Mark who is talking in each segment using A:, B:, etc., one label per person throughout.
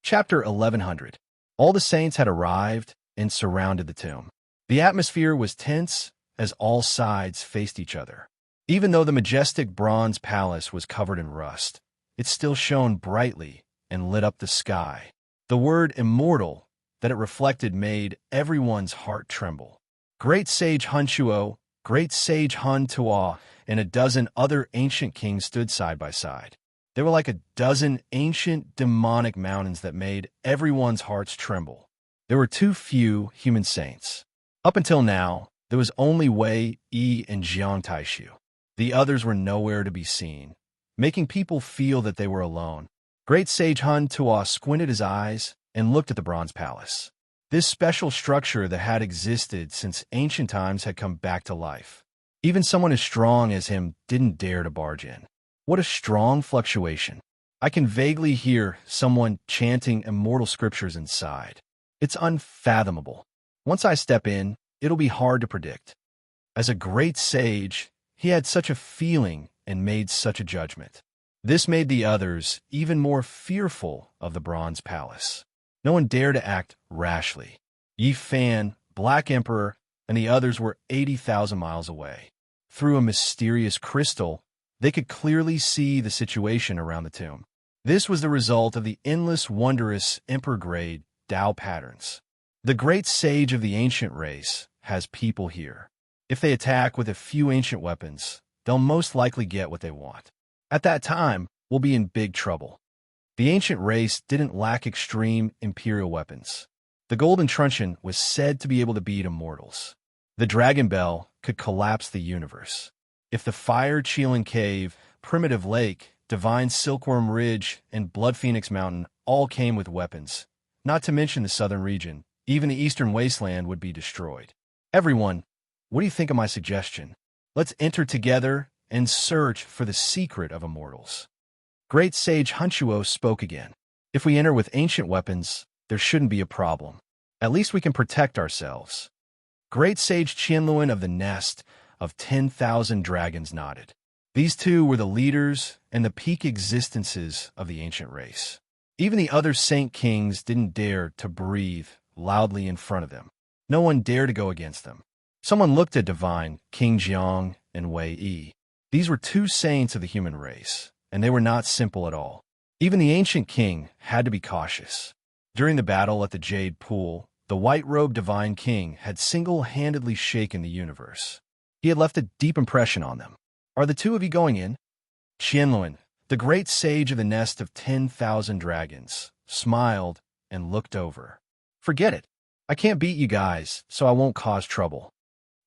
A: Chapter 1100. All the saints had arrived and surrounded the tomb. The atmosphere was tense as all sides faced each other. Even though the majestic bronze palace was covered in rust, it still shone brightly and lit up the sky. The word immortal that it reflected made everyone's heart tremble. Great sage Hunchuo, great sage Hun Tuo, and a dozen other ancient kings stood side by side. They were like a dozen ancient demonic mountains that made everyone's hearts tremble. There were too few human saints. Up until now, there was only Wei, Yi, and Jiang Taishu. The others were nowhere to be seen, making people feel that they were alone. Great sage Hun Tuo squinted his eyes and looked at the bronze palace. This special structure that had existed since ancient times had come back to life. Even someone as strong as him didn't dare to barge in. What a strong fluctuation. I can vaguely hear someone chanting immortal scriptures inside. It's unfathomable. Once I step in, it'll be hard to predict. As a great sage, he had such a feeling and made such a judgment. This made the others even more fearful of the bronze palace. No one dared to act rashly. Yi Fan, Black Emperor, and the others were 80,000 miles away. Through a mysterious crystal, they could clearly see the situation around the tomb. This was the result of the endless, wondrous, emperor-grade Tao patterns. The great sage of the ancient race has people here. If they attack with a few ancient weapons, they'll most likely get what they want. At that time, we'll be in big trouble. The ancient race didn't lack extreme imperial weapons. The golden truncheon was said to be able to beat immortals. The dragon bell could collapse the universe. If the Fire Cheelan Cave, Primitive Lake, Divine Silkworm Ridge, and Blood Phoenix Mountain all came with weapons, not to mention the southern region, even the eastern wasteland would be destroyed. Everyone, what do you think of my suggestion? Let's enter together and search for the secret of immortals. Great sage Hunchuo spoke again. If we enter with ancient weapons, there shouldn't be a problem. At least we can protect ourselves. Great sage Qianluan of the Nest of 10,000 Dragons nodded. These two were the leaders and the peak existences of the ancient race. Even the other saint kings didn't dare to breathe loudly in front of them. No one dared to go against them. Someone looked at Divine, King Jiang, and Wei Yi. These were two saints of the human race, and they were not simple at all. Even the ancient king had to be cautious. During the battle at the Jade Pool, the white-robed Divine King had single-handedly shaken the universe. He had left a deep impression on them. Are the two of you going in? Qianluan, the great sage of the Nest of 10,000 Dragons, smiled and looked over. Forget it. I can't beat you guys, so I won't cause trouble.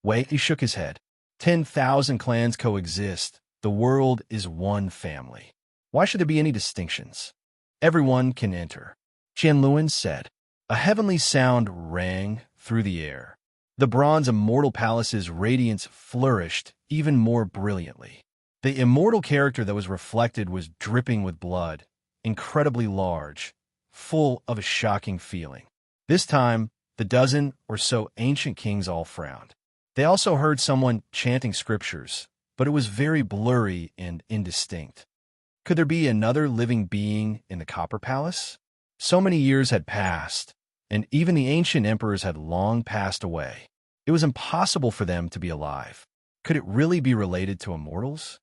A: Wei, he shook his head. 10,000 clans coexist. The world is one family. Why should there be any distinctions? Everyone can enter. Qianluan said. A heavenly sound rang through the air. The bronze immortal palace's radiance flourished even more brilliantly. The immortal character that was reflected was dripping with blood, incredibly large, full of a shocking feeling. This time, the dozen or so ancient kings all frowned. They also heard someone chanting scriptures, but it was very blurry and indistinct. Could there be another living being in the Copper Palace? So many years had passed, and even the ancient emperors had long passed away. It was impossible for them to be alive. Could it really be related to immortals?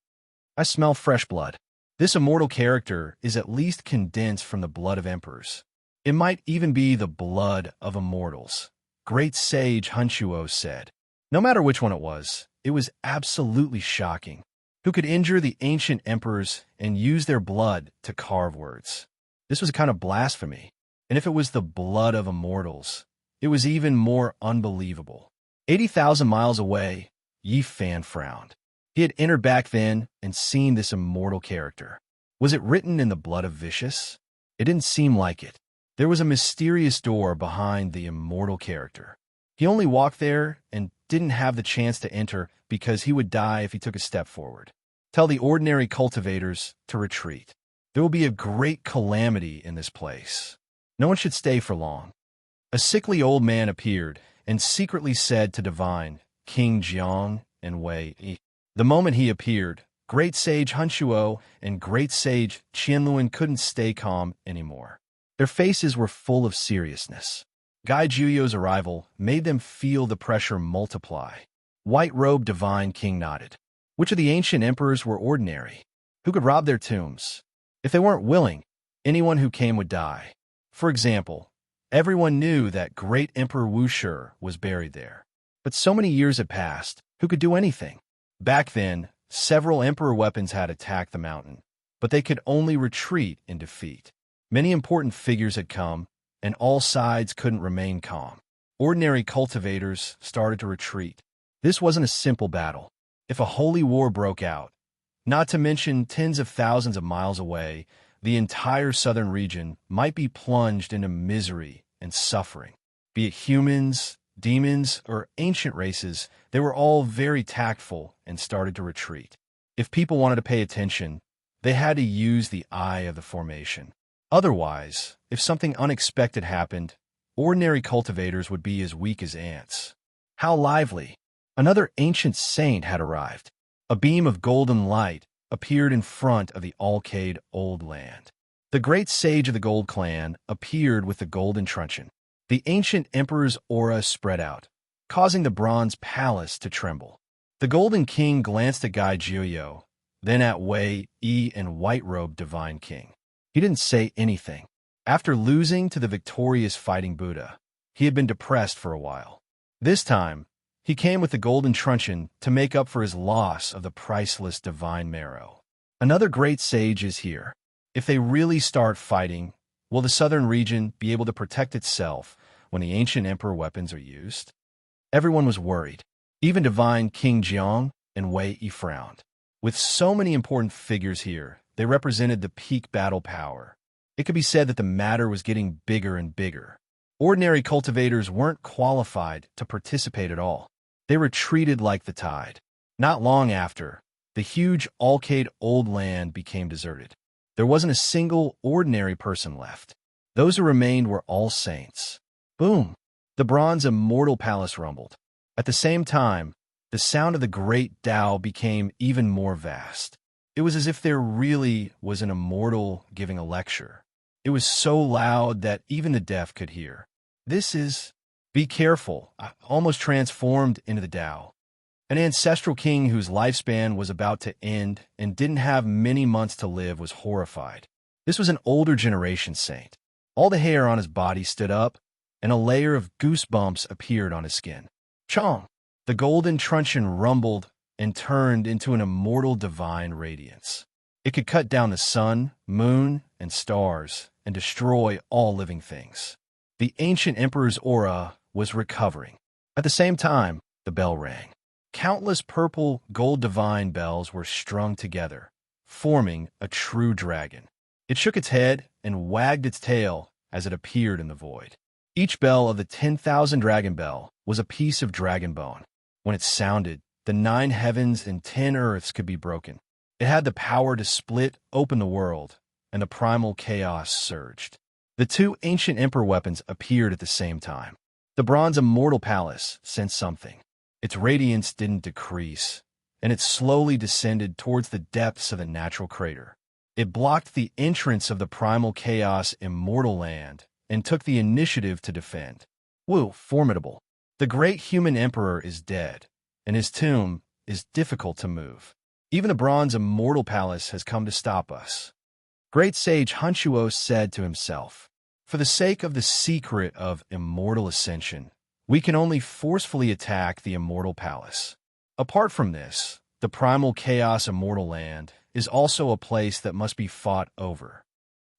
A: I smell fresh blood. This immortal character is at least condensed from the blood of emperors. It might even be the blood of immortals, great sage Hunchuo said. No matter which one it was absolutely shocking. Who could injure the ancient emperors and use their blood to carve words? This was a kind of blasphemy. And if it was the blood of immortals, it was even more unbelievable. 80,000 miles away, Yi Fan frowned. He had entered back then and seen this immortal character. Was it written in the blood of Vicious? It didn't seem like it. There was a mysterious door behind the immortal character. He only walked there and didn't have the chance to enter because he would die if he took a step forward. Tell the ordinary cultivators to retreat. There will be a great calamity in this place. No one should stay for long. A sickly old man appeared and secretly said to Divine, King Jiang, and Wei Yi. The moment he appeared, Great Sage Hunchuo and Great Sage Qianluan couldn't stay calm anymore. Their faces were full of seriousness. Guy Juyo's arrival made them feel the pressure multiply. White-robed divine king nodded. Which of the ancient emperors were ordinary? Who could rob their tombs? If they weren't willing, anyone who came would die. For example, everyone knew that great Emperor Wushi was buried there. But so many years had passed, who could do anything? Back then, several emperor weapons had attacked the mountain, but they could only retreat in defeat. Many important figures had come, and all sides couldn't remain calm. Ordinary cultivators started to retreat. This wasn't a simple battle. If a holy war broke out, not to mention tens of thousands of miles away, the entire southern region might be plunged into misery and suffering. Be it humans, demons, or ancient races, they were all very tactful and started to retreat. If people wanted to pay attention, they had to use the eye of the formation. Otherwise, if something unexpected happened, ordinary cultivators would be as weak as ants. How lively! Another ancient saint had arrived. A beam of golden light appeared in front of the Alcade Old Land. The great sage of the Gold Clan appeared with the golden truncheon. The ancient emperor's aura spread out, causing the bronze palace to tremble. The Golden King glanced at Guy Juyo, then at Wei Yi and white-robed divine king. He didn't say anything. After losing to the victorious fighting Buddha, he had been depressed for a while. This time, he came with the golden truncheon to make up for his loss of the priceless divine marrow. Another great sage is here. If they really start fighting, will the southern region be able to protect itself when the ancient emperor weapons are used? Everyone was worried. Even divine King Jiang and Wei Yi frowned. With so many important figures here, they represented the peak battle power. It could be said that the matter was getting bigger and bigger. Ordinary cultivators weren't qualified to participate at all. They retreated like the tide. Not long after, the huge Alcade Old Land became deserted. There wasn't a single ordinary person left. Those who remained were all saints. Boom! The bronze immortal palace rumbled. At the same time, the sound of the great Tao became even more vast. It was as if there really was an immortal giving a lecture. It was so loud that even the deaf could hear. This is... Be careful, almost transformed into the Tao. An ancestral king whose lifespan was about to end and didn't have many months to live was horrified. This was an older generation saint. All the hair on his body stood up, and a layer of goosebumps appeared on his skin. Chong! The golden truncheon rumbled and turned into an immortal divine radiance. It could cut down the sun, moon, and stars and destroy all living things. The ancient emperor's aura was recovering. At the same time, the bell rang. Countless purple gold divine bells were strung together, forming a true dragon. It shook its head and wagged its tail as it appeared in the void. Each bell of the 10,000 dragon bell was a piece of dragon bone. When it sounded, the 9 heavens and 10 earths could be broken. It had the power to split open the world, and the primal chaos surged. The 2 ancient emperor weapons appeared at the same time. The bronze immortal palace sensed something. Its radiance didn't decrease, and it slowly descended towards the depths of the natural crater. It blocked the entrance of the primal chaos immortal land and took the initiative to defend. Woo, formidable. The great human emperor is dead, and his tomb is difficult to move. Even the bronze immortal palace has come to stop us. Great sage Hunchuo said to himself, for the sake of the secret of immortal ascension, we can only forcefully attack the immortal palace. Apart from this, the primal chaos immortal land is also a place that must be fought over.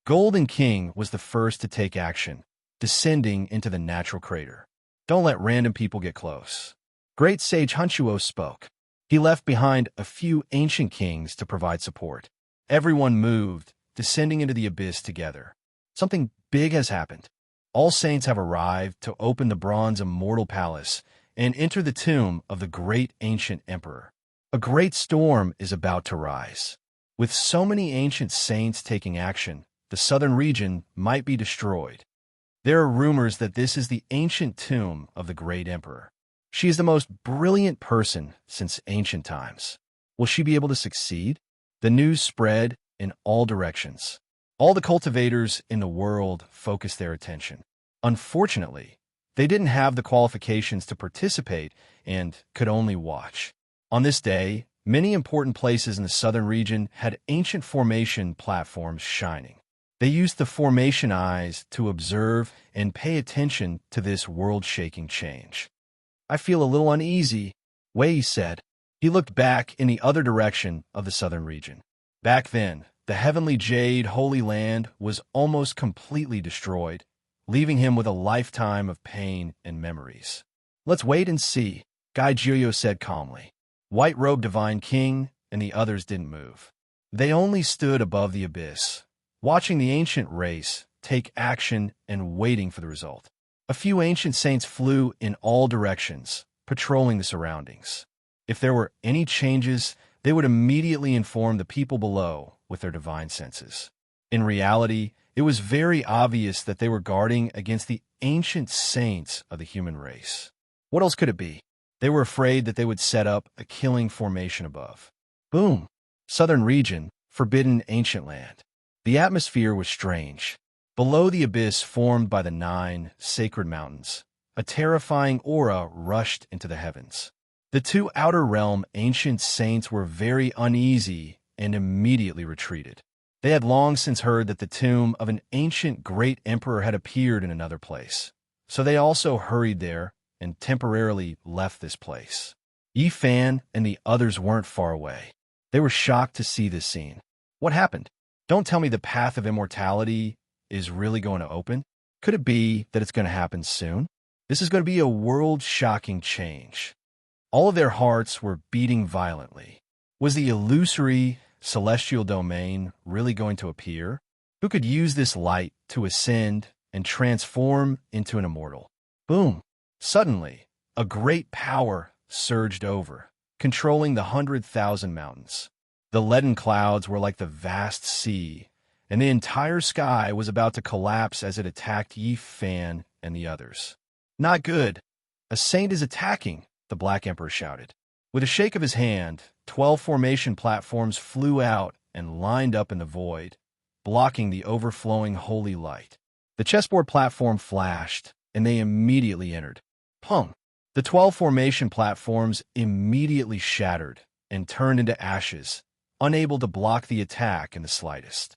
A: Golden King was the first to take action, descending into the natural crater. Don't let random people get close. Great sage Hunchuo spoke. He left behind a few ancient kings to provide support. Everyone moved, descending into the abyss together. Something big has happened. All saints have arrived to open the bronze immortal palace and enter the tomb of the great ancient emperor. A great storm is about to rise. With so many ancient saints taking action, the southern region might be destroyed. There are rumors that this is the ancient tomb of the great emperor. She is the most brilliant person since ancient times. Will she be able to succeed? The news spread in all directions. All the cultivators in the world focused their attention. Unfortunately, they didn't have the qualifications to participate and could only watch. On this day, many important places in the southern region had ancient formation platforms shining. They used the formation eyes to observe and pay attention to this world-shaking change. "I feel a little uneasy," Wei said. He looked back in the other direction of the southern region. Back then, the heavenly jade Holy Land was almost completely destroyed, leaving him with a lifetime of pain and memories. "Let's wait and see," Gai Jiyo said calmly. White-robed Divine King and the others didn't move. They only stood above the abyss, watching the ancient race take action and waiting for the result. A few ancient saints flew in all directions, patrolling the surroundings. If there were any changes, they would immediately inform the people below with their divine senses. In reality, it was very obvious that they were guarding against the ancient saints of the human race. What else could it be? They were afraid that they would set up a killing formation above. Boom! Southern region, forbidden ancient land. The atmosphere was strange. Below the abyss formed by the 9 sacred mountains, a terrifying aura rushed into the heavens. The 2 outer realm ancient saints were very uneasy and immediately retreated. They had long since heard that the tomb of an ancient great emperor had appeared in another place, so they also hurried there and temporarily left this place. Yi Fan and the others weren't far away. They were shocked to see this scene. What happened? Don't tell me the path of immortality is really going to open? Could it be that it's going to happen soon? This is going to be a world-shocking change. All of their hearts were beating violently. Was the illusory celestial domain really going to appear? Who could use this light to ascend and transform into an immortal? Boom! Suddenly, a great power surged over, controlling the 100,000 mountains. The leaden clouds were like the vast sea, and the entire sky was about to collapse as it attacked Yi Fan and the others. "Not good. A saint is attacking," the Black Emperor shouted. With a shake of his hand, 12 formation platforms flew out and lined up in the void, blocking the overflowing holy light. The chessboard platform flashed, and they immediately entered. Pum! The 12 formation platforms immediately shattered and turned into ashes, unable to block the attack in the slightest.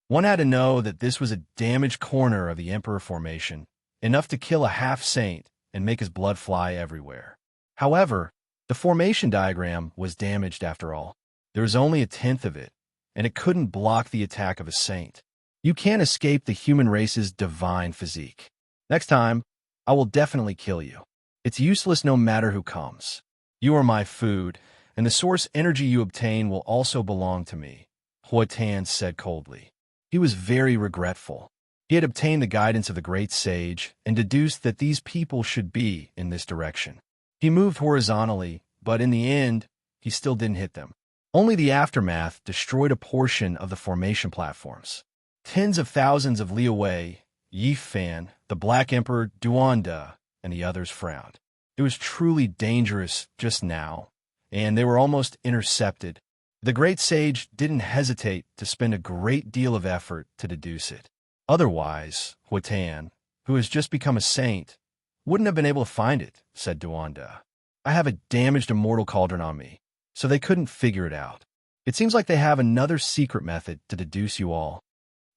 A: One had to know that this was a damaged corner of the Emperor formation, enough to kill a half-saint and make his blood fly everywhere. However, the formation diagram was damaged after all. There was only 1/10 of it, and it couldn't block the attack of a saint. You can't escape the human race's divine physique. Next time, I will definitely kill you. It's useless no matter who comes. You are my food, and the source energy you obtain will also belong to me, Huatan said coldly. He was very regretful. He had obtained the guidance of the great sage and deduced that these people should be in this direction. He moved horizontally, but in the end, he still didn't hit them. Only the aftermath destroyed a portion of the formation platforms. Tens of thousands of Li Wei, Yi Fan, the Black Emperor, Duanda, and the others frowned. It was truly dangerous just now, and they were almost intercepted. The great sage didn't hesitate to spend a great deal of effort to deduce it. Otherwise, Huatan, who has just become a saint, wouldn't have been able to find it, said Duanda. I have a damaged immortal cauldron on me, so they couldn't figure it out. It seems like they have another secret method to deduce you all.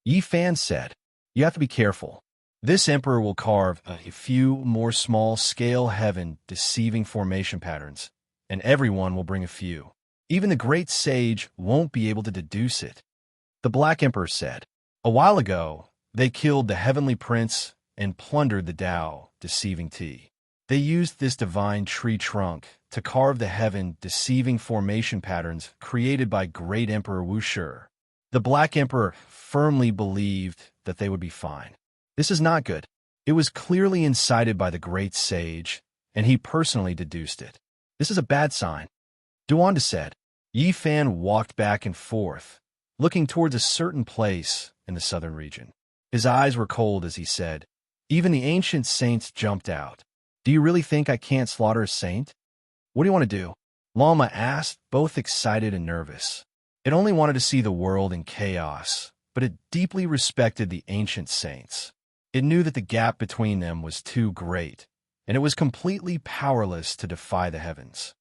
A: Yi Fan said, you have to be careful. This emperor will carve a few more small-scale heaven-deceiving formation patterns, and everyone will bring a few. Even the great sage won't be able to deduce it. The Black Emperor said, a while ago, they killed the heavenly prince and plundered the Tao, deceiving tea. They used this divine tree trunk to carve the heaven-deceiving formation patterns created by great Emperor Wushi. The Black Emperor firmly believed that they would be fine. This is not good. It was clearly incited by the great sage, and he personally deduced it. This is a bad sign. Duanda said. Yi Fan walked back and forth, looking towards a certain place in the southern region. His eyes were cold as he said, even the ancient saints jumped out. Do you really think I can't slaughter a saint? What do you want to do? Lama asked, both excited and nervous. It only wanted to see the world in chaos, but it deeply respected the ancient saints. It knew that the gap between them was too great, and it was completely powerless to defy the heavens.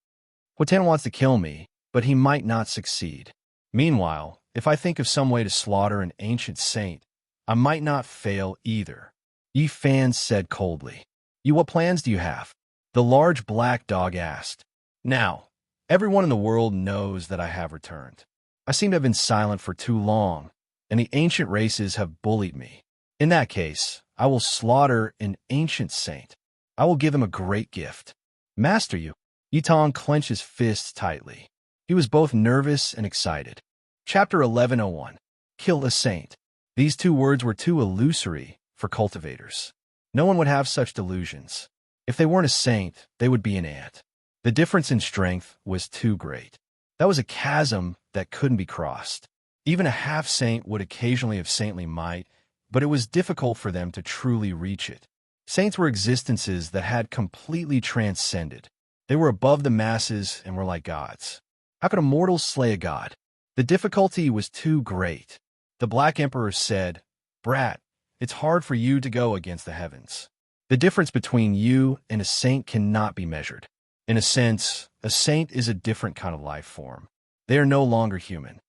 A: Huatan wants to kill me, but he might not succeed. Meanwhile, if I think of some way to slaughter an ancient saint, I might not fail either. Yi Fan said coldly. What plans do you have? The large black dog asked. Now, everyone in the world knows that I have returned. I seem to have been silent for too long, and the ancient races have bullied me. In that case, I will slaughter an ancient saint. I will give him a great gift. Master you. Yitong clenched his fists tightly. He was both nervous and excited. Chapter 1101. Kill a saint. These two words were too illusory for cultivators. No one would have such delusions. If they weren't a saint, they would be an ant. The difference in strength was too great. That was a chasm that couldn't be crossed. Even a half-saint would occasionally have saintly might, but it was difficult for them to truly reach it. Saints were existences that had completely transcended. They were above the masses and were like gods. How could a mortal slay a god? The difficulty was too great. The Black Emperor said, Brat, it's hard for you to go against the heavens. The difference between you and a saint cannot be measured. In a sense, a saint is a different kind of life form. They are no longer human.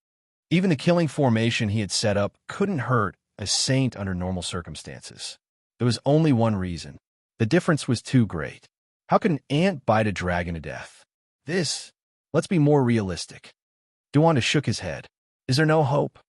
A: Even the killing formation he had set up couldn't hurt a saint under normal circumstances. There was only one reason. The difference was too great. How could an ant bite a dragon to death? Let's be more realistic. Duanda shook his head. Is there no hope?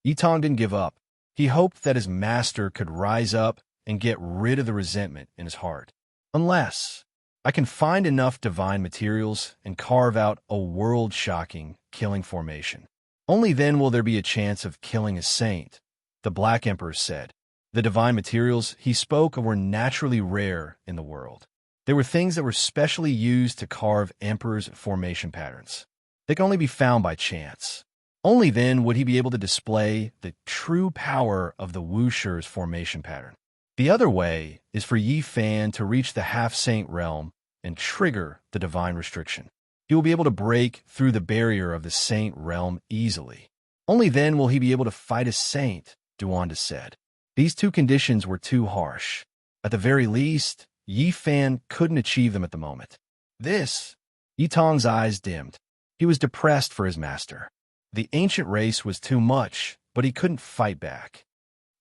A: Yitong didn't give up. He hoped that his master could rise up and get rid of the resentment in his heart. Unless I can find enough divine materials and carve out a world-shocking killing formation. Only then will there be a chance of killing a saint, the Black Emperor said. The divine materials he spoke of were naturally rare in the world. They were things that were specially used to carve emperors' formation patterns. They can only be found by chance. Only then would he be able to display the true power of the Wusher's formation pattern. The other way is for Yi Fan to reach the half-saint realm and trigger the divine restriction. He will be able to break through the barrier of the saint realm easily. Only then will he be able to fight a saint, Duanda said. These two conditions were too harsh. At the very least, Yi Fan couldn't achieve them at the moment. Yitong's eyes dimmed. He was depressed for his master. The ancient race was too much, but he couldn't fight back.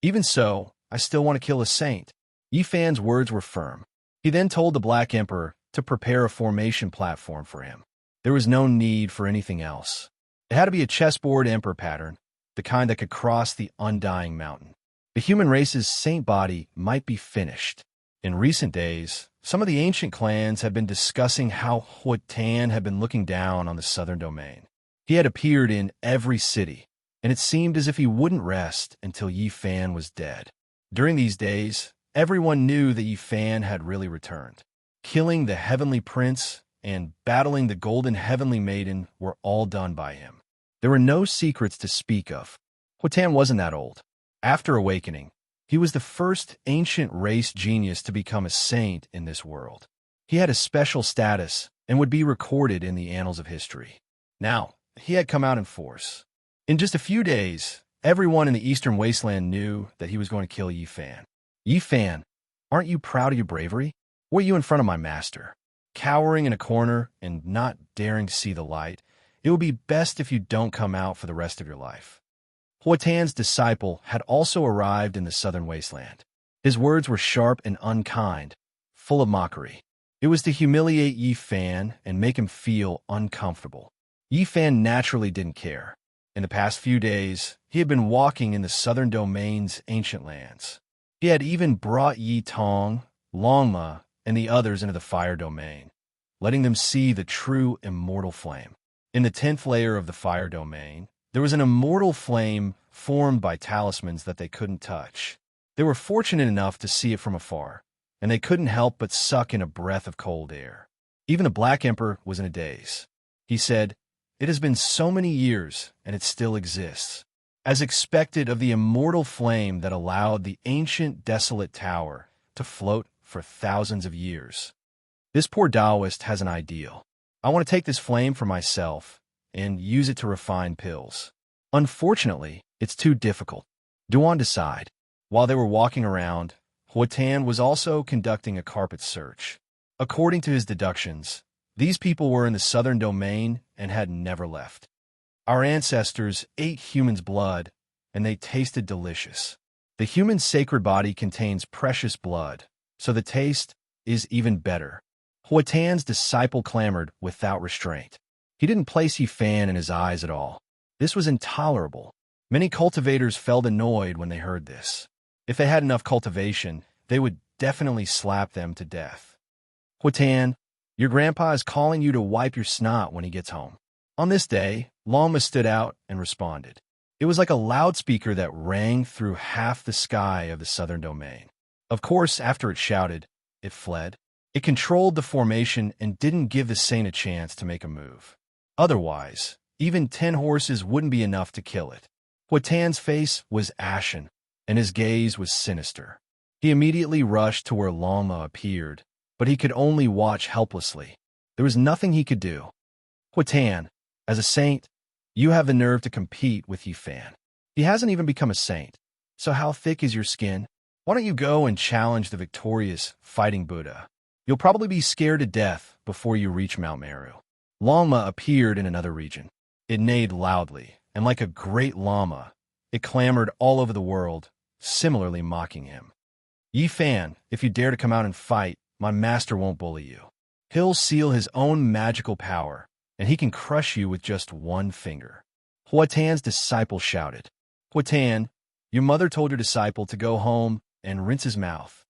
A: Even so, I still want to kill a saint. Yi Fan's words were firm. He then told the Black Emperor to prepare a formation platform for him. There was no need for anything else. It had to be a chessboard emperor pattern, the kind that could cross the undying mountain. The human race's saint body might be finished. In recent days, some of the ancient clans had been discussing how Huatan had been looking down on the southern domain. He had appeared in every city, and it seemed as if he wouldn't rest until Yi Fan was dead. During these days, everyone knew that Yi Fan had really returned. Killing the Heavenly Prince and battling the Golden Heavenly Maiden were all done by him. There were no secrets to speak of. Huatan wasn't that old. After awakening, he was the first ancient race genius to become a saint in this world. He had a special status and would be recorded in the annals of history. Now, he had come out in force. In just a few days, everyone in the Eastern Wasteland knew that he was going to kill Yi Fan. Yi Fan, aren't you proud of your bravery? Were you in front of my master? Cowering in a corner and not daring to see the light, it would be best if you don't come out for the rest of your life. Huatan's disciple had also arrived in the southern wasteland. His words were sharp and unkind, full of mockery. It was to humiliate Yi Fan and make him feel uncomfortable. Yi Fan naturally didn't care. In the past few days, he had been walking in the southern domain's ancient lands. He had even brought Yi Tong, Longma, and the others into the fire domain, letting them see the true immortal flame. In the 10th layer of the fire domain, there was an immortal flame formed by talismans that they couldn't touch. They were fortunate enough to see it from afar, and they couldn't help but suck in a breath of cold air. Even the Black Emperor was in a daze. He said, "It has been so many years, and it still exists." As expected of the immortal flame that allowed the ancient desolate tower to float for thousands of years. This poor Taoist has an ideal. I want to take this flame for myself and use it to refine pills. Unfortunately, it's too difficult. Duan decided. While they were walking around, Huatan was also conducting a carpet search. According to his deductions, these people were in the southern domain and had never left. Our ancestors ate humans' blood, and they tasted delicious. The human sacred body contains precious blood, so the taste is even better. Huatan's disciple clamored without restraint. He didn't place Yifan in his eyes at all. This was intolerable. Many cultivators felt annoyed when they heard this. If they had enough cultivation, they would definitely slap them to death. Huatan, your grandpa is calling you to wipe your snot when he gets home. On this day, Lama stood out and responded. It was like a loudspeaker that rang through half the sky of the southern domain. Of course, after it shouted, it fled. It controlled the formation and didn't give the saint a chance to make a move. Otherwise, even 10 horses wouldn't be enough to kill it. Huatan's face was ashen, and his gaze was sinister. He immediately rushed to where Lama appeared, but he could only watch helplessly. There was nothing he could do. Huatan, as a saint, you have the nerve to compete with Yifan. He hasn't even become a saint, so how thick is your skin? Why don't you go and challenge the victorious fighting Buddha? You'll probably be scared to death before you reach Mount Meru. Lama appeared in another region. It neighed loudly, and like a great llama, it clamored all over the world, similarly mocking him. Yifan, if you dare to come out and fight, my master won't bully you. He'll seal his own magical power, and he can crush you with just one finger. Huatan's disciple shouted. Huatan, your mother told your disciple to go home and rinse his mouth.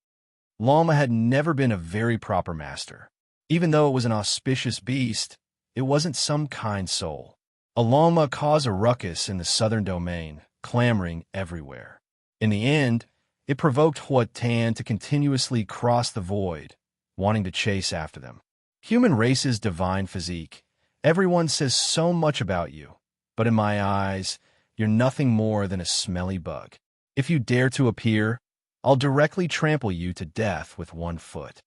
A: Lama had never been a very proper master. Even though it was an auspicious beast, it wasn't some kind soul. A llama caused a ruckus in the southern domain, clamoring everywhere. In the end, it provoked Huatan to continuously cross the void, wanting to chase after them. Human race's divine physique. Everyone says so much about you, but in my eyes, you're nothing more than a smelly bug. If you dare to appear, I'll directly trample you to death with one foot.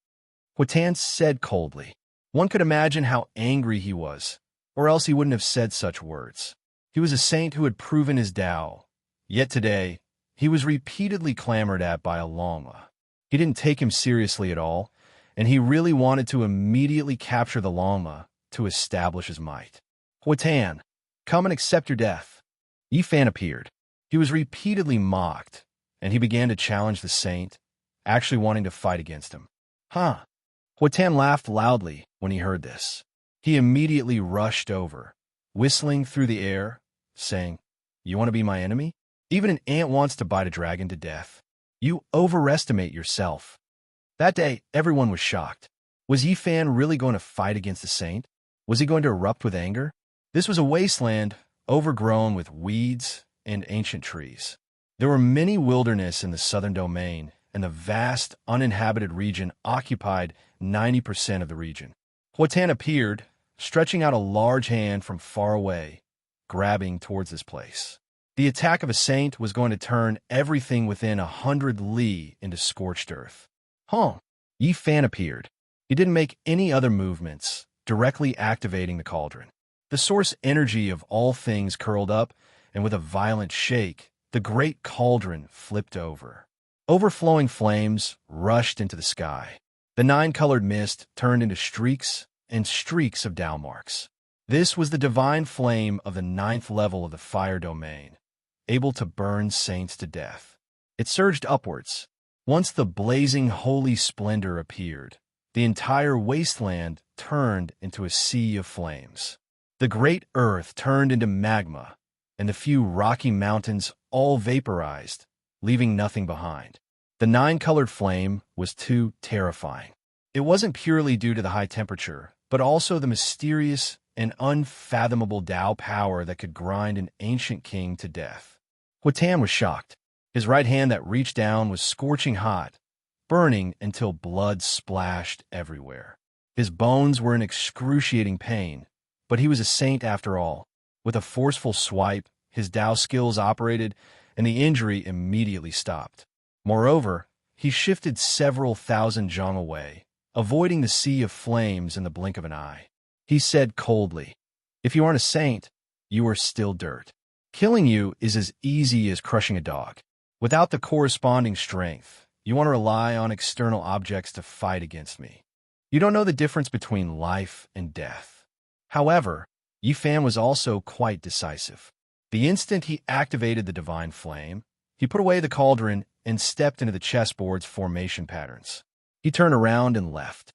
A: Huatan said coldly. One could imagine how angry he was, or else he wouldn't have said such words. He was a saint who had proven his Tao, yet today, he was repeatedly clamored at by a llama. He didn't take him seriously at all, and he really wanted to immediately capture the llama to establish his might. Huatan, come and accept your death. Yifan appeared. He was repeatedly mocked, and he began to challenge the saint, actually wanting to fight against him. Huh? Huatan laughed loudly when he heard this. He immediately rushed over, whistling through the air, saying, You want to be my enemy? Even an ant wants to bite a dragon to death. You overestimate yourself. That day, everyone was shocked. Was Yifan really going to fight against the saint? Was he going to erupt with anger? This was a wasteland overgrown with weeds and ancient trees. There were many wilderness in the southern domain, and the vast, uninhabited region occupied 90% of the region. Huatan appeared, stretching out a large hand from far away, grabbing towards this place. The attack of a saint was going to turn everything within 100 li into scorched earth. Yifan appeared. He didn't make any other movements, directly activating the cauldron. The source energy of all things curled up, and with a violent shake, the great cauldron flipped over. Overflowing flames rushed into the sky. The 9-colored mist turned into streaks and streaks of Tao marks. This was the divine flame of the 9th level of the fire domain, able to burn saints to death. It surged upwards. Once the blazing holy splendor appeared, the entire wasteland turned into a sea of flames. The great earth turned into magma, and the few rocky mountains all vaporized, leaving nothing behind. The 9-colored flame was too terrifying. It wasn't purely due to the high temperature, but also the mysterious and unfathomable Tao power that could grind an ancient king to death. Huatan was shocked. His right hand that reached down was scorching hot, burning until blood splashed everywhere. His bones were in excruciating pain, but he was a saint after all. With a forceful swipe, his Tao skills operated, and the injury immediately stopped. Moreover, he shifted several thousand zhang away, avoiding the sea of flames in the blink of an eye. He said coldly, If you aren't a saint, you are still dirt. Killing you is as easy as crushing a dog. Without the corresponding strength, you want to rely on external objects to fight against me. You don't know the difference between life and death. However, Yi Fan was also quite decisive. The instant he activated the divine flame, he put away the cauldron and stepped into the chessboard's formation patterns. He turned around and left.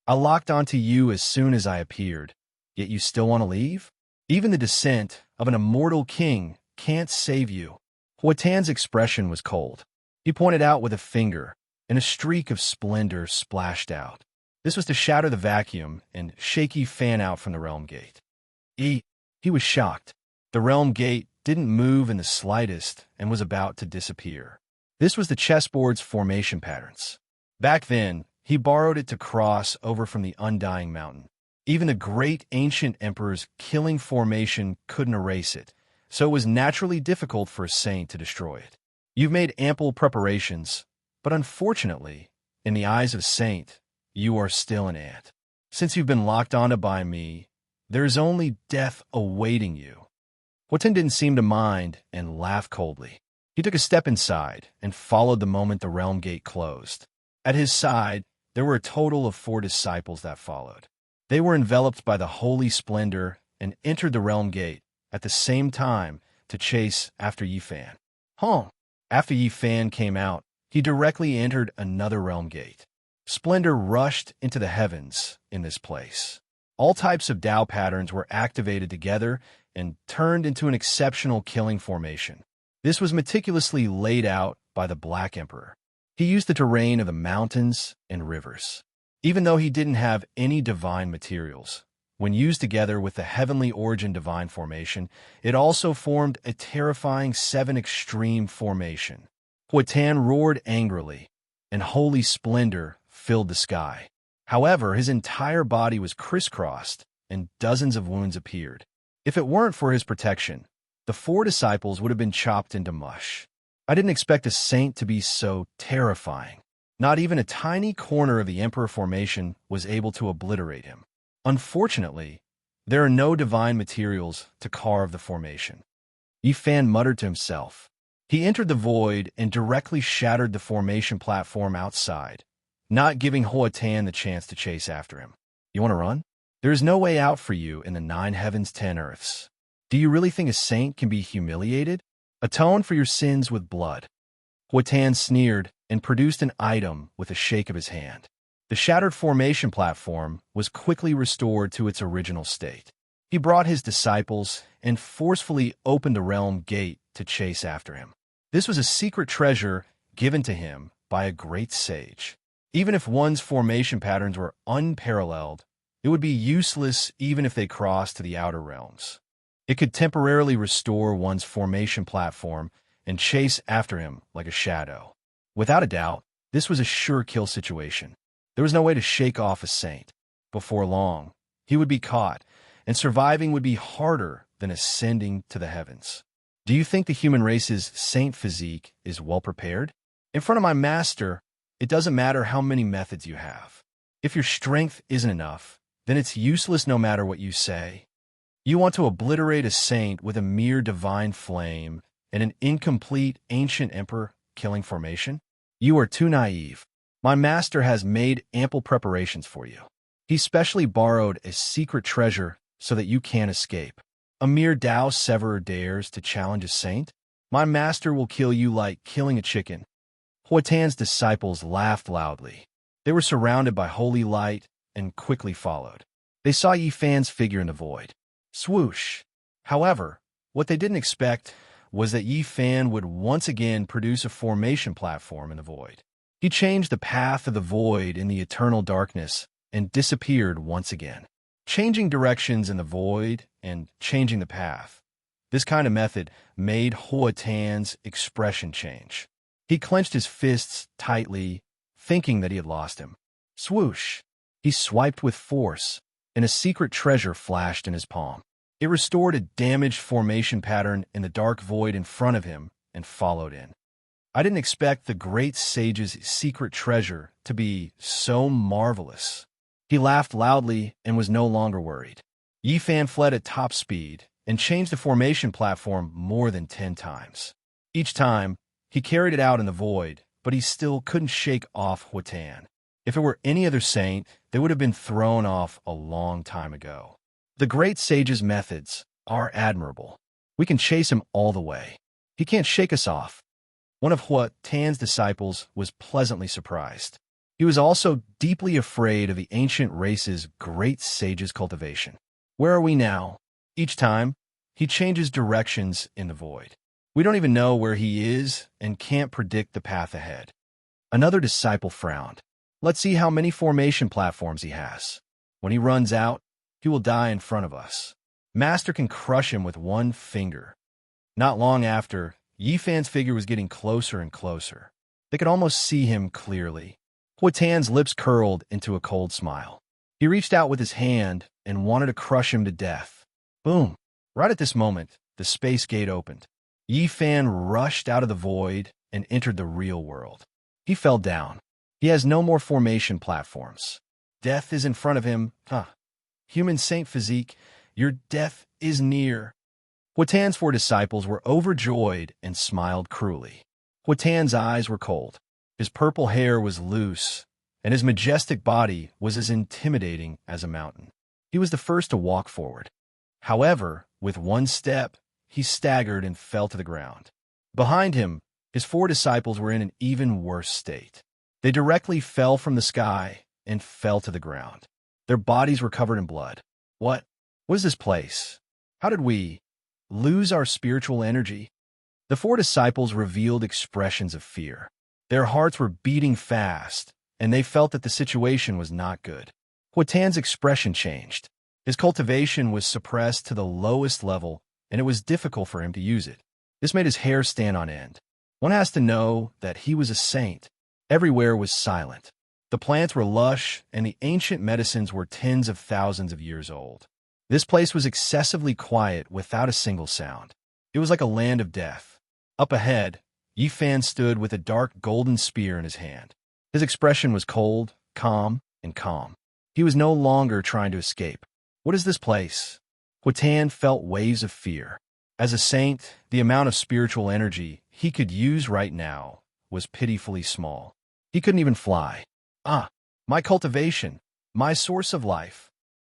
A: I locked onto you as soon as I appeared, yet you still want to leave? Even the descent of an immortal king can't save you. Hua Tan's expression was cold. He pointed out with a finger, and a streak of splendor splashed out. This was to shatter the vacuum and shake Yi Fan out from the realm gate. He was shocked. The realm gate didn't move in the slightest and was about to disappear. This was the chessboard's formation patterns. Back then, he borrowed it to cross over from the Undying Mountain. Even the great ancient emperor's killing formation couldn't erase it, so it was naturally difficult for a saint to destroy it. You've made ample preparations, but unfortunately, in the eyes of a saint, you are still an ant. Since you've been locked onto by me, there is only death awaiting you. Hua Tan didn't seem to mind and laughed coldly. He took a step inside and followed the moment the realm gate closed. At his side, there were a total of 4 disciples that followed. They were enveloped by the holy splendor and entered the realm gate at the same time to chase after Yi Fan. After Yi Fan came out, he directly entered another realm gate. Splendor rushed into the heavens in this place. All types of Tao patterns were activated together and turned into an exceptional killing formation. This was meticulously laid out by the Black Emperor. He used the terrain of the mountains and rivers. Even though he didn't have any divine materials, when used together with the heavenly origin divine formation, it also formed a terrifying 7 extreme formation. Hua Tan roared angrily, and holy splendor filled the sky. However, his entire body was crisscrossed, and dozens of wounds appeared. If it weren't for his protection, the 4 disciples would have been chopped into mush. I didn't expect a saint to be so terrifying. Not even a tiny corner of the Emperor formation was able to obliterate him. Unfortunately, there are no divine materials to carve the formation. Yi Fan muttered to himself. He entered the void and directly shattered the formation platform outside, not giving Hua Tan the chance to chase after him. You want to run? There is no way out for you in the 9 heavens, 10 earths. Do you really think a saint can be humiliated? Atone for your sins with blood. Hua Tan sneered and produced an item with a shake of his hand. The shattered formation platform was quickly restored to its original state. He brought his disciples and forcefully opened the realm gate to chase after him. This was a secret treasure given to him by a great sage. Even if one's formation patterns were unparalleled, it would be useless even if they crossed to the outer realms. It could temporarily restore one's formation platform and chase after him like a shadow. Without a doubt, this was a sure kill situation. There was no way to shake off a saint. Before long, he would be caught, and surviving would be harder than ascending to the heavens. Do you think the human race's saint physique is well prepared? In front of my master, it doesn't matter how many methods you have. If your strength isn't enough, then it's useless no matter what you say. You want to obliterate a saint with a mere divine flame and an incomplete ancient emperor killing formation? You are too naive. My master has made ample preparations for you. He specially borrowed a secret treasure so that you can't escape. A mere Tao Severer dares to challenge a saint? My master will kill you like killing a chicken. Hua Tan's disciples laughed loudly. They were surrounded by holy light and quickly followed. They saw Yi Fan's figure in the void. Swoosh! However, what they didn't expect was that Yi Fan would once again produce a formation platform in the void. He changed the path of the void in the eternal darkness and disappeared once again. Changing directions in the void and changing the path. This kind of method made Hua Tan's expression change. He clenched his fists tightly, thinking that he had lost him. Swoosh! He swiped with force, and a secret treasure flashed in his palm. It restored a damaged formation pattern in the dark void in front of him and followed in. I didn't expect the great sage's secret treasure to be so marvelous. He laughed loudly and was no longer worried. Yi Fan fled at top speed and changed the formation platform more than 10 times. Each time, He carried it out in the void, but he still couldn't shake off Huatan. If it were any other saint, they would have been thrown off a long time ago. The great sage's methods are admirable. We can chase him all the way. He can't shake us off. One of Huatan's disciples was pleasantly surprised. He was also deeply afraid of the ancient race's great sage's cultivation. Where are we now? Each time, he changes directions in the void. We don't even know where he is and can't predict the path ahead. Another disciple frowned. Let's see how many formation platforms he has. When he runs out, he will die in front of us. Master can crush him with one finger. Not long after, Yifan's figure was getting closer and closer. They could almost see him clearly. Huatan's lips curled into a cold smile. He reached out with his hand and wanted to crush him to death. Boom! Right at this moment, the space gate opened. Yifan rushed out of the void and entered the real world. He fell down. He has no more formation platforms. Death is in front of him. Human saint physique, your death is near. Huatan's 4 disciples were overjoyed and smiled cruelly. Huatan's eyes were cold. His purple hair was loose, and his majestic body was as intimidating as a mountain. He was the first to walk forward. However, with one step, he staggered and fell to the ground. Behind him, his 4 disciples were in an even worse state. They directly fell from the sky and fell to the ground. Their bodies were covered in blood. What was this place? How did we lose our spiritual energy? The 4 disciples revealed expressions of fear. Their hearts were beating fast, and they felt that the situation was not good. Huatan's expression changed. His cultivation was suppressed to the lowest level, and it was difficult for him to use it. This made his hair stand on end. One has to know that he was a saint. Everywhere was silent. The plants were lush, and the ancient medicines were tens of thousands of years old. This place was excessively quiet without a single sound. It was like a land of death. Up ahead, Yifan stood with a dark golden spear in his hand. His expression was cold, calm, and calm. He was no longer trying to escape. What is this place? Huatan felt waves of fear. As a saint, the amount of spiritual energy he could use right now was pitifully small. He couldn't even fly. My cultivation, my source of life.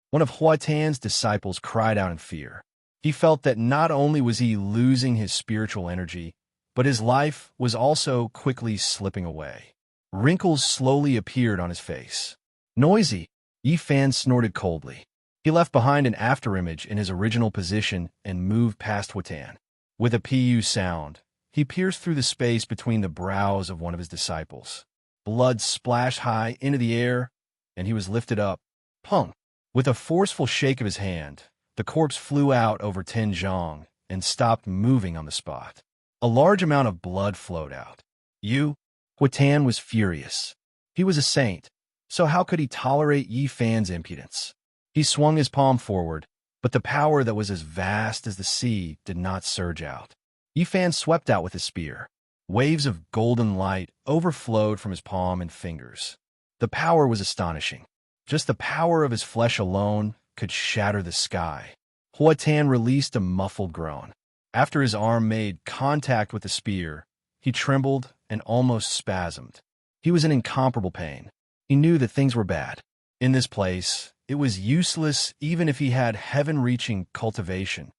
A: One of Huatan's disciples cried out in fear. He felt that not only was he losing his spiritual energy, but his life was also quickly slipping away. Wrinkles slowly appeared on his face. Noisy, Yifan snorted coldly. He left behind an afterimage in his original position and moved past Huatan. With a pu sound, he pierced through the space between the brows of one of his disciples. Blood splashed high into the air, and he was lifted up. Pung! With a forceful shake of his hand, the corpse flew out over Tianzhong and stopped moving on the spot. A large amount of blood flowed out. Huatan was furious. He was a saint, so how could he tolerate Yifan's impudence? He swung his palm forward, but the power that was as vast as the sea did not surge out. Yifan swept out with his spear. Waves of golden light overflowed from his palm and fingers. The power was astonishing. Just the power of his flesh alone could shatter the sky. Huatan released a muffled groan. After his arm made contact with the spear, he trembled and almost spasmed. He was in incomparable pain. He knew that things were bad. In this place, it was useless even if he had heaven-reaching cultivation.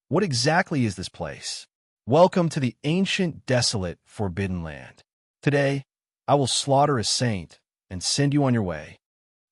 A: What exactly is this place? Welcome to the ancient, desolate, forbidden land. Today, I will slaughter a saint and send you on your way.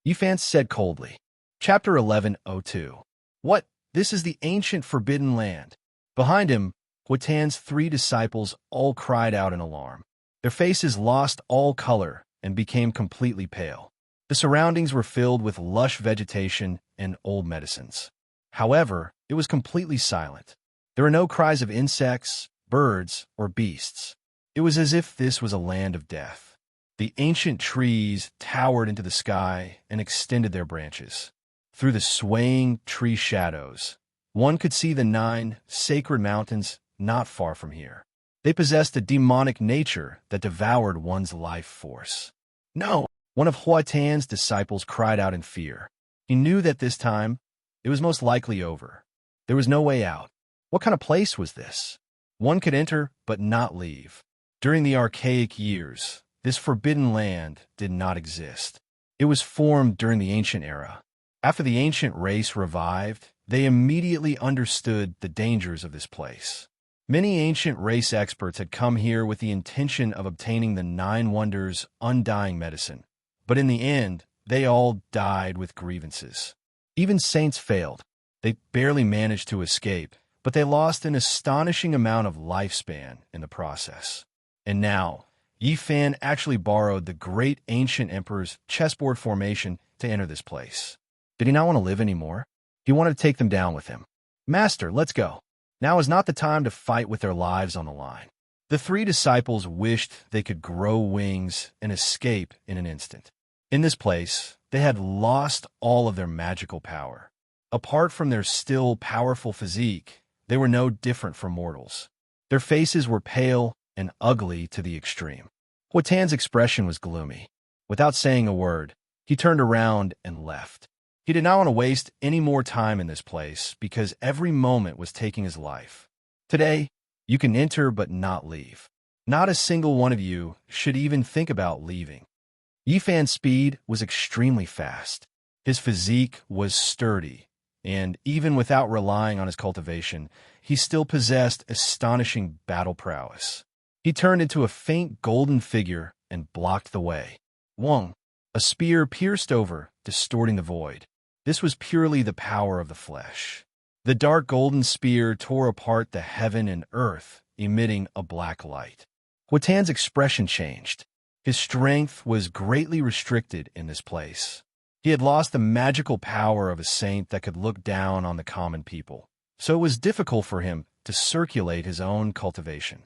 A: Yifan said coldly. Chapter 11:02. What? This is the ancient, forbidden land. Behind him, Huatan's 3 disciples all cried out in alarm. Their faces lost all color and became completely pale. The surroundings were filled with lush vegetation and old medicines. However, it was completely silent. There were no cries of insects, birds, or beasts. It was as if this was a land of death. The ancient trees towered into the sky and extended their branches. Through the swaying tree shadows, one could see the 9 sacred mountains not far from here. They possessed a demonic nature that devoured one's life force. No! One of Huatan's disciples cried out in fear. He knew that this time, it was most likely over. There was no way out. What kind of place was this? One could enter, but not leave. During the archaic years, this forbidden land did not exist. It was formed during the ancient era. After the ancient race revived, they immediately understood the dangers of this place. Many ancient race experts had come here with the intention of obtaining the Nine Wonders' undying medicine, but in the end, they all died with grievances. Even saints failed. They barely managed to escape, but they lost an astonishing amount of lifespan in the process. And now, Yi Fan actually borrowed the great ancient emperor's chessboard formation to enter this place. Did he not want to live anymore? He wanted to take them down with him. Master, let's go. Now is not the time to fight with their lives on the line. The three disciples wished they could grow wings and escape in an instant. In this place, they had lost all of their magical power. Apart from their still powerful physique, they were no different from mortals. Their faces were pale and ugly to the extreme. Hua Tan's expression was gloomy. Without saying a word, he turned around and left. He did not want to waste any more time in this place because every moment was taking his life. Today, you can enter but not leave. Not a single one of you should even think about leaving. Yi Fan's speed was extremely fast. His physique was sturdy, and even without relying on his cultivation, he still possessed astonishing battle prowess. He turned into a faint golden figure and blocked the way. Wong, a spear pierced over, distorting the void. This was purely the power of the flesh. The dark golden spear tore apart the heaven and earth, emitting a black light. Hua Tan's expression changed. His strength was greatly restricted in this place. He had lost the magical power of a saint that could look down on the common people, so it was difficult for him to circulate his own cultivation.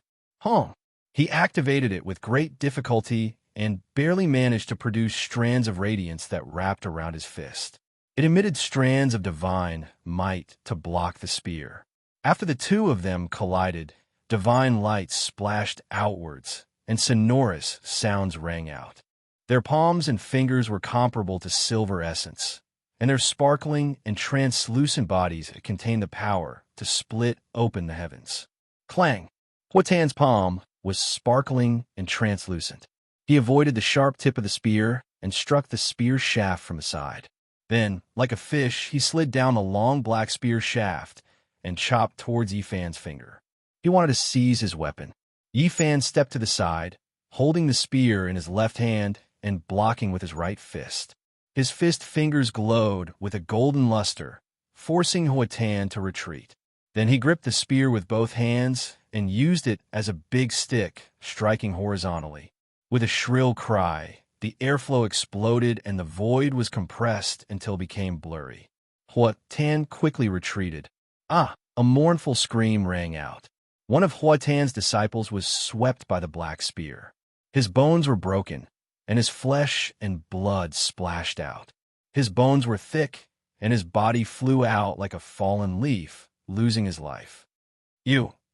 A: He activated it with great difficulty and barely managed to produce strands of radiance that wrapped around his fist. It emitted strands of divine might to block the spear. After the two of them collided, divine light splashed outwards, and sonorous sounds rang out. Their palms and fingers were comparable to silver essence, and their sparkling and translucent bodies contained the power to split open the heavens. Clang! Hua Tan's palm was sparkling and translucent. He avoided the sharp tip of the spear and struck the spear shaft from the side. Then, like a fish, he slid down the long black spear shaft and chopped towards Yi Fan's finger. He wanted to seize his weapon. Yi Fan stepped to the side, holding the spear in his left hand and blocking with his right fist. His fist fingers glowed with a golden luster, forcing Hua Tan to retreat. Then he gripped the spear with both hands and used it as a big stick, striking horizontally. With a shrill cry, the airflow exploded and the void was compressed until it became blurry. Hua Tan quickly retreated. A mournful scream rang out. One of Hua Tan's disciples was swept by the black spear. His bones were broken, and his flesh and blood splashed out. His bones were thick, and his body flew out like a fallen leaf, losing his life.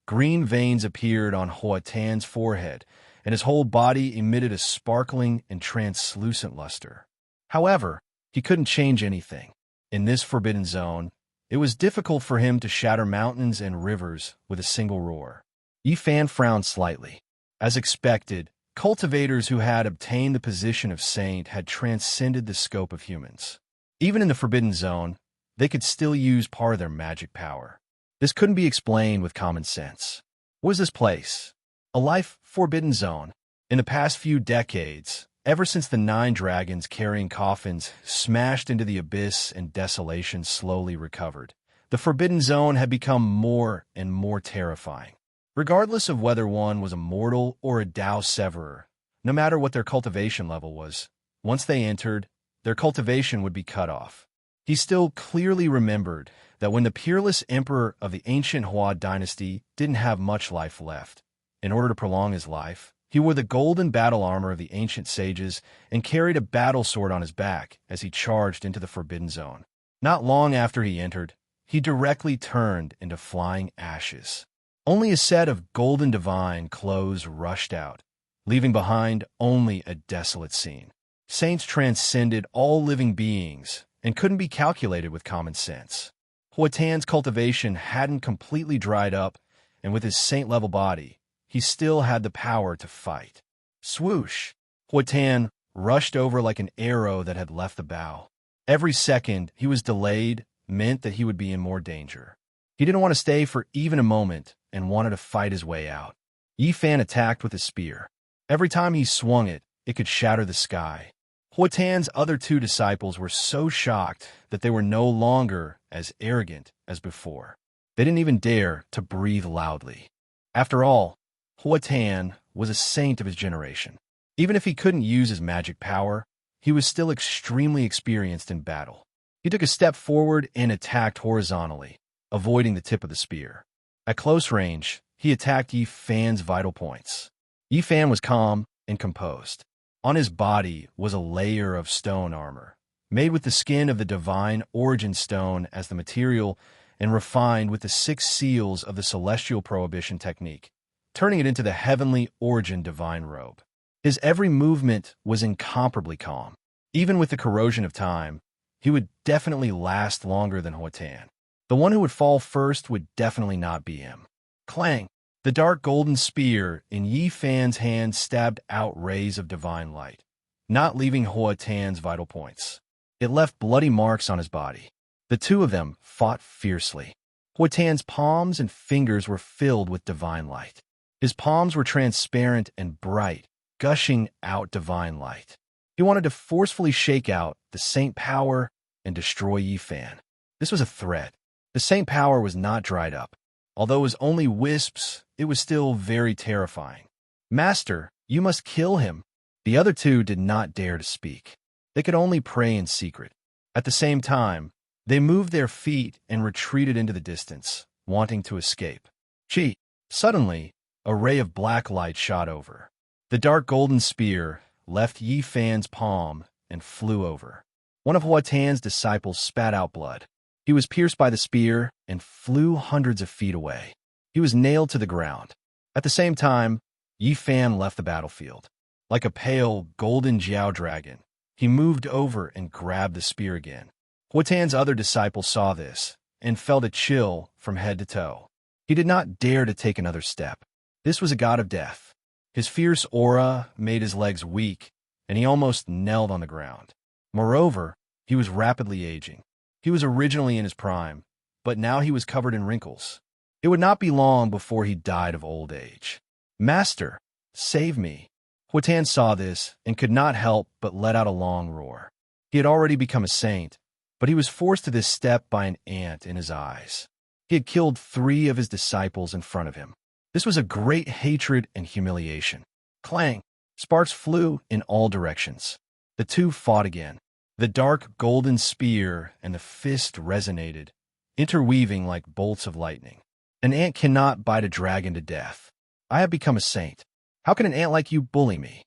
A: Green veins appeared on Hua Tan's forehead, and his whole body emitted a sparkling and translucent luster. However, he couldn't change anything. In this forbidden zone, it was difficult for him to shatter mountains and rivers with a single roar. Yi Fan frowned slightly. As expected, cultivators who had obtained the position of saint had transcended the scope of humans. Even in the forbidden zone, they could still use part of their magic power. This couldn't be explained with common sense. What was this place? A life-forbidden zone. In the past few decades, ever since the 9 dragons carrying coffins smashed into the abyss and desolation slowly recovered, the forbidden zone had become more and more terrifying. Regardless of whether one was a mortal or a Dao Severer, no matter what their cultivation level was, once they entered, their cultivation would be cut off. He still clearly remembered that when the peerless emperor of the ancient Hua dynasty didn't have much life left, in order to prolong his life, he wore the golden battle armor of the ancient sages and carried a battle sword on his back as he charged into the forbidden zone. Not long after he entered, he directly turned into flying ashes. Only a set of golden divine clothes rushed out, leaving behind only a desolate scene. Saints transcended all living beings and couldn't be calculated with common sense. Hua Tan's cultivation hadn't completely dried up, and with his saint-level body, he still had the power to fight. Swoosh! Huatan rushed over like an arrow that had left the bow. Every second he was delayed meant that he would be in more danger. He didn't want to stay for even a moment and wanted to fight his way out. Yifan attacked with his spear. Every time he swung it, it could shatter the sky. Huatan's other two disciples were so shocked that they were no longer as arrogant as before. They didn't even dare to breathe loudly. After all, Huatan was a saint of his generation. Even if he couldn't use his magic power, he was still extremely experienced in battle. He took a step forward and attacked horizontally, avoiding the tip of the spear. At close range, he attacked Yifan's vital points. Yifan was calm and composed. On his body was a layer of stone armor, made with the skin of the divine origin stone as the material and refined with the 6 seals of the celestial prohibition technique, turning it into the heavenly origin divine robe. His every movement was incomparably calm. Even with the corrosion of time, he would definitely last longer than Huatan. The one who would fall first would definitely not be him. Clang! The dark golden spear in Yifan's hand stabbed out rays of divine light, not leaving Huatan's vital points. It left bloody marks on his body. The two of them fought fiercely. Huatan's palms and fingers were filled with divine light. His palms were transparent and bright, gushing out divine light. He wanted to forcefully shake out the saint power and destroy Yifan. This was a threat. The saint power was not dried up. Although it was only wisps, it was still very terrifying. Master, you must kill him. The other two did not dare to speak. They could only pray in secret. At the same time, they moved their feet and retreated into the distance, wanting to escape. Chi! Suddenly, a ray of black light shot over. The dark golden spear left Yifan's palm and flew over. One of Huatan's disciples spat out blood. He was pierced by the spear and flew hundreds of feet away. He was nailed to the ground. At the same time, Yifan left the battlefield. Like a pale, golden Jiao dragon, he moved over and grabbed the spear again. Huatan's other disciple saw this and felt a chill from head to toe. He did not dare to take another step. This was a god of death. His fierce aura made his legs weak, and he almost knelt on the ground. Moreover, he was rapidly aging. He was originally in his prime, but now he was covered in wrinkles. It would not be long before he died of old age. Master, save me. Huatan saw this and could not help but let out a long roar. He had already become a saint, but he was forced to this step by an ant in his eyes. He had killed 3 of his disciples in front of him. This was a great hatred and humiliation. Clang! Sparks flew in all directions. The two fought again. The dark golden spear and the fist resonated, interweaving like bolts of lightning. An ant cannot bite a dragon to death. I have become a saint. How can an ant like you bully me?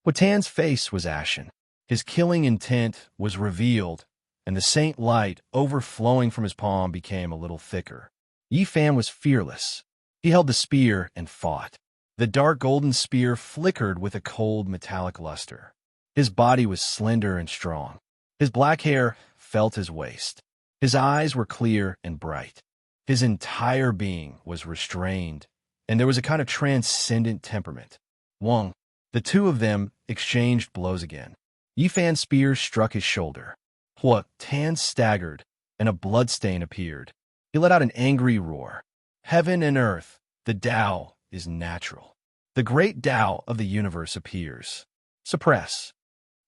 A: Huatan's face was ashen. His killing intent was revealed, and the saint light overflowing from his palm became a little thicker. Yifan was fearless. He held the spear and fought. The dark golden spear flickered with a cold metallic luster. His body was slender and strong. His black hair felt his waist. His eyes were clear and bright. His entire being was restrained, and there was a kind of transcendent temperament. Wong. The two of them exchanged blows again. Yifan's spear struck his shoulder. Huatan staggered, and a bloodstain appeared. He let out an angry roar. Heaven and earth, the Tao is natural. The great Tao of the universe appears. Suppress.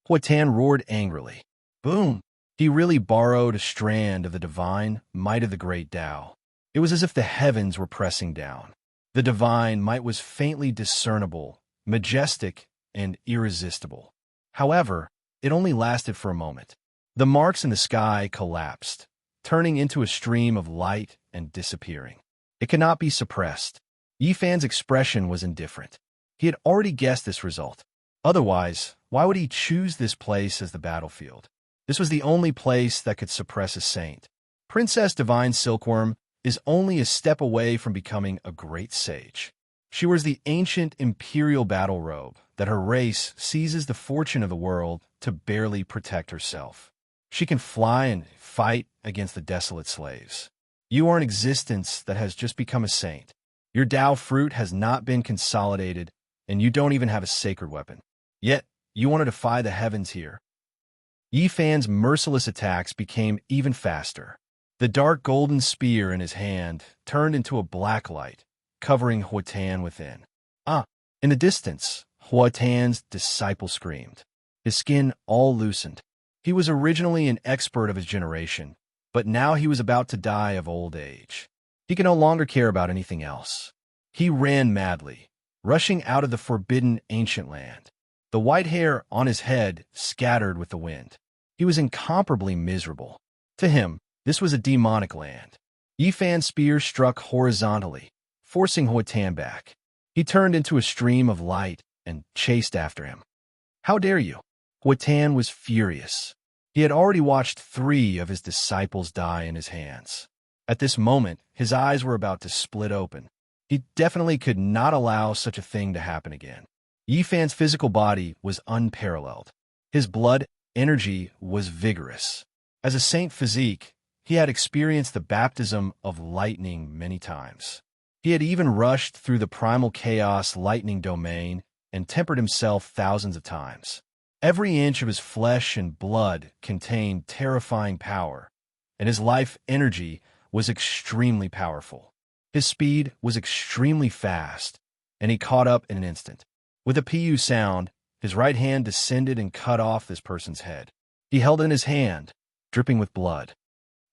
A: Huatan roared angrily. Boom! He really borrowed a strand of the divine might of the great Tao. It was as if the heavens were pressing down. The divine might was faintly discernible, majestic, and irresistible. However, it only lasted for a moment. The marks in the sky collapsed, turning into a stream of light and disappearing. It cannot be suppressed. Yifan's expression was indifferent. He had already guessed this result. Otherwise, why would he choose this place as the battlefield? This was the only place that could suppress a saint. Princess Divine Silkworm is only a step away from becoming a great sage. She wears the ancient imperial battle robe that her race seizes the fortune of the world to barely protect herself. She can fly and fight against the desolate slaves. You are an existence that has just become a saint. Your Tao fruit has not been consolidated, and you don't even have a sacred weapon. Yet, you want to defy the heavens here. Yi Fan's merciless attacks became even faster. The dark golden spear in his hand turned into a black light, covering Hua Tan within. In the distance, Hua Tan's disciple screamed. His skin all loosened. He was originally an expert of his generation, but now he was about to die of old age. He could no longer care about anything else. He ran madly, rushing out of the forbidden ancient land. The white hair on his head scattered with the wind. He was incomparably miserable. To him, this was a demonic land. Yi Fan's spear struck horizontally, forcing Hua Tan back. He turned into a stream of light and chased after him. How dare you? Hua Tan was furious. He had already watched 3 of his disciples die in his hands. At this moment, his eyes were about to split open. He definitely could not allow such a thing to happen again. Yi Fan's physical body was unparalleled. His blood energy was vigorous. As a saint physique, he had experienced the baptism of lightning many times. He had even rushed through the primal chaos lightning domain and tempered himself thousands of times. Every inch of his flesh and blood contained terrifying power, and his life energy was extremely powerful. His speed was extremely fast, and he caught up in an instant. With a pu sound, his right hand descended and cut off this person's head. He held it in his hand, dripping with blood.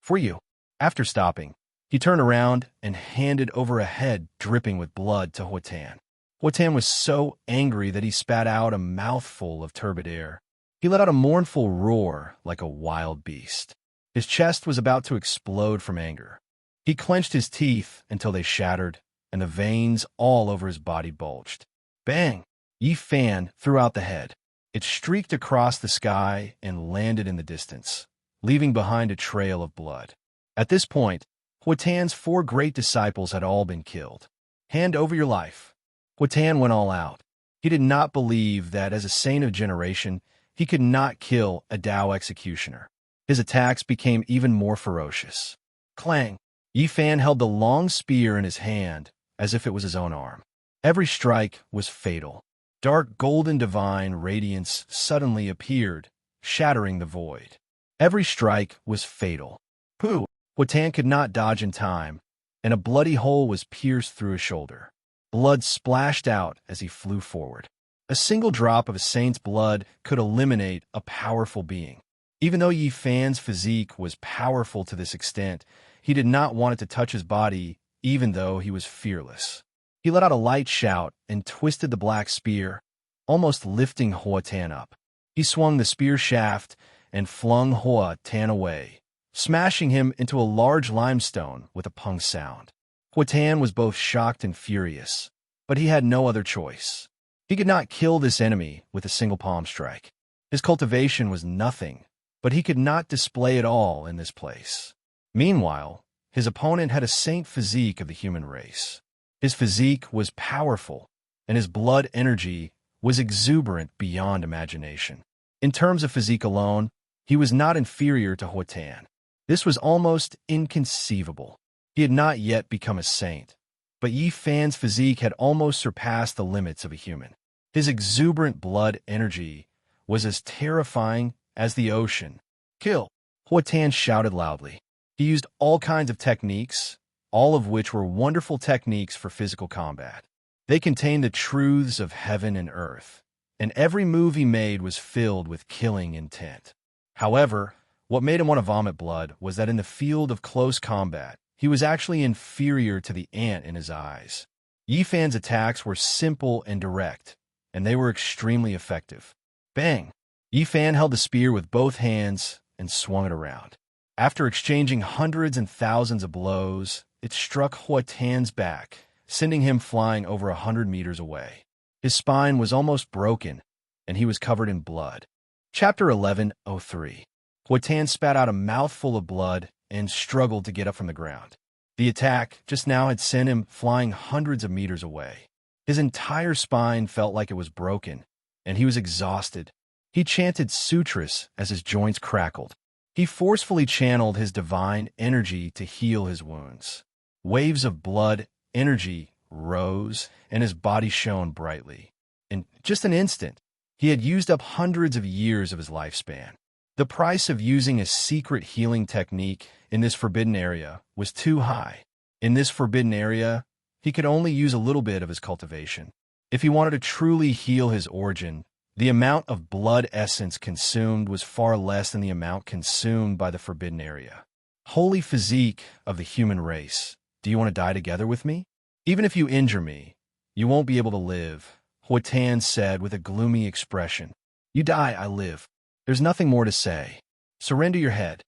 A: For you. After stopping, he turned around and handed over a head dripping with blood to Hua Tan. Hua Tan was so angry that he spat out a mouthful of turbid air. He let out a mournful roar like a wild beast. His chest was about to explode from anger. He clenched his teeth until they shattered, and the veins all over his body bulged. Bang! Yi Fan threw out the head. It streaked across the sky and landed in the distance, leaving behind a trail of blood. At this point, Hua Tan's 4 great disciples had all been killed. Hand over your life. Hua Tan went all out. He did not believe that as a saint of generation, he could not kill a Tao executioner. His attacks became even more ferocious. Clang! Yi Fan held the long spear in his hand as if it was his own arm. Every strike was fatal. Dark golden divine radiance suddenly appeared, shattering the void. Every strike was fatal. Pooh! Hua Tan could not dodge in time, and a bloody hole was pierced through his shoulder. Blood splashed out as he flew forward. A single drop of a saint's blood could eliminate a powerful being. Even though Yi Fan's physique was powerful to this extent, he did not want it to touch his body, even though he was fearless. He let out a light shout and twisted the black spear, almost lifting Hua Tan up. He swung the spear shaft and flung Hua Tan away, smashing him into a large limestone with a pung sound. Hua Tan was both shocked and furious, but he had no other choice. He could not kill this enemy with a single palm strike. His cultivation was nothing, but he could not display it all in this place. Meanwhile, his opponent had a saint physique of the human race. His physique was powerful, and his blood energy was exuberant beyond imagination. In terms of physique alone, he was not inferior to Hua Tan. This was almost inconceivable. He had not yet become a saint, but Yi Fan's physique had almost surpassed the limits of a human. His exuberant blood energy was as terrifying as the ocean. Kill! Hua Tan shouted loudly. He used all kinds of techniques, all of which were wonderful techniques for physical combat. They contained the truths of heaven and earth, and every move he made was filled with killing intent. However, what made him want to vomit blood was that in the field of close combat, he was actually inferior to the ant in his eyes. Yi Fan's attacks were simple and direct, and they were extremely effective. Bang! Yi Fan held the spear with both hands and swung it around. After exchanging hundreds and thousands of blows, it struck Hua Tan's back, sending him flying over 100 meters away. His spine was almost broken, and he was covered in blood. Chapter 11:03. Hua Tan spat out a mouthful of blood and struggled to get up from the ground. The attack just now had sent him flying hundreds of meters away. His entire spine felt like it was broken, and he was exhausted. He chanted sutras as his joints crackled. He forcefully channeled his divine energy to heal his wounds. Waves of blood energy rose, and his body shone brightly. In just an instant, he had used up hundreds of years of his lifespan. The price of using a secret healing technique in this forbidden area was too high. In this forbidden area, he could only use a little bit of his cultivation. If he wanted to truly heal his origin, the amount of blood essence consumed was far less than the amount consumed by the forbidden area. Holy physique of the human race, do you want to die together with me? Even if you injure me, you won't be able to live, Huatan said with a gloomy expression. You die, I live. There's nothing more to say. Surrender your head.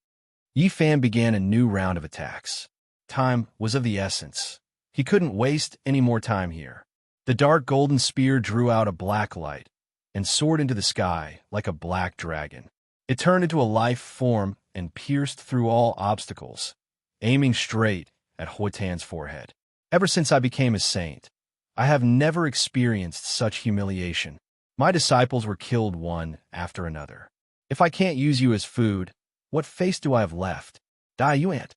A: Yi Fan began a new round of attacks. Time was of the essence. He couldn't waste any more time here. The dark golden spear drew out a black light and soared into the sky like a black dragon. It turned into a life form and pierced through all obstacles, aiming straight at Huatan's forehead. Ever since I became a saint, I have never experienced such humiliation. My disciples were killed one after another. If I can't use you as food, what face do I have left? Die, you ant.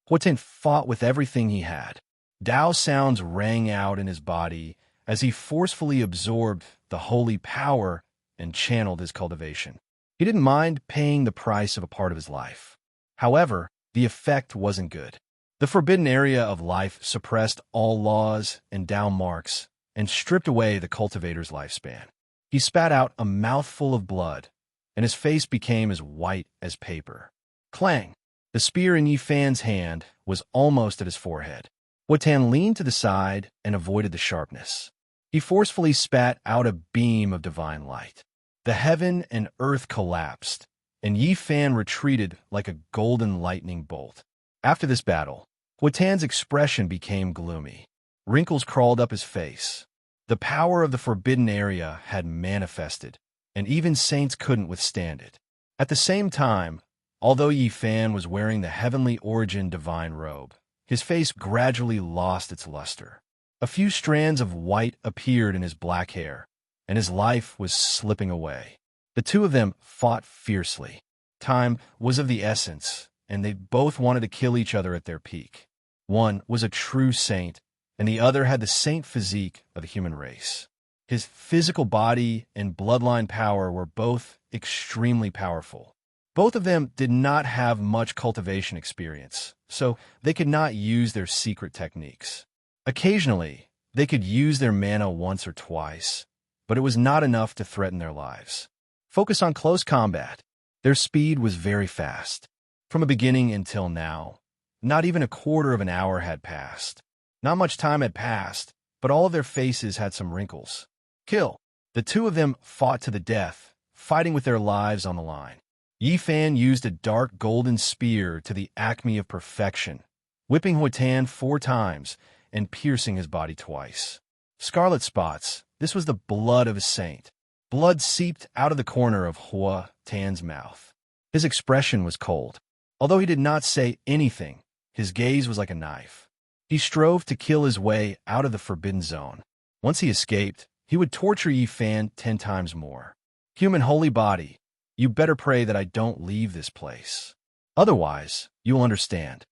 A: Huatan fought with everything he had. Dao sounds rang out in his body as he forcefully absorbed the holy power and channeled his cultivation. He didn't mind paying the price of a part of his life. However, the effect wasn't good. The forbidden area of life suppressed all laws and Dao marks and stripped away the cultivator's lifespan. He spat out a mouthful of blood, and his face became as white as paper. Clang! The spear in Yi Fan's hand was almost at his forehead. Huatan leaned to the side and avoided the sharpness. He forcefully spat out a beam of divine light. The heaven and earth collapsed, and Yi Fan retreated like a golden lightning bolt. After this battle, Huatan's expression became gloomy. Wrinkles crawled up his face. The power of the forbidden area had manifested, and even saints couldn't withstand it. At the same time, although Yi Fan was wearing the heavenly origin divine robe, his face gradually lost its luster. A few strands of white appeared in his black hair, and his life was slipping away. The two of them fought fiercely. Time was of the essence, and they both wanted to kill each other at their peak. One was a true saint, and the other had the saint physique of the human race. His physical body and bloodline power were both extremely powerful. Both of them did not have much cultivation experience, so they could not use their secret techniques. Occasionally, they could use their mana once or twice, but it was not enough to threaten their lives. Focus on close combat. Their speed was very fast. From the beginning until now, not even a quarter of an hour had passed. Not much time had passed, but all of their faces had some wrinkles. Kill. The two of them fought to the death, fighting with their lives on the line. Yi Fan used a dark golden spear to the acme of perfection, whipping Huatan 4 times and piercing his body twice. Scarlet spots. This was the blood of a saint. Blood seeped out of the corner of Huatan's mouth. His expression was cold. Although he did not say anything, his gaze was like a knife. He strove to kill his way out of the forbidden zone. Once he escaped, he would torture Yi Fan 10 times more. Human holy body, you better pray that I don't leave this place. Otherwise, you'll understand.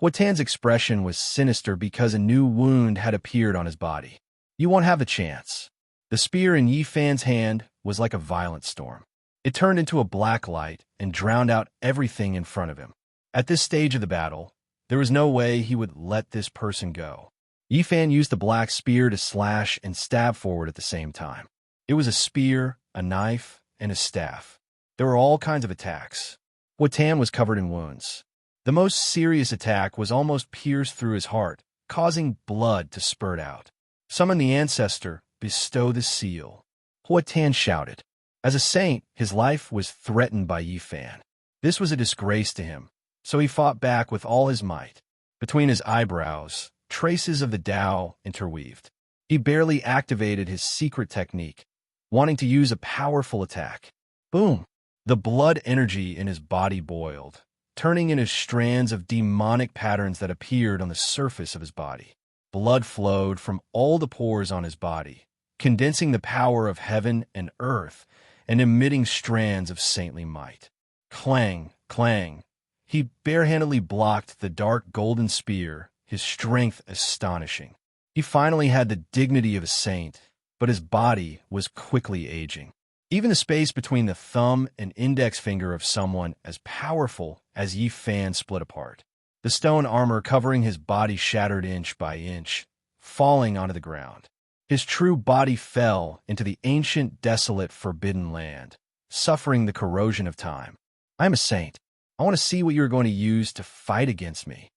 A: Huatan's expression was sinister because a new wound had appeared on his body. You won't have a chance. The spear in Yi Fan's hand was like a violent storm. It turned into a black light and drowned out everything in front of him. At this stage of the battle, there was no way he would let this person go. Yi Fan used the black spear to slash and stab forward at the same time. It was a spear, a knife, and a staff. There were all kinds of attacks. Huatan was covered in wounds. The most serious attack was almost pierced through his heart, causing blood to spurt out. Summon the ancestor, bestow the seal. Huatan shouted. As a saint, his life was threatened by Yi Fan. This was a disgrace to him, so he fought back with all his might. Between his eyebrows, traces of the Tao interweaved. He barely activated his secret technique, wanting to use a powerful attack. Boom! The blood energy in his body boiled, turning into strands of demonic patterns that appeared on the surface of his body. Blood flowed from all the pores on his body, condensing the power of heaven and earth and emitting strands of saintly might. Clang, clang. He barehandedly blocked the dark golden spear, his strength astonishing. He finally had the dignity of a saint, but his body was quickly aging. Even the space between the thumb and index finger of someone as powerful as Yi Fan split apart. The stone armor covering his body shattered inch by inch, falling onto the ground. His true body fell into the ancient, desolate, forbidden land, suffering the corrosion of time. "I am a saint. I want to see what you are going to use to fight against me."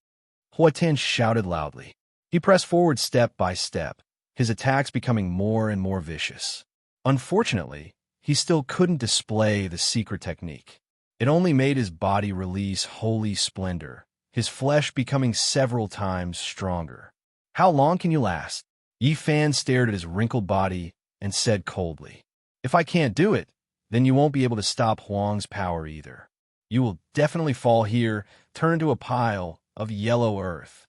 A: Hua Tian shouted loudly. He pressed forward step by step, his attacks becoming more and more vicious. Unfortunately, he still couldn't display the secret technique. It only made his body release holy splendor, his flesh becoming several times stronger. "How long can you last?" Yi Fan stared at his wrinkled body and said coldly, "If I can't do it, then you won't be able to stop Huang's power either. You will definitely fall here, turn into a pile of yellow earth."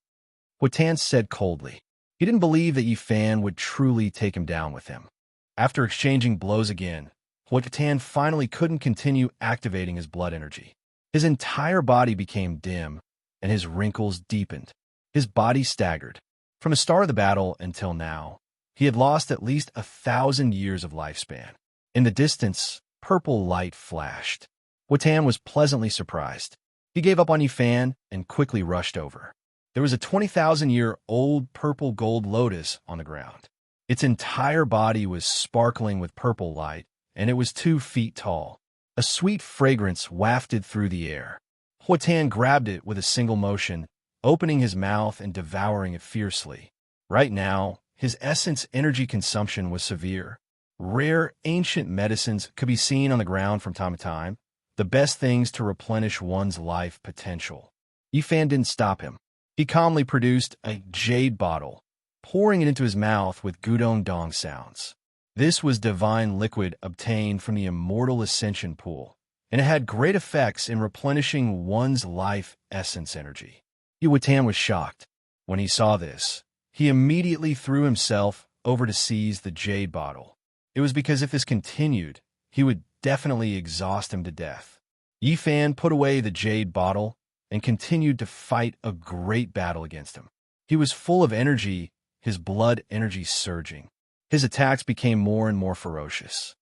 A: Hua Tian said coldly. He didn't believe that Yi Fan would truly take him down with him. After exchanging blows again, Hua Tian finally couldn't continue activating his blood energy. His entire body became dim, and his wrinkles deepened. His body staggered. From the start of the battle until now, he had lost at least 1,000 years of lifespan. In the distance, purple light flashed. Hua Tian was pleasantly surprised. He gave up on Yi Fan and quickly rushed over. There was a 20,000-year-old purple gold lotus on the ground. Its entire body was sparkling with purple light, and it was 2 feet tall. A sweet fragrance wafted through the air. Hua Tian grabbed it with a single motion, opening his mouth and devouring it fiercely. Right now, his essence energy consumption was severe. Rare, ancient medicines could be seen on the ground from time to time, the best things to replenish one's life potential. Yi Fan didn't stop him. He calmly produced a jade bottle, pouring it into his mouth with gudong dong sounds. This was divine liquid obtained from the immortal ascension pool, and it had great effects in replenishing one's life essence energy. Hua Tian was shocked. When he saw this, he immediately threw himself over to seize the jade bottle. It was because if this continued, he would definitely exhaust him to death. Yi Fan put away the jade bottle and continued to fight a great battle against him. He was full of energy, his blood energy surging. His attacks became more and more ferocious.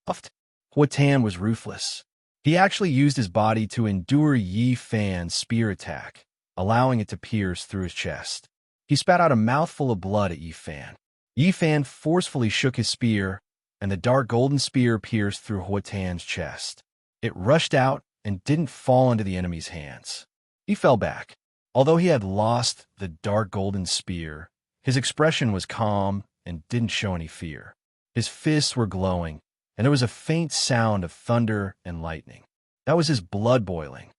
A: Hua Tian was ruthless. He actually used his body to endure Yi Fan's spear attack, allowing it to pierce through his chest. He spat out a mouthful of blood at Yi Fan. Yi Fan forcefully shook his spear, and the dark golden spear pierced through Hua Tian's chest. It rushed out and didn't fall into the enemy's hands. He fell back. Although he had lost the dark golden spear, his expression was calm and didn't show any fear. His fists were glowing, and there was a faint sound of thunder and lightning. That was his blood boiling.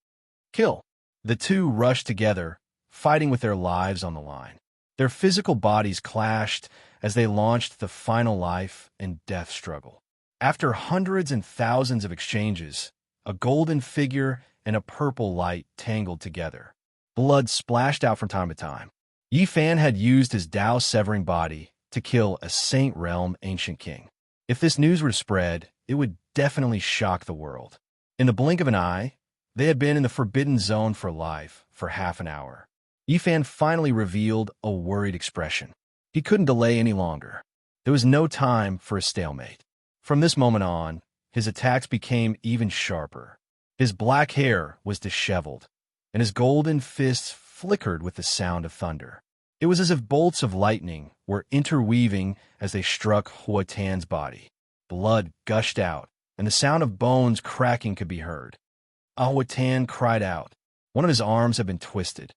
A: Kill! The two rushed together, fighting with their lives on the line. Their physical bodies clashed as they launched the final life and death struggle. After hundreds and thousands of exchanges, a golden figure and a purple light tangled together. Blood splashed out from time to time. Yi Fan had used his Tao-severing body to kill a Saint Realm ancient king. If this news were to spread, it would definitely shock the world. In the blink of an eye, they had been in the forbidden zone for life for half an hour. Yi Fan finally revealed a worried expression. He couldn't delay any longer. There was no time for a stalemate. From this moment on, his attacks became even sharper. His black hair was disheveled, and his golden fists flickered with the sound of thunder. It was as if bolts of lightning were interweaving as they struck Hua Tian's body. Blood gushed out, and the sound of bones cracking could be heard. Hua Tian cried out. One of his arms had been twisted.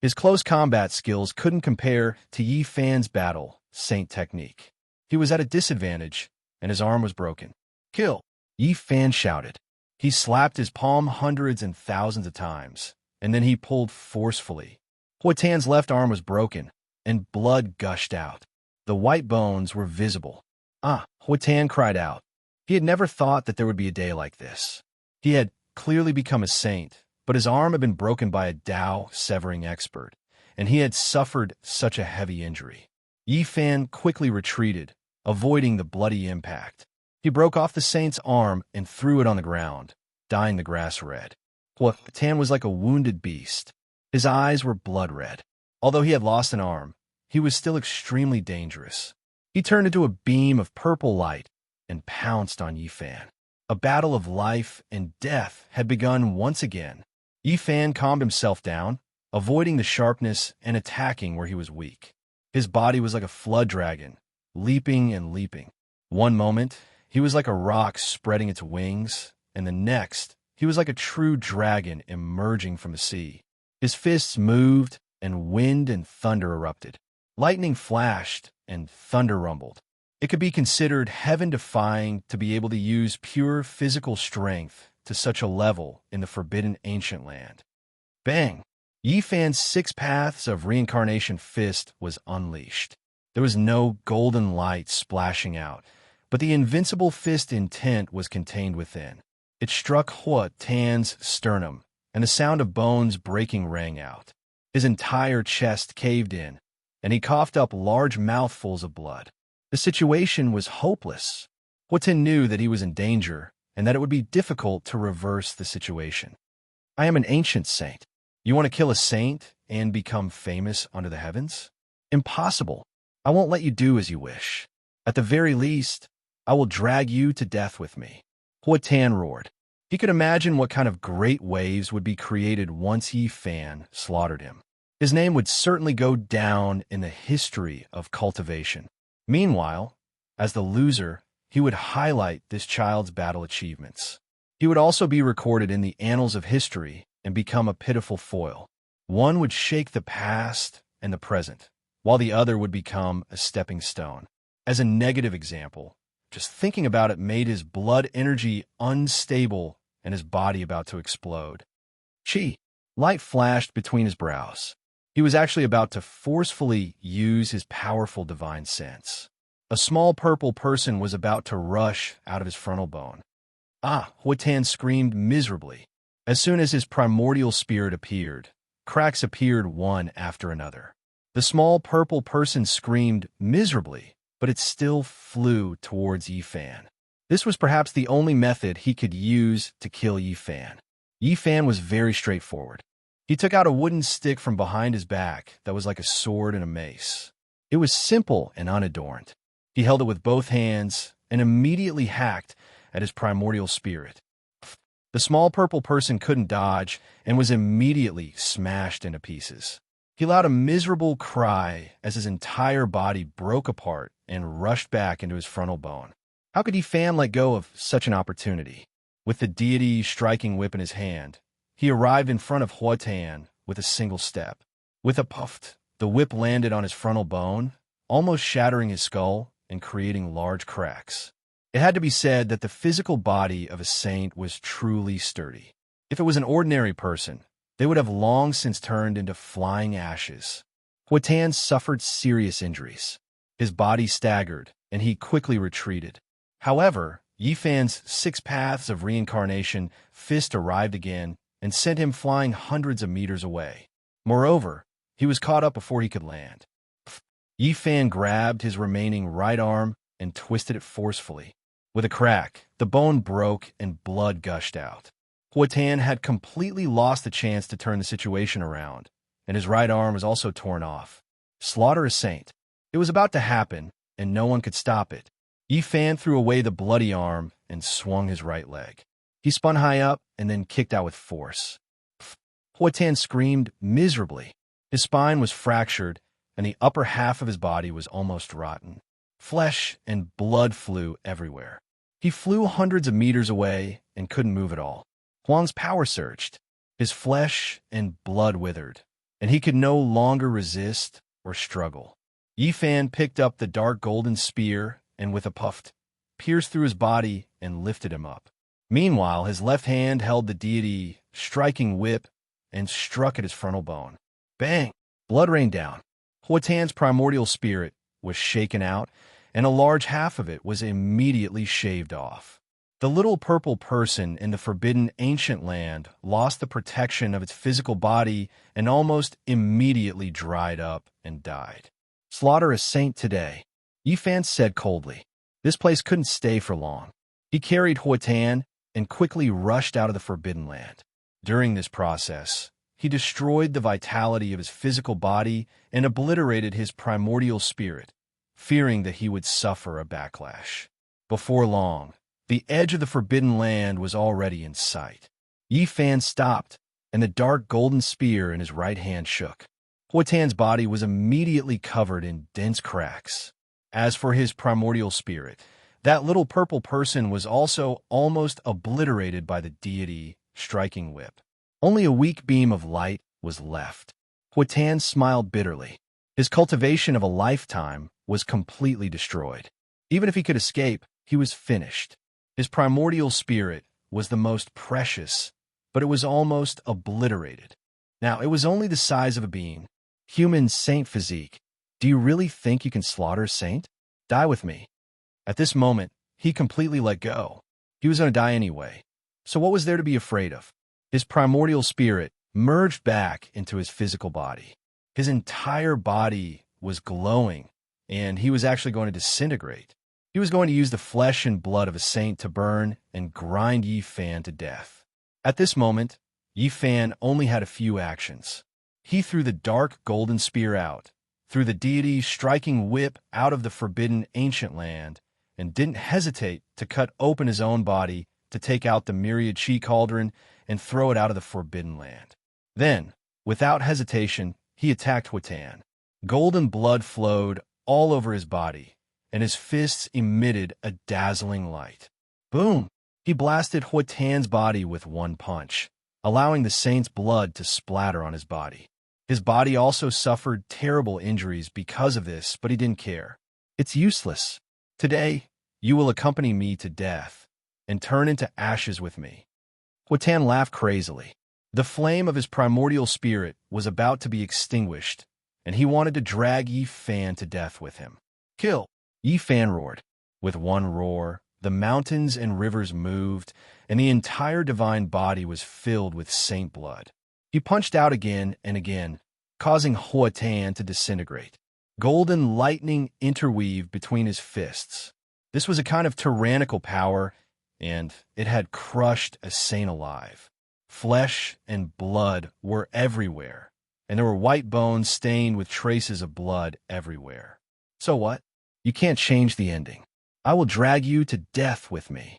A: His close combat skills couldn't compare to Yi Fan's battle saint technique. He was at a disadvantage, and his arm was broken. Kill! Yi Fan shouted. He slapped his palm hundreds and thousands of times, and then he pulled forcefully. Hua Tian's left arm was broken, and blood gushed out. The white bones were visible. Hua Tian cried out. He had never thought that there would be a day like this. He had clearly become a saint, but his arm had been broken by a Tao-severing expert, and he had suffered such a heavy injury. Yi Fan quickly retreated, avoiding the bloody impact. He broke off the saint's arm and threw it on the ground, dyeing the grass red. Hua Tian was like a wounded beast. His eyes were blood red. Although he had lost an arm, he was still extremely dangerous. He turned into a beam of purple light and pounced on Yifan. A battle of life and death had begun once again. Yifan calmed himself down, avoiding the sharpness and attacking where he was weak. His body was like a flood dragon, leaping and leaping. One moment, he was like a rock spreading its wings, and the next, he was like a true dragon emerging from the sea. His fists moved, and wind and thunder erupted. Lightning flashed, and thunder rumbled. It could be considered heaven-defying to be able to use pure physical strength to such a level in the forbidden ancient land. Bang! Yifan's 6 paths of reincarnation fist was unleashed. There was no golden light splashing out, but the invincible fist intent was contained within. It struck Hua Tan's sternum, and the sound of bones breaking rang out. His entire chest caved in, and he coughed up large mouthfuls of blood. The situation was hopeless. Hua Tan knew that he was in danger, and that it would be difficult to reverse the situation. I am an ancient saint. You want to kill a saint and become famous under the heavens? Impossible. I won't let you do as you wish. At the very least, I will drag you to death with me. Hua Tan roared. He could imagine what kind of great waves would be created once Yifan slaughtered him. His name would certainly go down in the history of cultivation. Meanwhile, as the loser, he would highlight this child's battle achievements. He would also be recorded in the annals of history and become a pitiful foil. One would shake the past and the present, while the other would become a stepping stone. As a negative example, just thinking about it made his blood energy unstable and his body about to explode. Chi! Light flashed between his brows. He was actually about to forcefully use his powerful divine sense. A small purple person was about to rush out of his frontal bone. Ah! Hua Tan screamed miserably. As soon as his primordial spirit appeared, cracks appeared one after another. The small purple person screamed miserably, but it still flew towards Yifan. This was perhaps the only method he could use to kill Yifan. Yifan was very straightforward. He took out a wooden stick from behind his back that was like a sword and a mace. It was simple and unadorned. He held it with both hands and immediately hacked at his primordial spirit. The small purple person couldn't dodge and was immediately smashed into pieces. He allowed a miserable cry as his entire body broke apart and rushed back into his frontal bone. How could Yifan let go of such an opportunity? With the deity striking whip in his hand, he arrived in front of Hua Tan with a single step. With a puff, the whip landed on his frontal bone, almost shattering his skull and creating large cracks. It had to be said that the physical body of a saint was truly sturdy. If it was an ordinary person, they would have long since turned into flying ashes. Hua Tan suffered serious injuries. His body staggered, and he quickly retreated. However, Yifan's 6 paths of reincarnation fist arrived again and sent him flying hundreds of meters away. Moreover, he was caught up before he could land. Yifan grabbed his remaining right arm and twisted it forcefully. With a crack, the bone broke and blood gushed out. Hua Tan had completely lost the chance to turn the situation around, and his right arm was also torn off. Slaughter a saint. It was about to happen, and no one could stop it. Yifan threw away the bloody arm and swung his right leg. He spun high up and then kicked out with force. Hua Tan screamed miserably. His spine was fractured, and the upper half of his body was almost rotten. Flesh and blood flew everywhere. He flew hundreds of meters away and couldn't move at all. Huang's power surged. His flesh and blood withered, and he could no longer resist or struggle. Yifan picked up the dark golden spear and with a puff, pierced through his body and lifted him up. Meanwhile, his left hand held the deity striking whip and struck at his frontal bone. Bang! Blood rained down. Hua Tan's primordial spirit was shaken out, and a large half of it was immediately shaved off. The little purple person in the forbidden ancient land lost the protection of its physical body and almost immediately dried up and died. Slaughter a saint today, Yifan said coldly. This place couldn't stay for long. He carried Hua Tan and quickly rushed out of the forbidden land. During this process, he destroyed the vitality of his physical body and obliterated his primordial spirit, fearing that he would suffer a backlash. Before long, the edge of the Forbidden Land was already in sight. Yi Fan stopped, and the dark golden spear in his right hand shook. Hua Tan's body was immediately covered in dense cracks. As for his primordial spirit, that little purple person was also almost obliterated by the deity striking whip. Only a weak beam of light was left. Hua Tan smiled bitterly. His cultivation of a lifetime was completely destroyed. Even if he could escape, he was finished. His primordial spirit was the most precious, but it was almost obliterated. Now, it was only the size of a bean. Human saint physique. Do you really think you can slaughter a saint? Die with me. At this moment, he completely let go. He was going to die anyway. So what was there to be afraid of? His primordial spirit merged back into his physical body. His entire body was glowing, and he was actually going to disintegrate. He was going to use the flesh and blood of a saint to burn and grind Yi Fan to death. At this moment, Yi Fan only had a few actions. He threw the dark golden spear out, threw the deity striking whip out of the forbidden ancient land, and didn't hesitate to cut open his own body to take out the myriad chi cauldron and throw it out of the forbidden land. Then, without hesitation, he attacked Hua Tan. Golden blood flowed all over his body, and his fists emitted a dazzling light. Boom! He blasted Hua Tan's body with one punch, allowing the saint's blood to splatter on his body. His body also suffered terrible injuries because of this, but he didn't care. It's useless. Today, you will accompany me to death and turn into ashes with me. Hua Tan laughed crazily. The flame of his primordial spirit was about to be extinguished, and he wanted to drag Yi Fan to death with him. Kill! Yi Fan roared. With one roar, the mountains and rivers moved, and the entire divine body was filled with saint blood. He punched out again and again, causing Hua Tan to disintegrate. Golden lightning interweaved between his fists. This was a kind of tyrannical power, and it had crushed a saint alive. Flesh and blood were everywhere, and there were white bones stained with traces of blood everywhere. So what? You can't change the ending. I will drag you to death with me.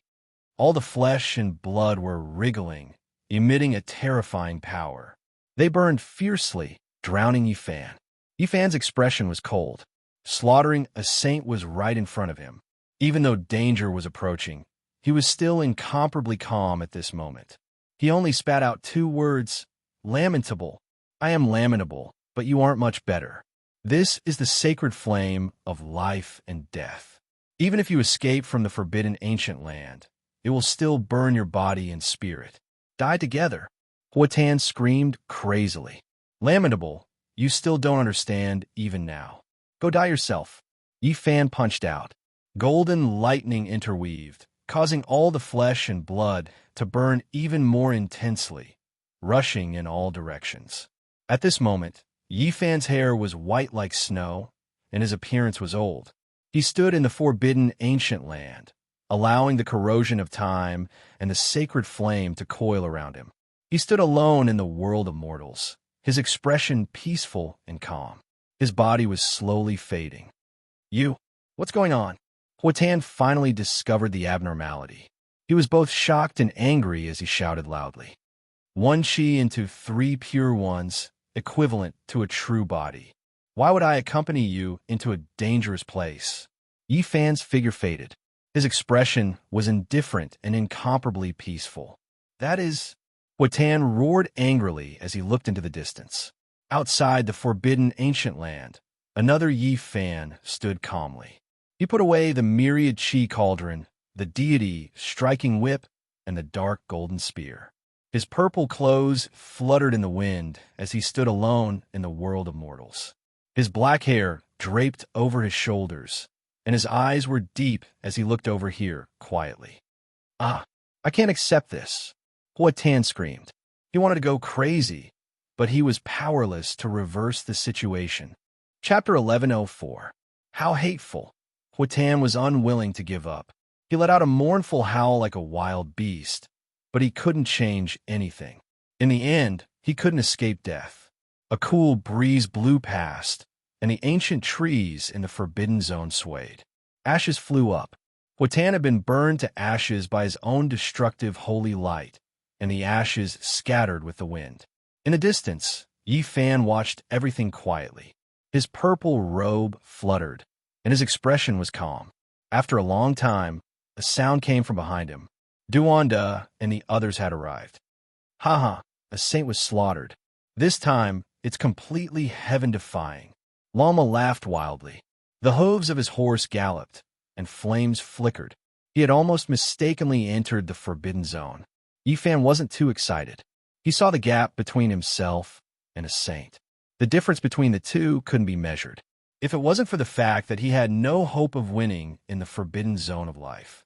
A: All the flesh and blood were wriggling, emitting a terrifying power. They burned fiercely, drowning Yi Fan. Yi Fan's expression was cold. Slaughtering a saint was right in front of him. Even though danger was approaching, he was still incomparably calm at this moment. He only spat out two words, lamentable. I am lamentable, but you aren't much better. This is the sacred flame of life and death. Even if you escape from the forbidden ancient land, it will still burn your body and spirit. Die together. Hua Tan screamed crazily. Lamentable, you still don't understand even now. Go die yourself. Yi Fan punched out. Golden lightning interweaved, causing all the flesh and blood to burn even more intensely, rushing in all directions. At this moment, Yi Fan's hair was white like snow, and his appearance was old. He stood in the forbidden ancient land, allowing the corrosion of time and the sacred flame to coil around him. He stood alone in the world of mortals, his expression peaceful and calm. His body was slowly fading. You, what's going on? Hua Tan finally discovered the abnormality. He was both shocked and angry as he shouted loudly. One chi into three pure ones, equivalent to a true body. Why would I accompany you into a dangerous place? Yi Fan's figure faded. His expression was indifferent and incomparably peaceful. That is, Hua Tan roared angrily as he looked into the distance. Outside the forbidden ancient land, another Yi Fan stood calmly. He put away the myriad chi cauldron, the deity striking whip, and the dark golden spear. His purple clothes fluttered in the wind as he stood alone in the world of mortals. His black hair draped over his shoulders, and his eyes were deep as he looked over here quietly. Ah, I can't accept this, Hua Tan screamed. He wanted to go crazy, but he was powerless to reverse the situation. Chapter 1104. How hateful. Hua Tan was unwilling to give up. He let out a mournful howl like a wild beast, but he couldn't change anything. In the end, He couldn't escape death. A cool breeze blew past, and the ancient trees in the forbidden zone swayed. Ashes flew up. Huatan had been burned to ashes by his own destructive holy light, and the ashes scattered with the wind. In the distance, Yi Fan watched everything quietly. His purple robe fluttered, and his expression was calm. After a long time, a sound came from behind him. Duanda and the others had arrived. Haha, a saint was slaughtered. This time, it's completely heaven-defying. Lama laughed wildly. The hooves of his horse galloped, and flames flickered. He had almost mistakenly entered the forbidden zone. Yi Fan wasn't too excited. He saw the gap between himself and a saint. The difference between the two couldn't be measured, if it wasn't for the fact that he had no hope of winning in the forbidden zone of life.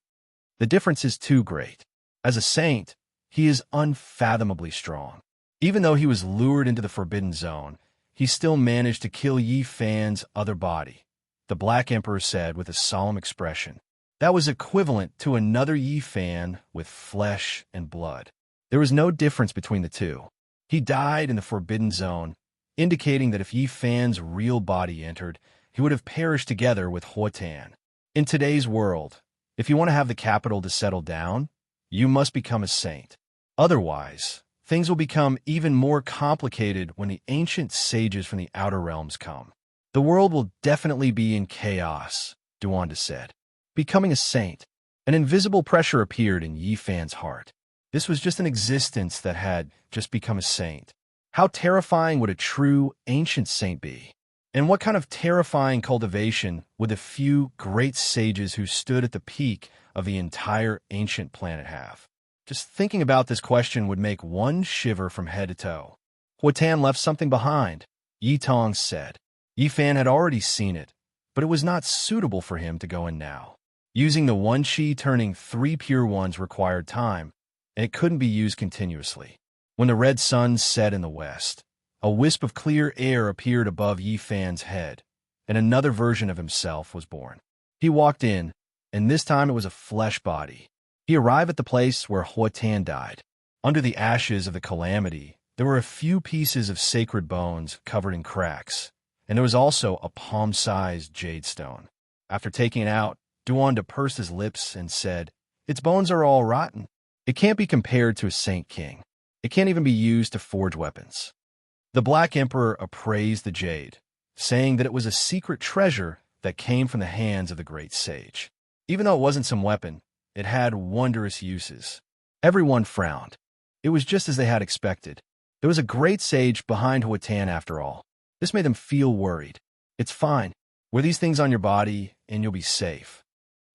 A: The difference is too great. As a saint, he is unfathomably strong. Even though he was lured into the forbidden zone, he still managed to kill Yi Fan's other body, the Black Emperor said with a solemn expression. That was equivalent to another Yi Fan with flesh and blood. There was no difference between the two. He died in the forbidden zone, indicating that if Yi Fan's real body entered, he would have perished together with Huatan. In today's world, if you want to have the capital to settle down, you must become a saint. Otherwise, things will become even more complicated when the ancient sages from the outer realms come. The world will definitely be in chaos, Duanda said. Becoming a saint, an invisible pressure appeared in Yi Fan's heart. This was just an existence that had just become a saint. How terrifying would a true ancient saint be? And what kind of terrifying cultivation would the few great sages who stood at the peak of the entire ancient planet have? Just thinking about this question would make one shiver from head to toe. Huatan left something behind, Yi Tong said. Yi Fan had already seen it, but it was not suitable for him to go in now. Using the one chi turning 3 pure ones required time, and it couldn't be used continuously. When the red sun set in the west, a wisp of clear air appeared above Yi Fan's head, and another version of himself was born. He walked in, and this time it was a flesh body. He arrived at the place where Huatan died. Under the ashes of the calamity, there were a few pieces of sacred bones covered in cracks, and there was also a palm-sized jade stone. After taking it out, Duanda pursed his lips and said, "Its bones are all rotten. It can't be compared to a saint king. It can't even be used to forge weapons." The Black Emperor appraised the jade, saying that it was a secret treasure that came from the hands of the great sage. Even though it wasn't some weapon, it had wondrous uses. Everyone frowned. It was just as they had expected. There was a great sage behind Huatan after all. This made them feel worried. "It's fine. Wear these things on your body, and you'll be safe."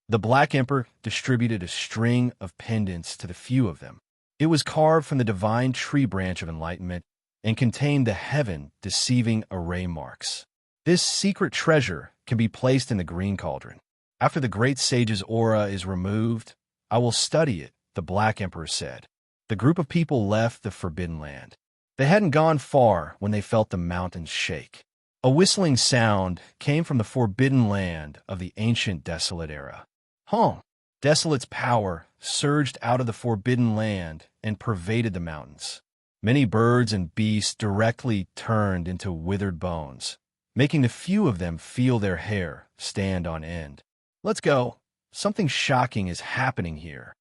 A: The Black Emperor distributed a string of pendants to the few of them. It was carved from the divine tree branch of enlightenment and contained the heaven-deceiving array marks. This secret treasure can be placed in the green cauldron. After the great sage's aura is removed, I will study it, the Black Emperor said. The group of people left the Forbidden Land. They hadn't gone far when they felt the mountains shake. A whistling sound came from the Forbidden Land of the ancient Desolate era. Desolate's power surged out of the Forbidden Land and pervaded the mountains. Many birds and beasts directly turned into withered bones, making the few of them feel their hair stand on end. "Let's go. Something shocking is happening here."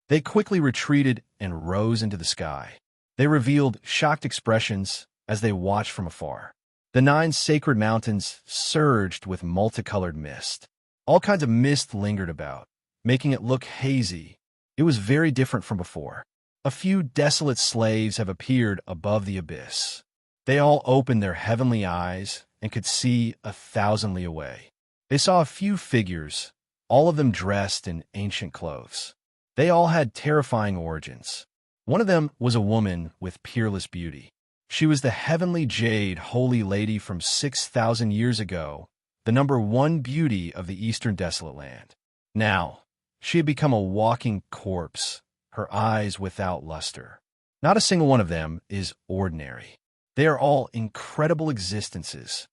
A: They quickly retreated and rose into the sky. They revealed shocked expressions as they watched from afar. The 9 sacred mountains surged with multicolored mist. All kinds of mist lingered about, making it look hazy. It was very different from before. A few desolate slaves have appeared above the abyss. They all opened their heavenly eyes and could see 1,000 li away. They saw a few figures, all of them dressed in ancient clothes. They all had terrifying origins. One of them was a woman with peerless beauty. She was the heavenly jade holy lady from 6,000 years ago, the number 1 beauty of the eastern desolate land. Now, she had become a walking corpse, her eyes without luster. Not a single one of them is ordinary. They are all incredible existences.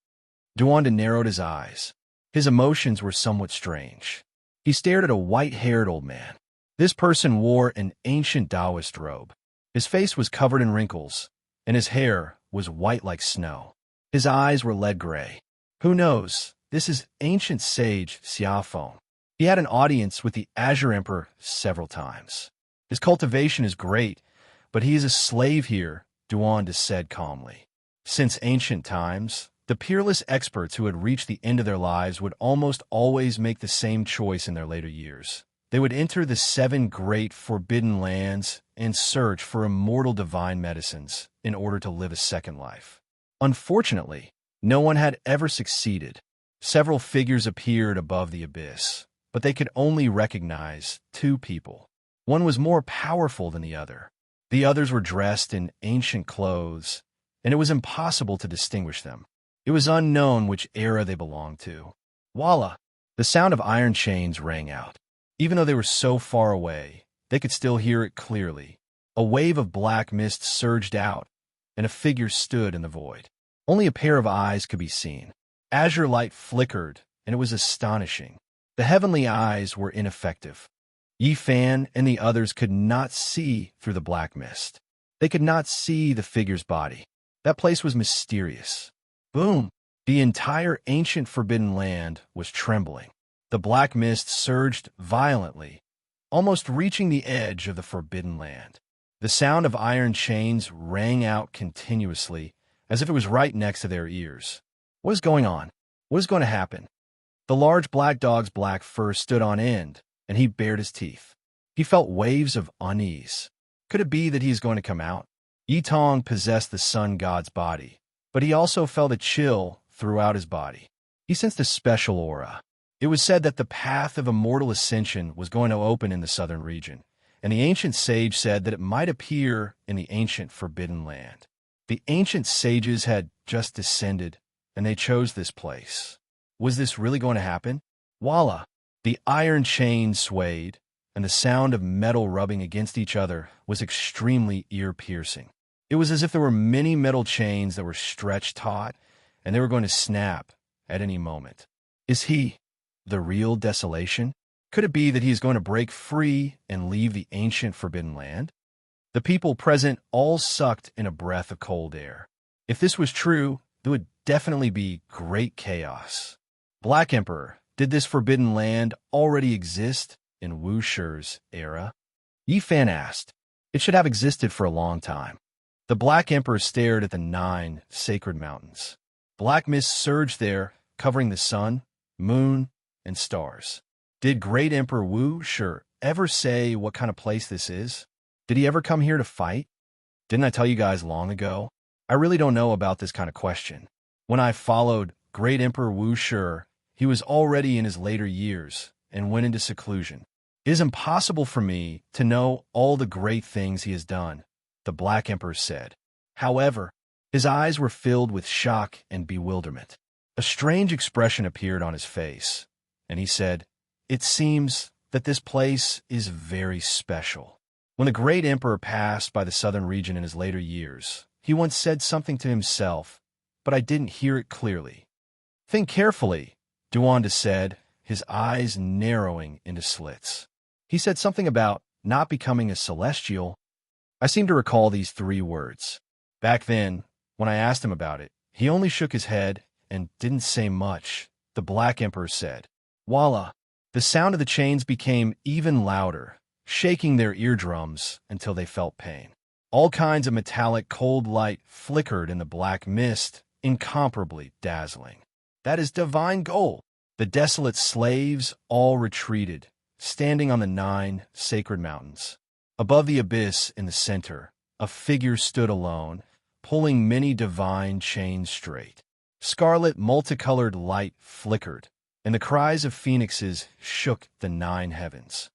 A: Duanda narrowed his eyes. His emotions were somewhat strange. He stared at a white-haired old man. This person wore an ancient Taoist robe. His face was covered in wrinkles, and his hair was white like snow. His eyes were lead gray. Who knows? This is ancient sage Xiaofeng. He had an audience with the Azure Emperor several times. His cultivation is great, but he is a slave here, Duan said calmly. Since ancient times, the peerless experts who had reached the end of their lives would almost always make the same choice in their later years. They would enter the 7 great forbidden lands and search for immortal divine medicines in order to live a second life. Unfortunately, no one had ever succeeded. Several figures appeared above the abyss, but they could only recognize 2 people. One was more powerful than the other. The others were dressed in ancient clothes, and it was impossible to distinguish them. It was unknown which era they belonged to. Voila! The sound of iron chains rang out. Even though they were so far away, they could still hear it clearly. A wave of black mist surged out, and a figure stood in the void. Only a pair of eyes could be seen. Azure light flickered, and it was astonishing. The heavenly eyes were ineffective. Yi Fan and the others could not see through the black mist. They could not see the figure's body. That place was mysterious. Boom! The entire ancient forbidden land was trembling. The black mist surged violently, almost reaching the edge of the forbidden land. The sound of iron chains rang out continuously, as if it was right next to their ears. What is going on? What is going to happen? The large black dog's black fur stood on end, and he bared his teeth. He felt waves of unease. Could it be that he is going to come out? Yi Tong possessed the sun god's body, but he also felt a chill throughout his body. He sensed a special aura. It was said that the path of immortal ascension was going to open in the southern region, and the ancient sage said that it might appear in the ancient forbidden land. The ancient sages had just descended, and they chose this place. Was this really going to happen? Voila! The iron chains swayed, and the sound of metal rubbing against each other was extremely ear-piercing. It was as if there were many metal chains that were stretched taut, and they were going to snap at any moment. Is he the real desolation? Could it be that he is going to break free and leave the ancient forbidden land? The people present all sucked in a breath of cold air. If this was true, there would definitely be great chaos. Black Emperor, did this forbidden land already exist in Wu Shi's era? Yi Fan asked. It should have existed for a long time. The Black Emperor stared at the 9 sacred mountains. Black mist surged there, covering the sun, moon, and stars. Did Great Emperor Wu Shi ever say what kind of place this is? Did he ever come here to fight? Didn't I tell you guys long ago? I really don't know about this kind of question. When I followed Great Emperor Wu Shi, he was already in his later years and went into seclusion. It is impossible for me to know all the great things he has done, the Black Emperor said. However, his eyes were filled with shock and bewilderment. A strange expression appeared on his face, and he said, "It seems that this place is very special." When the great emperor passed by the southern region in his later years, he once said something to himself, but I didn't hear it clearly. "Think carefully," Duanda said, his eyes narrowing into slits. He said something about not becoming a celestial. I seem to recall these 3 words. Back then, when I asked him about it, he only shook his head and didn't say much. The Black Emperor said, "Voila!" The sound of the chains became even louder, shaking their eardrums until they felt pain. All kinds of metallic cold light flickered in the black mist, incomparably dazzling. That is divine gold. The desolate slaves all retreated, standing on the 9 sacred mountains. Above the abyss in the center, a figure stood alone, pulling many divine chains straight. Scarlet multicolored light flickered, and the cries of phoenixes shook the 9 heavens.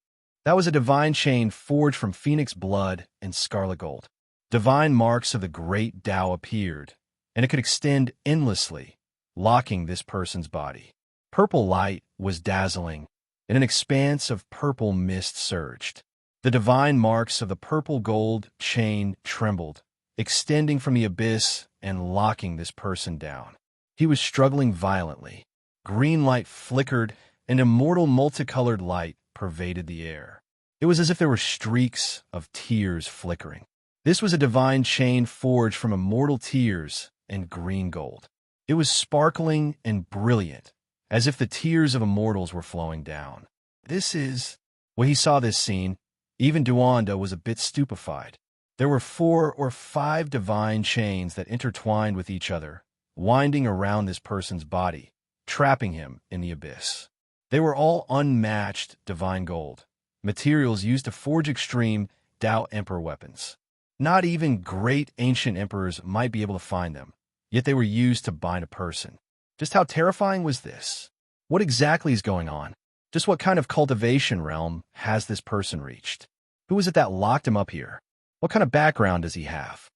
A: That was a divine chain forged from phoenix blood and scarlet gold. Divine marks of the great Tao appeared, and it could extend endlessly, locking this person's body. Purple light was dazzling, and an expanse of purple mist surged. The divine marks of the purple gold chain trembled, extending from the abyss and locking this person down. He was struggling violently. Green light flickered, and immortal multicolored light pervaded the air. It was as if there were streaks of tears flickering. This was a divine chain forged from immortal tears and green gold. It was sparkling and brilliant, as if the tears of immortals were flowing down. When he saw this scene, even Duanda was a bit stupefied. There were 4 or 5 divine chains that intertwined with each other, winding around this person's body, trapping him in the abyss. They were all unmatched divine gold, materials used to forge extreme Tao Emperor weapons. Not even great ancient emperors might be able to find them, yet they were used to bind a person. Just how terrifying was this? What exactly is going on? Just what kind of cultivation realm has this person reached? Who is it that locked him up here? What kind of background does he have?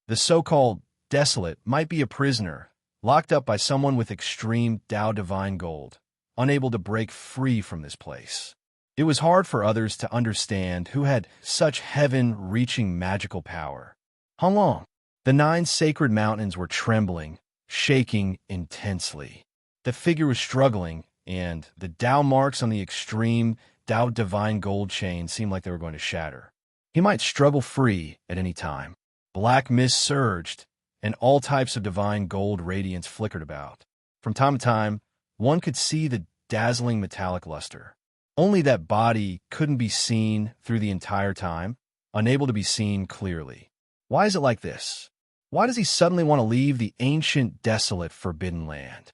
A: The so-called desolate might be a prisoner, locked up by someone with extreme Tao divine gold, unable to break free from this place. It was hard for others to understand who had such heaven-reaching magical power. How long? The 9 sacred mountains were trembling, shaking intensely. The figure was struggling, and the Tao marks on the extreme Tao divine gold chain seemed like they were going to shatter. He might struggle free at any time. Black mist surged, and all types of divine gold radiance flickered about. From time to time, one could see the dazzling metallic luster. Only that body couldn't be seen through the entire time, unable to be seen clearly. Why is it like this? Why does he suddenly want to leave the ancient, desolate, forbidden land?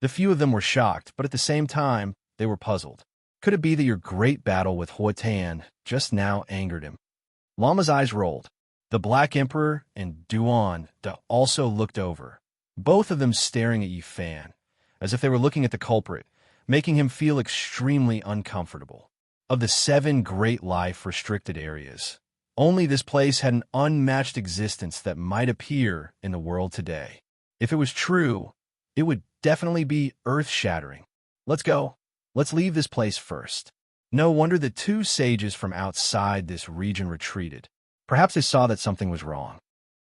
A: The few of them were shocked, but at the same time, they were puzzled. Could it be that your great battle with Huatan just now angered him? Lama's eyes rolled. The Black Emperor and Duan also looked over, both of them staring at Yifan, as if they were looking at the culprit, making him feel extremely uncomfortable. Of the 7 great life-restricted areas, only this place had an unmatched existence that might appear in the world today. If it was true, it would definitely be earth-shattering. Let's go. Let's leave this place first. No wonder the 2 sages from outside this region retreated. Perhaps they saw that something was wrong.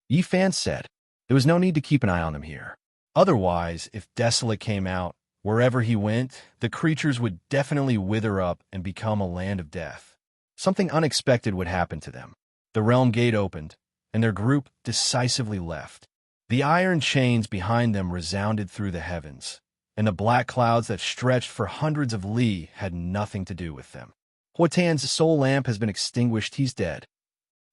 A: Yifan said, there was no need to keep an eye on them here. Otherwise, if Desolate came out, wherever he went, the creatures would definitely wither up and become a land of death. Something unexpected would happen to them. The realm gate opened, and their group decisively left. The iron chains behind them resounded through the heavens, and the black clouds that stretched for hundreds of li had nothing to do with them. Huatan's soul lamp has been extinguished. He's dead.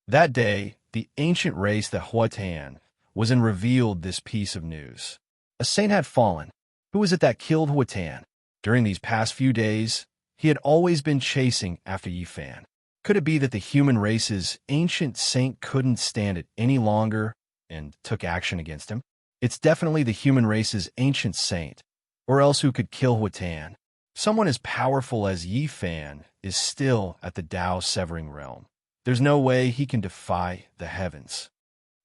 A: That day, the ancient race that Huatan was in revealed this piece of news. A saint had fallen. Who was it that killed Huatan? During these past few days, he had always been chasing after Yifan. Could it be that the human race's ancient saint couldn't stand it any longer and took action against him? It's definitely the human race's ancient saint, or else who could kill Huatan? Someone as powerful as Yifan is still at the Tao severing realm. There's no way he can defy the heavens.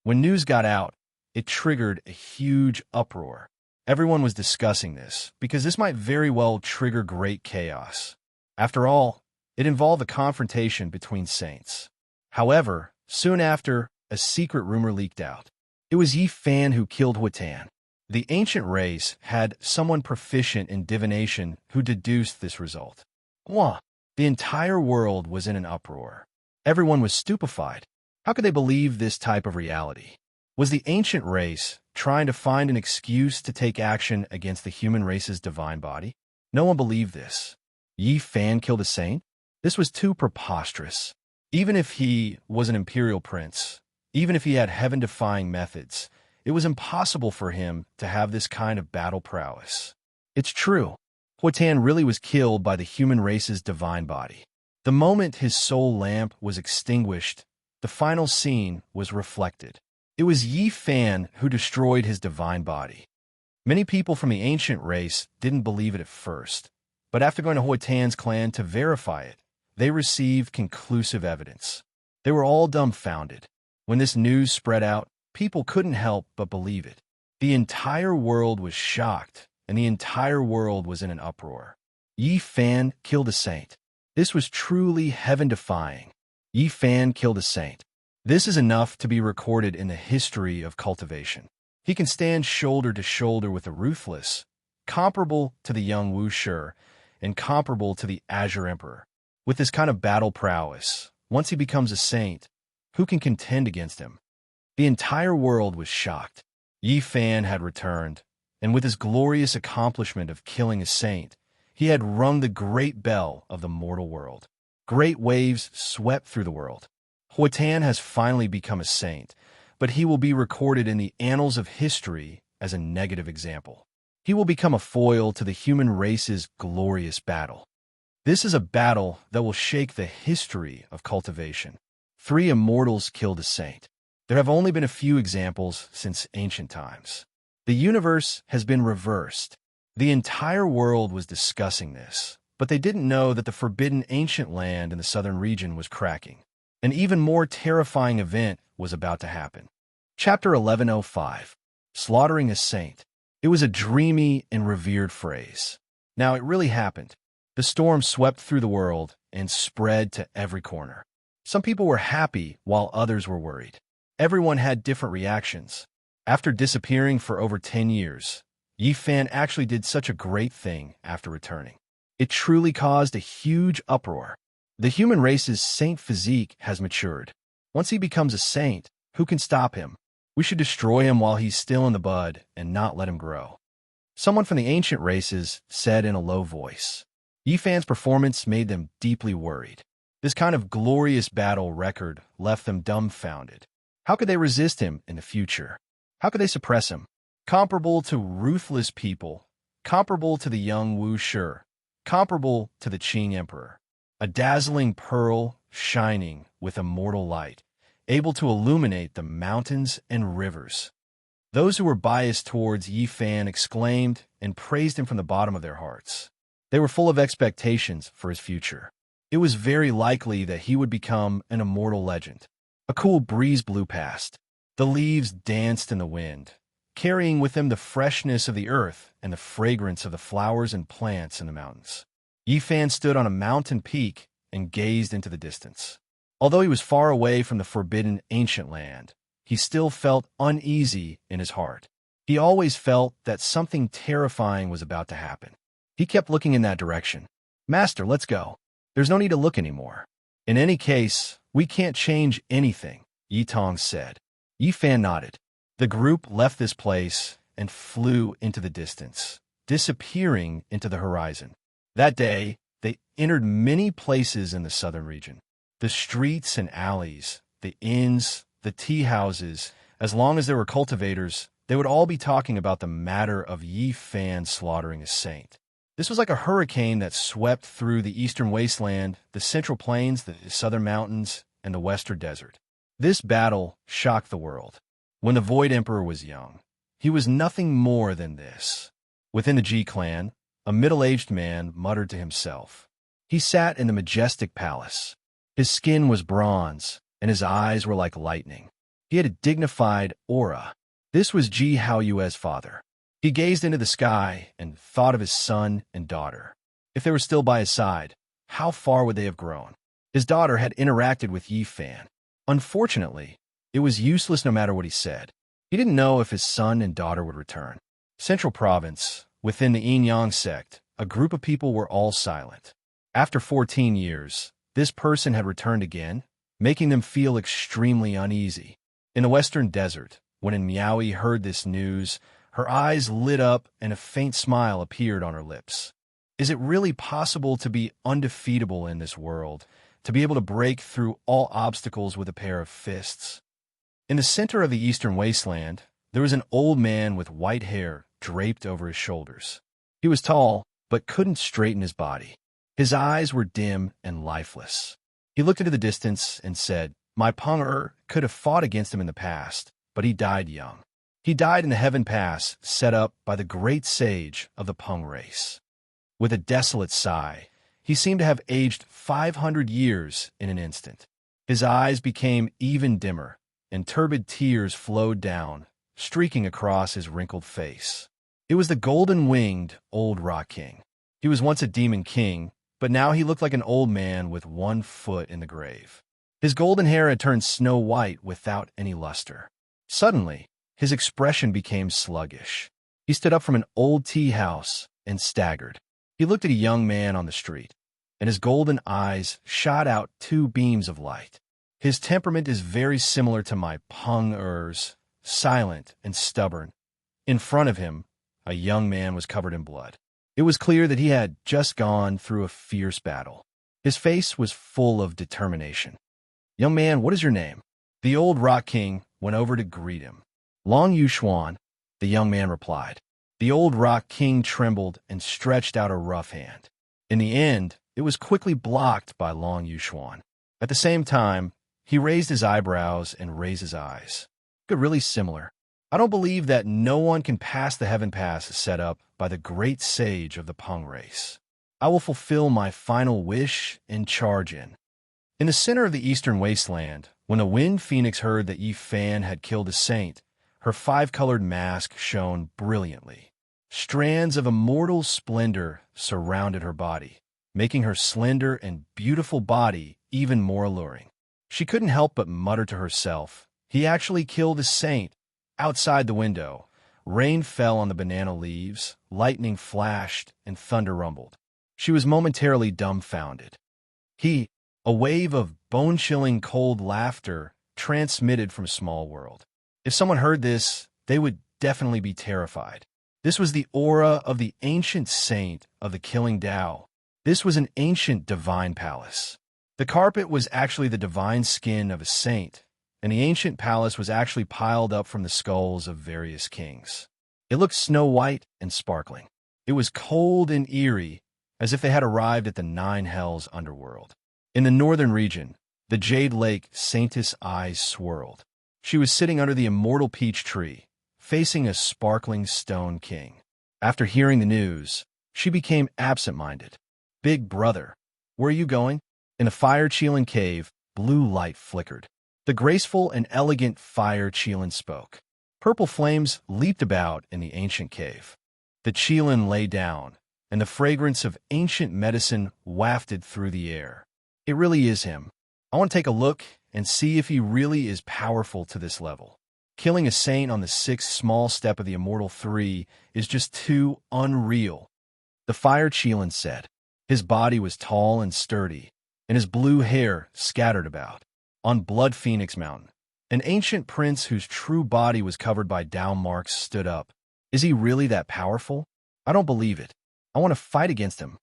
A: When news got out, it triggered a huge uproar. Everyone was discussing this, because this might very well trigger great chaos. After all, it involved a confrontation between saints. However, soon after, a secret rumor leaked out. It was Yifan who killed Huatan. The ancient race had someone proficient in divination who deduced this result. Wah! The entire world was in an uproar. Everyone was stupefied. How could they believe this type of reality? Was the ancient race trying to find an excuse to take action against the human race's divine body? No one believed this. Yifan killed a saint? This was too preposterous. Even if he was an imperial prince, even if he had heaven-defying methods, it was impossible for him to have this kind of battle prowess. It's true. Huatan really was killed by the human race's divine body. The moment his soul lamp was extinguished, the final scene was reflected. It was Yifan who destroyed his divine body. Many people from the ancient race didn't believe it at first, but after going to Huatan's clan to verify it, they received conclusive evidence. They were all dumbfounded. When this news spread out, people couldn't help but believe it. The entire world was shocked, and the entire world was in an uproar. Yifan killed a saint. This was truly heaven-defying. Yifan killed a saint. This is enough to be recorded in the history of cultivation. He can stand shoulder to shoulder with the ruthless, comparable to the young Wu Shi, and comparable to the Azure Emperor. With this kind of battle prowess, once he becomes a saint, Who can contend against him? The entire world was shocked. Yi Fan had returned, and with his glorious accomplishment of killing a saint, he had rung the great bell of the mortal world. Great waves swept through the world. Huatan has finally become a saint, but he will be recorded in the annals of history as a negative example. He will become a foil to the human race's glorious battle. This is a battle that will shake the history of cultivation. 3 immortals killed a saint. There have only been a few examples since ancient times. The universe has been reversed. The entire world was discussing this, but they didn't know that the forbidden ancient land in the southern region was cracking. An even more terrifying event was about to happen. Chapter 1105. Slaughtering a Saint. It was a dreamy and revered phrase. Now, it really happened. The storm swept through the world and spread to every corner. Some people were happy while others were worried. Everyone had different reactions. After disappearing for over 10 years, Yi Fan actually did such a great thing after returning. It truly caused a huge uproar. The human race's saint physique has matured. Once he becomes a saint, who can stop him? We should destroy him while he's still in the bud and not let him grow. Someone from the ancient races said in a low voice. Yi Fan's performance made them deeply worried. This kind of glorious battle record left them dumbfounded. How could they resist him in the future? How could they suppress him? Comparable to ruthless people, comparable to the young Wu Shi, comparable to the Qing Emperor. A dazzling pearl shining with immortal light, able to illuminate the mountains and rivers. Those who were biased towards Yi Fan exclaimed and praised him from the bottom of their hearts. They were full of expectations for his future. It was very likely that he would become an immortal legend. A cool breeze blew past. The leaves danced in the wind, carrying with them the freshness of the earth and the fragrance of the flowers and plants in the mountains. Yi Fan stood on a mountain peak and gazed into the distance. Although he was far away from the forbidden ancient land, he still felt uneasy in his heart. He always felt that something terrifying was about to happen. He kept looking in that direction. "Master, let's go. There's no need to look anymore. In any case, we can't change anything," Yi Tong said. Yi Fan nodded. The group left this place and flew into the distance, disappearing into the horizon. That day, they entered many places in the southern region. The streets and alleys, the inns, the tea houses, as long as there were cultivators, they would all be talking about the matter of Yi Fan slaughtering a saint. This was like a hurricane that swept through the eastern wasteland, the central plains, the southern mountains, and the western desert. This battle shocked the world. When the Void Emperor was young, he was nothing more than this. Within the Ji clan, a middle-aged man muttered to himself. He sat in the majestic palace. His skin was bronze, and his eyes were like lightning. He had a dignified aura. This was Ji Haoyue's father. He gazed into the sky and thought of his son and daughter. If they were still by his side, how far would they have grown? His daughter had interacted with Yi Fan. Unfortunately, it was useless no matter what he said. He didn't know if his son and daughter would return. Central Province, within the Yin-Yang sect, a group of people were all silent. After 14 years, this person had returned again, making them feel extremely uneasy. In the western desert, when Miaoi heard this news, her eyes lit up and a faint smile appeared on her lips. Is it really possible to be undefeatable in this world, to be able to break through all obstacles with a pair of fists? In the center of the eastern wasteland, there was an old man with white hair draped over his shoulders. He was tall, but couldn't straighten his body. His eyes were dim and lifeless. He looked into the distance and said, "My Peng could have fought against him in the past, but he died young. He died in the Heaven Pass set up by the great sage of the Peng race." With a desolate sigh, he seemed to have aged 500 years in an instant. His eyes became even dimmer, and turbid tears flowed down, streaking across his wrinkled face. It was the golden-winged old Rock King. He was once a demon king, but now he looked like an old man with one foot in the grave. His golden hair had turned snow white without any luster. Suddenly, his expression became sluggish. He stood up from an old tea house and staggered. He looked at a young man on the street, and his golden eyes shot out 2 beams of light. His temperament is very similar to my Peng-er's, silent and stubborn. In front of him, a young man was covered in blood. It was clear that he had just gone through a fierce battle. His face was full of determination. "Young man, what is your name?" The old Rock King went over to greet him. "Long Yuxuan," the young man replied. The old Rock King trembled and stretched out a rough hand. In the end, it was quickly blocked by Long Yuxuan. At the same time, he raised his eyebrows and raised his eyes. "Good, really similar. I don't believe that no one can pass the Heaven Pass set up by the great sage of the Peng race. I will fulfill my final wish and charge in." In the center of the eastern wasteland, when the Wind Phoenix heard that Yi Fan had killed a saint, her five-colored mask shone brilliantly. Strands of immortal splendor surrounded her body, making her slender and beautiful body even more alluring. She couldn't help but mutter to herself, "He actually killed a saint." Outside the window, rain fell on the banana leaves, lightning flashed, and thunder rumbled. She was momentarily dumbfounded. A wave of bone-chilling cold laughter transmitted from Small World. If someone heard this, they would definitely be terrified. This was the aura of the ancient saint of the Killing Tao. This was an ancient divine palace. The carpet was actually the divine skin of a saint, and the ancient palace was actually piled up from the skulls of various kings. It looked snow-white and sparkling. It was cold and eerie, as if they had arrived at the Nine Hells underworld. In the northern region, the Jade Lake Saintess' eyes swirled. She was sitting under the immortal peach tree, facing a sparkling stone king. After hearing the news, she became absent-minded. "Big brother, where are you going?" In the Fire Cheelin cave, blue light flickered. The graceful and elegant Fire Cheelin spoke. Purple flames leaped about in the ancient cave. The Cheelin lay down, and the fragrance of ancient medicine wafted through the air. "It really is him. I want to take a look and see if he really is powerful to this level. Killing a saint on the sixth small step of the Immortal Three is just too unreal." The Fire Cheelin said. His body was tall and sturdy, and his blue hair scattered about. On Blood Phoenix Mountain, an ancient prince whose true body was covered by down marks stood up. "Is he really that powerful? I don't believe it. I want to fight against him."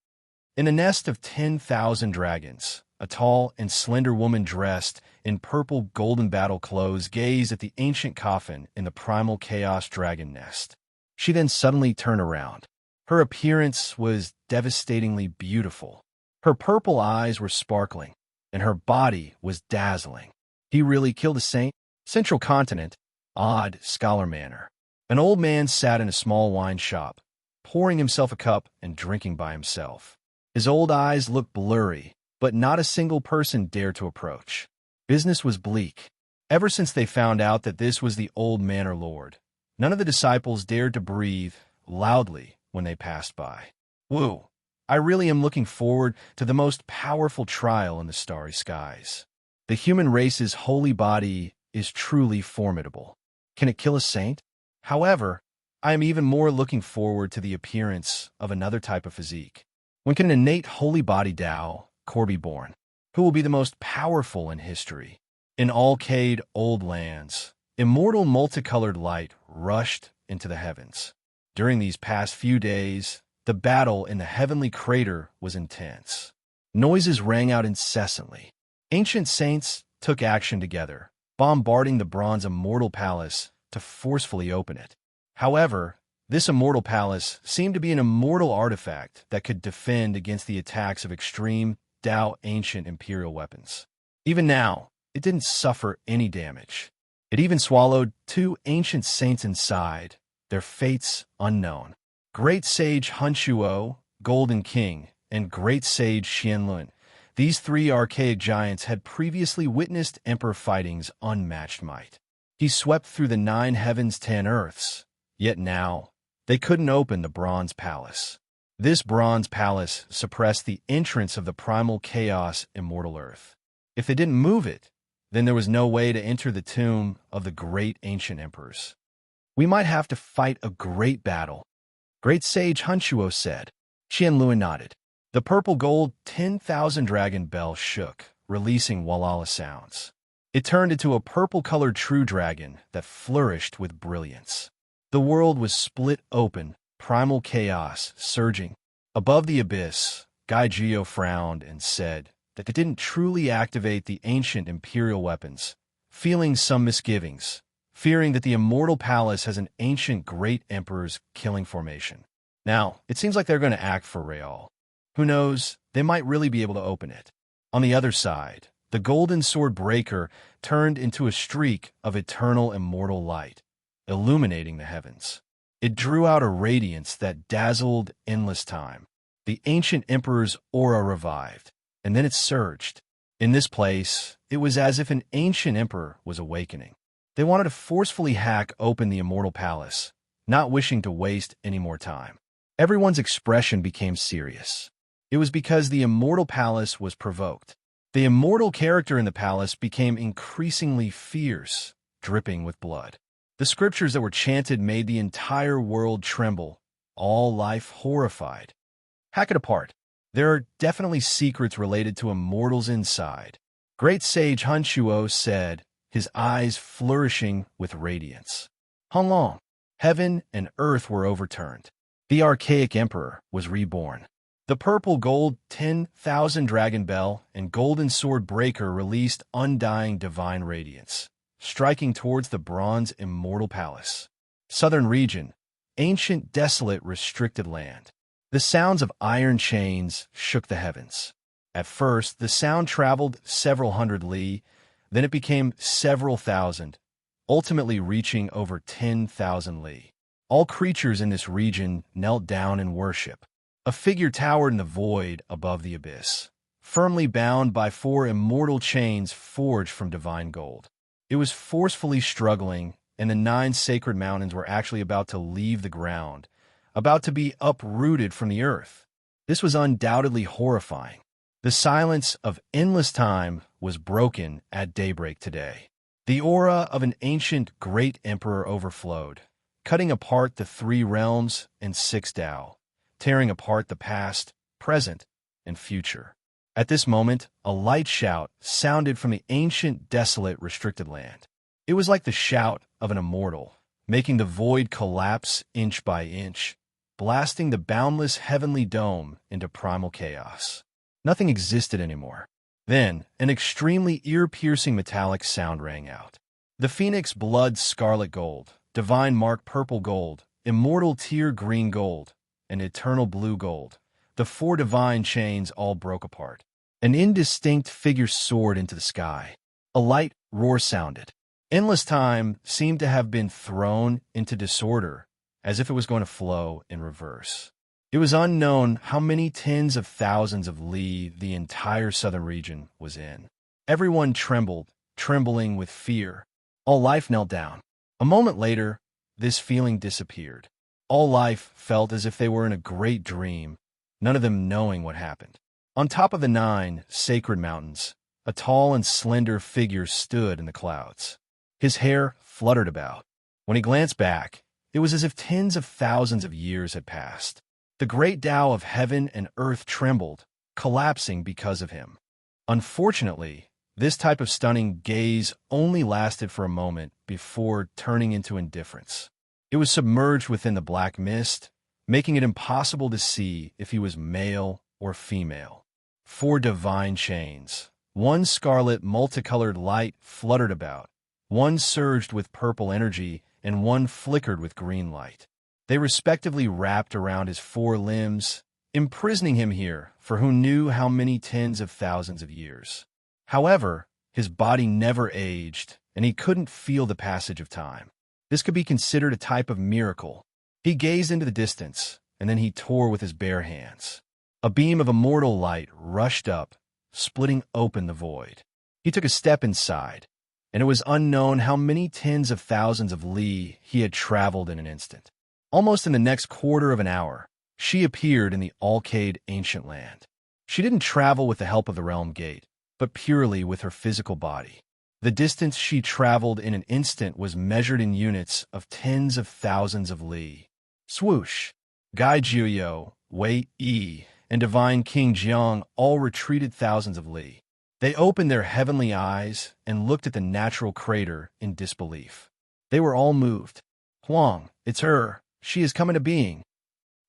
A: In a nest of 10,000 dragons, a tall and slender woman dressed in purple golden battle clothes gazed at the ancient coffin in the primal chaos dragon nest. She then suddenly turned around. Her appearance was devastatingly beautiful. Her purple eyes were sparkling, and her body was dazzling. "He really killed a saint?" Central Continent, odd Scholar Manor. An old man sat in a small wine shop, pouring himself a cup and drinking by himself. His old eyes looked blurry, but not a single person dared to approach. Business was bleak. Ever since they found out that this was the old manor lord, none of the disciples dared to breathe loudly when they passed by. "Woo! I really am looking forward to the most powerful trial in the starry skies. The human race's holy body is truly formidable. Can it kill a saint? However, I am even more looking forward to the appearance of another type of physique. When can an innate holy body Tao core be born? Who will be the most powerful in history?" In Alcade Old Lands, immortal multicolored light rushed into the heavens. During these past few days, the battle in the heavenly crater was intense. Noises rang out incessantly. Ancient saints took action together, bombarding the bronze immortal palace to forcefully open it. However, this immortal palace seemed to be an immortal artifact that could defend against the attacks of extreme Tao ancient imperial weapons. Even now, it didn't suffer any damage. It even swallowed two ancient saints inside, their fates unknown. Great Sage Hunshuo, Golden King, and Great Sage Xianlun. These three archaic giants had previously witnessed Emperor Fighting's unmatched might. He swept through the 9 heavens 10 earths, yet now they couldn't open the Bronze Palace. This Bronze Palace suppressed the entrance of the primal chaos immortal earth. If they didn't move it, then there was no way to enter the tomb of the great ancient emperors. "We might have to fight a great battle," Great Sage Hunshuo said. Qianluan nodded. The purple gold 10,000 dragon bell shook, releasing Walala sounds. It turned into a purple-colored true dragon that flourished with brilliance. The world was split open, primal chaos surging. Above the abyss, Gaijio frowned and said that it didn't truly activate the ancient imperial weapons, feeling some misgivings, fearing that the immortal palace has an ancient great emperor's killing formation. Now, it seems like they're going to act for real. Who knows, they might really be able to open it. On the other side, the golden sword breaker turned into a streak of eternal immortal light, illuminating the heavens. It drew out a radiance that dazzled endless time. The ancient emperor's aura revived, and then it surged. In this place, it was as if an ancient emperor was awakening. They wanted to forcefully hack open the immortal palace, not wishing to waste any more time. Everyone's expression became serious. It was because the immortal palace was provoked. The immortal character in the palace became increasingly fierce, dripping with blood. The scriptures that were chanted made the entire world tremble, all life horrified. Hack it apart. There are definitely secrets related to immortals inside. Great sage Hunshuo said, his eyes flourishing with radiance. Honglong, heaven and earth were overturned. The archaic emperor was reborn. The purple gold 10,000 dragon bell and golden sword breaker released undying divine radiance, striking towards the bronze immortal palace. Southern region, ancient desolate restricted land. The sounds of iron chains shook the heavens. At first, the sound traveled several hundred li, then it became several thousand, ultimately reaching over 10,000 li. All creatures in this region knelt down in worship. A figure towered in the void above the abyss, firmly bound by 4 immortal chains forged from divine gold. It was forcefully struggling, and the 9 sacred mountains were actually about to leave the ground, about to be uprooted from the earth. This was undoubtedly horrifying. The silence of endless time was broken at daybreak today. The aura of an ancient great emperor overflowed, cutting apart the 3 realms and 6 Tao, tearing apart the past, present, and future. At this moment, a light shout sounded from the ancient, desolate, restricted land. It was like the shout of an immortal, making the void collapse inch by inch, blasting the boundless heavenly dome into primal chaos. Nothing existed anymore. Then, an extremely ear-piercing metallic sound rang out. The phoenix blood scarlet gold, divine mark purple gold, immortal tear green gold, and eternal blue gold. The 4 divine chains all broke apart. An indistinct figure soared into the sky. A light roar sounded. Endless time seemed to have been thrown into disorder, as if it was going to flow in reverse. It was unknown how many tens of thousands of li the entire southern region was in. Everyone trembled, trembling with fear. All life knelt down. A moment later, this feeling disappeared. All life felt as if they were in a great dream, none of them knowing what happened. On top of the 9 sacred mountains, a tall and slender figure stood in the clouds. His hair fluttered about. When he glanced back, it was as if tens of thousands of years had passed. The great Tao of heaven and earth trembled, collapsing because of him. Unfortunately, this type of stunning gaze only lasted for a moment before turning into indifference. It was submerged within the black mist, making it impossible to see if he was male or female. 4 divine chains. 1 scarlet multicolored light fluttered about. 1 surged with purple energy, and 1 flickered with green light. They respectively wrapped around his 4 limbs, imprisoning him here for who knew how many tens of thousands of years. However, his body never aged, and he couldn't feel the passage of time. This could be considered a type of miracle. He gazed into the distance, and then he tore with his bare hands. A beam of immortal light rushed up, splitting open the void. He took a step inside, and it was unknown how many tens of thousands of li he had traveled in an instant. Almost in the next quarter of an hour, she appeared in the Alcade ancient land. She didn't travel with the help of the Realm Gate, but purely with her physical body. The distance she traveled in an instant was measured in units of tens of thousands of li. Swoosh! Gai Jiuyo, Wei Yi, and Divine King Jiang all retreated thousands of li. They opened their heavenly eyes and looked at the natural crater in disbelief. They were all moved. Huang, it's her. She is come into being.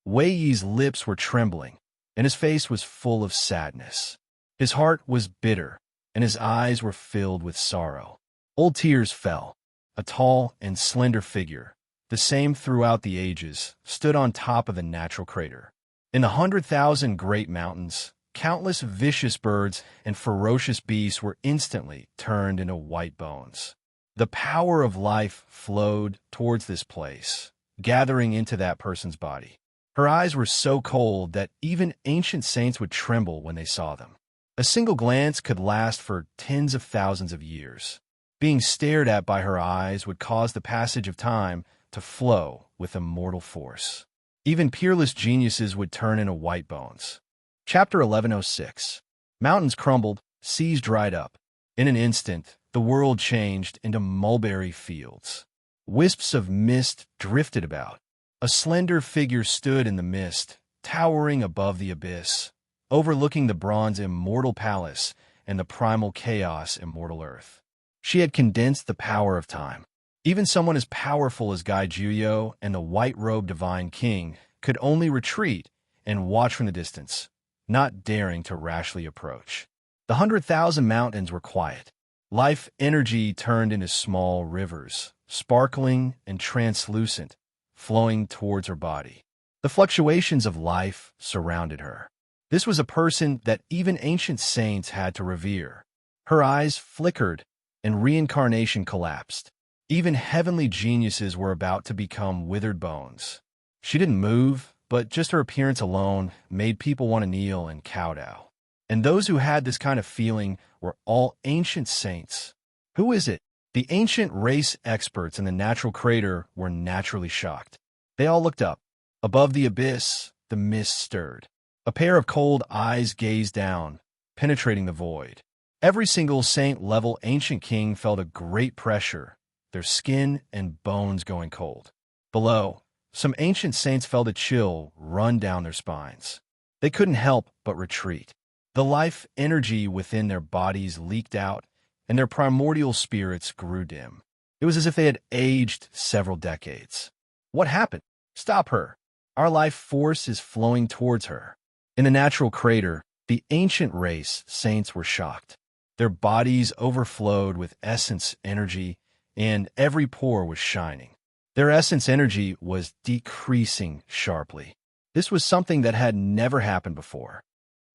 A: Wei Yi's lips were trembling, and his face was full of sadness. His heart was bitter, and his eyes were filled with sorrow. Old tears fell. A tall and slender figure, the same throughout the ages, stood on top of the natural crater. In the 100,000 great mountains, countless vicious birds and ferocious beasts were instantly turned into white bones. The power of life flowed towards this place, gathering into that person's body. Her eyes were so cold that even ancient saints would tremble when they saw them. A single glance could last for tens of thousands of years. Being stared at by her eyes would cause the passage of time to flow with immortal force. Even peerless geniuses would turn into white bones. Chapter 1106. Mountains crumbled, seas dried up. In an instant, the world changed into mulberry fields. Wisps of mist drifted about. A slender figure stood in the mist, towering above the abyss, overlooking the bronze immortal palace and the primal chaos immortal earth. She had condensed the power of time. Even someone as powerful as Gai Juyo and the white-robed divine king could only retreat and watch from the distance, not daring to rashly approach. The 100,000 mountains were quiet. Life energy turned into small rivers, sparkling and translucent, flowing towards her body. The fluctuations of life surrounded her. This was a person that even ancient saints had to revere. Her eyes flickered, and reincarnation collapsed. Even heavenly geniuses were about to become withered bones. She didn't move, but just her appearance alone made people want to kneel and kowtow. And those who had this kind of feeling were all ancient saints. Who is it? The ancient race experts in the natural crater were naturally shocked. They all looked up. Above the abyss, the mist stirred. A pair of cold eyes gazed down, penetrating the void. Every single saint-level ancient king felt a great pressure, their skin and bones going cold. Below, some ancient saints felt a chill run down their spines. They couldn't help but retreat. The life energy within their bodies leaked out, and their primordial spirits grew dim. It was as if they had aged several decades. What happened? Stop her. Our life force is flowing towards her. In the natural crater, the ancient race saints were shocked. Their bodies overflowed with essence energy, and every pore was shining. Their essence energy was decreasing sharply. This was something that had never happened before.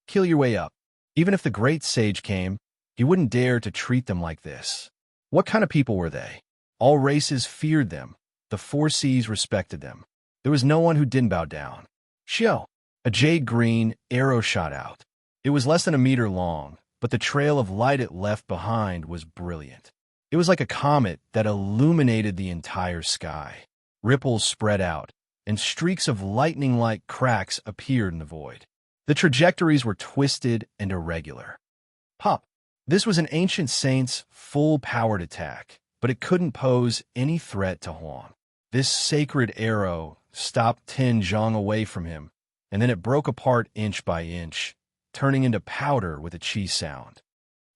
A: Kill your way up. Even if the great sage came, he wouldn't dare to treat them like this. What kind of people were they? All races feared them. The four seas respected them. There was no one who didn't bow down. Xiao. A jade-green arrow shot out. It was less than a meter long, but the trail of light it left behind was brilliant. It was like a comet that illuminated the entire sky. Ripples spread out, and streaks of lightning-like cracks appeared in the void. The trajectories were twisted and irregular. Pop! This was an ancient saint's full-powered attack, but it couldn't pose any threat to Huang. This sacred arrow stopped Tin Zhang away from him, and then it broke apart inch by inch, turning into powder with a chi sound.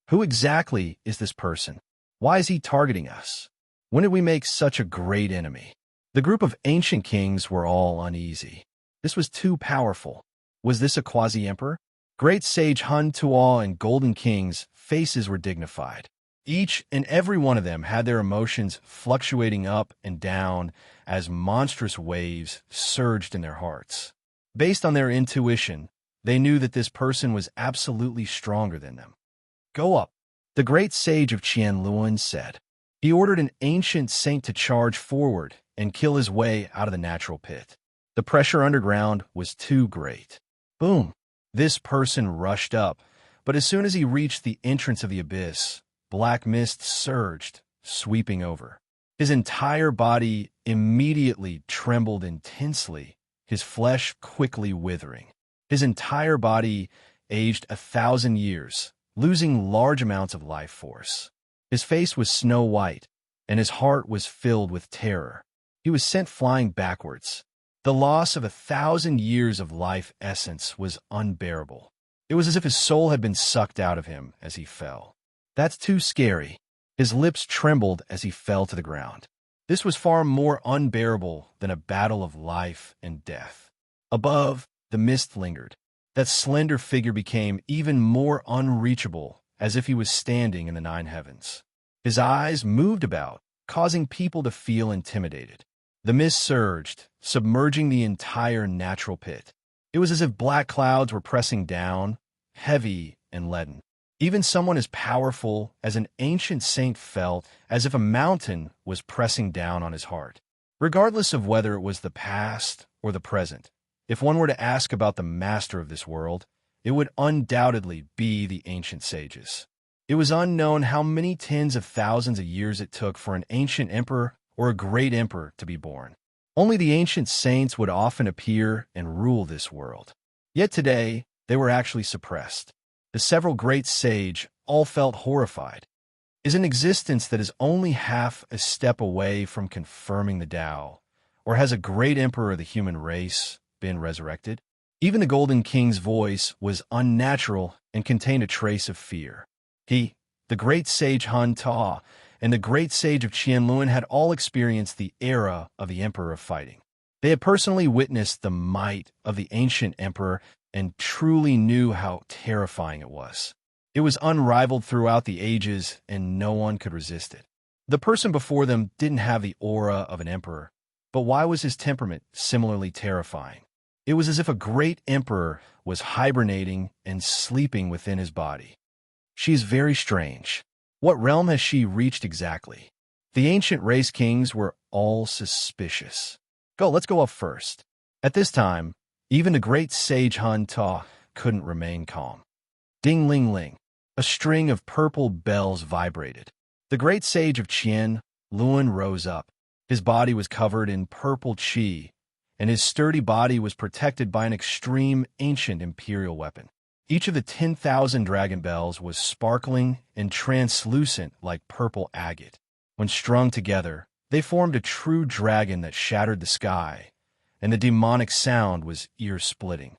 A: Who exactly is this person? Why is he targeting us? When did we make such a great enemy? The group of ancient kings were all uneasy. This was too powerful. Was this a quasi-emperor? Great sage Hun Tuo and Golden King's faces were dignified. Each and every one of them had their emotions fluctuating up and down as monstrous waves surged in their hearts. Based on their intuition, they knew that this person was absolutely stronger than them. Go up, the great sage of Qianluan said. He ordered an ancient saint to charge forward and kill his way out of the natural pit. The pressure underground was too great. Boom! This person rushed up, but as soon as he reached the entrance of the abyss, black mist surged, sweeping over. His entire body immediately trembled intensely, his flesh quickly withering. His entire body aged 1,000 years, losing large amounts of life force. His face was snow white, and his heart was filled with terror. He was sent flying backwards. The loss of 1,000 years of life essence was unbearable. It was as if his soul had been sucked out of him as he fell. That's too scary. His lips trembled as he fell to the ground. This was far more unbearable than a battle of life and death. Above, the mist lingered. That slender figure became even more unreachable, as if he was standing in the nine heavens. His eyes moved about, causing people to feel intimidated. The mist surged, submerging the entire natural pit. It was as if black clouds were pressing down, heavy and leaden. Even someone as powerful as an ancient saint felt as if a mountain was pressing down on his heart. Regardless of whether it was the past or the present, if one were to ask about the master of this world, it would undoubtedly be the ancient sages. It was unknown how many tens of thousands of years it took for an ancient emperor or a great emperor to be born. Only the ancient saints would often appear and rule this world. Yet today, they were actually suppressed. The several great sage all felt horrified. Is an existence that is only half a step away from confirming the Tao, or has a great emperor of the human race been resurrected? Even the Golden King's voice was unnatural and contained a trace of fear. He, the great sage Han Ta, and the great sage of Qianluan had all experienced the era of the Emperor of Fighting. They had personally witnessed the might of the ancient emperor and truly knew how terrifying it was. It was unrivaled throughout the ages, and no one could resist it. The person before them didn't have the aura of an emperor, but why was his temperament similarly terrifying? It was as if a great emperor was hibernating and sleeping within his body. She is very strange. What realm has she reached exactly? The ancient race kings were all suspicious. Let's go up first. At this time, even the great sage Han Ta couldn't remain calm. Ding ling ling. A string of purple bells vibrated. The great sage of Qian Luan rose up. His body was covered in purple qi, and his sturdy body was protected by an extreme ancient imperial weapon. Each of the 10,000 dragon bells was sparkling and translucent like purple agate. When strung together, they formed a true dragon that shattered the sky, and the demonic sound was ear-splitting.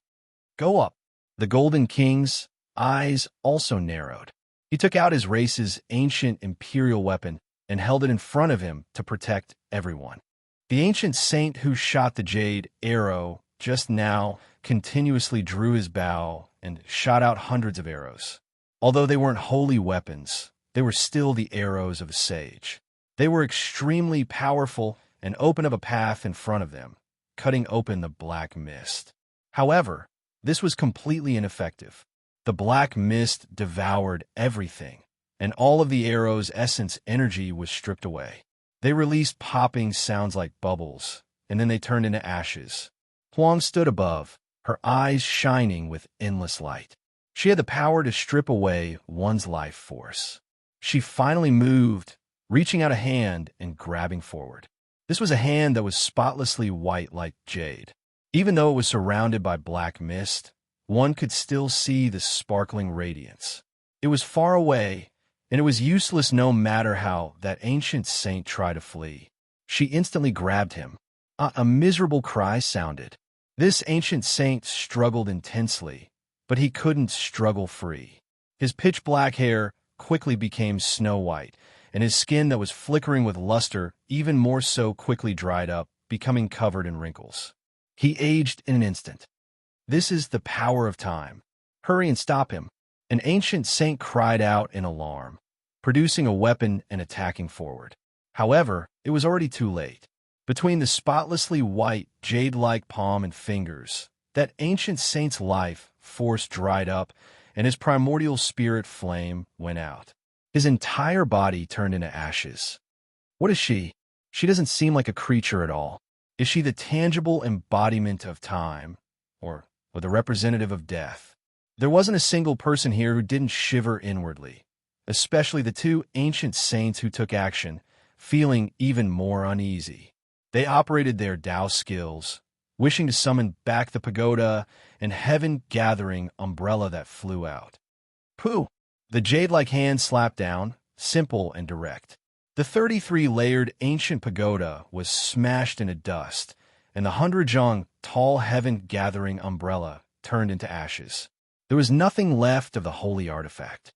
A: Go up. The Golden King's eyes also narrowed. He took out his race's ancient imperial weapon and held it in front of him to protect everyone. The ancient saint who shot the jade arrow just now continuously drew his bow and shot out hundreds of arrows. Although they weren't holy weapons, they were still the arrows of a sage. They were extremely powerful and opened up a path in front of them, cutting open the black mist. However, this was completely ineffective. The black mist devoured everything, and all of the arrow's essence energy was stripped away. They released popping sounds like bubbles, and then they turned into ashes. Huang stood above, her eyes shining with endless light. She had the power to strip away one's life force. She finally moved, reaching out a hand and grabbing forward. This was a hand that was spotlessly white like jade. Even though it was surrounded by black mist, one could still see the sparkling radiance. It was far away, and it was useless no matter how that ancient saint tried to flee. She instantly grabbed him. A miserable cry sounded. This ancient saint struggled intensely, but he couldn't struggle free. His pitch-black hair quickly became snow-white, and his skin that was flickering with luster even more so quickly dried up, becoming covered in wrinkles. He aged in an instant. This is the power of time. Hurry and stop him. An ancient saint cried out in alarm, producing a weapon and attacking forward. However, it was already too late. Between the spotlessly white, jade-like palm and fingers, that ancient saint's life force dried up, and his primordial spirit flame went out. His entire body turned into ashes. What is she? She doesn't seem like a creature at all. Is she the tangible embodiment of time, or the representative of death? There wasn't a single person here who didn't shiver inwardly, especially the two ancient saints who took action, feeling even more uneasy. They operated their Tao skills, wishing to summon back the pagoda and heaven-gathering umbrella that flew out. Pooh! The jade-like hand slapped down, simple and direct. The 33-layered ancient pagoda was smashed into dust, and the 100-jong tall heaven-gathering umbrella turned into ashes. There was nothing left of the holy artifact.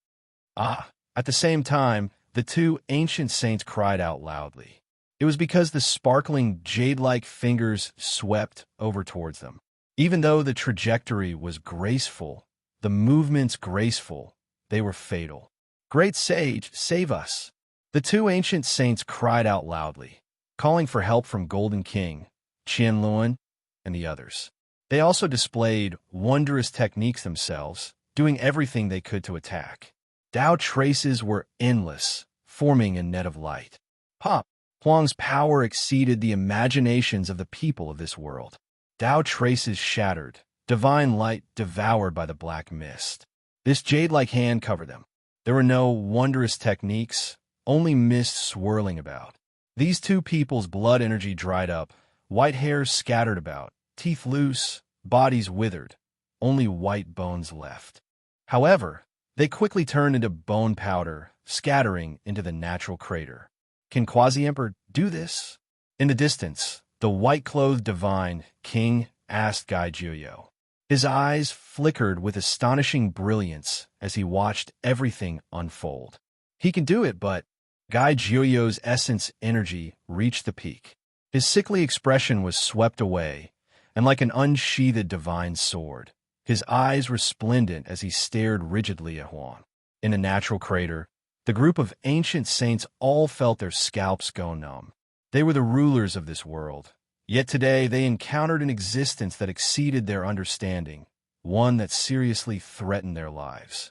A: At the same time, the two ancient saints cried out loudly. It was because the sparkling jade-like fingers swept over towards them. Even though the trajectory was graceful, the movements graceful, they were fatal. Great Sage, save us! The two ancient saints cried out loudly, calling for help from Golden King, Qianluan, and the others. They also displayed wondrous techniques themselves, doing everything they could to attack. Dao traces were endless, forming a net of light. Pop! Huang's power exceeded the imaginations of the people of this world. Dao traces shattered, divine light devoured by the black mist. This jade-like hand covered them. There were no wondrous techniques, only mist swirling about. These two people's blood energy dried up, white hair scattered about, teeth loose, bodies withered, only white bones left. However, they quickly turned into bone powder, scattering into the natural crater. Can Quasi-Emperor do this? In the distance, the white-clothed divine king asked Gai Jiuyo. His eyes flickered with astonishing brilliance as he watched everything unfold. He can do it, but Gai Jiuyo's essence energy reached the peak. His sickly expression was swept away, and like an unsheathed divine sword, his eyes resplendent as he stared rigidly at Huang. In a natural crater, the group of ancient saints all felt their scalps go numb. They were the rulers of this world, yet today they encountered an existence that exceeded their understanding, one that seriously threatened their lives.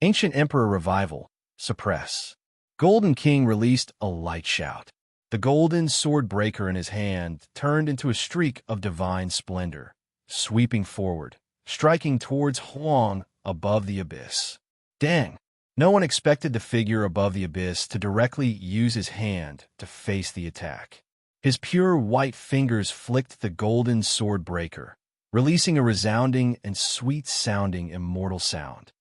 A: Ancient Emperor Revival, suppress. Golden King released a light shout. The golden sword breaker in his hand turned into a streak of divine splendor, sweeping forward, striking towards Huang above the abyss. Dang! No one expected the figure above the abyss to directly use his hand to face the attack. His pure white fingers flicked the golden sword breaker, releasing a resounding and sweet-sounding immortal sound.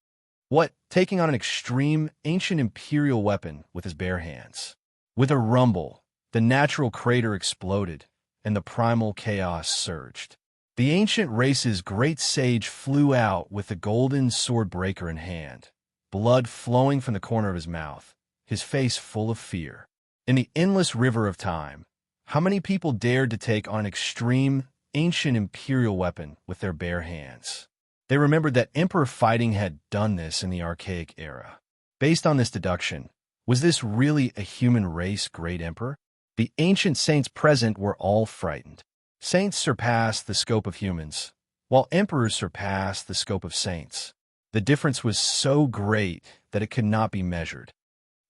A: What? Taking on an extreme, ancient imperial weapon with his bare hands. With a rumble, the natural crater exploded, and the primal chaos surged. The ancient race's great sage flew out with the golden sword breaker in hand, blood flowing from the corner of his mouth, his face full of fear. In the endless river of time, how many people dared to take on an extreme, ancient imperial weapon with their bare hands? They remembered that emperor fighting had done this in the archaic era. Based on this deduction, was this really a human race great emperor? The ancient saints present were all frightened. Saints surpassed the scope of humans, while emperors surpassed the scope of saints. The difference was so great that it could not be measured.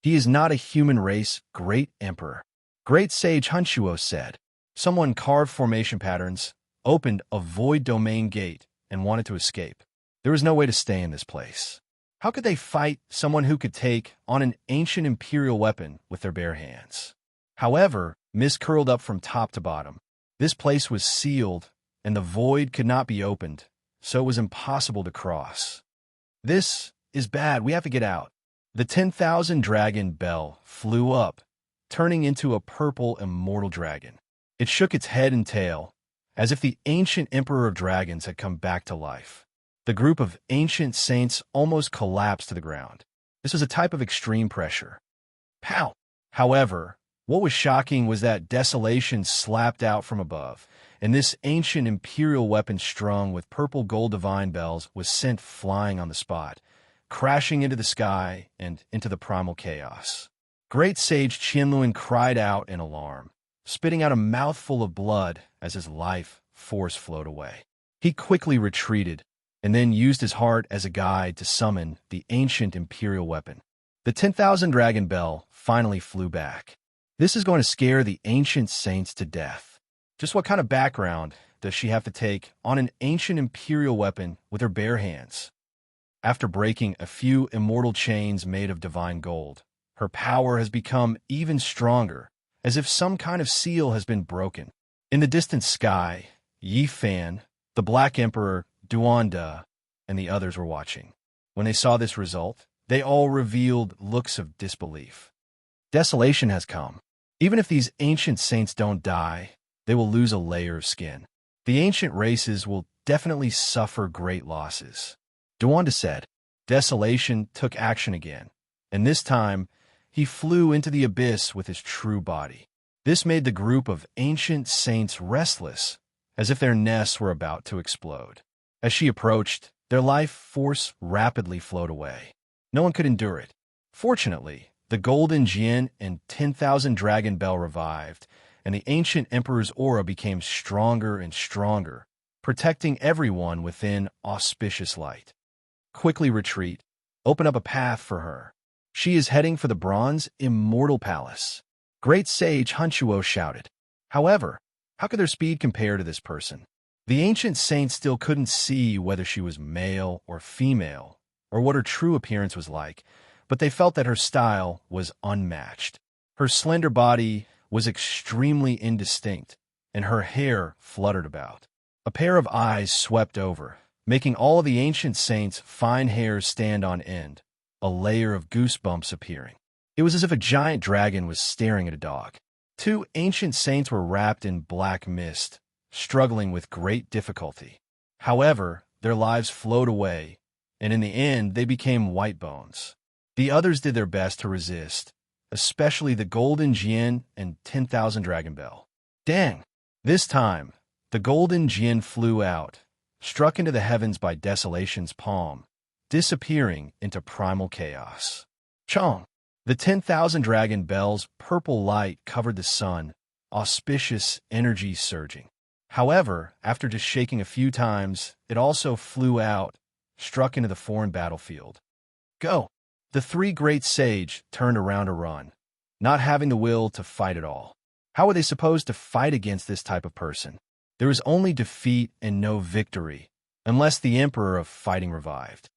A: He is not a human race great emperor. Great sage Hunshuo said. Someone carved formation patterns, opened a void domain gate, and wanted to escape. There was no way to stay in this place. How could they fight someone who could take on an ancient imperial weapon with their bare hands? However, mist curled up from top to bottom. This place was sealed, and the void could not be opened, so it was impossible to cross. This is bad. We have to get out. The 10,000 dragon bell flew up, turning into a purple immortal dragon. It shook its head and tail, as if the ancient emperor of dragons had come back to life. The group of ancient saints almost collapsed to the ground. This was a type of extreme pressure. Pow! However, what was shocking was that desolation slapped out from above, and this ancient imperial weapon strung with purple gold divine bells was sent flying on the spot, crashing into the sky and into the primal chaos. Great sage Qianluan cried out in alarm, spitting out a mouthful of blood as his life force flowed away. He quickly retreated, and then used his heart as a guide to summon the ancient imperial weapon. The 10,000 dragon bell finally flew back. This is going to scare the ancient saints to death. Just what kind of background does she have to take on an ancient imperial weapon with her bare hands? After breaking a few immortal chains made of divine gold, her power has become even stronger, as if some kind of seal has been broken. In the distant sky, Yi Fan, the Black Emperor, Duanda, and the others were watching. When they saw this result, they all revealed looks of disbelief. Desolation has come. Even if these ancient saints don't die, they will lose a layer of skin. The ancient races will definitely suffer great losses. Duanda said. Desolation took action again, and this time he flew into the abyss with his true body. This made the group of ancient saints restless, as if their nests were about to explode. As she approached, their life force rapidly flowed away. No one could endure it. Fortunately, the golden Jinn and 10,000 dragon bell revived, and the ancient emperor's aura became stronger and stronger, protecting everyone within auspicious light. Quickly retreat. Open up a path for her. She is heading for the bronze immortal palace. Great sage Hunchuo shouted. However, how could their speed compare to this person? The ancient saint still couldn't see whether she was male or female, or what her true appearance was like, but they felt that her style was unmatched. Her slender body was extremely indistinct, and her hair fluttered about. A pair of eyes swept over, making all of the ancient saints' fine hairs stand on end, a layer of goosebumps appearing. It was as if a giant dragon was staring at a dog. Two ancient saints were wrapped in black mist, struggling with great difficulty. However, their lives flowed away, and in the end they became white bones. The others did their best to resist, especially the Golden Jinn and 10,000 Dragon Bell. Dang! This time, the Golden Jinn flew out, struck into the heavens by Desolation's palm, disappearing into primal chaos. Chong! The 10,000 Dragon Bell's purple light covered the sun, auspicious energy surging. However, after just shaking a few times, it also flew out, struck into the foreign battlefield. Go! The three great sage turned around to run, not having the will to fight at all. How were they supposed to fight against this type of person? There was only defeat and no victory, unless the Emperor of Fighting revived.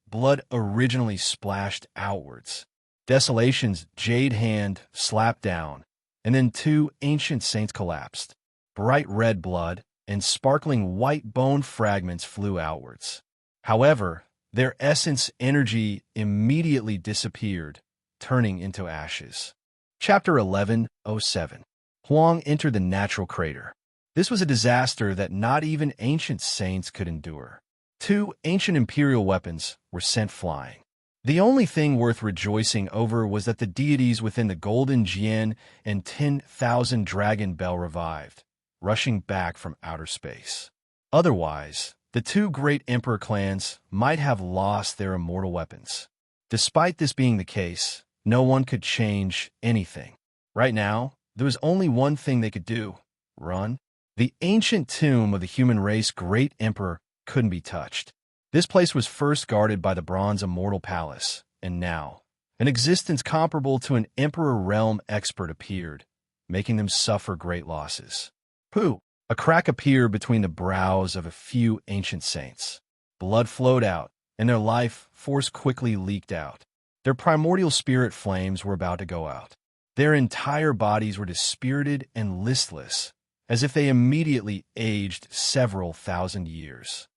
A: Blood originally splashed outwards. Desolation's jade hand slapped down, and then two ancient saints collapsed. Bright red blood and sparkling white bone fragments flew outwards. However, their essence energy immediately disappeared, turning into ashes. Chapter 11:07. Huang entered the natural crater. This was a disaster that not even ancient saints could endure. Two ancient imperial weapons were sent flying. The only thing worth rejoicing over was that the deities within the Golden Jinn and 10,000 Dragon Bell revived, rushing back from outer space. Otherwise, the two great emperor clans might have lost their immortal weapons. Despite this being the case, no one could change anything. Right now, there was only one thing they could do: run. The ancient tomb of the human race great emperor couldn't be touched. This place was first guarded by the Bronze Immortal Palace, and now, an existence comparable to an Emperor Realm expert appeared, making them suffer great losses. Pooh! A crack appeared between the brows of a few ancient saints. Blood flowed out, and their life force quickly leaked out. Their primordial spirit flames were about to go out. Their entire bodies were dispirited and listless, as if they immediately aged several thousand years.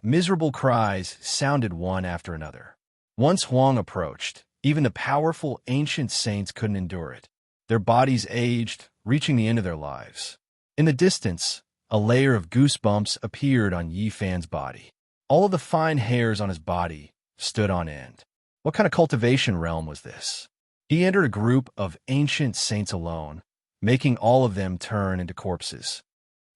A: Miserable cries sounded one after another. Once Huang approached, even the powerful ancient saints couldn't endure it. Their bodies aged, reaching the end of their lives. In the distance, a layer of goosebumps appeared on Yi Fan's body. All of the fine hairs on his body stood on end. What kind of cultivation realm was this? He entered a group of ancient saints alone, making all of them turn into corpses.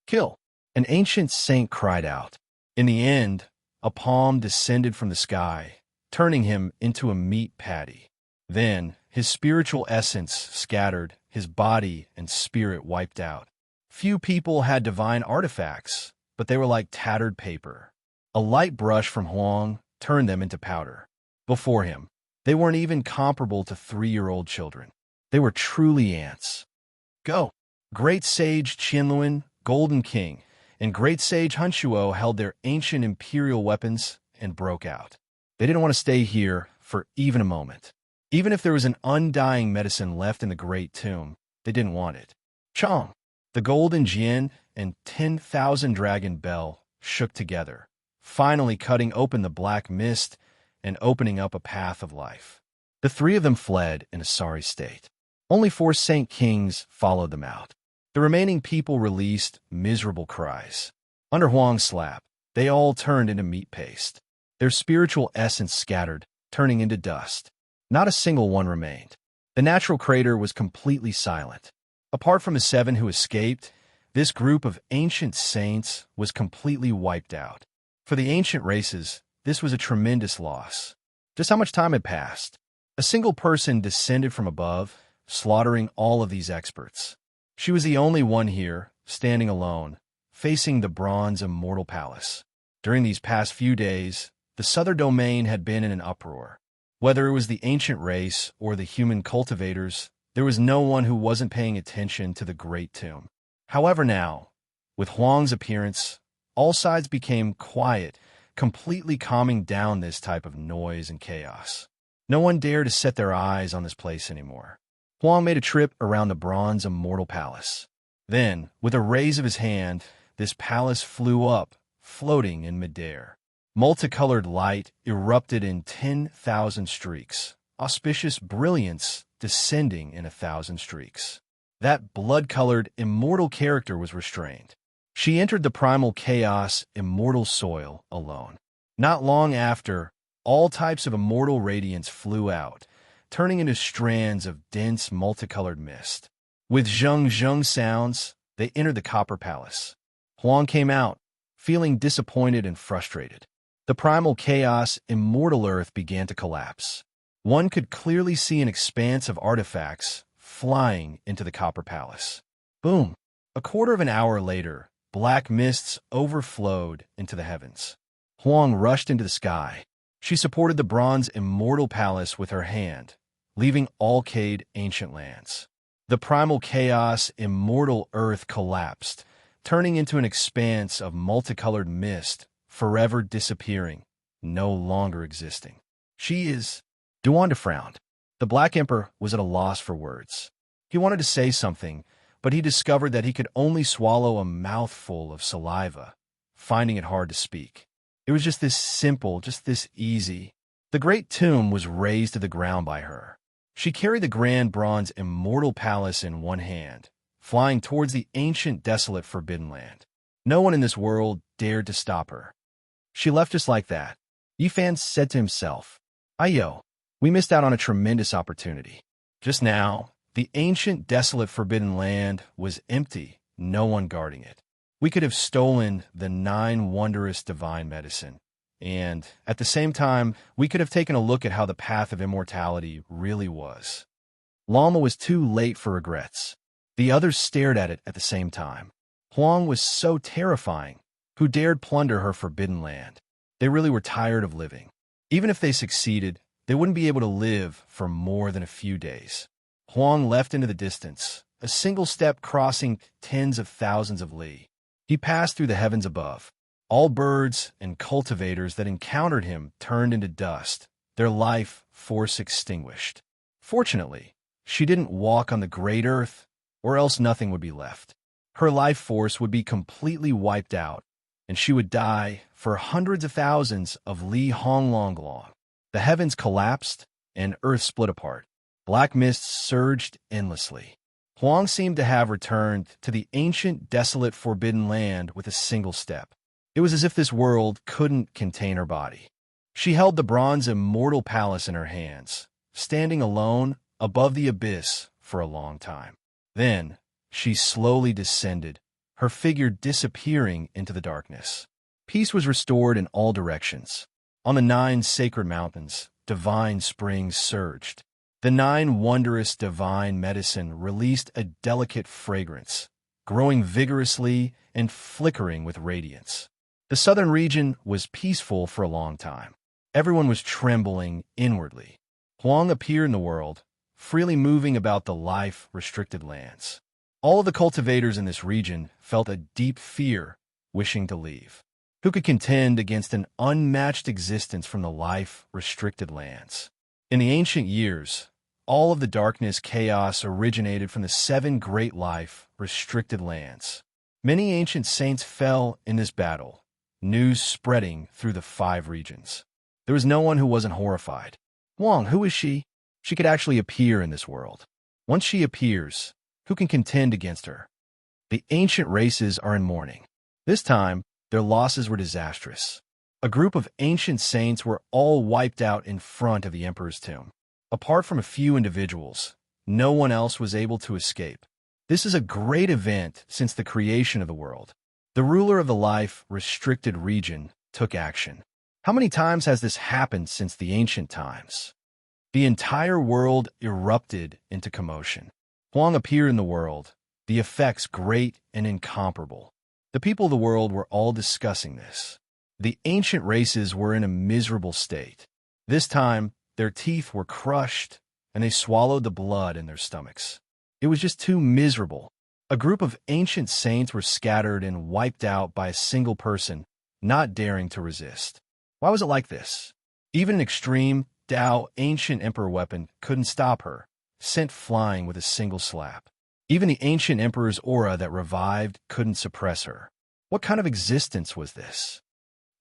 A: Kill! An ancient saint cried out. In the end, a palm descended from the sky, turning him into a meat patty. Then, his spiritual essence scattered, his body and spirit wiped out. Few people had divine artifacts, but they were like tattered paper. A light brush from Huang turned them into powder. Before him, they weren't even comparable to 3-year-old children. They were truly ants. Go! Great Sage Qianluan, Golden King, and Great Sage Hunchuo held their ancient imperial weapons and broke out. They didn't want to stay here for even a moment. Even if there was an undying medicine left in the Great Tomb, they didn't want it. Chong! The Golden Jinn and 10,000 Dragon Bell shook together, finally cutting open the black mist and opening up a path of life. The three of them fled in a sorry state. Only 4 Saint Kings followed them out. The remaining people released miserable cries. Under Huang's slap, they all turned into meat paste. their spiritual essence scattered, turning into dust. Not a single one remained. The natural crater was completely silent. Apart from the 7 who escaped, this group of ancient saints was completely wiped out. For the ancient races, this was a tremendous loss. Just how much time had passed? A single person descended from above, slaughtering all of these experts. She was the only one here, standing alone, facing the bronze immortal palace. During these past few days, the southern domain had been in an uproar. Whether it was the ancient race or the human cultivators, there was no one who wasn't paying attention to the great tomb. However now, with Huang's appearance, all sides became quiet, completely calming down this type of noise and chaos. No one dared to set their eyes on this place anymore. Huang made a trip around the bronze immortal palace. Then, with a raise of his hand, this palace flew up, floating in midair. Multicolored light erupted in 10,000 streaks, auspicious brilliance descending in 1,000 streaks. That blood-colored, immortal character was restrained. She entered the primal chaos, immortal soil, alone. Not long after, all types of immortal radiance flew out, turning into strands of dense, multicolored mist. With zhung-zhung sounds, they entered the Copper Palace. Huang came out, feeling disappointed and frustrated. The primal chaos, immortal earth began to collapse. One could clearly see an expanse of artifacts flying into the Copper Palace. Boom! A quarter of an hour later, black mists overflowed into the heavens. Huang rushed into the sky. She supported the bronze immortal palace with her hand, leaving all-cade ancient lands. The primal chaos, immortal earth collapsed, turning into an expanse of multicolored mist, forever disappearing, no longer existing. She is... Duanda frowned. The Black Emperor was at a loss for words. He wanted to say something, but he discovered that he could only swallow a mouthful of saliva, finding it hard to speak. It was just this simple, just this easy. The great tomb was razed to the ground by her. She carried the grand bronze immortal palace in one hand, flying towards the ancient, desolate, forbidden land. No one in this world dared to stop her. She left just like that. Yifan said to himself, "Ayo, we missed out on a tremendous opportunity." Just now, the ancient, desolate, forbidden land was empty, no one guarding it. We could have stolen the 9 wondrous divine medicine, and, at the same time, we could have taken a look at how the path of immortality really was. Lama was too late for regrets. The others stared at it at the same time. Huang was so terrifying. Who dared plunder her forbidden land? They really were tired of living. Even if they succeeded, they wouldn't be able to live for more than a few days. Huang left into the distance, a single step crossing tens of thousands of li. He passed through the heavens above. All birds and cultivators that encountered him turned into dust, their life force extinguished. Fortunately, she didn't walk on the great earth, or else nothing would be left. Her life force would be completely wiped out, and she would die for hundreds of thousands of li honglong. The heavens collapsed, and earth split apart. Black mists surged endlessly. Huang seemed to have returned to the ancient, desolate, forbidden land with a single step. It was as if this world couldn't contain her body. She held the bronze immortal palace in her hands, standing alone above the abyss for a long time. Then, she slowly descended, her figure disappearing into the darkness. Peace was restored in all directions. On the 9 sacred mountains, divine springs surged. The 9 wondrous divine medicine released a delicate fragrance, growing vigorously and flickering with radiance. The southern region was peaceful for a long time. Everyone was trembling inwardly. Huang appeared in the world, freely moving about the life-restricted lands. All of the cultivators in this region felt a deep fear, wishing to leave. Who could contend against an unmatched existence from the life-restricted lands? In the ancient years, all of the darkness chaos originated from the 7 great life-restricted lands. Many ancient saints fell in this battle, news spreading through the 5 regions. There was no one who wasn't horrified. Huang, who is she? She could actually appear in this world. Once she appears, who can contend against her? The ancient races are in mourning. This time, their losses were disastrous. A group of ancient saints were all wiped out in front of the emperor's tomb. Apart from a few individuals, no one else was able to escape. This is a great event since the creation of the world. The ruler of the life-restricted region took action. How many times has this happened since the ancient times? The entire world erupted into commotion. Huang appeared in the world, the effects great and incomparable. The people of the world were all discussing this. The ancient races were in a miserable state. This time, their teeth were crushed, and they swallowed the blood in their stomachs. It was just too miserable. A group of ancient saints were scattered and wiped out by a single person, not daring to resist. Why was it like this? Even an extreme Tao ancient emperor weapon couldn't stop her, sent flying with a single slap. Even the ancient emperor's aura that revived couldn't suppress her. What kind of existence was this?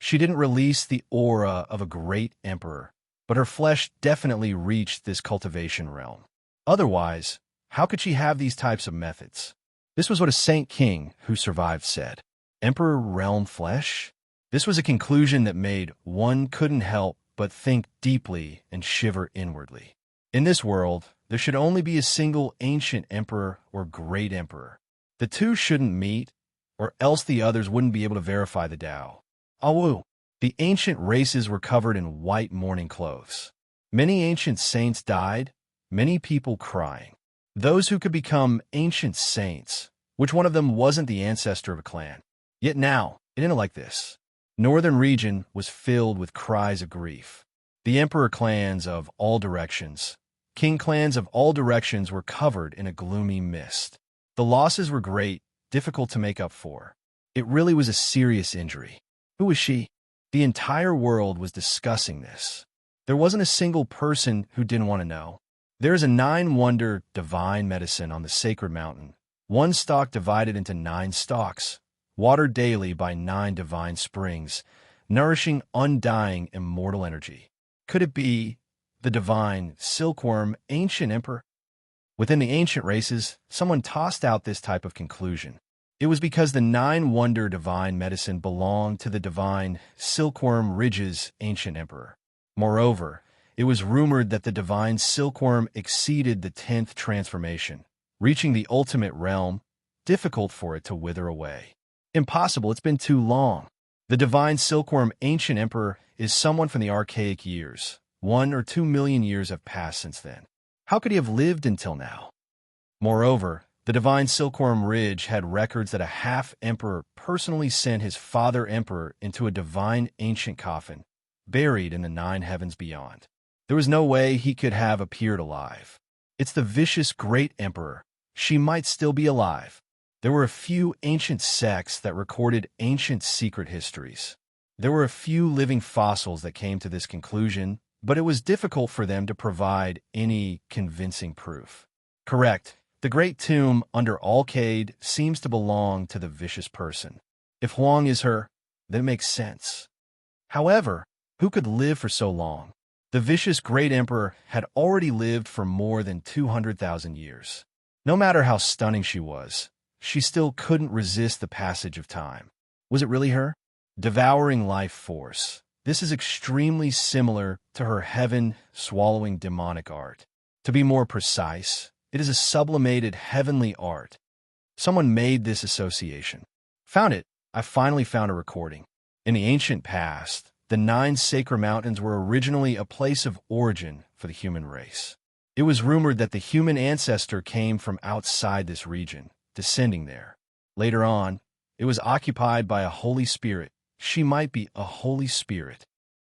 A: She didn't release the aura of a great emperor, but her flesh definitely reached this cultivation realm. Otherwise, how could she have these types of methods? This was what a saint king who survived said. Emperor realm flesh? This was a conclusion that made one couldn't help but think deeply and shiver inwardly. In this world, there should only be a single ancient emperor or great emperor. The two shouldn't meet, or else the others wouldn't be able to verify the Tao. Awu. The ancient races were covered in white mourning clothes. Many ancient saints died, many people crying. Those who could become ancient saints, which one of them wasn't the ancestor of a clan? Yet now, it ended like this. Northern region was filled with cries of grief. The emperor clans of all directions, king clans of all directions were covered in a gloomy mist. The losses were great, difficult to make up for. It really was a serious injury. Who was she? The entire world was discussing this. There wasn't a single person who didn't want to know. There is a 9-wonder divine medicine on the sacred mountain, one stalk divided into 9 stalks, watered daily by 9 divine springs, nourishing undying immortal energy. Could it be the divine silkworm ancient emperor? Within the ancient races, someone tossed out this type of conclusion. It was because the 9-wonder divine medicine belonged to the divine silkworm ridge's ancient emperor. Moreover, it was rumored that the divine silkworm exceeded the 10th transformation, reaching the ultimate realm, difficult for it to wither away. Impossible, it's been too long. The divine silkworm ancient emperor is someone from the archaic years. 1 or 2 million years have passed since then. How could he have lived until now? Moreover, the divine silkworm ridge had records that a half-emperor personally sent his father emperor into a divine ancient coffin, buried in the 9 heavens beyond. There was no way he could have appeared alive. It's the vicious great emperor. She might still be alive. There were a few ancient sects that recorded ancient secret histories. There were a few living fossils that came to this conclusion, but it was difficult for them to provide any convincing proof. Correct. The great tomb under Alcade seems to belong to the vicious person. If Huang is her, then it makes sense. However, who could live for so long? The vicious great emperor had already lived for more than 200,000 years. No matter how stunning she was, she still couldn't resist the passage of time. Was it really her? Devouring life force. This is extremely similar to her heaven-swallowing demonic art. To be more precise, it is a sublimated heavenly art. Someone made this association. Found it. I finally found a recording. In the ancient past, the 9 sacred mountains were originally a place of origin for the human race. It was rumored that the human ancestor came from outside this region, descending there. Later on, it was occupied by a holy spirit. She might be a holy spirit.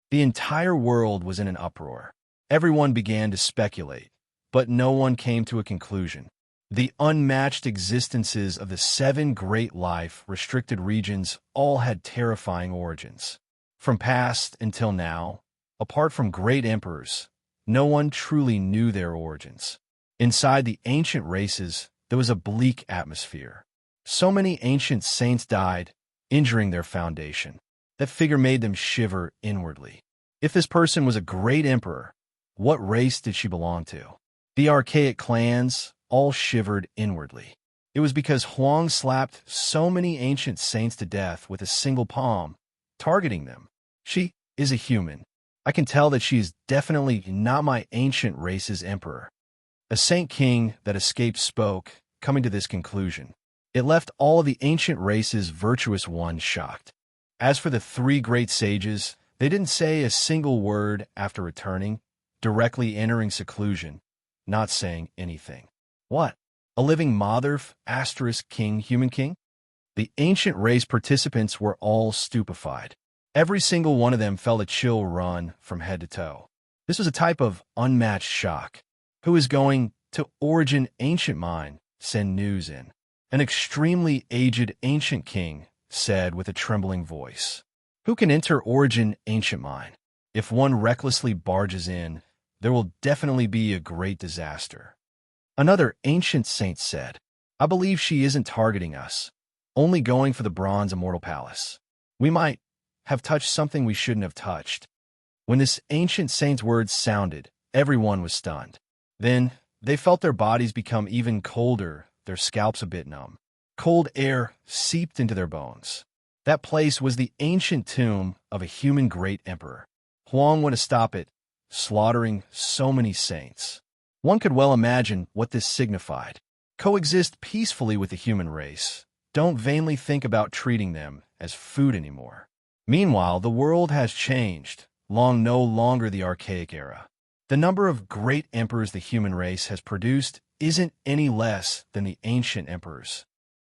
A: The entire world was in an uproar. Everyone began to speculate, but no one came to a conclusion. The unmatched existences of the 7 great life-restricted regions all had terrifying origins. From past until now, apart from great emperors, no one truly knew their origins. Inside the ancient races, there was a bleak atmosphere. So many ancient saints died, injuring their foundation. That figure made them shiver inwardly. If this person was a great emperor, what race did she belong to? The archaic clans all shivered inwardly. It was because Huang slapped so many ancient saints to death with a single palm, targeting them. She is a human. I can tell that she is definitely not my ancient race's emperor. A saint king that escaped spoke, coming to this conclusion. It left all of the ancient race's virtuous ones shocked. As for the three great sages, they didn't say a single word after returning, directly entering seclusion, not saying anything. What? A living Motherf, asterisk king, human king? The ancient race participants were all stupefied. Every single one of them felt a chill run from head to toe. This was a type of unmatched shock. Who is going to Origin Ancient Mine? Send news in. An extremely aged ancient king said with a trembling voice. Who can enter Origin Ancient Mine? If one recklessly barges in, there will definitely be a great disaster. Another ancient saint said, I believe she isn't targeting us, only going for the bronze immortal palace. We might have touched something we shouldn't have touched. When this ancient saint's words sounded, everyone was stunned. Then they felt their bodies become even colder, their scalps a bit numb. Cold air seeped into their bones. That place was the ancient tomb of a human great emperor. Huang went to stop it, slaughtering so many saints. One could well imagine what this signified. Coexist peacefully with the human race. Don't vainly think about treating them as food anymore. Meanwhile, the world has changed, long no longer the archaic era. The number of great emperors the human race has produced isn't any less than the ancient emperors.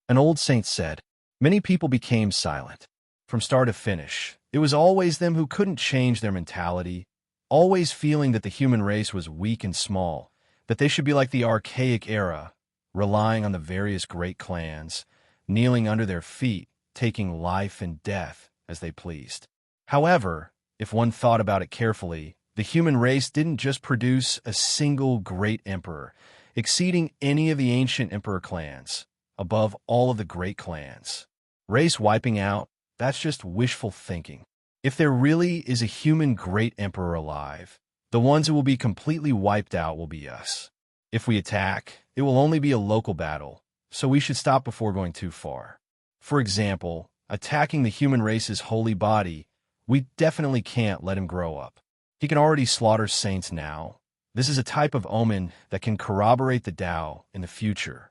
A: An old saint said, many people became silent. From start to finish, it was always them who couldn't change their mentality, always feeling that the human race was weak and small, that they should be like the archaic era, relying on the various great clans, kneeling under their feet, taking life and death as they pleased. However, if one thought about it carefully, the human race didn't just produce a single great emperor, exceeding any of the ancient emperor clans, above all of the great clans. Race wiping out, that's just wishful thinking. If there really is a human great emperor alive, the ones who will be completely wiped out will be us. If we attack, it will only be a local battle, so we should stop before going too far. For example, attacking the human race's holy body, we definitely can't let him grow up. He can already slaughter saints now. This is a type of omen that can corroborate the Tao in the future.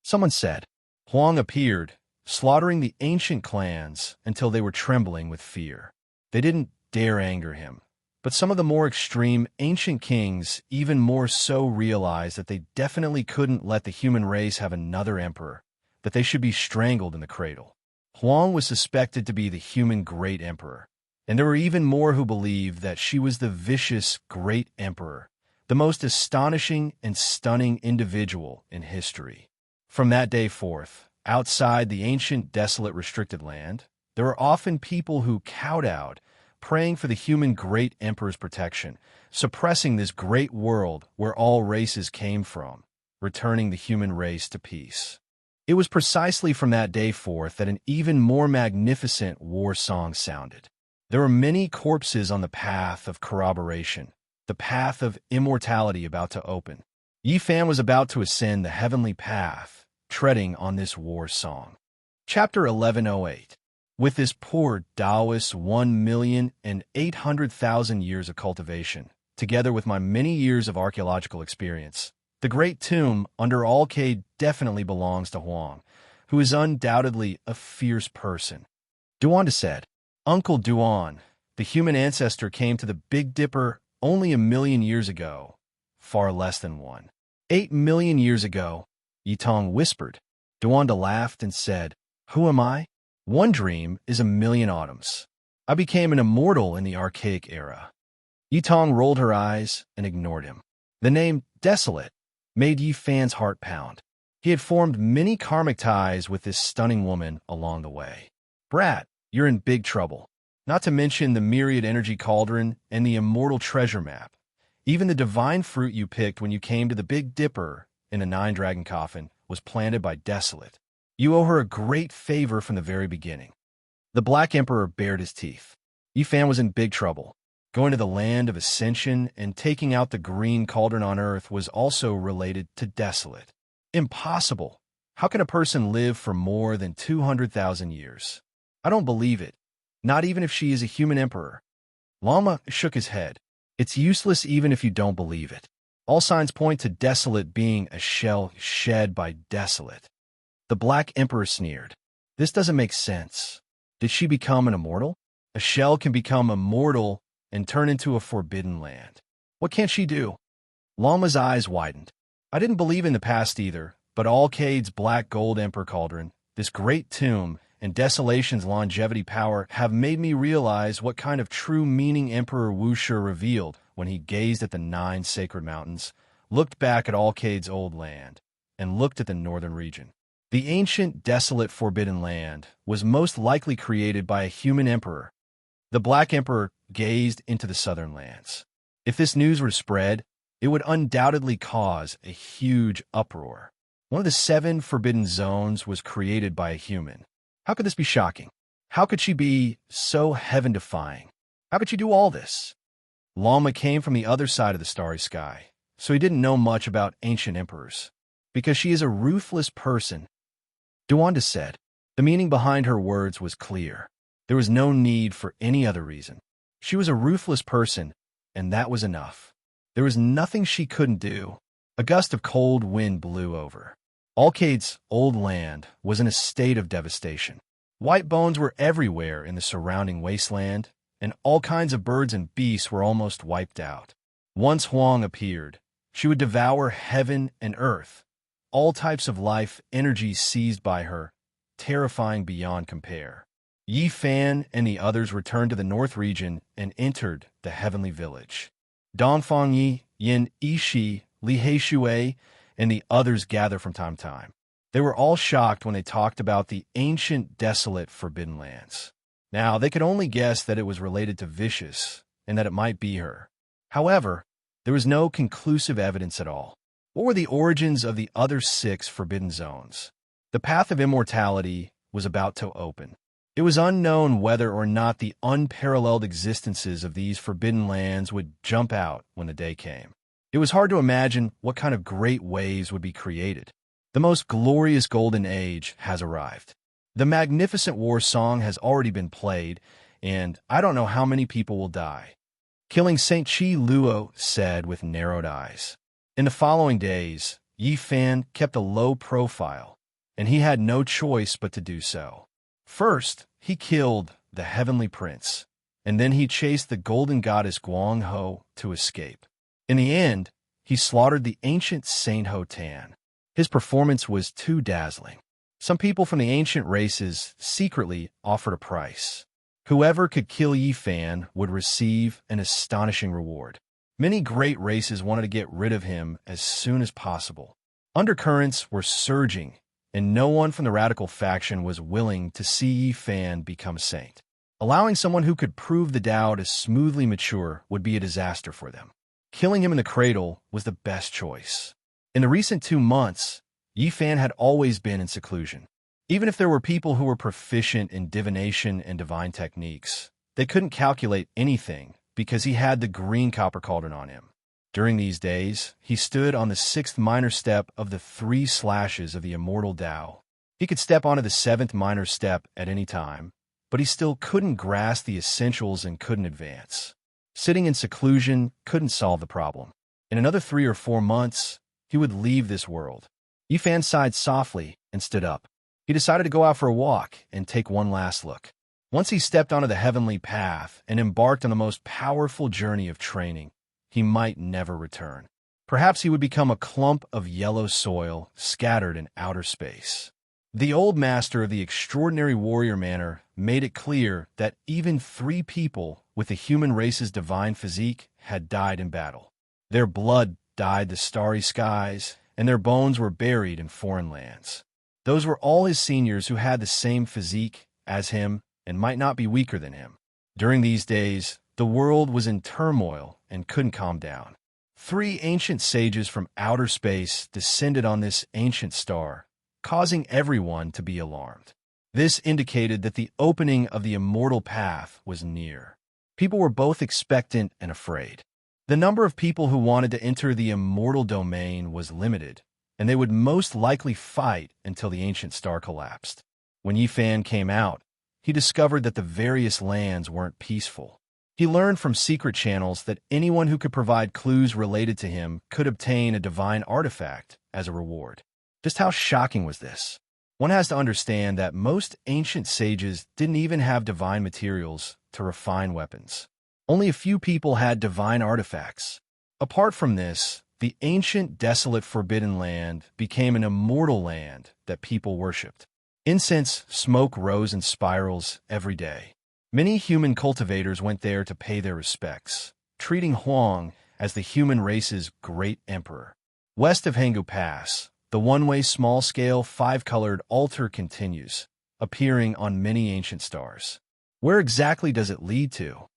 A: Someone said, Huang appeared, slaughtering the ancient clans until they were trembling with fear. They didn't dare anger him, but some of the more extreme ancient kings even more so realized that they definitely couldn't let the human race have another emperor, that they should be strangled in the cradle. Huang was suspected to be the human great emperor, and there were even more who believed that she was the vicious great emperor, the most astonishing and stunning individual in history. From that day forth, outside the ancient desolate restricted land, there were often people who kowtowed, praying for the human great emperor's protection, suppressing this great world where all races came from, returning the human race to peace. It was precisely from that day forth that an even more magnificent war song sounded. There were many corpses on the path of corroboration, the path of immortality about to open. Yi Fan was about to ascend the heavenly path, treading on this war song. Chapter 1108. With this poor Taoist 1,800,000 years of cultivation, together with my many years of archaeological experience, the Great Tomb under Alcade definitely belongs to Huang, who is undoubtedly a fierce person. Duanda said, Uncle Duan, the human ancestor came to the Big Dipper only 1,000,000 years ago, far less than 8 million years ago, Yitong whispered. Duanda laughed and said, Who am I? One dream is 1,000,000 autumns. I became an immortal in the archaic era. Yitong rolled her eyes and ignored him. The name Desolate made Yi Fan's heart pound. He had formed many karmic ties with this stunning woman along the way. Brat, you're in big trouble. Not to mention the myriad energy cauldron and the immortal treasure map. Even the divine fruit you picked when you came to the Big Dipper in a 9-dragon coffin was planted by Desolate. You owe her a great favor from the very beginning. The Black Emperor bared his teeth. Yi Fan was in big trouble. Going to the land of ascension and taking out the green cauldron on Earth was also related to Desolate. Impossible. How can a person live for more than 200,000 years? I don't believe it. Not even if she is a human emperor. Lama shook his head. It's useless even if you don't believe it. All signs point to Desolate being a shell shed by Desolate. The Black Emperor sneered. This doesn't make sense. Did she become an immortal? A shell can become immortal and turn into a forbidden land. What can't she do? Lama's eyes widened. I didn't believe in the past either, but Alcade's Black Gold Emperor Cauldron, this great tomb, and Desolation's longevity power have made me realize what kind of true meaning Emperor Wuxia revealed when he gazed at the 9 sacred mountains, looked back at Alcade's old land, and looked at the northern region. The ancient, desolate, forbidden land was most likely created by a human emperor. The Black Emperor gazed into the southern lands. If this news were to spread, it would undoubtedly cause a huge uproar. One of the 7 forbidden zones was created by a human. How could this be shocking? How could she be so heaven-defying? How could she do all this? Lama came from the other side of the starry sky, so he didn't know much about ancient emperors. Because she is a ruthless person, Duanda said. The meaning behind her words was clear. There was no need for any other reason. She was a ruthless person, and that was enough. There was nothing she couldn't do. A gust of cold wind blew over. Alcade's old land was in a state of devastation. White bones were everywhere in the surrounding wasteland, and all kinds of birds and beasts were almost wiped out. Once Huang appeared, she would devour heaven and earth. All types of life energy seized by her, terrifying beyond compare. Yi Fan and the others returned to the north region and entered the heavenly village. Dongfang Yi, Yin Yishi, Li Heishui, and the others gathered from time to time. They were all shocked when they talked about the ancient, desolate, forbidden lands. Now, they could only guess that it was related to Vicious, and that it might be her. However, there was no conclusive evidence at all. What were the origins of the other 6 forbidden zones? The path of immortality was about to open. It was unknown whether or not the unparalleled existences of these forbidden lands would jump out when the day came. It was hard to imagine what kind of great waves would be created. The most glorious golden age has arrived. The magnificent war song has already been played, and I don't know how many people will die. Killing St. Chi Luo said with narrowed eyes. In the following days, Yi Fan kept a low profile, and he had no choice but to do so. First, he killed the heavenly prince, and then he chased the golden goddess Guang Ho to escape. In the end, he slaughtered the ancient Saint Ho Tan. His performance was too dazzling. Some people from the ancient races secretly offered a price. Whoever could kill Yi Fan would receive an astonishing reward. Many great races wanted to get rid of him as soon as possible. Undercurrents were surging, and no one from the radical faction was willing to see Yi Fan become a saint. Allowing someone who could prove the Tao to smoothly mature would be a disaster for them. Killing him in the cradle was the best choice. In the recent 2 months, Yi Fan had always been in seclusion. Even if there were people who were proficient in divination and divine techniques, they couldn't calculate anything because he had the green copper cauldron on him. During these days, he stood on the 6th minor step of the 3 slashes of the immortal Tao. He could step onto the 7th minor step at any time, but he still couldn't grasp the essentials and couldn't advance. Sitting in seclusion couldn't solve the problem. In another 3 or 4 months, he would leave this world. Yi Fan sighed softly and stood up. He decided to go out for a walk and take one last look. Once he stepped onto the heavenly path and embarked on the most powerful journey of training, he might never return. Perhaps he would become a clump of yellow soil scattered in outer space. The old master of the extraordinary warrior manner made it clear that even 3 people with the human race's divine physique had died in battle. Their blood dyed the starry skies, and their bones were buried in foreign lands. Those were all his seniors who had the same physique as him and might not be weaker than him. During these days, the world was in turmoil and couldn't calm down. 3 ancient sages from outer space descended on this ancient star, causing everyone to be alarmed. This indicated that the opening of the immortal path was near. People were both expectant and afraid. The number of people who wanted to enter the immortal domain was limited, and they would most likely fight until the ancient star collapsed. When Yi Fan came out, he discovered that the various lands weren't peaceful. He learned from secret channels that anyone who could provide clues related to him could obtain a divine artifact as a reward. Just how shocking was this? One has to understand that most ancient sages didn't even have divine materials to refine weapons. Only a few people had divine artifacts. Apart from this, the ancient, desolate, forbidden land became an immortal land that people worshipped. Incense smoke rose in spirals every day. Many human cultivators went there to pay their respects, treating Huang as the human race's great emperor. West of Hanggu Pass, the one-way small-scale five-colored altar continues, appearing on many ancient stars. Where exactly does it lead to?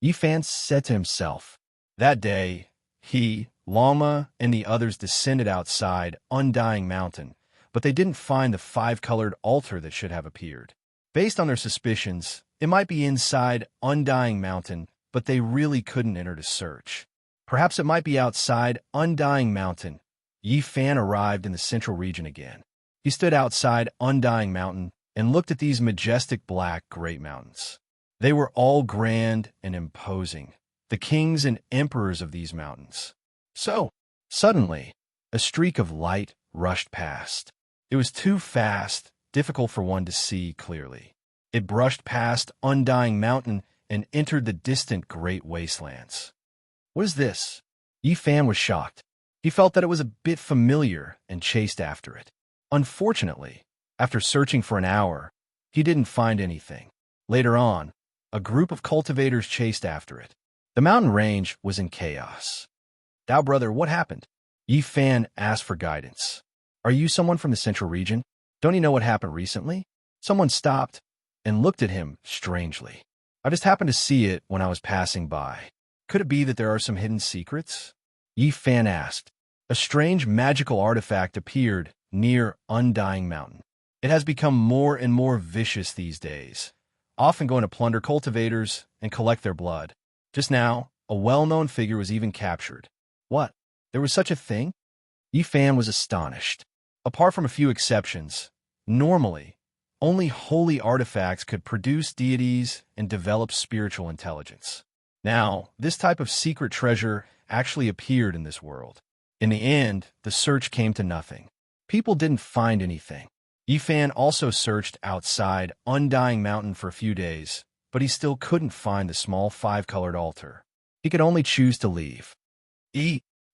A: Yifan said to himself. That day, he, Lama, and the others descended outside Undying Mountain, but they didn't find the five-colored altar that should have appeared. Based on their suspicions, it might be inside Undying Mountain, but they really couldn't enter to search. Perhaps it might be outside Undying Mountain. Yifan arrived in the central region again. He stood outside Undying Mountain and looked at these majestic black great mountains. They were all grand and imposing, the kings and emperors of these mountains. So, suddenly, a streak of light rushed past. It was too fast, difficult for one to see clearly. It brushed past Undying Mountain and entered the distant great wastelands. What is this? Yifan was shocked. He felt that it was a bit familiar and chased after it. Unfortunately, after searching for an hour, he didn't find anything. Later on, a group of cultivators chased after it. The mountain range was in chaos. Dao brother, what happened? Yifan asked for guidance. Are you someone from the central region? Don't you know what happened recently? Someone stopped and looked at him strangely. I just happened to see it when I was passing by. Could it be that there are some hidden secrets? Yifan asked. A strange magical artifact appeared near Undying Mountain. It has become more and more vicious these days, often going to plunder cultivators and collect their blood. Just now, a well-known figure was even captured. What? There was such a thing? Yifan was astonished. Apart from a few exceptions, normally, only holy artifacts could produce deities and develop spiritual intelligence. Now, this type of secret treasure actually appeared in this world. In the end, the search came to nothing. People didn't find anything. Yifan also searched outside Undying Mountain for a few days, but he still couldn't find the small five-colored altar. He could only choose to leave.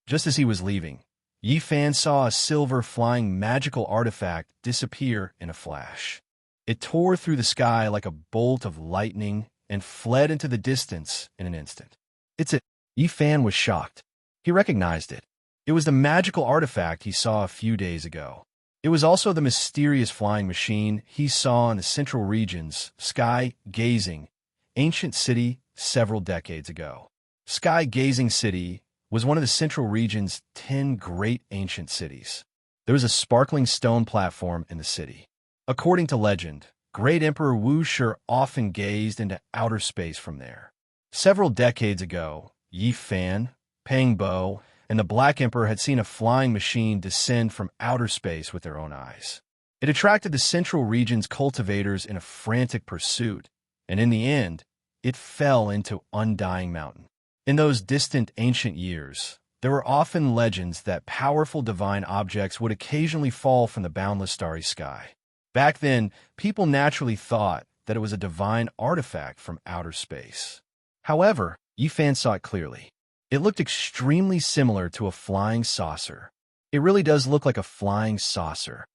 A: Just as he was leaving, Yifan saw a silver flying magical artifact disappear in a flash. It tore through the sky like a bolt of lightning and fled into the distance in an instant. It's it. Yifan was shocked. He recognized it. It was the magical artifact he saw a few days ago. It was also the mysterious flying machine he saw in the central region's sky-gazing ancient city several decades ago. Sky-gazing city was one of the central region's 10 great ancient cities. There was a sparkling stone platform in the city. According to legend, Great Emperor Wu Shi often gazed into outer space from there. Several decades ago, Yifan, Peng Bo, and the Black Emperor had seen a flying machine descend from outer space with their own eyes. It attracted the central region's cultivators in a frantic pursuit, and in the end, it fell into Undying Mountain. In those distant ancient years, there were often legends that powerful divine objects would occasionally fall from the boundless starry sky. Back then, people naturally thought that it was a divine artifact from outer space. However, Yifan saw it clearly. It looked extremely similar to a flying saucer. It really does look like a flying saucer.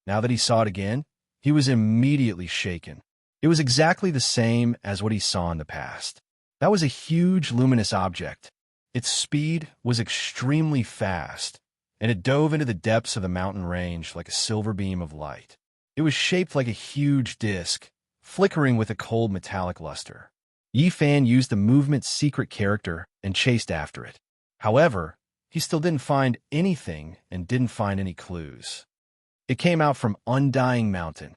A: Now that he saw it again, he was immediately shaken. It was exactly the same as what he saw in the past. That was a huge luminous object. Its speed was extremely fast, and it dove into the depths of the mountain range like a silver beam of light. It was shaped like a huge disc, flickering with a cold metallic luster. Yifan used the movement's secret character and chased after it. However, he still didn't find anything and didn't find any clues. It came out from Undying Mountain.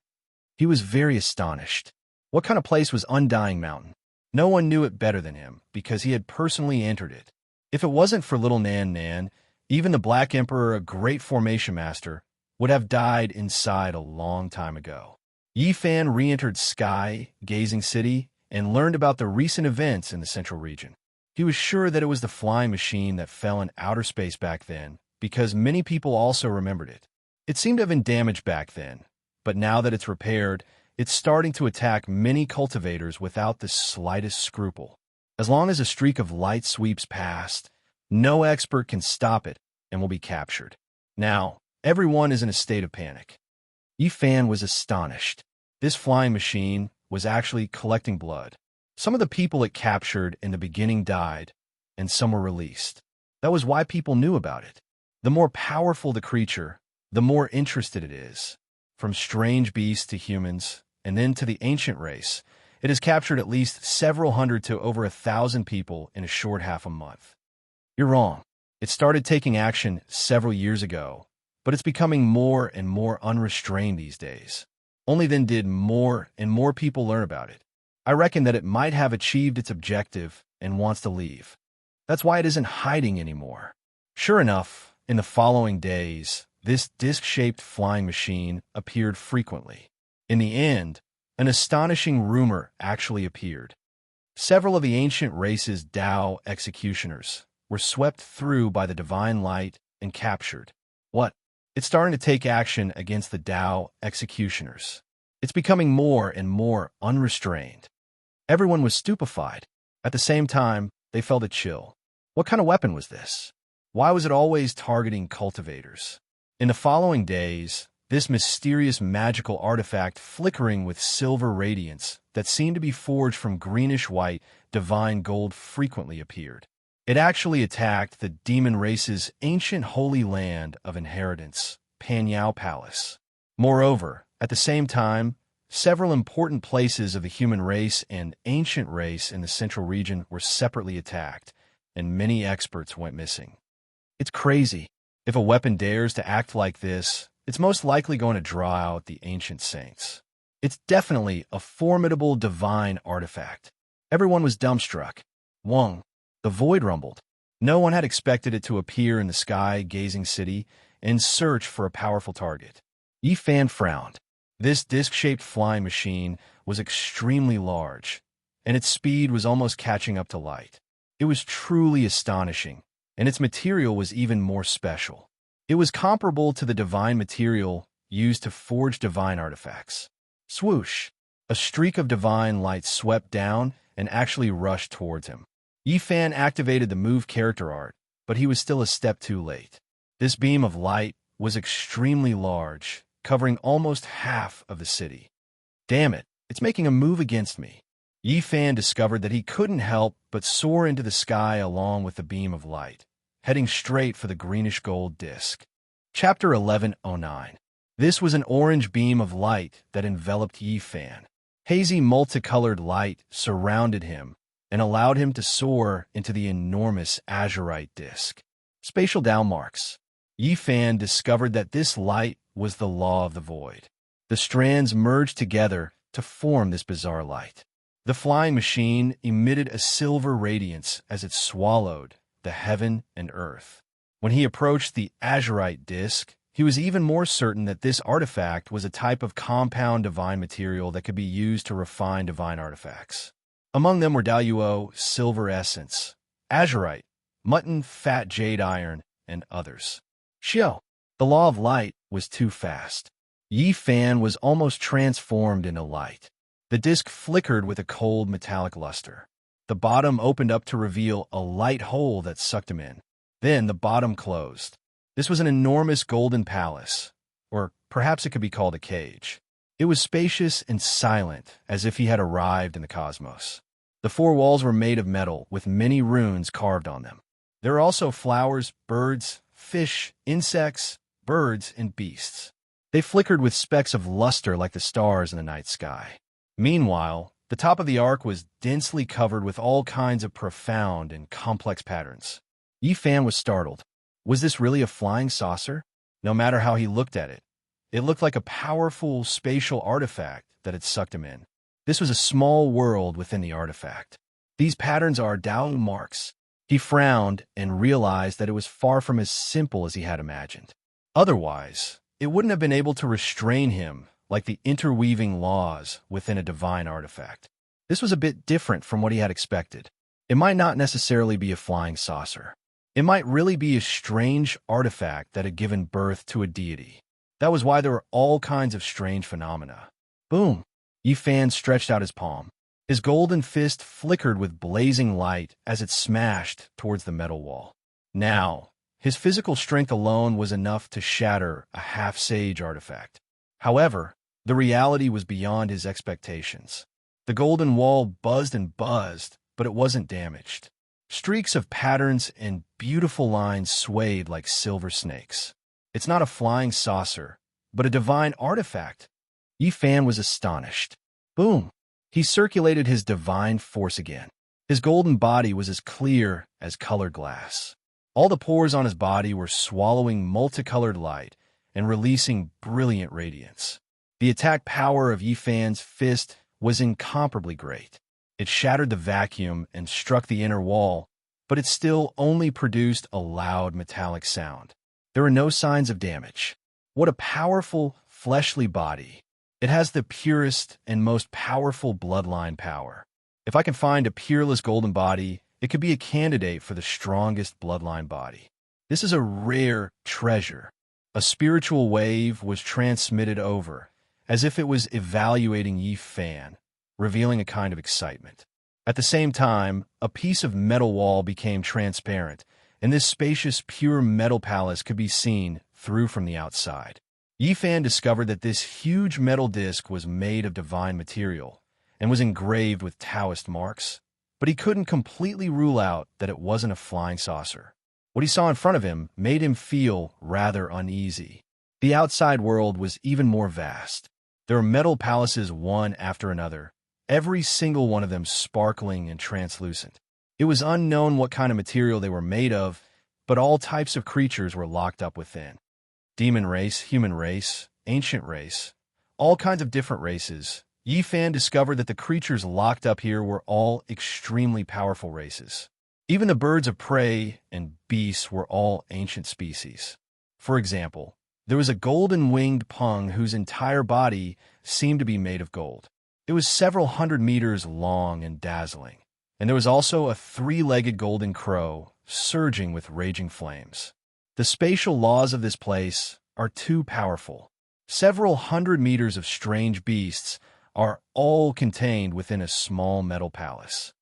A: He was very astonished. What kind of place was Undying Mountain? No one knew it better than him because he had personally entered it. If it wasn't for little Nan Nan, even the Black Emperor, a great formation master, would have died inside a long time ago. Yi Fan re-entered Sky, Gazing City, and learned about the recent events in the central region. He was sure that it was the flying machine that fell in outer space back then, because many people also remembered it. It seemed to have been damaged back then, but now that it's repaired, it's starting to attack many cultivators without the slightest scruple. As long as a streak of light sweeps past, no expert can stop it and will be captured. Now, everyone is in a state of panic. Yi Fan was astonished. This flying machine was actually collecting blood. Some of the people it captured in the beginning died, and some were released. That was why people knew about it. The more powerful the creature, the more interested it is. From strange beasts to humans, and then to the ancient race, it has captured at least several hundred to over 1,000 people in a short half a month. You're wrong. It started taking action several years ago, but it's becoming more and more unrestrained these days. Only then did more and more people learn about it. I reckon that it might have achieved its objective and wants to leave. That's why it isn't hiding anymore. Sure enough, in the following days, this disc-shaped flying machine appeared frequently. In the end, an astonishing rumor actually appeared. Several of the ancient race's Tao executioners were swept through by the divine light and captured. What? It's starting to take action against the Tao executioners. It's becoming more and more unrestrained. Everyone was stupefied. At the same time, they felt a chill. What kind of weapon was this? Why was it always targeting cultivators? In the following days, this mysterious magical artifact flickering with silver radiance that seemed to be forged from greenish-white divine gold frequently appeared. It actually attacked the demon race's ancient holy land of inheritance, Panyao Palace. Moreover, at the same time, several important places of the human race and ancient race in the central region were separately attacked, and many experts went missing. It's crazy. If a weapon dares to act like this, it's most likely going to draw out the ancient saints. It's definitely a formidable divine artifact. Everyone was dumbstruck. Wong. The void rumbled. No one had expected it to appear in the Sky Gazing City and search for a powerful target. Yi Fan frowned. This disc-shaped flying machine was extremely large, and its speed was almost catching up to light. It was truly astonishing, and its material was even more special. It was comparable to the divine material used to forge divine artifacts. Swoosh! A streak of divine light swept down and actually rushed towards him. Yi Fan activated the move character art, but he was still a step too late. This beam of light was extremely large, covering almost half of the city. Damn it, it's making a move against me. Yi Fan discovered that he couldn't help but soar into the sky along with the beam of light, heading straight for the greenish-gold disk. Chapter 1109. This was an orange beam of light that enveloped Yi Fan. Hazy multicolored light surrounded him and allowed him to soar into the enormous azurite disk. Spatial Tao marks. Yi Fan discovered that this light was the law of the void. The strands merged together to form this bizarre light. The flying machine emitted a silver radiance as it swallowed the heaven and earth. When he approached the azurite disk, he was even more certain that this artifact was a type of compound divine material that could be used to refine divine artifacts. Among them were Daluo, silver essence, azurite, mutton, fat jade iron, and others. Xiao, the law of light, was too fast. Yi Fan was almost transformed into light. The disk flickered with a cold metallic luster. The bottom opened up to reveal a light hole that sucked him in. Then the bottom closed. This was an enormous golden palace, or perhaps it could be called a cage. It was spacious and silent, as if he had arrived in the cosmos. The four walls were made of metal, with many runes carved on them. There were also flowers, birds, fish, insects, birds, and beasts. They flickered with specks of luster like the stars in the night sky. Meanwhile, the top of the ark was densely covered with all kinds of profound and complex patterns. Yi Fan was startled. Was this really a flying saucer? No matter how he looked at it, it looked like a powerful spatial artifact that had sucked him in. This was a small world within the artifact. These patterns are Tao marks. He frowned and realized that it was far from as simple as he had imagined. Otherwise, it wouldn't have been able to restrain him like the interweaving laws within a divine artifact. This was a bit different from what he had expected. It might not necessarily be a flying saucer. It might really be a strange artifact that had given birth to a deity. That was why there were all kinds of strange phenomena. Boom! Yi Fan stretched out his palm. His golden fist flickered with blazing light as it smashed towards the metal wall. Now, his physical strength alone was enough to shatter a half-sage artifact. However, the reality was beyond his expectations. The golden wall buzzed and buzzed, but it wasn't damaged. Streaks of patterns and beautiful lines swayed like silver snakes. It's not a flying saucer, but a divine artifact. Yi Fan was astonished. Boom! He circulated his divine force again. His golden body was as clear as colored glass. All the pores on his body were swallowing multicolored light and releasing brilliant radiance. The attack power of Yi Fan's fist was incomparably great. It shattered the vacuum and struck the inner wall, but it still only produced a loud metallic sound. There were no signs of damage. What a powerful, fleshly body. It has the purest and most powerful bloodline power. If I can find a peerless golden body, it could be a candidate for the strongest bloodline body. This is a rare treasure. A spiritual wave was transmitted over, as if it was evaluating Yi Fan, revealing a kind of excitement. At the same time, a piece of metal wall became transparent, and this spacious, pure metal palace could be seen through from the outside. Yi Fan discovered that this huge metal disc was made of divine material and was engraved with Taoist marks, but he couldn't completely rule out that it wasn't a flying saucer. What he saw in front of him made him feel rather uneasy. The outside world was even more vast. There were metal palaces one after another, every single one of them sparkling and translucent. It was unknown what kind of material they were made of, but all types of creatures were locked up within. Demon race, human race, ancient race, all kinds of different races. Yi Fan discovered that the creatures locked up here were all extremely powerful races. Even the birds of prey and beasts were all ancient species. For example, there was a golden-winged pung whose entire body seemed to be made of gold. It was several hundred meters long and dazzling, and there was also a three-legged golden crow surging with raging flames. The spatial laws of this place are too powerful. Several hundred meters of strange beasts are all contained within a small metal palace.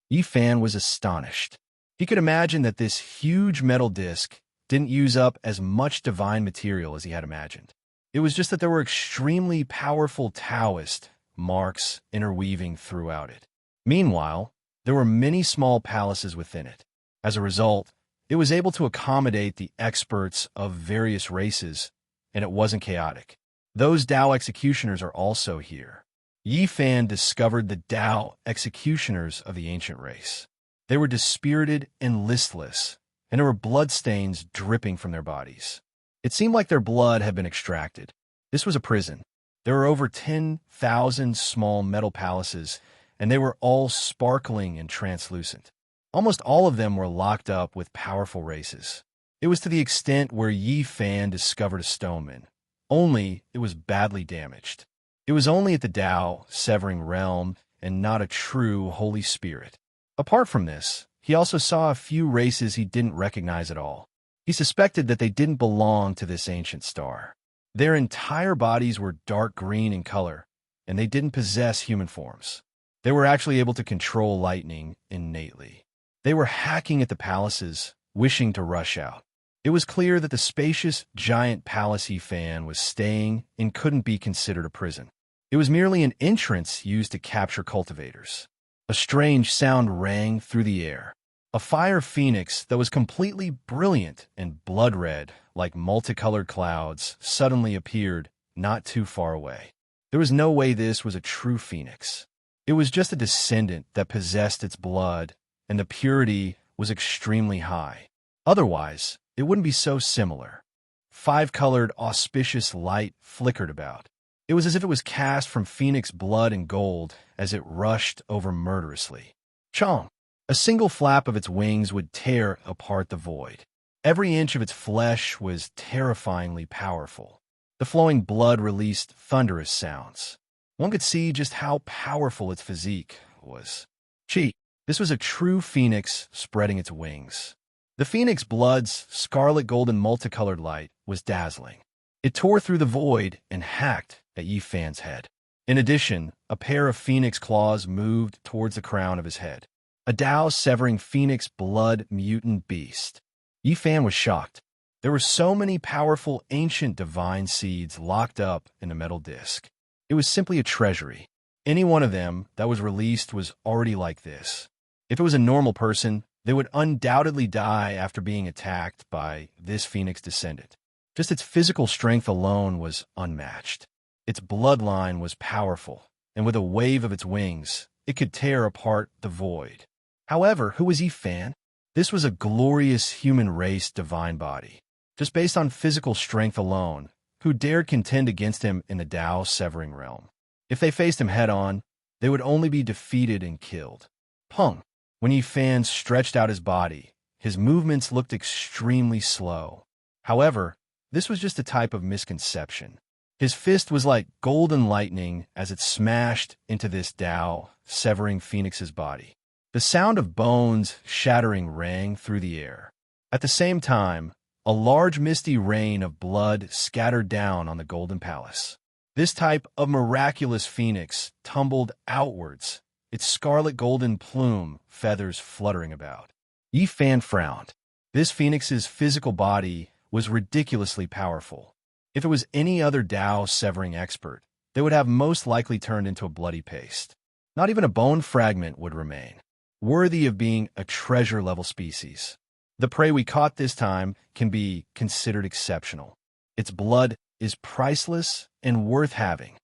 A: Yi Fan was astonished. He could imagine that this huge metal disc didn't use up as much divine material as he had imagined. It was just that there were extremely powerful Taoist marks interweaving throughout it. Meanwhile, there were many small palaces within it. As a result, it was able to accommodate the experts of various races, and it wasn't chaotic. Those Dao executioners are also here. Yi Fan discovered the Dao executioners of the ancient race. They were dispirited and listless, and there were bloodstains dripping from their bodies. It seemed like their blood had been extracted. This was a prison. There were over 10,000 small metal palaces, and they were all sparkling and translucent. Almost all of them were locked up with powerful races. It was to the extent where Yi Fan discovered a stoneman, only it was badly damaged. It was only at the Tao, severing realm, and not a true Holy Spirit. Apart from this, he also saw a few races he didn't recognize at all. He suspected that they didn't belong to this ancient star. Their entire bodies were dark green in color, and they didn't possess human forms. They were actually able to control lightning innately. They were hacking at the palaces, wishing to rush out. It was clear that the spacious, giant palace Yi Fan was staying in couldn't be considered a prison. It was merely an entrance used to capture cultivators. A strange sound rang through the air. A fire phoenix that was completely brilliant and blood-red, like multicolored clouds, suddenly appeared not too far away. There was no way this was a true phoenix. It was just a descendant that possessed its blood, and the purity was extremely high. Otherwise, it wouldn't be so similar. Five-colored, auspicious light flickered about. It was as if it was cast from phoenix blood and gold as it rushed over murderously. Chong! A single flap of its wings would tear apart the void. Every inch of its flesh was terrifyingly powerful. The flowing blood released thunderous sounds. One could see just how powerful its physique was. Chi. This was a true phoenix spreading its wings. The phoenix blood's scarlet golden multicolored light was dazzling. It tore through the void and hacked at Yi Fan's head. In addition, a pair of phoenix claws moved towards the crown of his head. A Tao-severing phoenix blood mutant beast. Yi Fan was shocked. There were so many powerful ancient divine seeds locked up in a metal disc. It was simply a treasury. Any one of them that was released was already like this. If it was a normal person, they would undoubtedly die after being attacked by this phoenix descendant. Just its physical strength alone was unmatched. Its bloodline was powerful, and with a wave of its wings, it could tear apart the void. However, who was Yi Fan? This was a glorious human race divine body. Just based on physical strength alone, who dared contend against him in the Tao-severing realm? If they faced him head-on, they would only be defeated and killed. Pung. When Yi Fan stretched out his body, his movements looked extremely slow. However, this was just a type of misconception. His fist was like golden lightning as it smashed into this Tao-severing phoenix's body. The sound of bones shattering rang through the air. At the same time, a large misty rain of blood scattered down on the golden palace. This type of miraculous phoenix tumbled outwards, its scarlet golden plume feathers fluttering about. Yi Fan frowned. This phoenix's physical body was ridiculously powerful. If it was any other Tao-severing expert, they would have most likely turned into a bloody paste. Not even a bone fragment would remain, worthy of being a treasure-level species. The prey we caught this time can be considered exceptional. Its blood is priceless and worth having.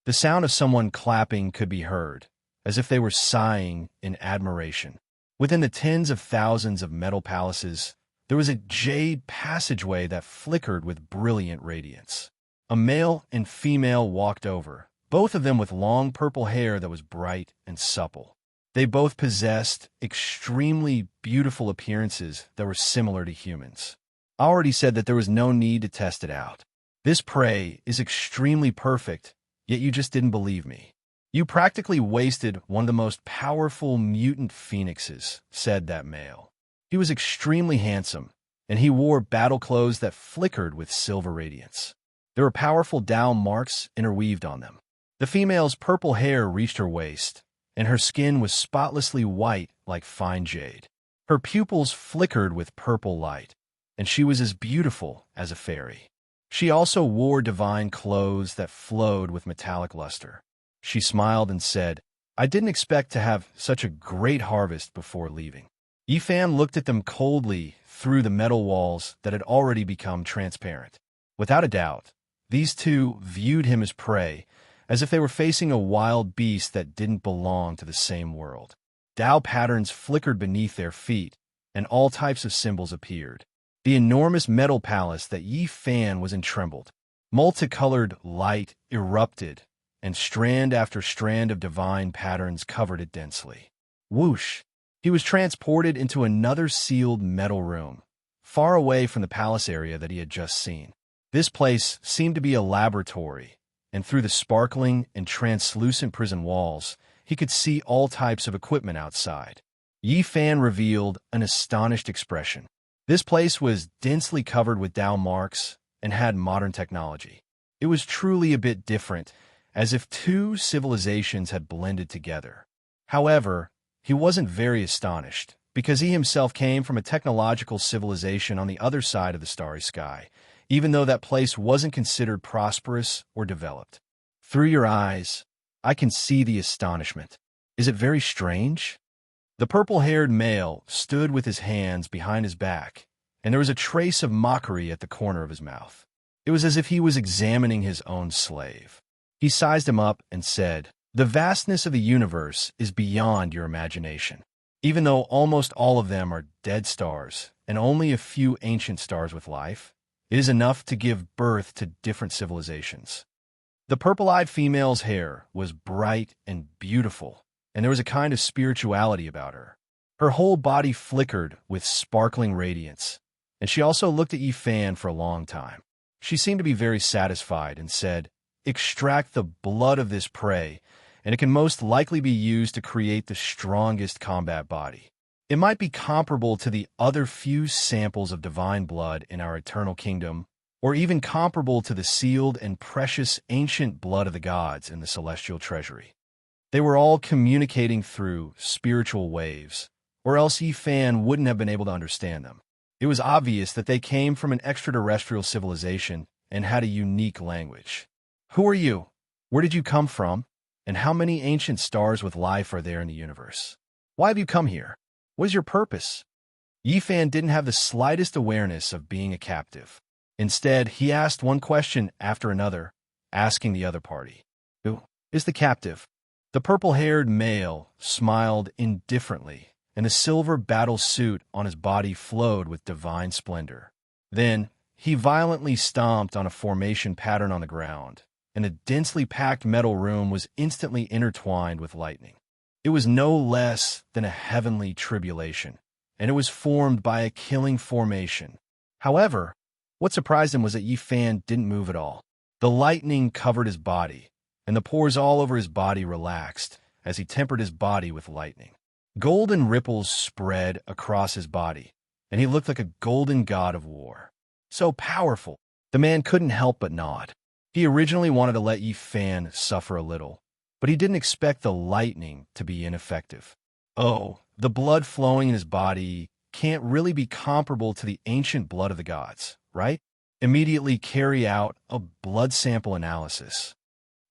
A: The sound of someone clapping could be heard, as if they were sighing in admiration. Within the tens of thousands of metal palaces, there was a jade passageway that flickered with brilliant radiance. A male and female walked over, both of them with long purple hair that was bright and supple. They both possessed extremely beautiful appearances that were similar to humans. I already said that there was no need to test it out. This prey is extremely perfect, yet you just didn't believe me. You practically wasted one of the most powerful mutant phoenixes, said that male. He was extremely handsome, and he wore battle clothes that flickered with silver radiance. There were powerful Tao marks interweaved on them. The female's purple hair reached her waist, and her skin was spotlessly white like fine jade. Her pupils flickered with purple light, and she was as beautiful as a fairy. She also wore divine clothes that flowed with metallic luster. She smiled and said, "I didn't expect to have such a great harvest before leaving." Yi Fan looked at them coldly through the metal walls that had already become transparent. Without a doubt, these two viewed him as prey, as if they were facing a wild beast that didn't belong to the same world. Tao patterns flickered beneath their feet, and all types of symbols appeared. The enormous metal palace that Yi Fan was in trembled. Multicolored light erupted, and strand after strand of divine patterns covered it densely. Whoosh! He was transported into another sealed metal room, far away from the palace area that he had just seen. This place seemed to be a laboratory, and through the sparkling and translucent prison walls, he could see all types of equipment outside. Yi Fan revealed an astonished expression. This place was densely covered with Tao marks and had modern technology. It was truly a bit different, as if two civilizations had blended together. However, he wasn't very astonished, because he himself came from a technological civilization on the other side of the starry sky, even though that place wasn't considered prosperous or developed. Through your eyes, I can see the astonishment. Is it very strange? The purple-haired male stood with his hands behind his back, and there was a trace of mockery at the corner of his mouth. It was as if he was examining his own slave. He sized him up and said, "The vastness of the universe is beyond your imagination. Even though almost all of them are dead stars, and only a few ancient stars with life, it is enough to give birth to different civilizations." The purple-eyed female's hair was bright and beautiful, and there was a kind of spirituality about her. Her whole body flickered with sparkling radiance, and she also looked at Yi Fan for a long time. She seemed to be very satisfied and said, "Extract the blood of this prey, and it can most likely be used to create the strongest combat body. It might be comparable to the other few samples of divine blood in our eternal kingdom, or even comparable to the sealed and precious ancient blood of the gods in the celestial treasury." They were all communicating through spiritual waves, or else Yifan wouldn't have been able to understand them. It was obvious that they came from an extraterrestrial civilization and had a unique language. "Who are you? Where did you come from? And how many ancient stars with life are there in the universe? Why have you come here? What is your purpose?" Yifan didn't have the slightest awareness of being a captive. Instead, he asked one question after another, asking the other party, "Who is the captive?" The purple-haired male smiled indifferently, and the silver battle suit on his body flowed with divine splendor. Then, he violently stomped on a formation pattern on the ground, and the densely packed metal room was instantly intertwined with lightning. It was no less than a heavenly tribulation, and it was formed by a killing formation. However, what surprised him was that Yifan didn't move at all. The lightning covered his body, and the pores all over his body relaxed as he tempered his body with lightning. Golden ripples spread across his body, and he looked like a golden god of war. So powerful, the man couldn't help but nod. He originally wanted to let Yifan suffer a little, but he didn't expect the lightning to be ineffective. Oh, the blood flowing in his body can't really be comparable to the ancient blood of the gods, right? Immediately carry out a blood sample analysis.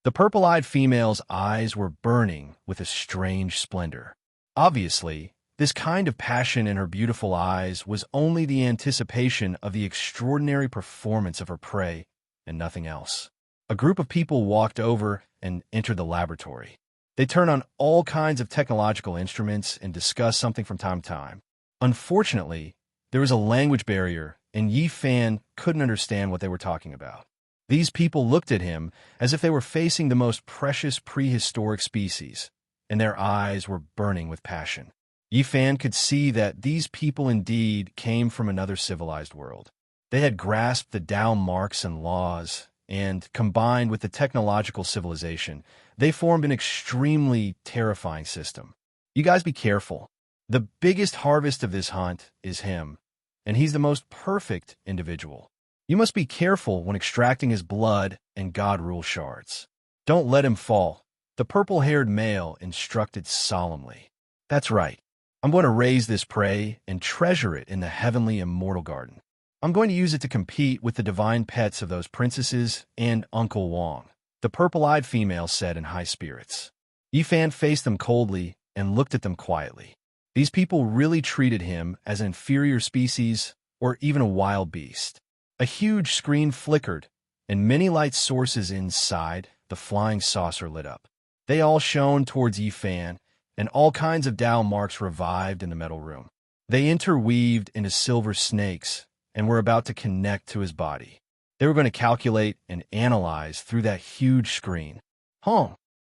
A: The purple-eyed female's eyes were burning with a strange splendor. Obviously, this kind of passion in her beautiful eyes was only the anticipation of the extraordinary performance of her prey and nothing else. A group of people walked over and entered the laboratory. They turned on all kinds of technological instruments and discussed something from time to time. Unfortunately, there was a language barrier, and Yifan couldn't understand what they were talking about. These people looked at him as if they were facing the most precious prehistoric species, and their eyes were burning with passion. Yifan could see that these people indeed came from another civilized world. They had grasped the Tao marks and laws, and, combined with the technological civilization, they formed an extremely terrifying system. You guys be careful. The biggest harvest of this hunt is him, and he's the most perfect individual. You must be careful when extracting his blood and God Rule shards. Don't let him fall, the purple-haired male instructed solemnly. That's right. I'm going to raise this prey and treasure it in the heavenly immortal garden. I'm going to use it to compete with the divine pets of those princesses and Uncle Wong, the purple-eyed female said in high spirits. Yifan faced them coldly and looked at them quietly. These people really treated him as an inferior species or even a wild beast. A huge screen flickered, and many light sources inside the flying saucer lit up. They all shone towards Yifan, and all kinds of Tao marks revived in the metal room. They interweaved into silver snakes and were about to connect to his body. They were going to calculate and analyze through that huge screen.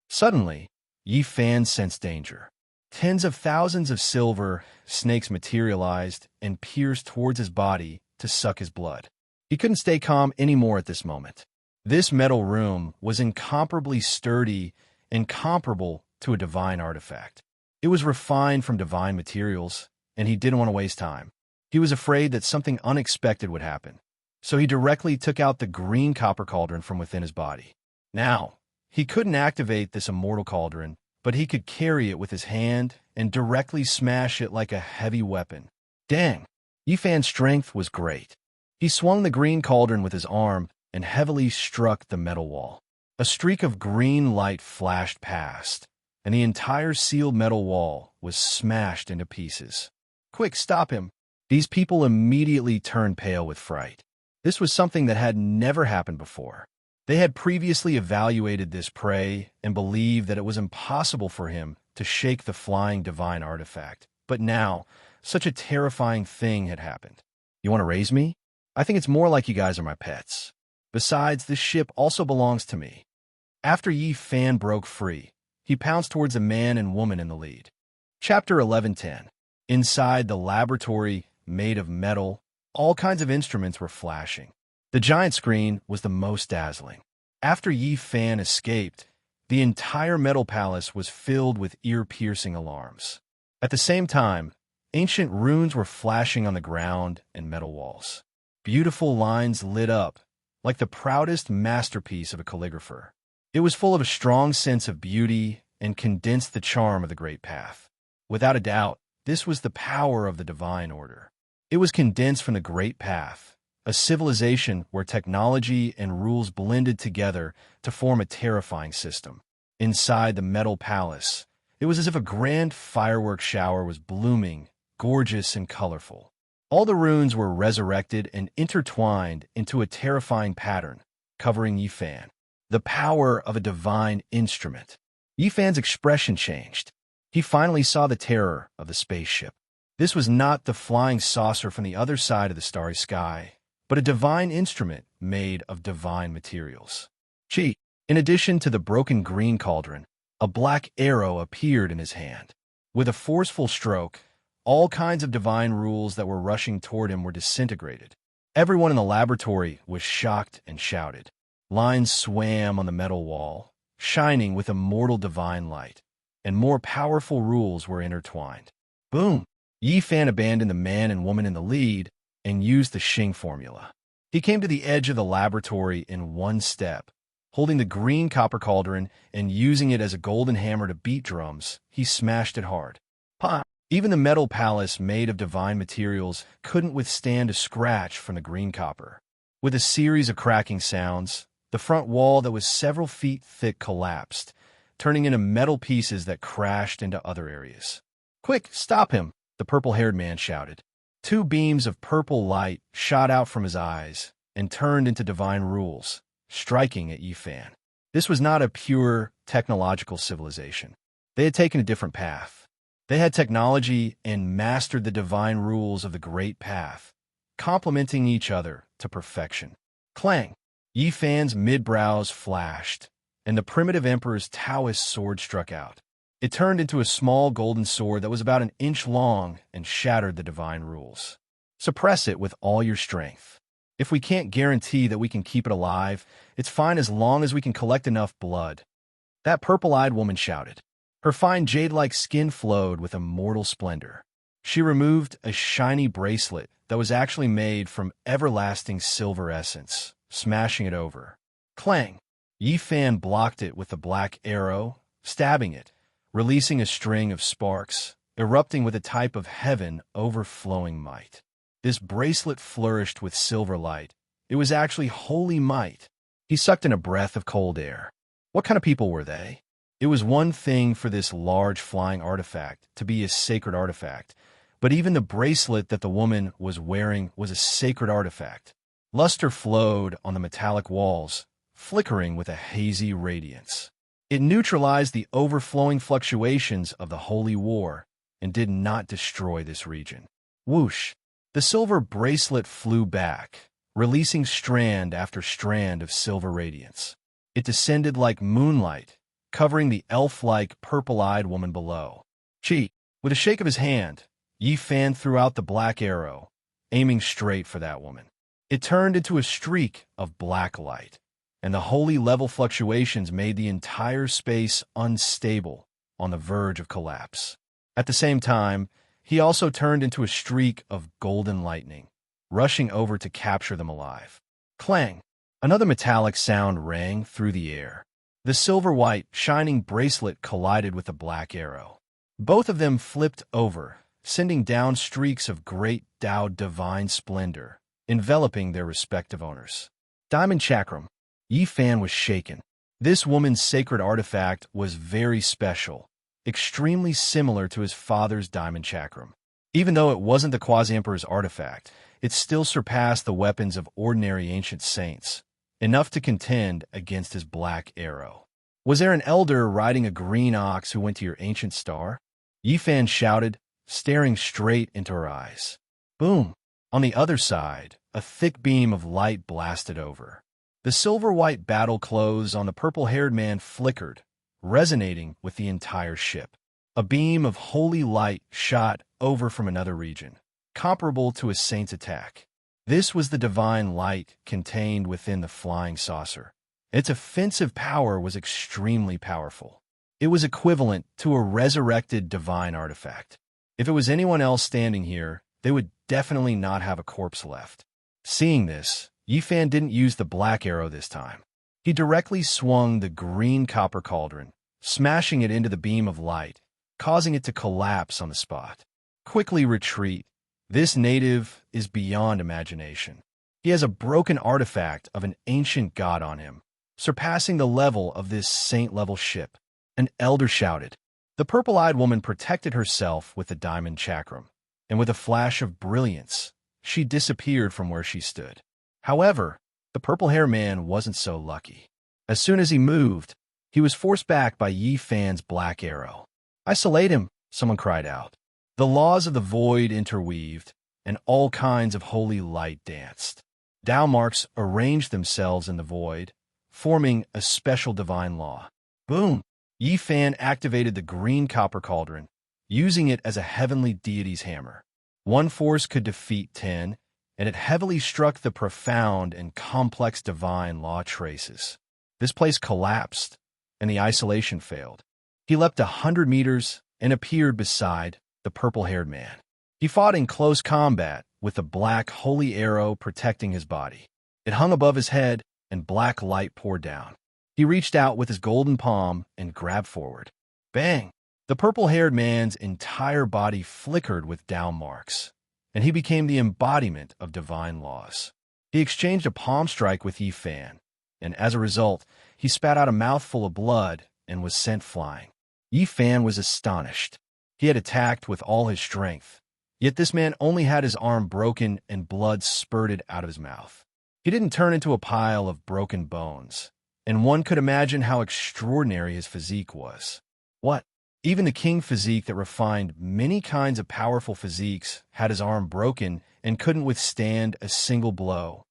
A: Suddenly, Yifan sensed danger. Tens of thousands of silver snakes materialized and pierced towards his body to suck his blood. He couldn't stay calm anymore at this moment. This metal room was incomparably sturdy and comparable to a divine artifact. It was refined from divine materials, and he didn't want to waste time. He was afraid that something unexpected would happen, so he directly took out the green copper cauldron from within his body. Now, he couldn't activate this immortal cauldron, but he could carry it with his hand and directly smash it like a heavy weapon. Dang! Yifan's strength was great. He swung the green cauldron with his arm and heavily struck the metal wall. A streak of green light flashed past, and the entire sealed metal wall was smashed into pieces. Quick, stop him! These people immediately turned pale with fright. This was something that had never happened before. They had previously evaluated this prey and believed that it was impossible for him to shake the flying divine artifact. But now, such a terrifying thing had happened. You want to raise me? I think it's more like you guys are my pets. Besides, this ship also belongs to me. After Yifan broke free, he pounced towards a man and woman in the lead. Chapter 11:10. Inside the laboratory, made of metal, all kinds of instruments were flashing. The giant screen was the most dazzling. After Yi Fan escaped, the entire metal palace was filled with ear-piercing alarms. At the same time, ancient runes were flashing on the ground and metal walls. Beautiful lines lit up, like the proudest masterpiece of a calligrapher. It was full of a strong sense of beauty and condensed the charm of the Great Path. Without a doubt, this was the power of the Divine Order. It was condensed from the Great Path, a civilization where technology and rules blended together to form a terrifying system. Inside the metal palace, it was as if a grand fireworks shower was blooming, gorgeous and colorful. All the runes were resurrected and intertwined into a terrifying pattern, covering Yi Fan. The power of a divine instrument. Yi Fan's expression changed. He finally saw the terror of the spaceship. This was not the flying saucer from the other side of the starry sky, but a divine instrument made of divine materials. Chi. In addition to the broken green cauldron, a black arrow appeared in his hand. With a forceful stroke, all kinds of divine rules that were rushing toward him were disintegrated. Everyone in the laboratory was shocked and shouted. Lines swam on the metal wall, shining with immortal divine light, and more powerful rules were intertwined. Boom! Yi Fan abandoned the man and woman in the lead and used the Xing formula. He came to the edge of the laboratory in one step. Holding the green copper cauldron and using it as a golden hammer to beat drums, he smashed it hard. Pa! Even the metal palace made of divine materials couldn't withstand a scratch from the green copper. With a series of cracking sounds, the front wall that was several feet thick collapsed, turning into metal pieces that crashed into other areas. "Quick, stop him!" the purple-haired man shouted. Two beams of purple light shot out from his eyes and turned into divine rules, striking at Yi Fan. This was not a pure technological civilization. They had taken a different path. They had technology and mastered the divine rules of the Great Path, complementing each other to perfection. Clang! Yi Fan's mid-brows flashed, and the primitive emperor's Taoist sword struck out. It turned into a small golden sword that was about an inch long and shattered the divine rules. Suppress it with all your strength. If we can't guarantee that we can keep it alive, it's fine as long as we can collect enough blood. That purple-eyed woman shouted. Her fine jade-like skin flowed with immortal splendor. She removed a shiny bracelet that was actually made from everlasting silver essence, smashing it over. Clang! Yi Fan blocked it with the black arrow, stabbing it, releasing a string of sparks, erupting with a type of heaven overflowing might. This bracelet flourished with silver light. It was actually holy might. He sucked in a breath of cold air. What kind of people were they? It was one thing for this large flying artifact to be a sacred artifact, but even the bracelet that the woman was wearing was a sacred artifact. Luster flowed on the metallic walls, flickering with a hazy radiance. It neutralized the overflowing fluctuations of the Holy War and did not destroy this region. Whoosh! The silver bracelet flew back, releasing strand after strand of silver radiance. It descended like moonlight, covering the elf-like purple-eyed woman below. Chi! With a shake of his hand, Yi Fan threw out the black arrow, aiming straight for that woman. It turned into a streak of black light, and the holy level fluctuations made the entire space unstable, on the verge of collapse. At the same time, he also turned into a streak of golden lightning, rushing over to capture them alive. Clang! Another metallic sound rang through the air. The silver-white, shining bracelet collided with the black arrow. Both of them flipped over, sending down streaks of great Tao divine splendor, enveloping their respective owners. Diamond Chakram. Yi Fan was shaken. This woman's sacred artifact was very special, extremely similar to his father's Diamond Chakram. Even though it wasn't the Quasi-Emperor's artifact, it still surpassed the weapons of ordinary ancient saints, enough to contend against his black arrow. Was there an elder riding a green ox who went to your ancient star? Yi Fan shouted, staring straight into her eyes. Boom! On the other side, a thick beam of light blasted over. The silver-white battle clothes on the purple-haired man flickered, resonating with the entire ship. A beam of holy light shot over from another region, comparable to a saint's attack. This was the divine light contained within the flying saucer. Its offensive power was extremely powerful. It was equivalent to a resurrected divine artifact. If it was anyone else standing here, they would definitely not have a corpse left. Seeing this, Yifan didn't use the black arrow this time. He directly swung the green copper cauldron, smashing it into the beam of light, causing it to collapse on the spot. Quickly retreat. This native is beyond imagination. He has a broken artifact of an ancient god on him, surpassing the level of this saint-level ship. An elder shouted. The purple-eyed woman protected herself with the diamond chakram, and with a flash of brilliance, she disappeared from where she stood. However, the purple-haired man wasn't so lucky. As soon as he moved, he was forced back by Yifan's black arrow. "Isolate him," someone cried out. The laws of the void interweaved, and all kinds of holy light danced. Tao marks arranged themselves in the void, forming a special divine law. Boom! Yifan activated the green copper cauldron, using it as a heavenly deity's hammer. One force could defeat 10, and it heavily struck the profound and complex divine law traces. This place collapsed, and the isolation failed. He leapt 100 meters and appeared beside the purple-haired man. He fought in close combat with the black holy arrow protecting his body. It hung above his head, and black light poured down. He reached out with his golden palm and grabbed forward. Bang! The purple-haired man's entire body flickered with Tao marks, and he became the embodiment of divine laws. He exchanged a palm strike with Yifan, and as a result, he spat out a mouthful of blood and was sent flying. Yifan was astonished. He had attacked with all his strength, yet this man only had his arm broken and blood spurted out of his mouth. He didn't turn into a pile of broken bones, and one could imagine how extraordinary his physique was. What? Even the king physique that refined many kinds of powerful physiques had his arm broken and couldn't withstand a single blow.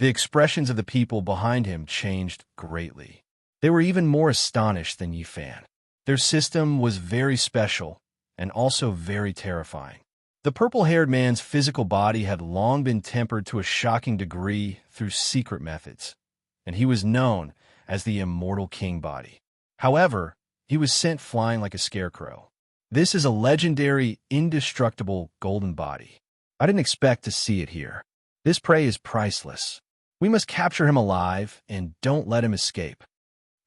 A: The expressions of the people behind him changed greatly. They were even more astonished than Yifan. Their system was very special and also very terrifying. The purple-haired man's physical body had long been tempered to a shocking degree through secret methods, and he was known as the immortal king body. However, he was sent flying like a scarecrow. This is a legendary, indestructible golden body. I didn't expect to see it here. This prey is priceless. We must capture him alive and don't let him escape.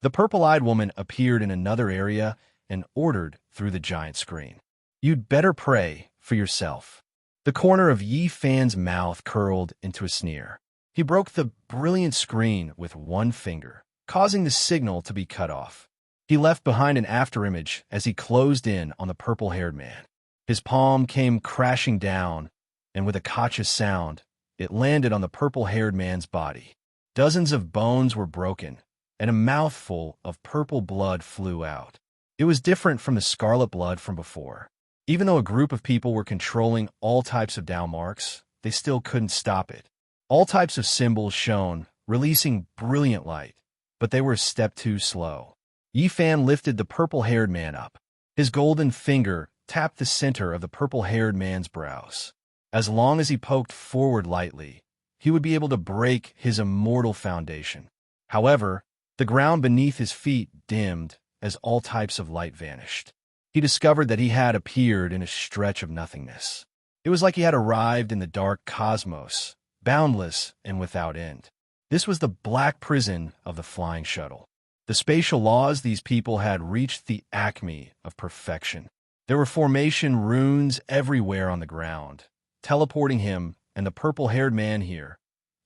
A: The purple-eyed woman appeared in another area and ordered through the giant screen. You'd better pray for yourself. The corner of Yifan's mouth curled into a sneer. He broke the brilliant screen with one finger, causing the signal to be cut off. He left behind an afterimage as he closed in on the purple-haired man. His palm came crashing down, and with a cautious sound, it landed on the purple-haired man's body. Dozens of bones were broken, and a mouthful of purple blood flew out. It was different from the scarlet blood from before. Even though a group of people were controlling all types of Tao marks, they still couldn't stop it. All types of symbols shone, releasing brilliant light, but they were a step too slow. Yifan lifted the purple-haired man up. His golden finger tapped the center of the purple-haired man's brows. As long as he poked forward lightly, he would be able to break his immortal foundation. However, the ground beneath his feet dimmed as all types of light vanished. He discovered that he had appeared in a stretch of nothingness. It was like he had arrived in the dark cosmos, boundless and without end. This was the black prison of the flying shuttle. The spatial laws these people had reached the acme of perfection. There were formation runes everywhere on the ground, teleporting him and the purple-haired man here,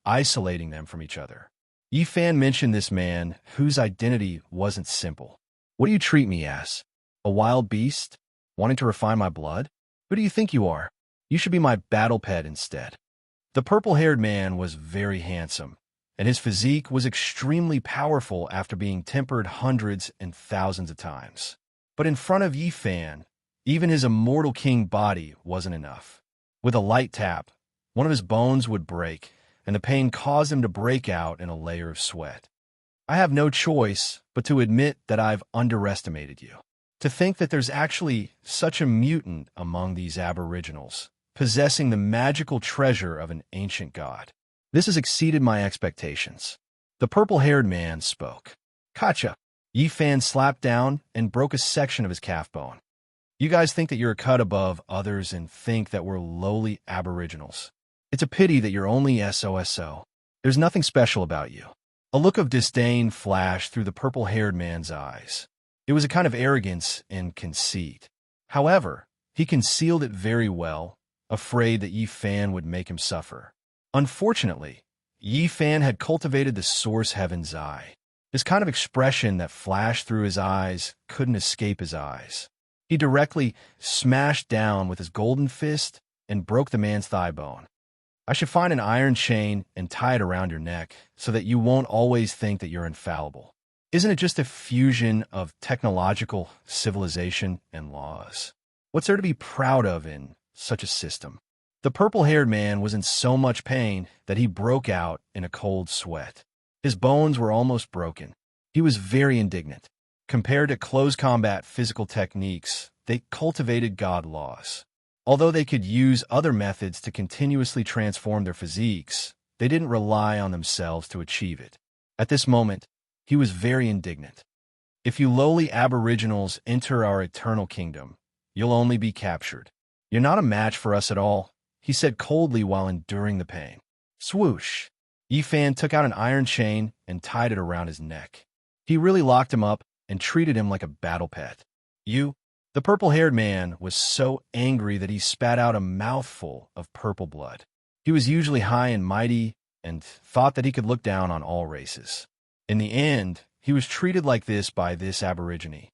A: isolating them from each other. Yifan mentioned this man, whose identity wasn't simple. What do you treat me as? A wild beast? Wanting to refine my blood? Who do you think you are? You should be my battle pet instead. The purple-haired man was very handsome, and his physique was extremely powerful after being tempered hundreds and thousands of times. But in front of Yifan, even his immortal king body wasn't enough. With a light tap, one of his bones would break, and the pain caused him to break out in a layer of sweat. I have no choice but to admit that I've underestimated you. To think that there's actually such a mutant among these aboriginals possessing the magical treasure of an ancient god. This has exceeded my expectations. The purple-haired man spoke. Gotcha. Yi Fan slapped down and broke a section of his calf bone. You guys think that you're a cut above others and think that we're lowly aboriginals. It's a pity that you're only SOSO. There's nothing special about you. A look of disdain flashed through the purple-haired man's eyes. It was a kind of arrogance and conceit. However, he concealed it very well, afraid that Yi Fan would make him suffer. Unfortunately, Yi Fan had cultivated the source heaven's eye. This kind of expression that flashed through his eyes couldn't escape his eyes. He directly smashed down with his golden fist and broke the man's thigh bone. I should find an iron chain and tie it around your neck so that you won't always think that you're infallible. Isn't it just a fusion of technological civilization and laws? What's there to be proud of in such a system? The purple-haired man was in so much pain that he broke out in a cold sweat. His bones were almost broken. He was very indignant. Compared to close combat physical techniques, they cultivated god laws. Although they could use other methods to continuously transform their physiques, they didn't rely on themselves to achieve it. At this moment, he was very indignant. If you lowly aboriginals enter our eternal kingdom, you'll only be captured. You're not a match for us at all, he said coldly while enduring the pain. Swoosh! Yi Fan took out an iron chain and tied it around his neck. He really locked him up and treated him like a battle pet. The purple-haired man was so angry that he spat out a mouthful of purple blood. He was usually high and mighty and thought that he could look down on all races. In the end, he was treated like this by this aborigine.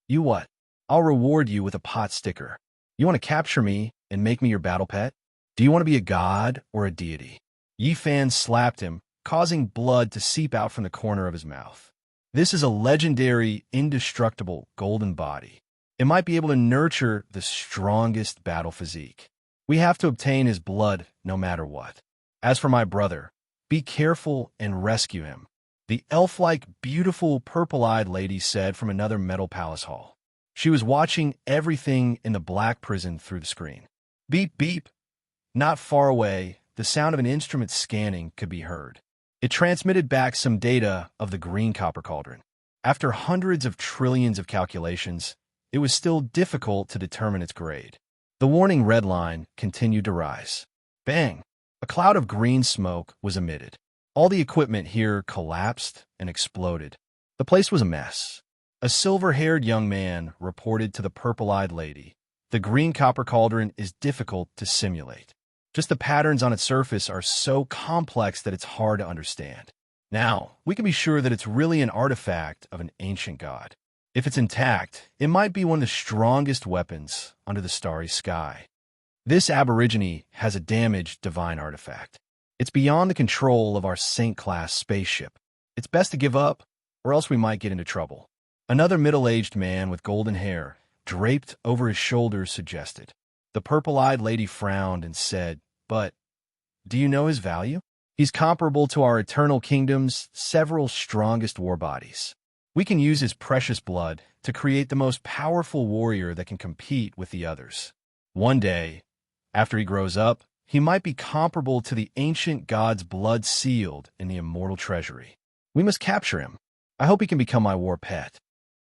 A: You what? I'll reward you with a pot sticker. You want to capture me and make me your battle pet? Do you want to be a god or a deity? Yi Fan slapped him, causing blood to seep out from the corner of his mouth. This is a legendary, indestructible golden body. It might be able to nurture the strongest battle physique. We have to obtain his blood no matter what. As for my brother, be careful and rescue him. The elf-like, beautiful, purple-eyed lady said from another metal palace hall. She was watching everything in the black prison through the screen. Beep, beep. Not far away, the sound of an instrument scanning could be heard. It transmitted back some data of the green copper cauldron. After hundreds of trillions of calculations, it was still difficult to determine its grade. The warning red line continued to rise. Bang! A cloud of green smoke was emitted. All the equipment here collapsed and exploded. The place was a mess. A silver-haired young man reported to the purple-eyed lady. The green copper cauldron is difficult to simulate. Just the patterns on its surface are so complex that it's hard to understand. Now, we can be sure that it's really an artifact of an ancient god. If it's intact, it might be one of the strongest weapons under the starry sky. This aborigine has a damaged divine artifact. It's beyond the control of our Saint-class spaceship. It's best to give up, or else we might get into trouble. Another middle-aged man with golden hair, draped over his shoulders, suggested. The purple-eyed lady frowned and said, But, do you know his value? He's comparable to our eternal kingdom's several strongest war bodies. We can use his precious blood to create the most powerful warrior that can compete with the others. One day, after he grows up, he might be comparable to the ancient god's blood sealed in the immortal treasury. We must capture him. I hope he can become my war pet.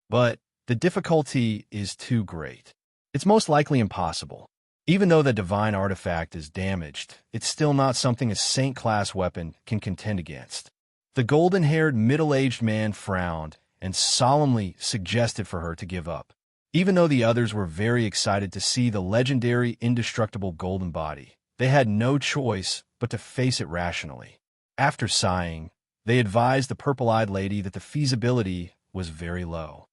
A: But the difficulty is too great. It's most likely impossible. Even though the divine artifact is damaged, it's still not something a Saint-class weapon can contend against. The golden-haired, middle-aged man frowned and solemnly suggested for her to give up. Even though the others were very excited to see the legendary, indestructible golden body, they had no choice but to face it rationally. After sighing, they advised the purple-eyed lady that the feasibility was very low.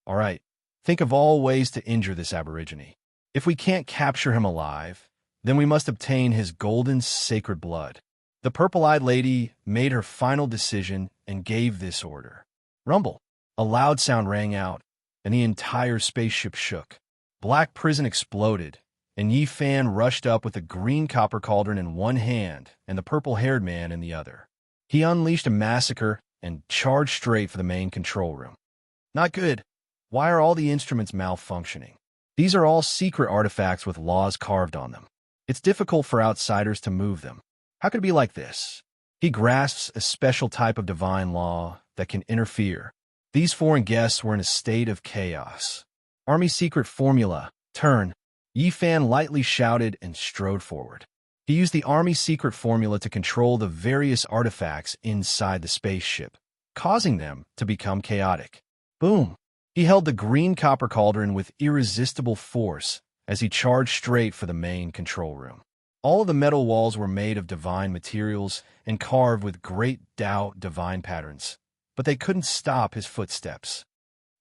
A: All right, think of all ways to injure this aborigine. If we can't capture him alive, then we must obtain his golden sacred blood. The purple-eyed lady made her final decision and gave this order. Rumble. A loud sound rang out, and the entire spaceship shook. Black prison exploded, and Yi Fan rushed up with the green copper cauldron in one hand and the purple-haired man in the other. He unleashed a massacre and charged straight for the main control room. Not good. Why are all the instruments malfunctioning? These are all secret artifacts with laws carved on them. It's difficult for outsiders to move them. How could it be like this? He grasps a special type of divine law that can interfere. These foreign guests were in a state of chaos. Army secret formula, turn. Yi Fan lightly shouted and strode forward. He used the army secret formula to control the various artifacts inside the spaceship, causing them to become chaotic. Boom! He held the green copper cauldron with irresistible force as he charged straight for the main control room. All of the metal walls were made of divine materials and carved with great Tao divine patterns, but they couldn't stop his footsteps.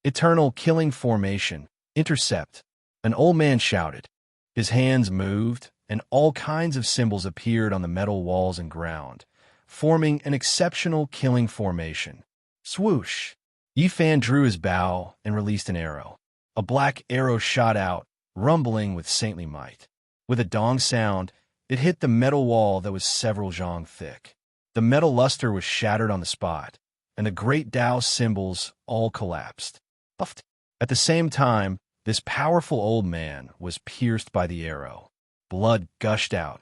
A: Eternal killing formation, intercept. An old man shouted. His hands moved, and all kinds of symbols appeared on the metal walls and ground, forming an exceptional killing formation. Swoosh! Yi Fan drew his bow and released an arrow. A black arrow shot out, rumbling with saintly might. With a dong sound, it hit the metal wall that was several zhang thick. The metal luster was shattered on the spot, and the great Tao symbols all collapsed. Puffed. At the same time, this powerful old man was pierced by the arrow. Blood gushed out,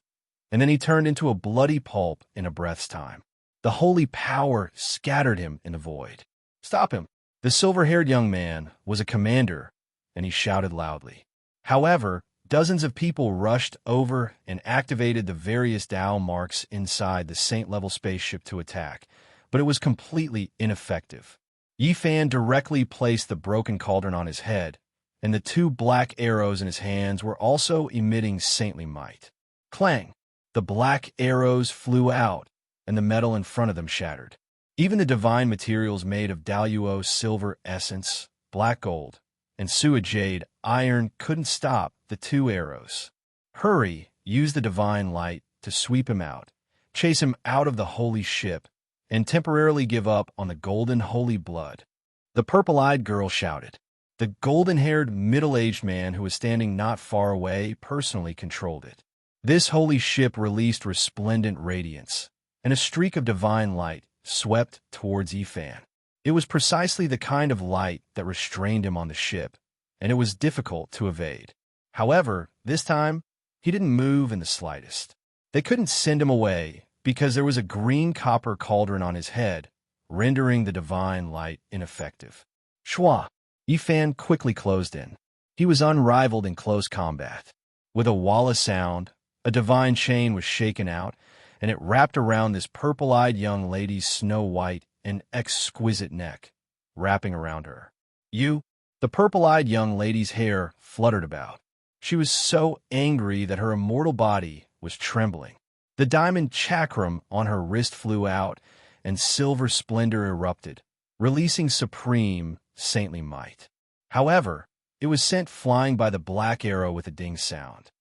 A: and then he turned into a bloody pulp in a breath's time. The holy power scattered him in the void. Stop him! The silver-haired young man was a commander, and he shouted loudly. However, dozens of people rushed over and activated the various Tao marks inside the saint-level spaceship to attack, but it was completely ineffective. Yi Fan directly placed the broken cauldron on his head, and the two black arrows in his hands were also emitting saintly might. Clang! The black arrows flew out, and the metal in front of them shattered. Even the divine materials made of Daluo silver essence, black gold, and Sua jade iron couldn't stop the two arrows. Hurry used the divine light to sweep him out, chase him out of the holy ship, and temporarily give up on the golden holy blood. The purple-eyed girl shouted. The golden-haired middle-aged man who was standing not far away personally controlled it. This holy ship released resplendent radiance, and a streak of divine light swept towards Yi Fan. It was precisely the kind of light that restrained him on the ship, and it was difficult to evade. However, this time, he didn't move in the slightest. They couldn't send him away because there was a green copper cauldron on his head, rendering the divine light ineffective. Shwa! Yi Fan quickly closed in. He was unrivaled in close combat. With a walla sound, a divine chain was shaken out, and it wrapped around this purple-eyed young lady's snow-white and exquisite neck, wrapping around her. The purple-eyed young lady's hair fluttered about. She was so angry that her immortal body was trembling. The diamond chakram on her wrist flew out, and silver splendor erupted, releasing supreme, saintly might. However, it was sent flying by the black arrow with a ding sound.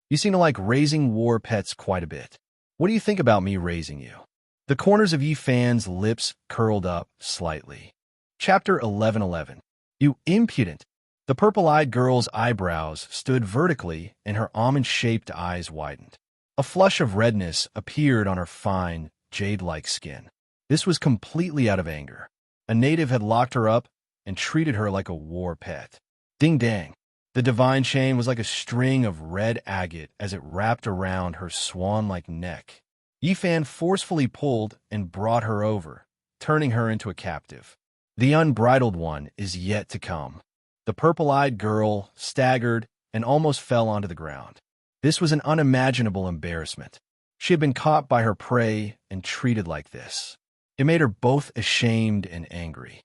A: You seem to like raising war pets quite a bit. What do you think about me raising you? The corners of Yi Fan's lips curled up slightly. Chapter 11:11. You impudent! The purple-eyed girl's eyebrows stood vertically and her almond-shaped eyes widened. A flush of redness appeared on her fine, jade-like skin. This was completely out of anger. A native had locked her up and treated her like a war pet. Ding-dang! The divine chain was like a string of red agate as it wrapped around her swan-like neck. Yi Fan forcefully pulled and brought her over, turning her into a captive. The unbridled one is yet to come. The purple-eyed girl staggered and almost fell onto the ground. This was an unimaginable embarrassment. She had been caught by her prey and treated like this. It made her both ashamed and angry.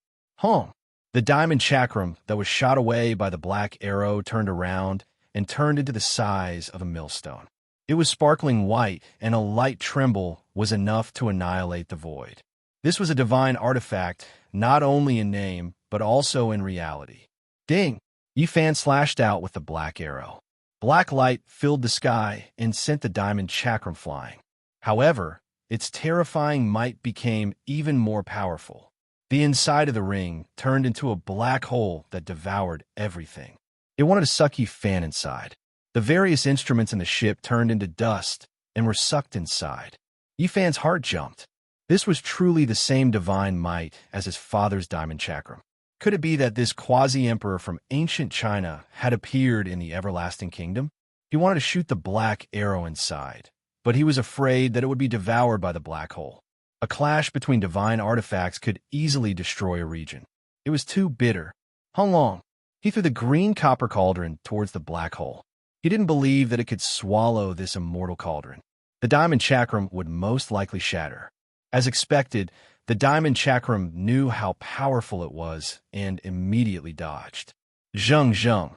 A: The diamond chakram that was shot away by the black arrow turned around and turned into the size of a millstone. It was sparkling white, and a light tremble was enough to annihilate the void. This was a divine artifact, not only in name, but also in reality. Ding! Yi Fan slashed out with the black arrow. Black light filled the sky and sent the diamond chakram flying. However, its terrifying might became even more powerful. The inside of the ring turned into a black hole that devoured everything. It wanted to suck Yi Fan inside. The various instruments in the ship turned into dust and were sucked inside. Yi Fan's heart jumped. This was truly the same divine might as his father's diamond chakram. Could it be that this quasi-emperor from ancient China had appeared in the everlasting kingdom? He wanted to shoot the black arrow inside, but he was afraid that it would be devoured by the black hole. A clash between divine artifacts could easily destroy a region. It was too bitter. Hung Long. He threw the green copper cauldron towards the black hole. He didn't believe that it could swallow this immortal cauldron. The diamond chakram would most likely shatter. As expected, the diamond chakram knew how powerful it was and immediately dodged. Zheng zheng.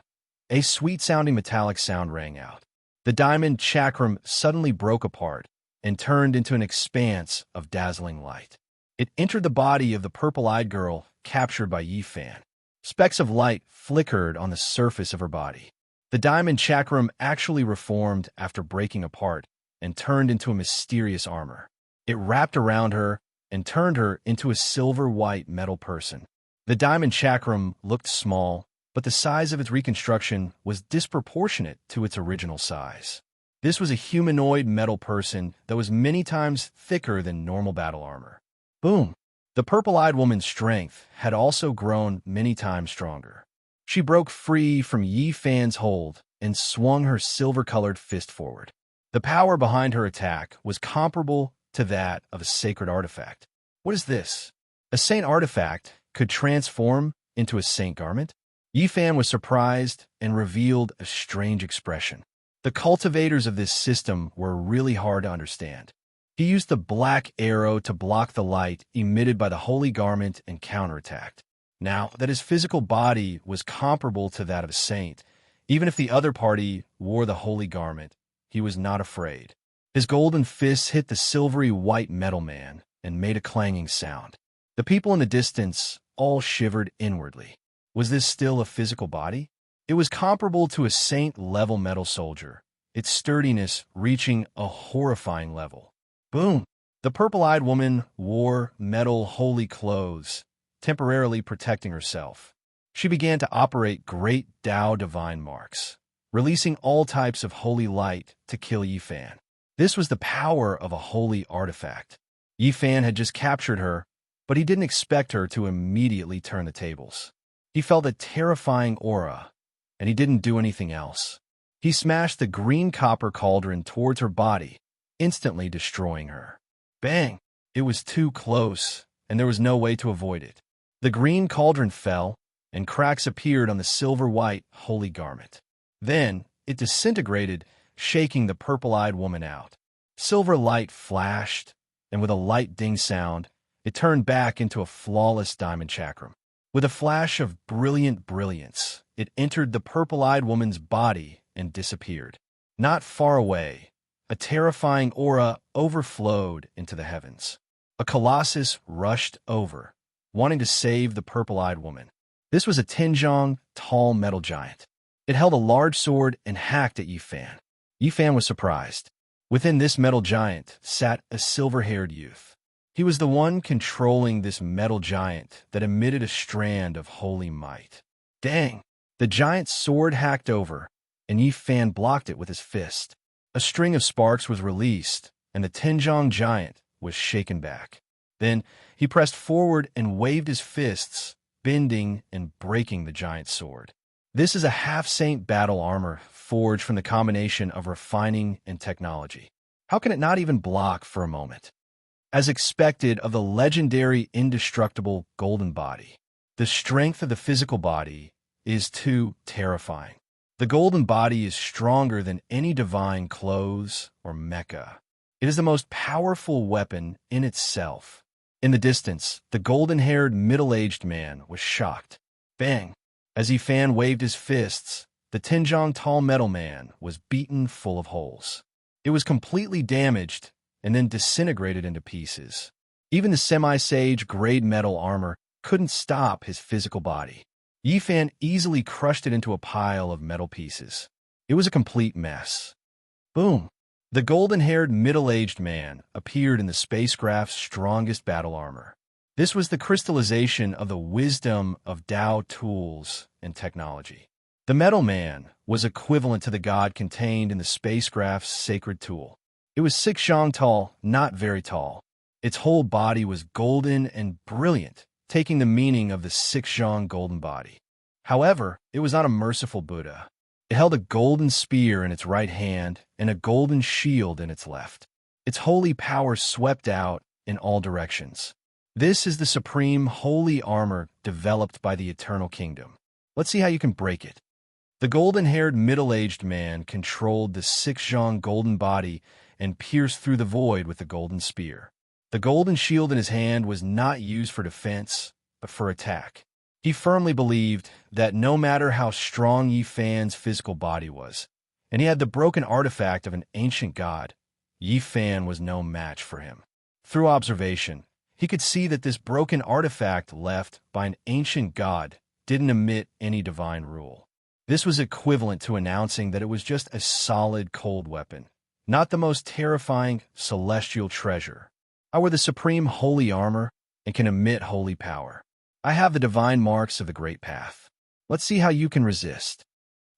A: A sweet-sounding metallic sound rang out. The diamond chakram suddenly broke apart and turned into an expanse of dazzling light. It entered the body of the purple-eyed girl captured by Yi Fan. Specks of light flickered on the surface of her body. The diamond chakram actually reformed after breaking apart and turned into a mysterious armor. It wrapped around her and turned her into a silver-white metal person. The diamond chakram looked small, but the size of its reconstruction was disproportionate to its original size. This was a humanoid metal person that was many times thicker than normal battle armor. Boom! The purple-eyed woman's strength had also grown many times stronger. She broke free from Yi Fan's hold and swung her silver-colored fist forward. The power behind her attack was comparable to that of a sacred artifact. What is this? A saint artifact could transform into a saint garment? Yi Fan was surprised and revealed a strange expression. The cultivators of this system were really hard to understand. He used the black arrow to block the light emitted by the holy garment and counterattacked. Now that his physical body was comparable to that of a saint, even if the other party wore the holy garment, he was not afraid. His golden fists hit the silvery white metal man and made a clanging sound. The people in the distance all shivered inwardly. Was this still a physical body? It was comparable to a saint-level metal soldier, its sturdiness reaching a horrifying level. Boom! The purple-eyed woman wore metal holy clothes, temporarily protecting herself. She began to operate great Tao divine marks, releasing all types of holy light to kill Yi Fan. This was the power of a holy artifact. Yi Fan had just captured her, but he didn't expect her to immediately turn the tables. He felt a terrifying aura, and he didn't do anything else. He smashed the green copper cauldron towards her body, instantly destroying her. Bang! It was too close, and there was no way to avoid it. The green cauldron fell, and cracks appeared on the silver-white holy garment. Then it disintegrated, shaking the purple-eyed woman out. Silver light flashed, and with a light ding sound, it turned back into a flawless diamond chakram. With a flash of brilliant brilliance, it entered the purple-eyed woman's body and disappeared. Not far away, a terrifying aura overflowed into the heavens. A colossus rushed over, wanting to save the purple-eyed woman. This was a Tinjiang tall metal giant. It held a large sword and hacked at Yi Fan. Yi Fan was surprised. Within this metal giant sat a silver-haired youth. He was the one controlling this metal giant that emitted a strand of holy might. Dang! The giant's sword hacked over, and Yi Fan blocked it with his fist. A string of sparks was released, and the Tinjiang giant was shaken back. Then he pressed forward and waved his fists, bending and breaking the giant's sword. This is a half-saint battle armor forged from the combination of refining and technology. How can it not even block for a moment? As expected of the legendary indestructible golden body, the strength of the physical body is too terrifying. The golden body is stronger than any divine clothes or mecha. It is the most powerful weapon in itself. In the distance, the golden-haired middle-aged man was shocked. Bang! As Yi Fan waved his fists, the Tinjiang tall metal man was beaten full of holes. It was completely damaged and then disintegrated into pieces. Even the semi-sage grade metal armor couldn't stop his physical body. Yi Fan easily crushed it into a pile of metal pieces. It was a complete mess. Boom! The golden-haired middle-aged man appeared in the spacecraft's strongest battle armor. This was the crystallization of the wisdom of Tao tools and technology. The metal man was equivalent to the god contained in the spacecraft's sacred tool. It was 6 xiang tall, not very tall. Its whole body was golden and brilliant, taking the meaning of the 6 xiang golden body. However, it was not a merciful Buddha. It held a golden spear in its right hand and a golden shield in its left. Its holy power swept out in all directions. This is the supreme holy armor developed by the eternal kingdom. Let's see how you can break it. The golden-haired middle-aged man controlled the six-zhang golden body and pierced through the void with the golden spear. The golden shield in his hand was not used for defense, but for attack. He firmly believed that no matter how strong Yi Fan's physical body was, and he had the broken artifact of an ancient god, Yi Fan was no match for him. Through observation, he could see that this broken artifact left by an ancient god didn't emit any divine rule. This was equivalent to announcing that it was just a solid cold weapon, not the most terrifying celestial treasure. I wear the supreme holy armor and can emit holy power. I have the divine marks of the great path. Let's see how you can resist.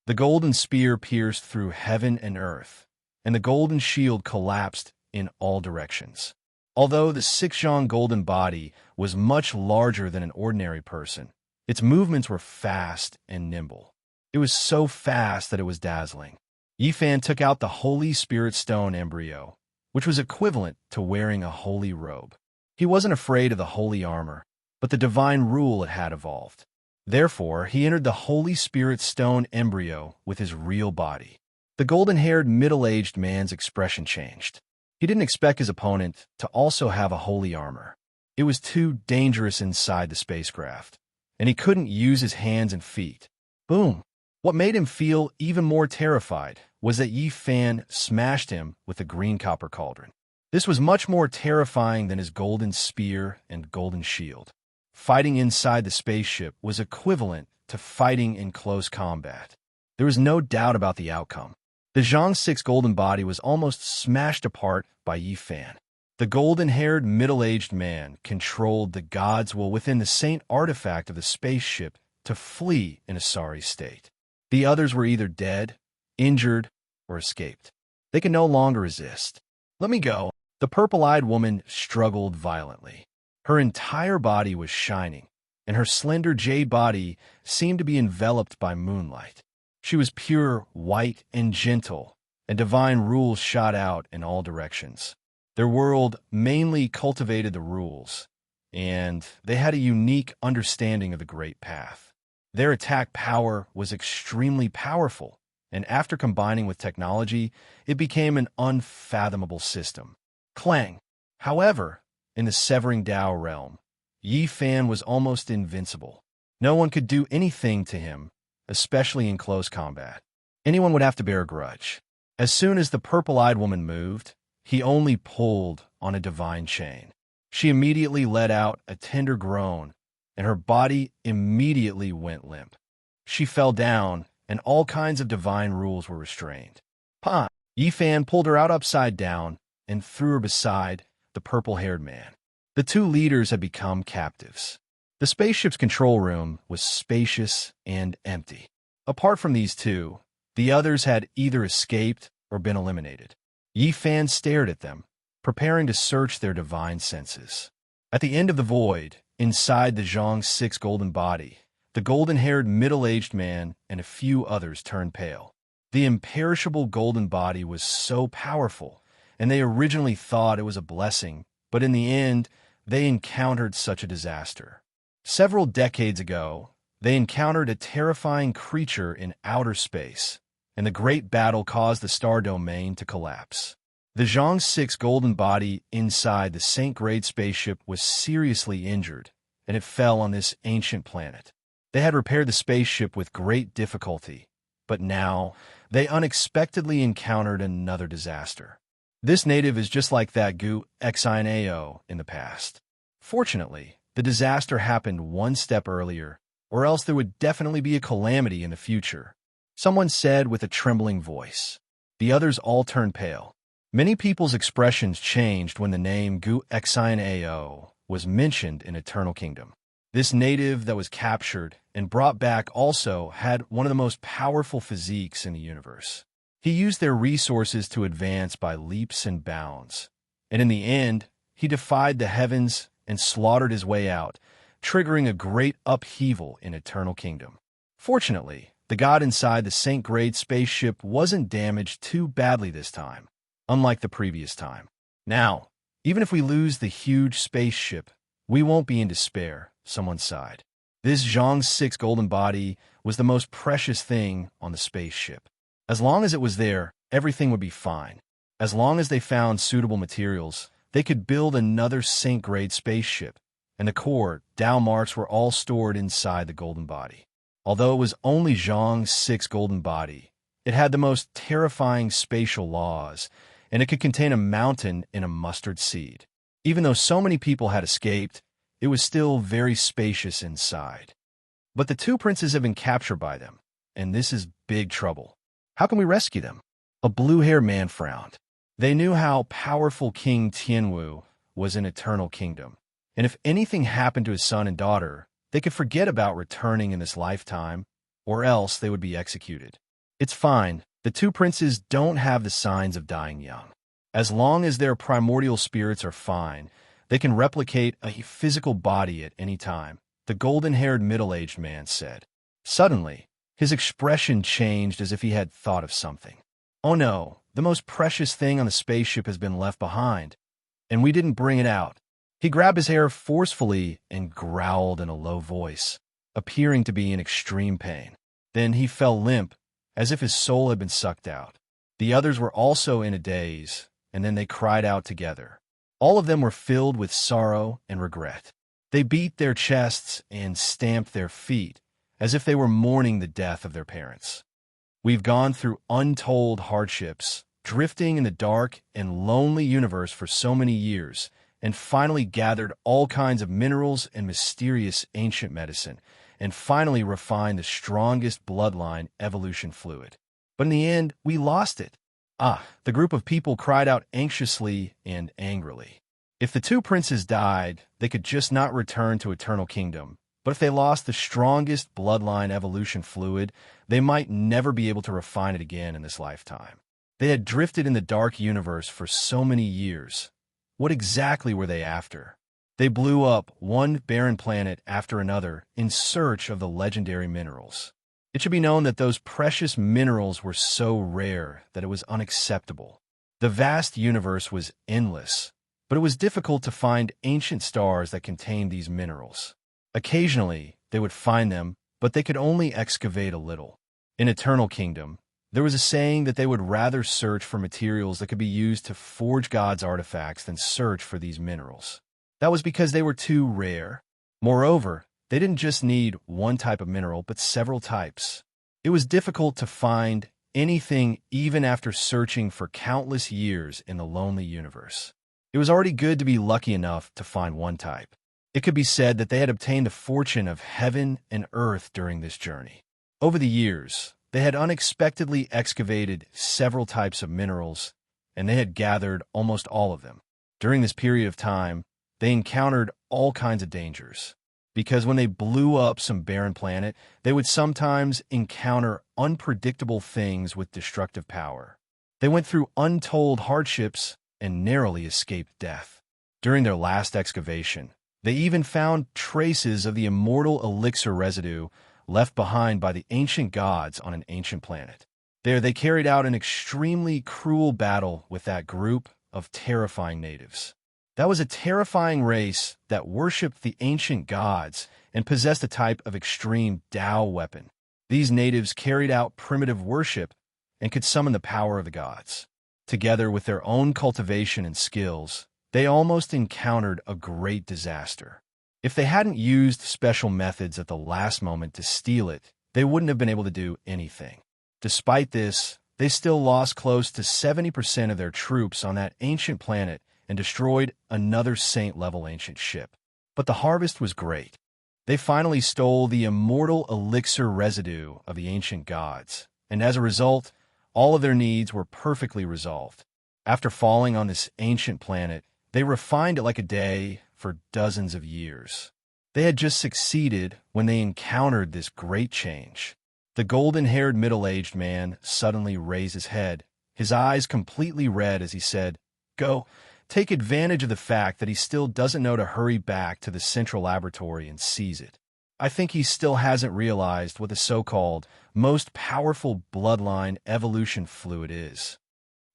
A: The golden spear pierced through heaven and earth, and the golden shield collapsed in all directions. Although the six-zhang golden body was much larger than an ordinary person, its movements were fast and nimble. It was so fast that it was dazzling. Yi Fan took out the Holy Spirit Stone embryo, which was equivalent to wearing a holy robe. He wasn't afraid of the holy armor, but the divine rule it had evolved. Therefore, he entered the Holy Spirit Stone embryo with his real body. The golden-haired middle-aged man's expression changed. He didn't expect his opponent to also have a holy armor. It was too dangerous inside the spacecraft, and he couldn't use his hands and feet. Boom! What made him feel even more terrified was that Yi Fan smashed him with a green copper cauldron. This was much more terrifying than his golden spear and golden shield. Fighting inside the spaceship was equivalent to fighting in close combat. There was no doubt about the outcome. The Zhang 6 golden body was almost smashed apart by Yi Fan. The golden-haired middle-aged man controlled the god's will within the saint artifact of the spaceship to flee in a sorry state. The others were either dead, injured, or escaped. They could no longer resist. Let me go. The purple-eyed woman struggled violently. Her entire body was shining, and her slender jade body seemed to be enveloped by moonlight. She was pure, white, and gentle, and divine rules shot out in all directions. Their world mainly cultivated the rules, and they had a unique understanding of the Great Path. Their attack power was extremely powerful, and after combining with technology, it became an unfathomable system. Clang! However, in the Severing Dao realm, Yi Fan was almost invincible. No one could do anything to him, especially in close combat. Anyone would have to bear a grudge. As soon as the purple-eyed woman moved, he only pulled on a divine chain. She immediately let out a tender groan, and her body immediately went limp. She fell down, and all kinds of divine rules were restrained. Pa! Yi Fan pulled her out upside down and threw her beside the purple-haired man. The two leaders had become captives. The spaceship's control room was spacious and empty. Apart from these two, the others had either escaped or been eliminated. Yi Fan stared at them, preparing to search their divine senses. At the end of the void, inside the Zhang 6 golden body, the golden-haired middle-aged man and a few others turned pale. The imperishable golden body was so powerful, and they originally thought it was a blessing, but in the end, they encountered such a disaster. Several decades ago, they encountered a terrifying creature in outer space, and the great battle caused the star domain to collapse. The Zhang 6 golden body inside the Saint-grade spaceship was seriously injured, and it fell on this ancient planet. They had repaired the spaceship with great difficulty, but now they unexpectedly encountered another disaster. This native is just like that Gu Xinao in the past. Fortunately, the disaster happened one step earlier, or else there would definitely be a calamity in the future. Someone said with a trembling voice. The others all turned pale. Many people's expressions changed when the name Gu Xinao was mentioned in Eternal Kingdom. This native that was captured and brought back also had one of the most powerful physiques in the universe. He used their resources to advance by leaps and bounds, and in the end, he defied the heavens and slaughtered his way out, triggering a great upheaval in Eternal Kingdom. Fortunately, The god inside the St. Grade spaceship wasn't damaged too badly this time, unlike the previous time. Now, even if we lose the huge spaceship, we won't be in despair, someone sighed. This Zhang's 6 golden body was the most precious thing on the spaceship. As long as it was there, everything would be fine. As long as they found suitable materials, they could build another St. Grade spaceship, and the core, Tao marks were all stored inside the golden body. Although it was only Zhang's 6 golden body, it had the most terrifying spatial laws, and it could contain a mountain in a mustard seed. Even though so many people had escaped, it was still very spacious inside. But the 2 princes have been captured by them, and this is big trouble. How can we rescue them? A blue-haired man frowned. They knew how powerful King Tianwu was in Eternal Kingdom, and if anything happened to his son and daughter, they could forget about returning in this lifetime, or else they would be executed. It's fine. The 2 princes don't have the signs of dying young. As long as their primordial spirits are fine, they can replicate a physical body at any time, the golden-haired middle-aged man said. Suddenly, his expression changed as if he had thought of something. Oh no, the most precious thing on the spaceship has been left behind, and we didn't bring it out. He grabbed his hair forcefully and growled in a low voice, appearing to be in extreme pain. Then he fell limp, as if his soul had been sucked out. The others were also in a daze, and then they cried out together. All of them were filled with sorrow and regret. They beat their chests and stamped their feet, as if they were mourning the death of their parents. We've gone through untold hardships, drifting in the dark and lonely universe for so many years, and finally gathered all kinds of minerals and mysterious ancient medicine, and finally refined the strongest bloodline evolution fluid. But in the end, we lost it. The group of people cried out anxiously and angrily. If the 2 princes died, they could just not return to Eternal Kingdom. But if they lost the strongest bloodline evolution fluid, they might never be able to refine it again in this lifetime. They had drifted in the dark universe for so many years. What exactly were they after? They blew up one barren planet after another in search of the legendary minerals. It should be known that those precious minerals were so rare that it was unacceptable. The vast universe was endless, but it was difficult to find ancient stars that contained these minerals. Occasionally, they would find them, but they could only excavate a little. In Eternal Kingdom, there was a saying that they would rather search for materials that could be used to forge God's artifacts than search for these minerals. That was because they were too rare. Moreover, they didn't just need one type of mineral, but several types. It was difficult to find anything even after searching for countless years in the lonely universe. It was already good to be lucky enough to find one type. It could be said that they had obtained the fortune of heaven and earth during this journey. Over the years, they had unexpectedly excavated several types of minerals, and they had gathered almost all of them. During this period of time, they encountered all kinds of dangers, because when they blew up some barren planet, they would sometimes encounter unpredictable things with destructive power. They went through untold hardships and narrowly escaped death. During their last excavation, they even found traces of the immortal elixir residue left behind by the ancient gods on an ancient planet. There, they carried out an extremely cruel battle with that group of terrifying natives. That was a terrifying race that worshipped the ancient gods and possessed a type of extreme Tao weapon. These natives carried out primitive worship and could summon the power of the gods. Together with their own cultivation and skills, they almost encountered a great disaster. If they hadn't used special methods at the last moment to steal it, they wouldn't have been able to do anything. Despite this, they still lost close to 70% of their troops on that ancient planet and destroyed another saint-level ancient ship. But the harvest was great. They finally stole the immortal elixir residue of the ancient gods, and as a result, all of their needs were perfectly resolved. After falling on this ancient planet, they refined it like a day for dozens of years. They had just succeeded when they encountered this great change. The golden-haired middle-aged man suddenly raised his head, his eyes completely red as he said, "Go, take advantage of the fact that he still doesn't know to hurry back to the central laboratory and seize it. I think he still hasn't realized what the so-called most powerful bloodline evolution fluid is.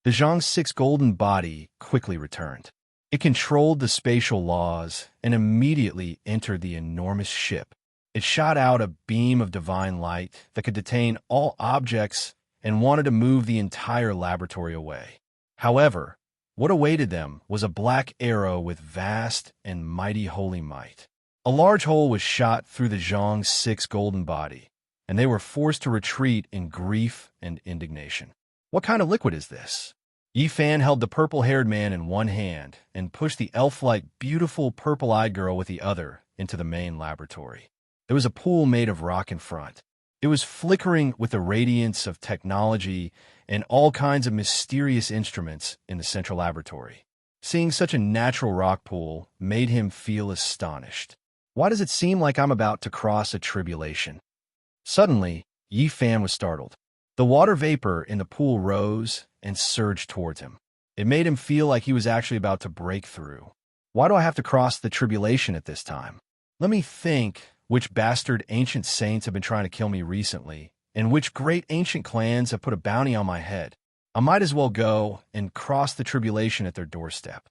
A: The Zhang's 6 golden body quickly returned. It controlled the spatial laws and immediately entered the enormous ship. It shot out a beam of divine light that could detain all objects and wanted to move the entire laboratory away. However, what awaited them was a black arrow with vast and mighty holy might. A large hole was shot through the Zhang's 6 golden body, and they were forced to retreat in grief and indignation. What kind of liquid is this? Yifan held the purple-haired man in one hand and pushed the elf-like beautiful purple-eyed girl with the other into the main laboratory. There was a pool made of rock in front. It was flickering with the radiance of technology and all kinds of mysterious instruments in the central laboratory. Seeing such a natural rock pool made him feel astonished. Why does it seem like I'm about to cross a tribulation? Suddenly, Yifan was startled. The water vapor in the pool rose and surged towards him. It made him feel like he was actually about to break through. Why do I have to cross the tribulation at this time? Let me think which bastard ancient saints have been trying to kill me recently, and which great ancient clans have put a bounty on my head. I might as well go and cross the tribulation at their doorstep.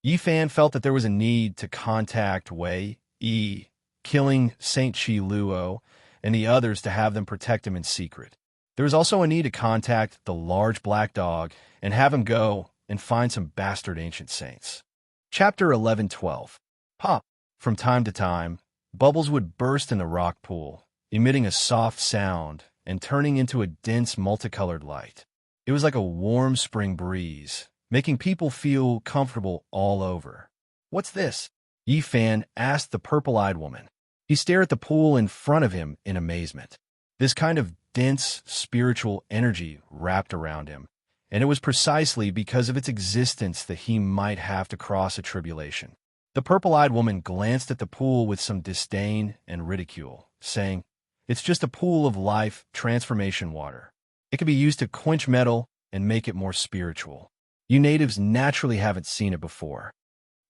A: Yifan felt that there was a need to contact Wei Yi, killing Saint Chi Luo and the others to have them protect him in secret. There was also a need to contact the large black dog and have him go and find some bastard ancient saints. Chapter 11:12. Pop. From time to time, bubbles would burst in the rock pool, emitting a soft sound and turning into a dense multicolored light. It was like a warm spring breeze, making people feel comfortable all over. What's this? Yifan asked the purple-eyed woman. He stared at the pool in front of him in amazement. This kind of dense spiritual energy wrapped around him, and it was precisely because of its existence that he might have to cross a tribulation. The purple-eyed woman glanced at the pool with some disdain and ridicule, saying, "It's just a pool of life transformation water. It can be used to quench metal and make it more spiritual. You natives naturally haven't seen it before."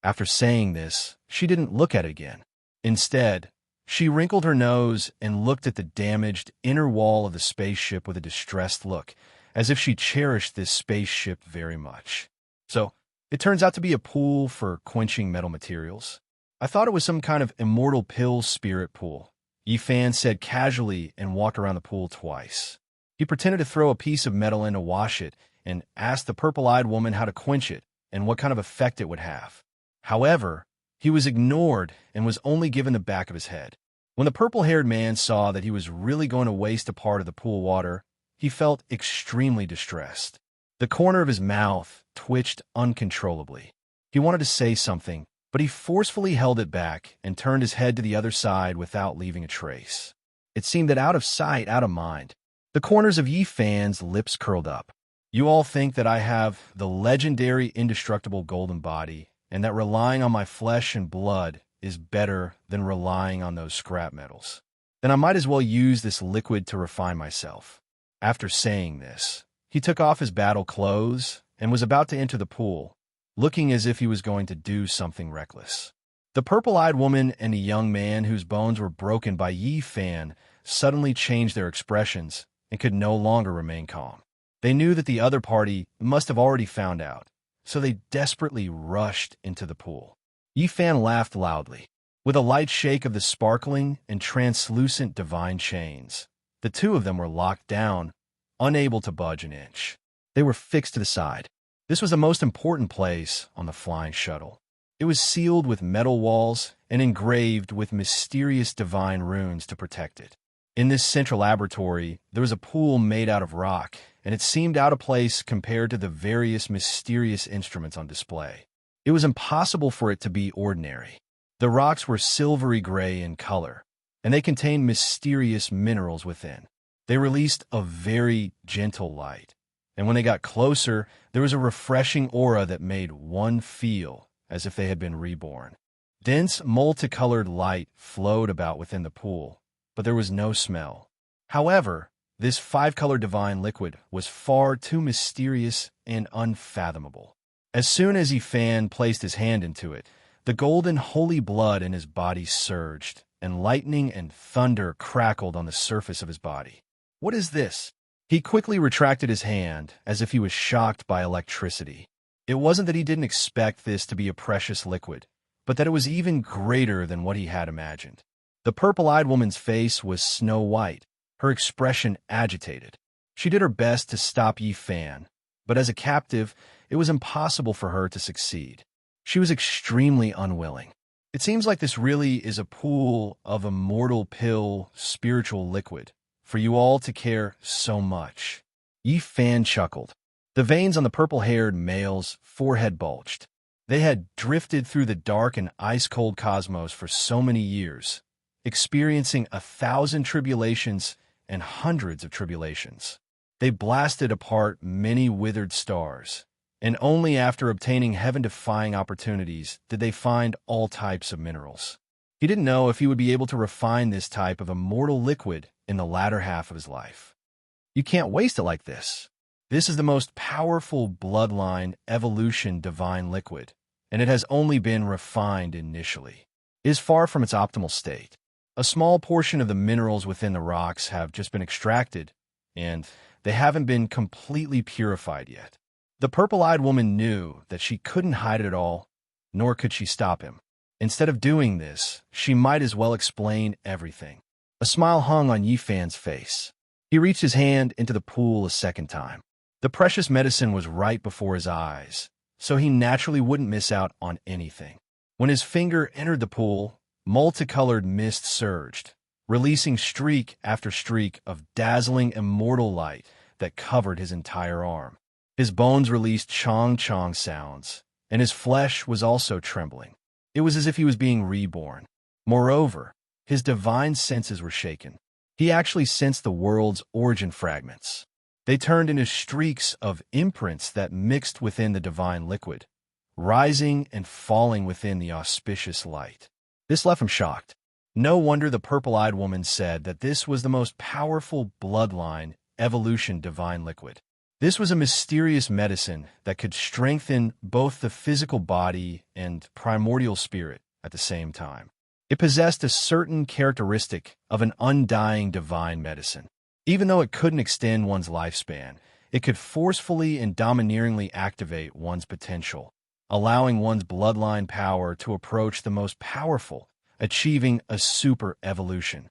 A: After saying this, she didn't look at it again. Instead, she wrinkled her nose and looked at the damaged inner wall of the spaceship with a distressed look, as if she cherished this spaceship very much. So, it turns out to be a pool for quenching metal materials. I thought it was some kind of immortal pill spirit pool, Yifan said casually and walked around the pool twice. He pretended to throw a piece of metal in to wash it and asked the purple-eyed woman how to quench it and what kind of effect it would have. However, he was ignored and was only given the back of his head. When the purple-haired man saw that he was really going to waste a part of the pool water, he felt extremely distressed. The corner of his mouth twitched uncontrollably. He wanted to say something, but he forcefully held it back and turned his head to the other side without leaving a trace. It seemed that out of sight, out of mind. The corners of Yifan's lips curled up. You all think that I have the legendary indestructible golden body, and that relying on my flesh and blood is better than relying on those scrap metals. Then I might as well use this liquid to refine myself. After saying this, he took off his battle clothes and was about to enter the pool, looking as if he was going to do something reckless. The purple-eyed woman and the young man whose bones were broken by Yifan suddenly changed their expressions and could no longer remain calm. They knew that the other party must have already found out, so they desperately rushed into the pool. Yifan laughed loudly. With a light shake of the sparkling and translucent divine chains, the two of them were locked down, unable to budge an inch. They were fixed to the side. This was the most important place on the flying shuttle. It was sealed with metal walls and engraved with mysterious divine runes to protect it. In this central laboratory, there was a pool made out of rock, and it seemed out of place compared to the various mysterious instruments on display. It was impossible for it to be ordinary. The rocks were silvery gray in color, and they contained mysterious minerals within. They released a very gentle light, and when they got closer, there was a refreshing aura that made one feel as if they had been reborn. Dense, multicolored light flowed about within the pool, but there was no smell. However, this five-color divine liquid was far too mysterious and unfathomable. As soon as Yifan placed his hand into it, the golden holy blood in his body surged, and lightning and thunder crackled on the surface of his body. "What is this?" He quickly retracted his hand, as if he was shocked by electricity. It wasn't that he didn't expect this to be a precious liquid, but that it was even greater than what he had imagined. The purple-eyed woman's face was snow white, her expression agitated. She did her best to stop Yi Fan, but as a captive, it was impossible for her to succeed. She was extremely unwilling. "It seems like this really is a pool of immortal pill spiritual liquid, for you all to care so much." Yi Fan chuckled. The veins on the purple-haired male's forehead bulged. They had drifted through the dark and ice-cold cosmos for so many years, experiencing 1,000 tribulations and hundreds of tribulations. They blasted apart many withered stars, and only after obtaining heaven-defying opportunities did they find all types of minerals. He didn't know if he would be able to refine this type of immortal liquid in the latter half of his life. "You can't waste it like this. This is the most powerful bloodline evolution divine liquid, and it has only been refined initially. It is far from its optimal state. A small portion of the minerals within the rocks have just been extracted, and they haven't been completely purified yet." The purple-eyed woman knew that she couldn't hide it all, nor could she stop him. Instead of doing this, she might as well explain everything. A smile hung on Yi Fan's face. He reached his hand into the pool a second time. The precious medicine was right before his eyes, so he naturally wouldn't miss out on anything. When his finger entered the pool, multicolored mist surged, releasing streak after streak of dazzling immortal light that covered his entire arm. His bones released chong-chong sounds, and his flesh was also trembling. It was as if he was being reborn. Moreover, his divine senses were shaken. He actually sensed the world's origin fragments. They turned into streaks of imprints that mixed within the divine liquid, rising and falling within the auspicious light. This left him shocked. No wonder the purple-eyed woman said that this was the most powerful bloodline evolution divine liquid. This was a mysterious medicine that could strengthen both the physical body and primordial spirit at the same time. It possessed a certain characteristic of an undying divine medicine. Even though it couldn't extend one's lifespan, it could forcefully and domineeringly activate one's potential, allowing one's bloodline power to approach the most powerful, achieving a super evolution.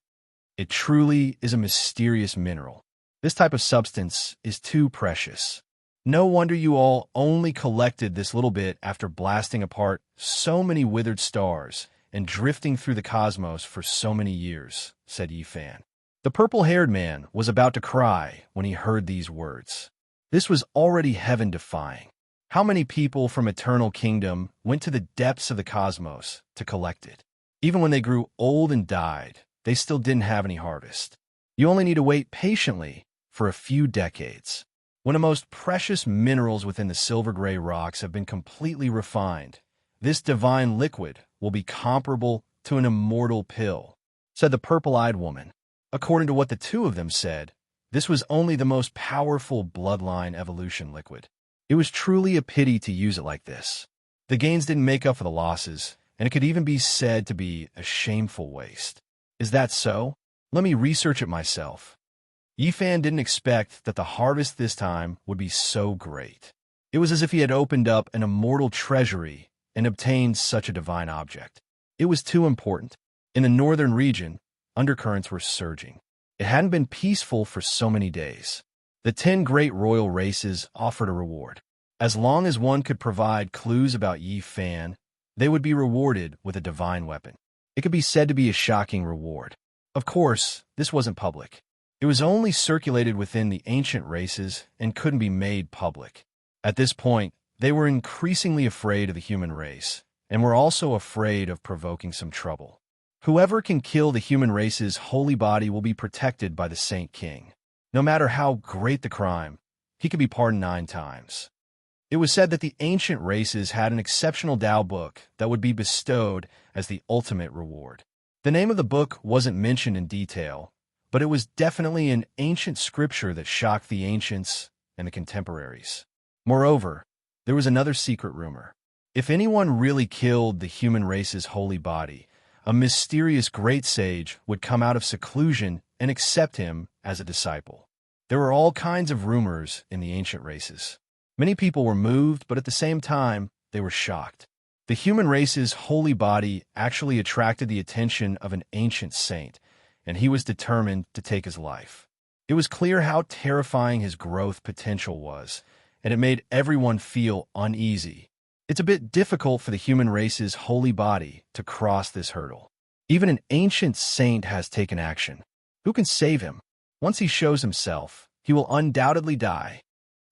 A: It truly is a mysterious mineral. This type of substance is too precious. No wonder you all only collected this little bit after blasting apart so many withered stars and drifting through the cosmos for so many years, said Yi Fan. The purple-haired man was about to cry when he heard these words. This was already heaven-defying. How many people from Eternal Kingdom went to the depths of the cosmos to collect it? Even when they grew old and died, they still didn't have any harvest. You only need to wait patiently for a few decades. When the most precious minerals within the silver-gray rocks have been completely refined, this divine liquid will be comparable to an immortal pill, said the purple-eyed woman. According to what the two of them said, this was only the most powerful bloodline evolution liquid. It was truly a pity to use it like this. The gains didn't make up for the losses, and it could even be said to be a shameful waste. Is that so? Let me research it myself. Yi Fan didn't expect that the harvest this time would be so great. It was as if he had opened up an immortal treasury and obtained such a divine object. It was too important. In the northern region, undercurrents were surging. It hadn't been peaceful for so many days. The 10 great royal races offered a reward. As long as one could provide clues about Yi Fan, they would be rewarded with a divine weapon. It could be said to be a shocking reward. Of course, this wasn't public. It was only circulated within the ancient races and couldn't be made public. At this point, they were increasingly afraid of the human race, and were also afraid of provoking some trouble. Whoever can kill the human race's holy body will be protected by the Saint King. No matter how great the crime, he could be pardoned 9 times. It was said that the ancient races had an exceptional Tao book that would be bestowed as the ultimate reward. The name of the book wasn't mentioned in detail, but it was definitely an ancient scripture that shocked the ancients and the contemporaries. Moreover, there was another secret rumor. If anyone really killed the human race's holy body, a mysterious great sage would come out of seclusion and accept him as a disciple. There were all kinds of rumors in the ancient races. Many people were moved, but at the same time, they were shocked. The human race's holy body actually attracted the attention of an ancient saint, and he was determined to take his life. It was clear how terrifying his growth potential was, and it made everyone feel uneasy. It's a bit difficult for the human race's holy body to cross this hurdle. Even an ancient saint has taken action. Who can save him? Once he shows himself, he will undoubtedly die.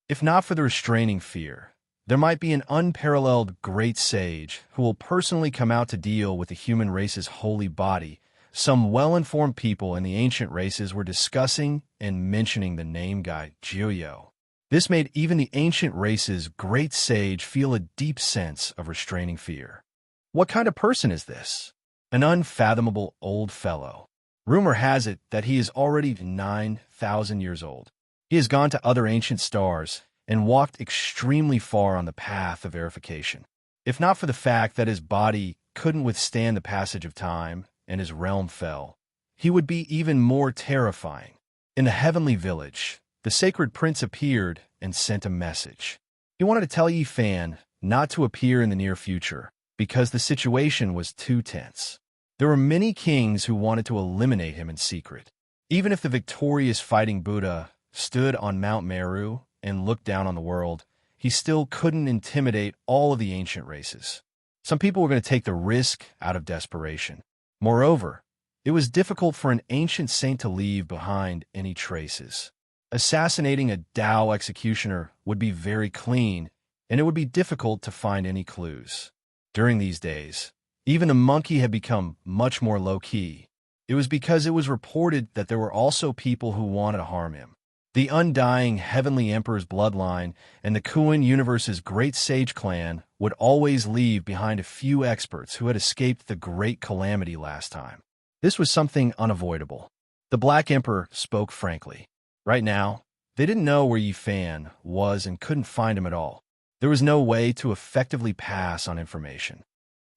A: If not for the restraining fear, there might be an unparalleled great sage who will personally come out to deal with the human race's holy body. Some well-informed people in the ancient races were discussing and mentioning the name guy, Jiuyo. This made even the ancient race's great sage feel a deep sense of restraining fear. What kind of person is this? An unfathomable old fellow. Rumor has it that he is already 9,000 years old. He has gone to other ancient stars and walked extremely far on the path of verification. If not for the fact that his body couldn't withstand the passage of time and his realm fell, he would be even more terrifying. In the heavenly village, the sacred prince appeared and sent a message. He wanted to tell Yi Fan not to appear in the near future because the situation was too tense. There were many kings who wanted to eliminate him in secret. Even if the victorious fighting Buddha stood on Mount Meru and looked down on the world, he still couldn't intimidate all of the ancient races. Some people were going to take the risk out of desperation. Moreover, it was difficult for an ancient saint to leave behind any traces. Assassinating a Tao executioner would be very clean, and it would be difficult to find any clues. During these days, even the monkey had become much more low-key. It was because it was reported that there were also people who wanted to harm him. The undying Heavenly Emperor's bloodline and the Kuan universe's great sage clan would always leave behind a few experts who had escaped the great calamity last time. This was something unavoidable. The Black Emperor spoke frankly. Right now, they didn't know where Yi Fan was and couldn't find him at all. There was no way to effectively pass on information.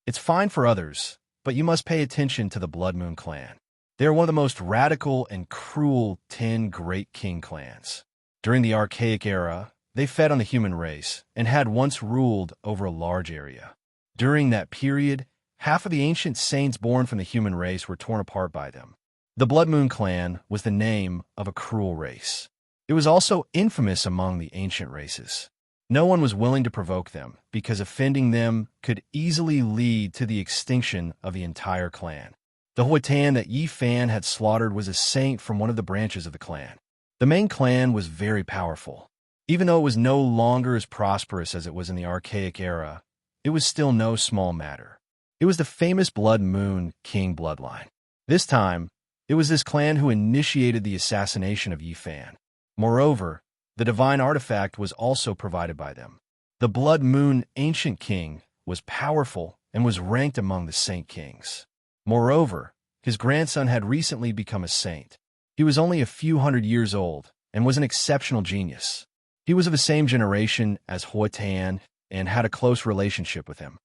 A: It's fine for others, but you must pay attention to the Blood Moon clan. They are one of the most radical and cruel 10 great king clans. During the Archaic era, they fed on the human race and had once ruled over a large area. During that period, half of the ancient saints born from the human race were torn apart by them. The Blood Moon clan was the name of a cruel race. It was also infamous among the ancient races. No one was willing to provoke them, because offending them could easily lead to the extinction of the entire clan. The Huatan that Yi Fan had slaughtered was a saint from one of the branches of the clan. The main clan was very powerful. Even though it was no longer as prosperous as it was in the Archaic era, it was still no small matter. It was the famous Blood Moon King bloodline. This time, it was this clan who initiated the assassination of Yi Fan. Moreover, the divine artifact was also provided by them. The Blood Moon Ancient King was powerful and was ranked among the Saint Kings. Moreover, his grandson had recently become a saint. He was only a few hundred years old and was an exceptional genius. He was of the same generation as Huatan and had a close relationship with him.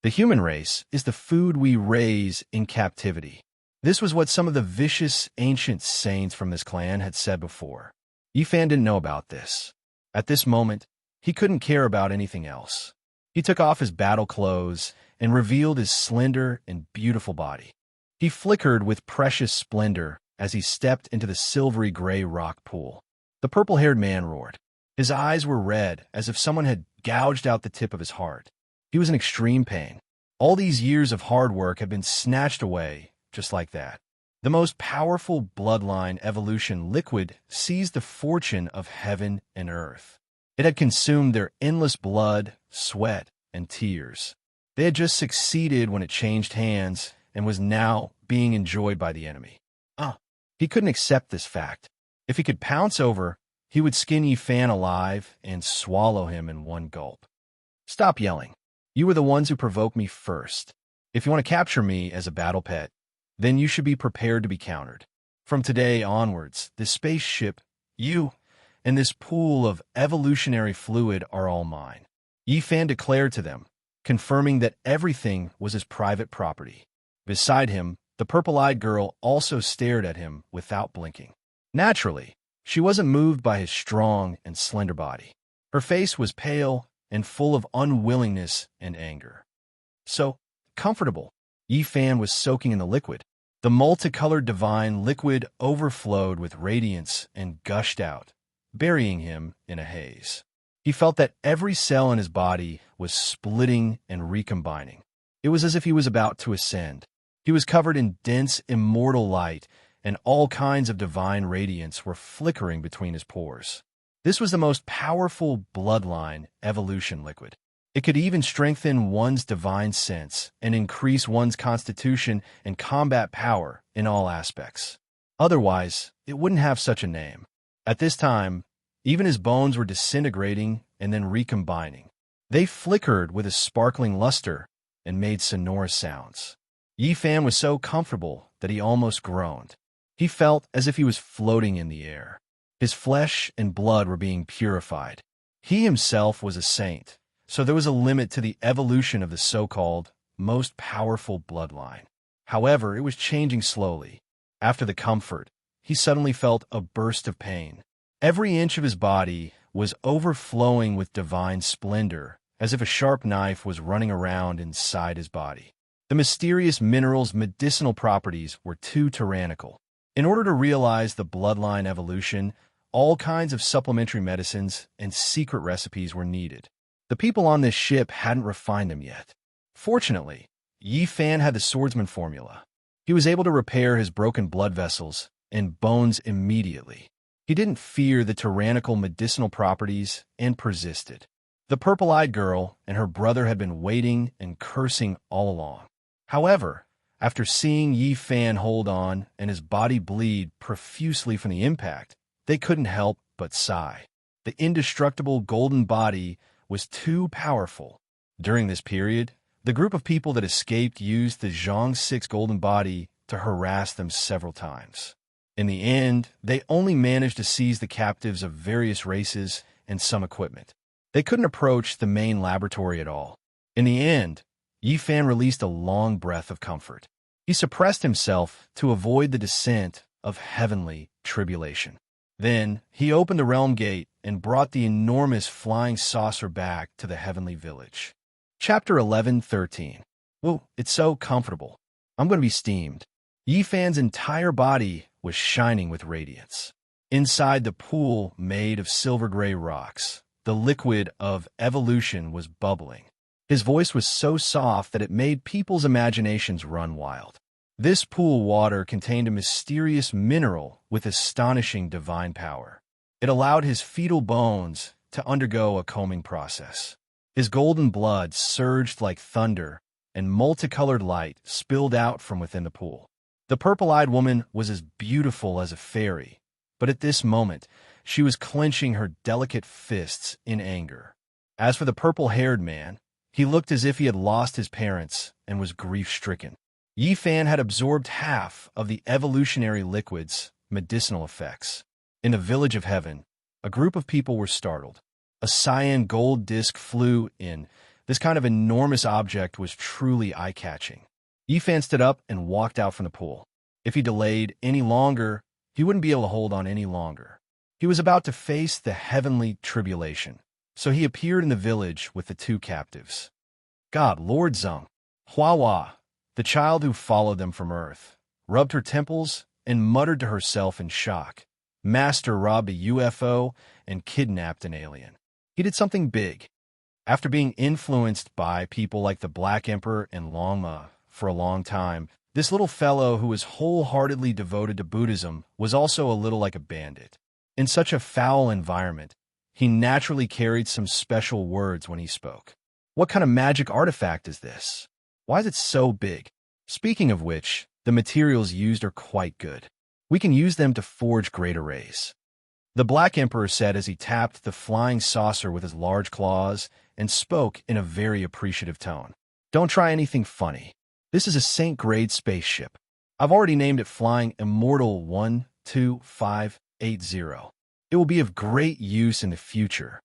A: The human race is the food we raise in captivity. This was what some of the vicious ancient saints from this clan had said before. Yi Fan didn't know about this. At this moment, he couldn't care about anything else. He took off his battle clothes and revealed his slender and beautiful body. He flickered with precious splendor as he stepped into the silvery gray rock pool. The purple-haired man roared. His eyes were red, as if someone had gouged out the tip of his heart. He was in extreme pain. All these years of hard work had been snatched away, just like that. The most powerful bloodline evolution liquid seized the fortune of heaven and earth. It had consumed their endless blood, sweat, and tears. They had just succeeded when it changed hands and was now being enjoyed by the enemy. He couldn't accept this fact. If he could pounce over, he would skin Yi Fan alive and swallow him in one gulp. Stop yelling. You were the ones who provoked me first. If you want to capture me as a battle pet, then you should be prepared to be countered. From today onwards, this spaceship, you, and this pool of evolutionary fluid are all mine. Yi Fan declared to them, confirming that everything was his private property. Beside him, the purple-eyed girl also stared at him without blinking. Naturally, she wasn't moved by his strong and slender body. Her face was pale and full of unwillingness and anger. So comfortable. Yi Fan was soaking in the liquid. The multicolored divine liquid overflowed with radiance and gushed out, burying him in a haze. He felt that every cell in his body was splitting and recombining. It was as if he was about to ascend. He was covered in dense, immortal light, and all kinds of divine radiance were flickering between his pores. This was the most powerful bloodline evolution liquid. It could even strengthen one's divine sense and increase one's constitution and combat power in all aspects. Otherwise, it wouldn't have such a name. At this time, even his bones were disintegrating and then recombining. They flickered with a sparkling luster and made sonorous sounds. Yi Fan was so comfortable that he almost groaned. He felt as if he was floating in the air. His flesh and blood were being purified. He himself was a saint, so there was a limit to the evolution of the so-called most powerful bloodline. However, it was changing slowly. After the comfort, he suddenly felt a burst of pain. Every inch of his body was overflowing with divine splendor, as if a sharp knife was running around inside his body. The mysterious mineral's medicinal properties were too tyrannical. In order to realize the bloodline evolution, all kinds of supplementary medicines and secret recipes were needed. The people on this ship hadn't refined them yet. Fortunately, Yi Fan had the swordsman formula. He was able to repair his broken blood vessels and bones immediately. He didn't fear the tyrannical medicinal properties and persisted. The purple-eyed girl and her brother had been waiting and cursing all along. However, after seeing Yi Fan hold on and his body bleed profusely from the impact, they couldn't help but sigh. The indestructible golden body was too powerful. During this period, the group of people that escaped used the Zhang 6 golden body to harass them several times. In the end, they only managed to seize the captives of various races and some equipment. They couldn't approach the main laboratory at all. In the end, Yi Fan released a long breath of comfort. He suppressed himself to avoid the descent of heavenly tribulation. Then, he opened the realm gate and brought the enormous flying saucer back to the heavenly village. Chapter 11:13. Whoa, it's so comfortable. I'm going to be steamed. Yi Fan's entire body was shining with radiance. Inside the pool made of silver-gray rocks, the liquid of evolution was bubbling. His voice was so soft that it made people's imaginations run wild. This pool water contained a mysterious mineral with astonishing divine power. It allowed his fetal bones to undergo a combing process. His golden blood surged like thunder, and multicolored light spilled out from within the pool. The purple-eyed woman was as beautiful as a fairy, but at this moment, she was clenching her delicate fists in anger. As for the purple-haired man, he looked as if he had lost his parents and was grief-stricken. Yi Fan had absorbed half of the evolutionary liquid's medicinal effects. In the village of heaven, a group of people were startled. A cyan gold disc flew in. This kind of enormous object was truly eye-catching. Yi Fan stood up and walked out from the pool. If he delayed any longer, he wouldn't be able to hold on any longer. He was about to face the heavenly tribulation, so he appeared in the village with the two captives. God, Lord Zheng, Hua, the child who followed them from Earth, rubbed her temples and muttered to herself in shock. Master robbed a UFO and kidnapped an alien. He did something big. After being influenced by people like the Black Emperor and Longma for a long time, this little fellow who was wholeheartedly devoted to Buddhism was also a little like a bandit. In such a foul environment, he naturally carried some special words when he spoke. What kind of magic artifact is this? Why is it so big? Speaking of which, the materials used are quite good. We can use them to forge great arrays. The Black Emperor said as he tapped the flying saucer with his large claws and spoke in a very appreciative tone. Don't try anything funny. This is a Saint-grade spaceship. I've already named it Flying Immortal 12580. It will be of great use in the future.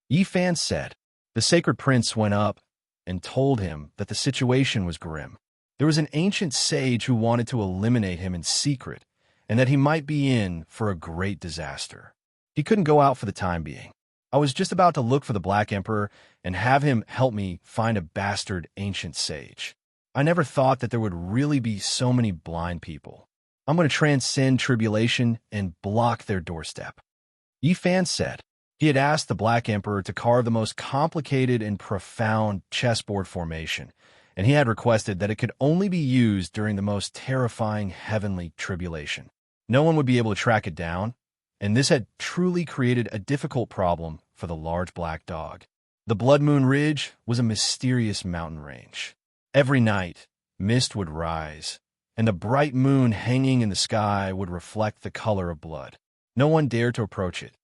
A: Yi Fan said. The sacred prince went up and told him that the situation was grim. There was an ancient sage who wanted to eliminate him in secret, and that he might be in for a great disaster. He couldn't go out for the time being. I was just about to look for the Black Emperor and have him help me find a bastard ancient sage. I never thought that there would really be so many blind people. I'm going to transcend tribulation and block their doorstep. Yifan said. He had asked the Black Emperor to carve the most complicated and profound chessboard formation, and he had requested that it could only be used during the most terrifying heavenly tribulation. No one would be able to track it down, and this had truly created a difficult problem for the large black dog. The Blood Moon Ridge was a mysterious mountain range. Every night, mist would rise, and the bright moon hanging in the sky would reflect the color of blood. No one dared to approach it.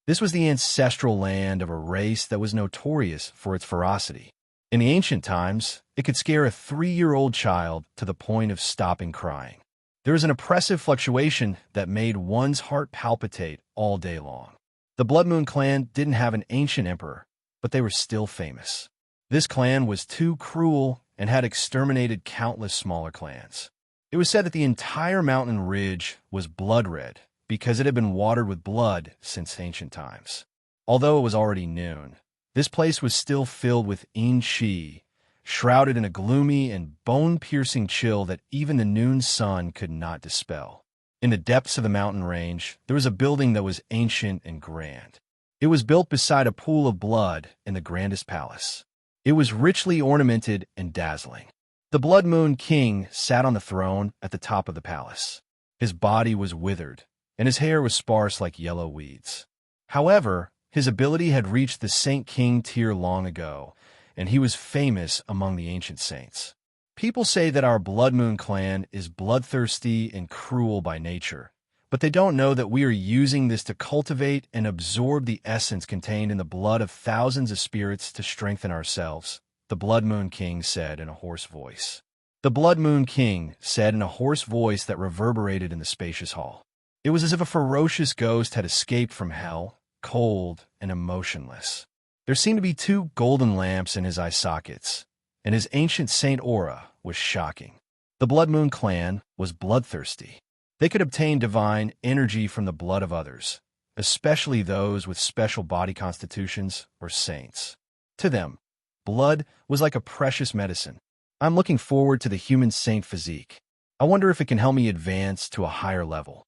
A: This was the ancestral land of a race that was notorious for its ferocity. In the ancient times, it could scare a 3-year-old child to the point of stopping crying. There was an oppressive fluctuation that made one's heart palpitate all day long. The Blood Moon clan didn't have an ancient emperor, but they were still famous. This clan was too cruel and had exterminated countless smaller clans. It was said that the entire mountain ridge was blood red because it had been watered with blood since ancient times. Although it was already noon, this place was still filled with Yin-Chi, shrouded in a gloomy and bone-piercing chill that even the noon sun could not dispel. In the depths of the mountain range, there was a building that was ancient and grand. It was built beside a pool of blood in the grandest palace. It was richly ornamented and dazzling. The Blood Moon King sat on the throne at the top of the palace. His body was withered, and his hair was sparse like yellow weeds. However, his ability had reached the Saint King tier long ago, and he was famous among the ancient saints. People say that our Blood Moon clan is bloodthirsty and cruel by nature, but they don't know that we are using this to cultivate and absorb the essence contained in the blood of thousands of spirits to strengthen ourselves, the Blood Moon King said in a hoarse voice. The Blood Moon King said in a hoarse voice that reverberated in the spacious hall. It was as if a ferocious ghost had escaped from hell, cold and emotionless. There seemed to be 2 golden lamps in his eye sockets, and his ancient saint aura was shocking. The Blood Moon clan was bloodthirsty. They could obtain divine energy from the blood of others, especially those with special body constitutions or saints. To them, blood was like a precious medicine. I'm looking forward to the human saint physique. I wonder if it can help me advance to a higher level.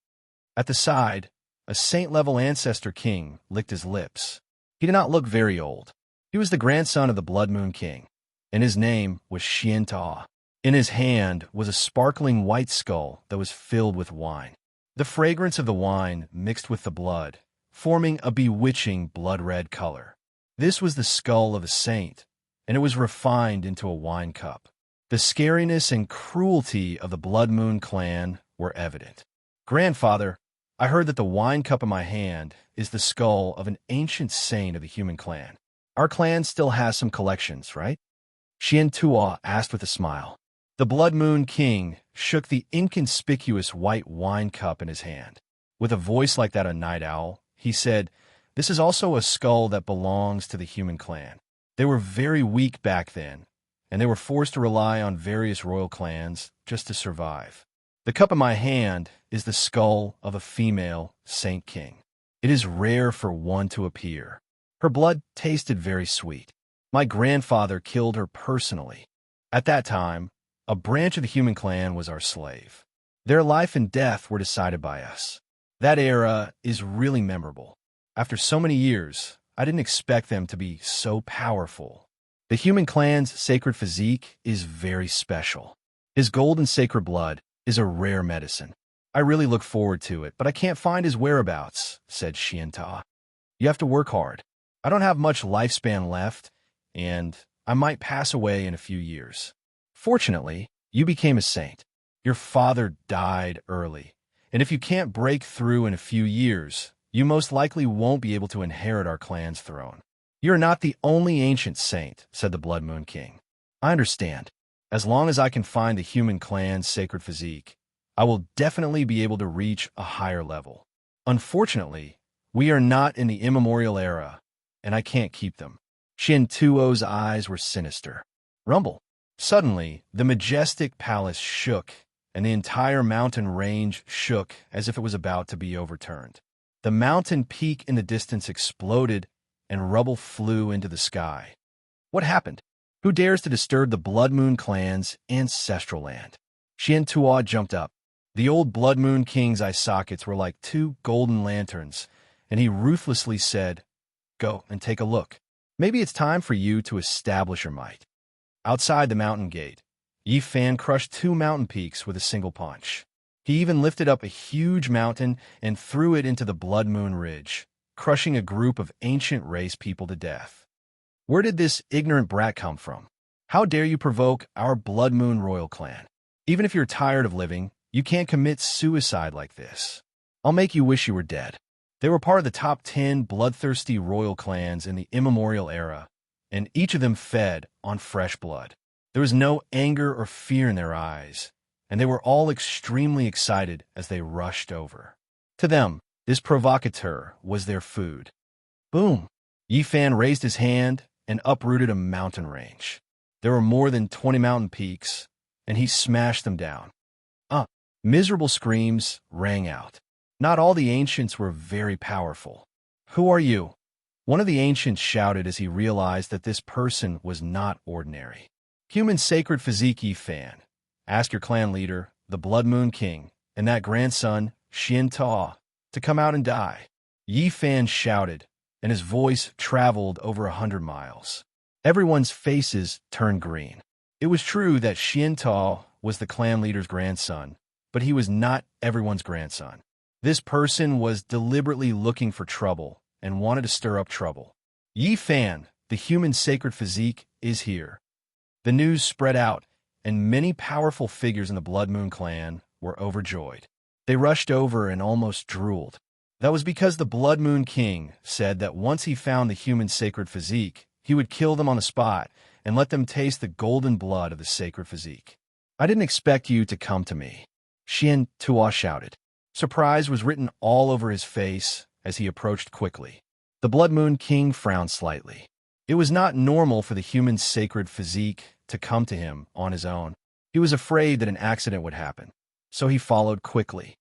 A: At the side, a saint-level ancestor king licked his lips. He did not look very old. He was the grandson of the Blood Moon King, and his name was Xian. In his hand was a sparkling white skull that was filled with wine. The fragrance of the wine mixed with the blood, forming a bewitching blood-red color. This was the skull of a saint, and it was refined into a wine cup. The scariness and cruelty of the Blood Moon clan were evident. Grandfather, I heard that the wine cup in my hand is the skull of an ancient saint of the human clan. Our clan still has some collections, right? Xian asked with a smile. The Blood Moon King shook the inconspicuous white wine cup in his hand. With a voice like that of a night owl, he said, "This is also a skull that belongs to the human clan. They were very weak back then, and they were forced to rely on various royal clans just to survive. The cup in my hand is the skull of a female Saint King. It is rare for one to appear. Her blood tasted very sweet. My grandfather killed her personally. At that time, a branch of the human clan was our slave. Their life and death were decided by us. That era is really memorable. After so many years, I didn't expect them to be so powerful. The human clan's sacred physique is very special. His golden sacred blood is a rare medicine. I really look forward to it, but I can't find his whereabouts," said Xian. "You have to work hard. I don't have much lifespan left, and I might pass away in a few years. Fortunately, you became a saint. Your father died early, and if you can't break through in a few years, you most likely won't be able to inherit our clan's throne. You're not the only ancient saint," said the Blood Moon King. "I understand. As long as I can find the human clan's sacred physique, I will definitely be able to reach a higher level. Unfortunately, we are not in the immemorial era, and I can't keep them." Xian Tuo's eyes were sinister. "Rumble, Suddenly, the majestic palace shook, and the entire mountain range shook as if it was about to be overturned. The mountain peak in the distance exploded, and rubble flew into the sky. What happened? Who dares to disturb the Blood Moon clan's ancestral land? Xian Tuo jumped up. The old Blood Moon King's eye sockets were like two golden lanterns, and he ruthlessly said, "Go and take a look. Maybe it's time for you to establish your might." Outside the mountain gate, Yi Fan crushed two mountain peaks with a single punch. He even lifted up a huge mountain and threw it into the Blood Moon Ridge, crushing a group of ancient race people to death. Where did this ignorant brat come from? How dare you provoke our Blood Moon royal clan? Even if you're tired of living, you can't commit suicide like this. I'll make you wish you were dead. They were part of the top 10 bloodthirsty royal clans in the immemorial era, and each of them fed on fresh blood. There was no anger or fear in their eyes, and they were all extremely excited as they rushed over. To them, this provocateur was their food. Boom! Yi Fan raised his hand and uprooted a mountain range. There were more than 20 mountain peaks, and he smashed them down. Miserable screams rang out. Not all the ancients were very powerful. "Who are you?" One of the ancients shouted as he realized that this person was not ordinary. "Human sacred physique Yi Fan. Ask your clan leader, the Blood Moon King, and that grandson, Xian Ta, to come out and die." Yi Fan shouted, and his voice traveled over 100 miles. Everyone's faces turned green. It was true that Xian Ta was the clan leader's grandson, but he was not everyone's grandson. This person was deliberately looking for trouble and wanted to stir up trouble. Yi Fan, the human sacred physique, is here. The news spread out, and many powerful figures in the Blood Moon clan were overjoyed. They rushed over and almost drooled. That was because the Blood Moon King said that once he found the human sacred physique, he would kill them on the spot and let them taste the golden blood of the sacred physique. "I didn't expect you to come to me," Xian Tuo shouted. Surprise was written all over his face as he approached quickly. The Blood Moon King frowned slightly. It was not normal for the human sacred physique to come to him on his own. He was afraid that an accident would happen, so he followed quickly.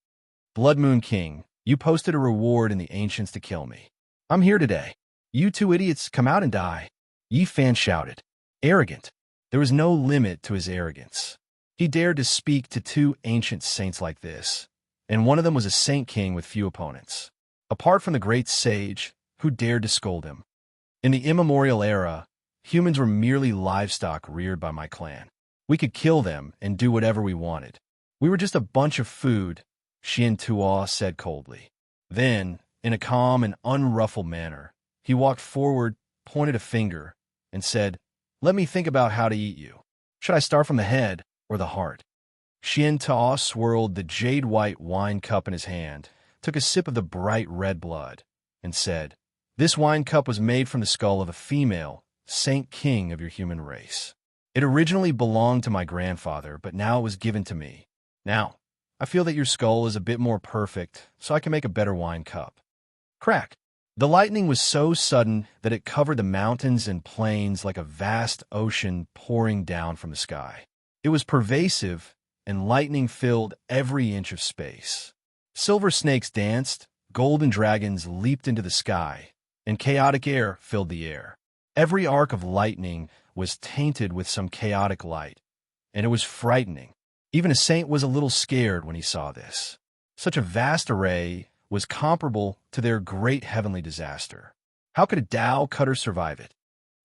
A: "Blood Moon King, you posted a reward in the ancients to kill me. I'm here today. You two idiots, come out and die." Yi Fan shouted. Arrogant. There was no limit to his arrogance. He dared to speak to two ancient saints like this, and one of them was a saint king with few opponents. Apart from the great sage, who dared to scold him? In the immemorial era, humans were merely livestock reared by my clan. We could kill them and do whatever we wanted. We were just a bunch of food, Xian Tuo said coldly. Then, in a calm and unruffled manner, he walked forward, pointed a finger, and said, "Let me think about how to eat you. Should I start from the head or the heart?" Xian Tuo swirled the jade-white wine cup in his hand, took a sip of the bright red blood, and said, "This wine cup was made from the skull of a female, saint king of your human race. It originally belonged to my grandfather, but now it was given to me. Now, I feel that your skull is a bit more perfect, so I can make a better wine cup." Crack! The lightning was so sudden that it covered the mountains and plains like a vast ocean pouring down from the sky. It was pervasive, and lightning filled every inch of space. Silver snakes danced, golden dragons leaped into the sky, and chaotic air filled the air. Every arc of lightning was tainted with some chaotic light, and it was frightening. Even a saint was a little scared when he saw this. Such a vast array was comparable to their great heavenly disaster. How could a Tao cutter survive it?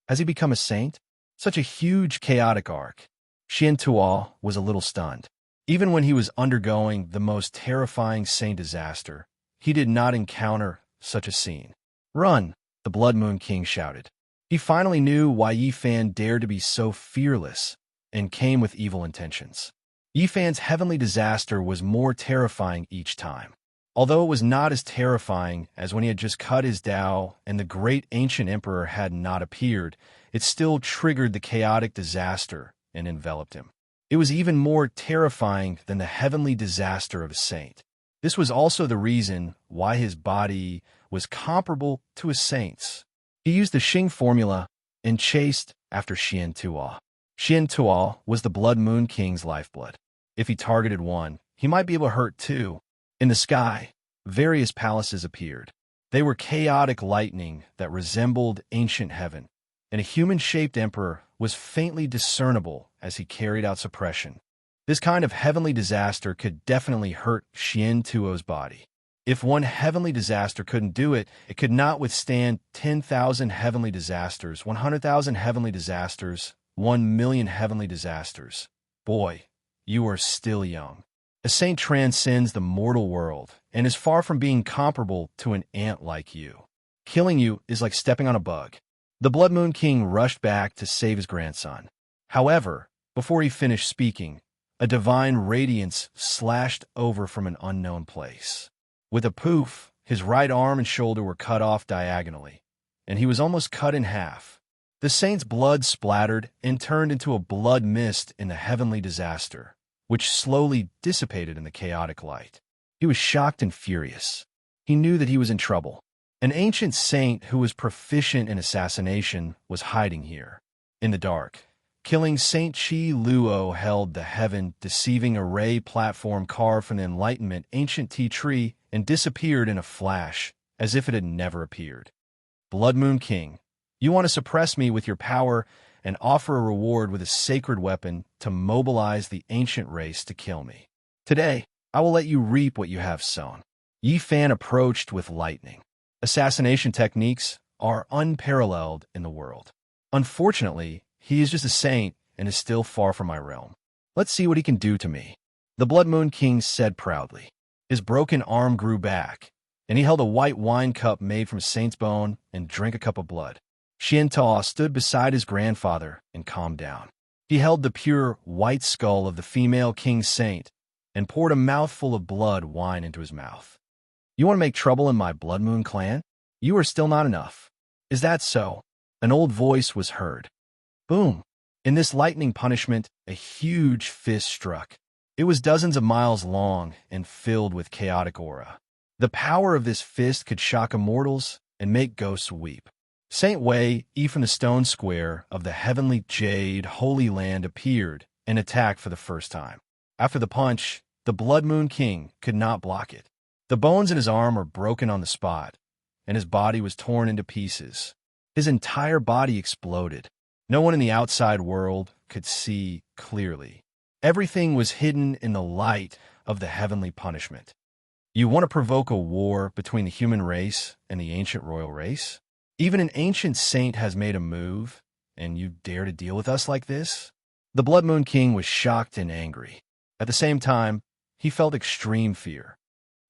A: Has he become a saint? Such a huge chaotic arc. Xian Tuo was a little stunned. Even when he was undergoing the most terrifying saint disaster, he did not encounter such a scene. "Run!" the Blood Moon King shouted. He finally knew why Yi Fan dared to be so fearless and came with evil intentions. Yi Fan's heavenly disaster was more terrifying each time. Although it was not as terrifying as when he had just cut his Tao and the great ancient emperor had not appeared, it still triggered the chaotic disaster and enveloped him. It was even more terrifying than the heavenly disaster of a saint. This was also the reason why his body was comparable to a saint's. He used the Xing formula and chased after Xian Tuo. Xian Tuo was the Blood Moon King's lifeblood. If he targeted one, he might be able to hurt two. In the sky, various palaces appeared. They were chaotic lightning that resembled ancient heaven, and a human-shaped emperor was faintly discernible as he carried out suppression. This kind of heavenly disaster could definitely hurt Xian Tuo's body. If one heavenly disaster couldn't do it, it could not withstand 10,000 heavenly disasters, 100,000 heavenly disasters, 1,000,000 heavenly disasters. Boy, you are still young. A saint transcends the mortal world and is far from being comparable to an ant like you. Killing you is like stepping on a bug. The Blood Moon King rushed back to save his grandson. However, before he finished speaking, a divine radiance slashed over from an unknown place. With a poof, his right arm and shoulder were cut off diagonally, and he was almost cut in half. The saint's blood splattered and turned into a blood mist in the heavenly disaster, which slowly dissipated in the chaotic light. He was shocked and furious. He knew that he was in trouble. An ancient saint who was proficient in assassination was hiding here. In the dark, killing Saint Chi Luo held the heaven-deceiving array platform carved from the Enlightenment ancient tea tree and disappeared in a flash, as if it had never appeared. Blood Moon King, you want to suppress me with your power and offer a reward with a sacred weapon to mobilize the ancient race to kill me. Today, I will let you reap what you have sown. Yi Fan approached with lightning. Assassination techniques are unparalleled in the world. Unfortunately, he is just a saint and is still far from my realm. Let's see what he can do to me. The Blood Moon King said proudly. His broken arm grew back, and he held a white wine cup made from saint's bone and drank a cup of blood. Xian Tuo stood beside his grandfather and calmed down. He held the pure white skull of the female king saint and poured a mouthful of blood wine into his mouth. You want to make trouble in my Blood Moon clan? You are still not enough. Is that so? An old voice was heard. Boom! In this lightning punishment, a huge fist struck. It was dozens of miles long and filled with chaotic aura. The power of this fist could shock immortals and make ghosts weep. Saint Wei, from the stone square of the heavenly jade holy land appeared and attacked for the first time. After the punch, the Blood Moon King could not block it. The bones in his arm were broken on the spot, and his body was torn into pieces. His entire body exploded. No one in the outside world could see clearly. Everything was hidden in the light of the heavenly punishment. You want to provoke a war between the human race and the ancient royal race? Even an ancient saint has made a move, and you dare to deal with us like this? The Blood Moon King was shocked and angry. At the same time, he felt extreme fear.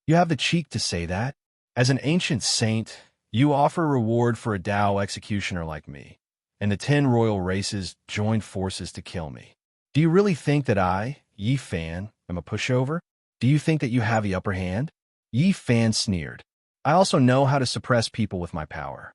A: You have the cheek to say that? As an ancient saint, you offer a reward for a Dao executioner like me, and the 10 royal races joined forces to kill me. Do you really think that I, Yi Fan, am a pushover? Do you think that you have the upper hand? Yi Fan sneered. I also know how to suppress people with my power.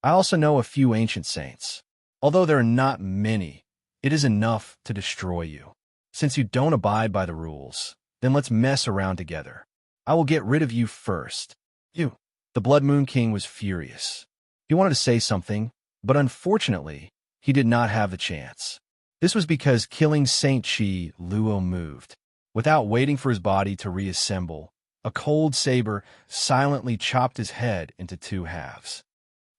A: I also know a few ancient saints. Although there are not many, it is enough to destroy you. Since you don't abide by the rules, then let's mess around together. I will get rid of you first. You. The Blood Moon King was furious. He wanted to say something, but unfortunately, he did not have the chance. This was because killing Saint Chi Luo moved. Without waiting for his body to reassemble, a cold saber silently chopped his head into 2 halves.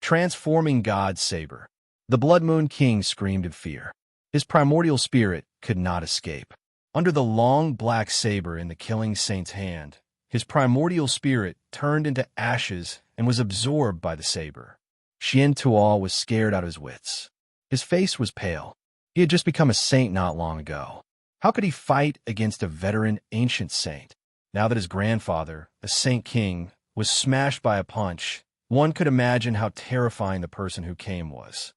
A: Transforming God's saber. The Blood Moon King screamed in fear. His primordial spirit could not escape. Under the long black saber in the killing saint's hand, his primordial spirit turned into ashes and was absorbed by the saber. Xian Tuo was scared out of his wits. His face was pale. He had just become a saint not long ago. How could he fight against a veteran ancient saint? Now that his grandfather, a saint king, was smashed by a punch, one could imagine how terrifying the person who came was.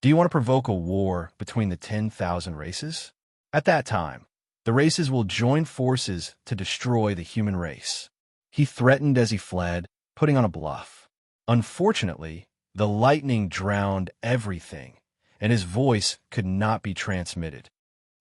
A: Do you want to provoke a war between the 10,000 races? At that time, the races will join forces to destroy the human race. He threatened as he fled, putting on a bluff. Unfortunately, the lightning drowned everything, and his voice could not be transmitted.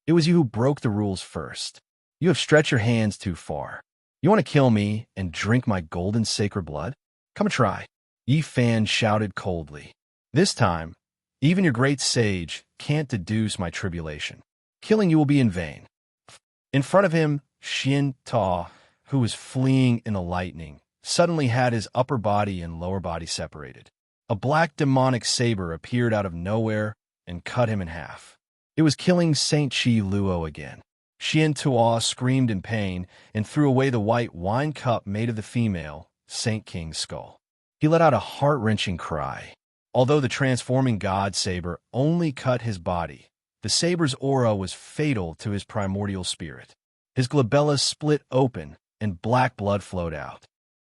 A: It was you who broke the rules first. You have stretched your hands too far. You want to kill me and drink my golden sacred blood? Come and try. Yi Fan shouted coldly. This time, Even your great sage can't deduce my tribulation. Killing you will be in vain." In front of him, Xian Ta, who was fleeing in the lightning, suddenly had his upper body and lower body separated. A black demonic saber appeared out of nowhere and cut him in half. It was killing Saint Chi Luo again. Xian Tua screamed in pain and threw away the white wine cup made of the female, Saint King's skull. He let out a heart-wrenching cry. Although the transforming god saber only cut his body, the saber's aura was fatal to his primordial spirit. His glabella split open and black blood flowed out.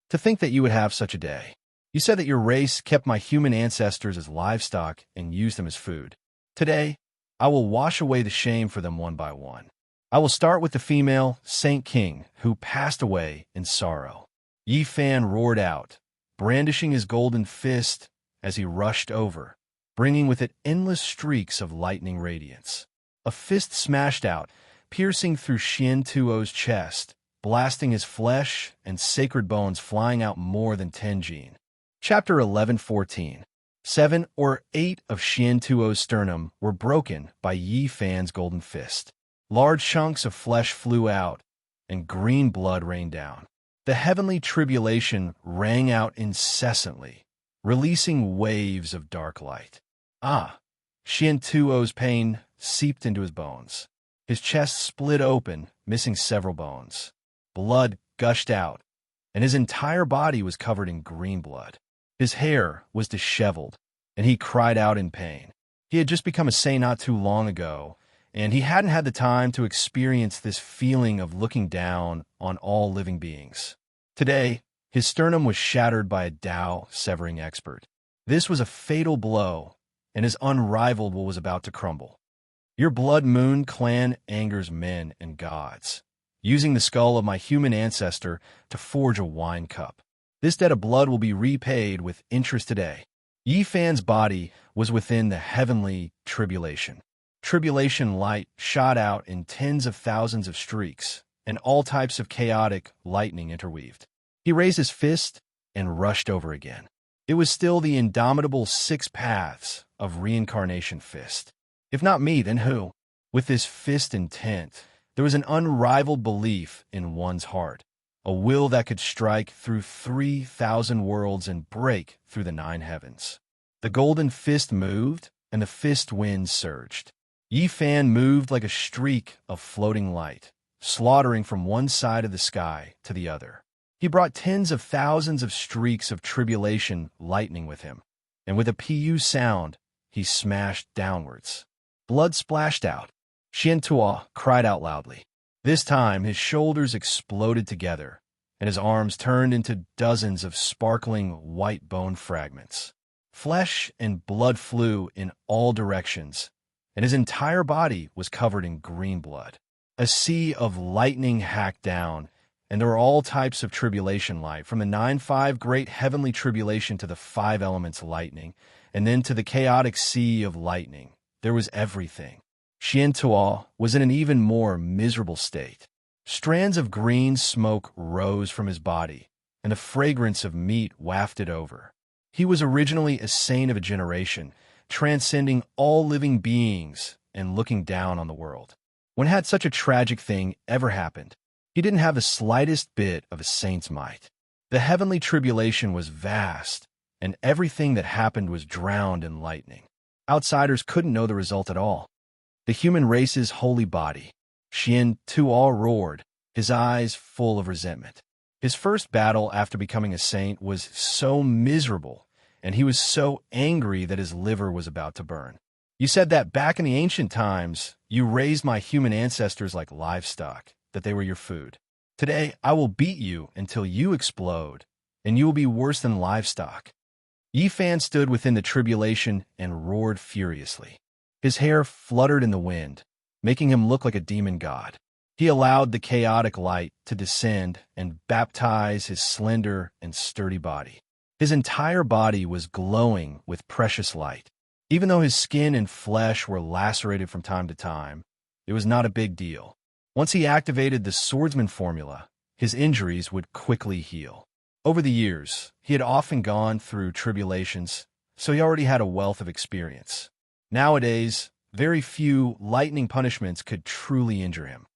A: To think that you would have such a day. You said that your race kept my human ancestors as livestock and used them as food. Today, I will wash away the shame for them one by one. I will start with the female, Saint King, who passed away in sorrow. Yi Fan roared out, brandishing his golden fist as he rushed over, bringing with it endless streaks of lightning radiance. A fist smashed out, piercing through Xian Tuo's chest, blasting his flesh and sacred bones flying out more than 10 jin. Chapter 11:14. 7 or 8 of Xian Tuo's sternum were broken by Yi Fan's golden fist. Large chunks of flesh flew out, and green blood rained down. The heavenly tribulation rang out incessantly, releasing waves of dark light. Xian Tuo's pain seeped into his bones. His chest split open, missing several bones. Blood gushed out, and his entire body was covered in green blood. His hair was disheveled, and he cried out in pain. He had just become a saint not too long ago, and he hadn't had the time to experience this feeling of looking down on all living beings. Today, his sternum was shattered by a Tao-severing expert. This was a fatal blow, and is unrivaled what was about to crumble. Your Blood Moon clan angers men and gods, using the skull of my human ancestor to forge a wine cup. This debt of blood will be repaid with interest today. Yi Fan's body was within the heavenly tribulation. Tribulation light shot out in tens of thousands of streaks, and all types of chaotic lightning interweaved. He raised his fist and rushed over again. It was still the indomitable 6 paths of reincarnation fist. If not me, then who? With this fist intent, there was an unrivaled belief in one's heart, a will that could strike through 3,000 worlds and break through the 9 heavens. The golden fist moved, and the fist winds surged. Yi Fan moved like a streak of floating light, slaughtering from one side of the sky to the other. He brought tens of thousands of streaks of tribulation lightning with him, and with a pu sound, he smashed downwards. Blood splashed out. Xian Tua cried out loudly. This time, his shoulders exploded together, and his arms turned into dozens of sparkling white bone fragments. Flesh and blood flew in all directions, and his entire body was covered in green blood. A sea of lightning hacked down, and there were all types of tribulation light, from the 9-5 great heavenly tribulation to the 5 elements lightning, and then to the chaotic sea of lightning. There was everything. Xian Tua was in an even more miserable state. Strands of green smoke rose from his body, and the fragrance of meat wafted over. He was originally a saint of a generation, transcending all living beings and looking down on the world. When had such a tragic thing ever happened? He didn't have the slightest bit of a saint's might. The heavenly tribulation was vast, and everything that happened was drowned in lightning. Outsiders couldn't know the result at all. The human race's holy body. Xian Tua roared, his eyes full of resentment. His first battle after becoming a saint was so miserable, and he was so angry that his liver was about to burn. You said that back in the ancient times, you raised my human ancestors like livestock, that they were your food. Today, I will beat you until you explode, and you will be worse than livestock. Yi Fan stood within the tribulation and roared furiously. His hair fluttered in the wind, making him look like a demon god. He allowed the chaotic light to descend and baptize his slender and sturdy body. His entire body was glowing with precious light. Even though his skin and flesh were lacerated from time to time, it was not a big deal. Once he activated the swordsman formula, his injuries would quickly heal. Over the years, he had often gone through tribulations, so he already had a wealth of experience. Nowadays, very few lightning punishments could truly injure him.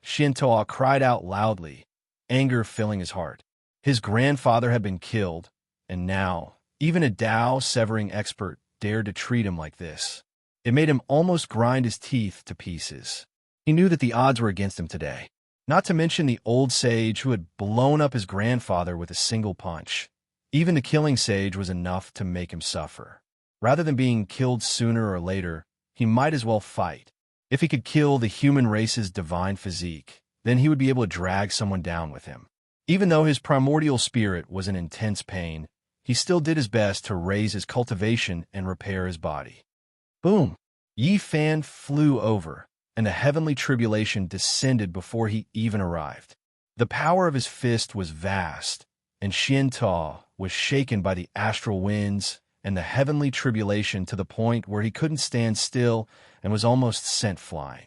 A: Shintoa cried out loudly, anger filling his heart. His grandfather had been killed, and now, even a Dao-severing expert dared to treat him like this. It made him almost grind his teeth to pieces. He knew that the odds were against him today. Not to mention the old sage who had blown up his grandfather with a single punch. Even the killing sage was enough to make him suffer. Rather than being killed sooner or later, he might as well fight. If he could kill the human race's divine physique, then he would be able to drag someone down with him. Even though his primordial spirit was in intense pain, he still did his best to raise his cultivation and repair his body. Boom! Yi Fan flew over, and the heavenly tribulation descended before he even arrived. The power of his fist was vast, and Xian was shaken by the astral winds and the heavenly tribulation to the point where he couldn't stand still and was almost sent flying.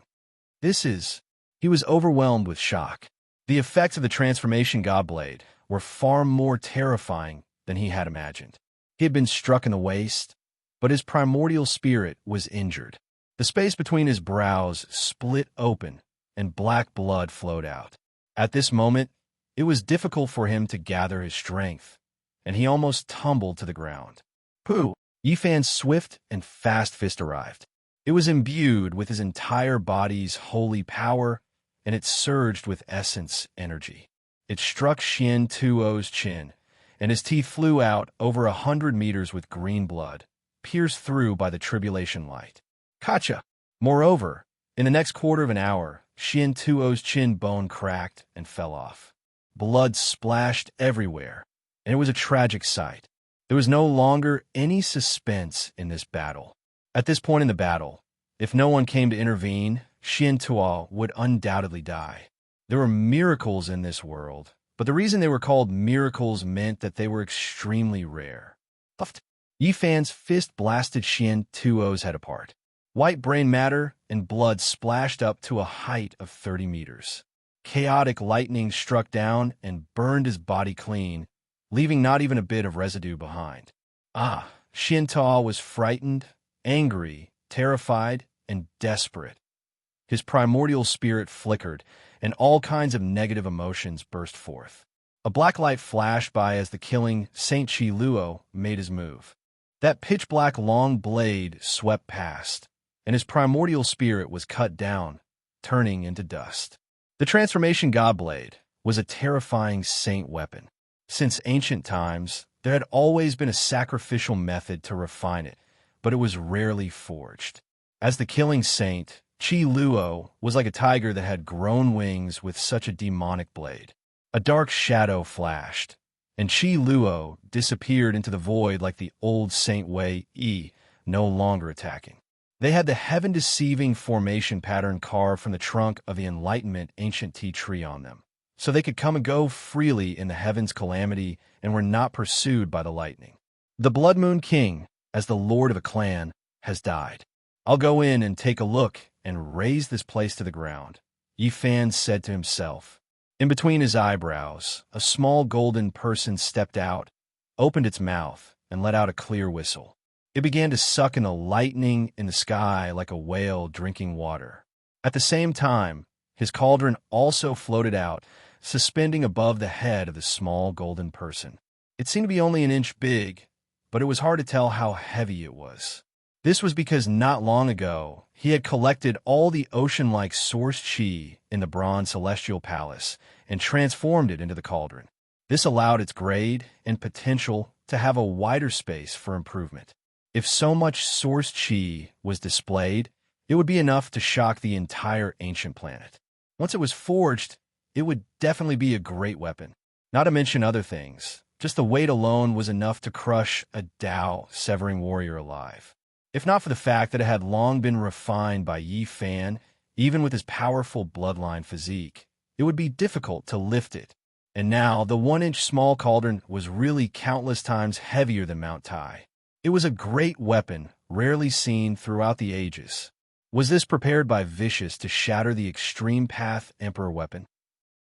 A: He was overwhelmed with shock. The effects of the transformation Godblade were far more terrifying than he had imagined. He had been struck in the waist, but his primordial spirit was injured. The space between his brows split open, and black blood flowed out. At this moment, it was difficult for him to gather his strength, and he almost tumbled to the ground. Pooh! Yi Fan's swift and fast fist arrived. It was imbued with his entire body's holy power, and it surged with essence energy. It struck Xian Tuo's chin, and his teeth flew out over 100 meters with green blood, pierced through by the tribulation light. Kacha! Moreover, in the next quarter of an hour, Xian Tuo's chin bone cracked and fell off. Blood splashed everywhere, and it was a tragic sight. There was no longer any suspense in this battle. At this point in the battle, if no one came to intervene, Xian Tuo would undoubtedly die. There were miracles in this world, but the reason they were called miracles meant that they were extremely rare. Yi Fan's fist blasted Xian Tuo's head apart. White brain matter and blood splashed up to a height of 30 meters. Chaotic lightning struck down and burned his body clean, leaving not even a bit of residue behind. Xian Tuo was frightened, angry, terrified, and desperate. His primordial spirit flickered, and all kinds of negative emotions burst forth. A black light flashed by as the killing Saint Chi Luo made his move. That pitch-black long blade swept past, and his primordial spirit was cut down, turning into dust. The transformation Godblade was a terrifying saint weapon. Since ancient times, there had always been a sacrificial method to refine it, but it was rarely forged. As the killing saint, Chi Luo was like a tiger that had grown wings with such a demonic blade. A dark shadow flashed, and Chi Luo disappeared into the void like the old Saint Wei Yi, no longer attacking. They had the heaven-deceiving formation pattern carved from the trunk of the Enlightenment ancient tea tree on them, so they could come and go freely in the heavens' calamity and were not pursued by the lightning. The Blood Moon King, as the lord of a clan, has died. I'll go in and take a look and raze this place to the ground, Yi Fan said to himself. In between his eyebrows, a small golden person stepped out, opened its mouth, and let out a clear whistle. It began to suck in the lightning in the sky like a whale drinking water. At the same time, his cauldron also floated out, suspending above the head of the small golden person. It seemed to be only an inch big, but it was hard to tell how heavy it was. This was because not long ago, he had collected all the ocean-like source chi in the bronze celestial palace and transformed it into the cauldron. This allowed its grade and potential to have a wider space for improvement. If so much source chi was displayed, it would be enough to shock the entire ancient planet. Once it was forged, it would definitely be a great weapon. Not to mention other things, just the weight alone was enough to crush a Dao-severing warrior alive. If not for the fact that it had long been refined by Yi Fan, even with his powerful bloodline physique, it would be difficult to lift it. And now, the 1-inch small cauldron was really countless times heavier than Mount Tai. It was a great weapon, rarely seen throughout the ages. Was this prepared by Vicious to shatter the Extreme Path Emperor weapon?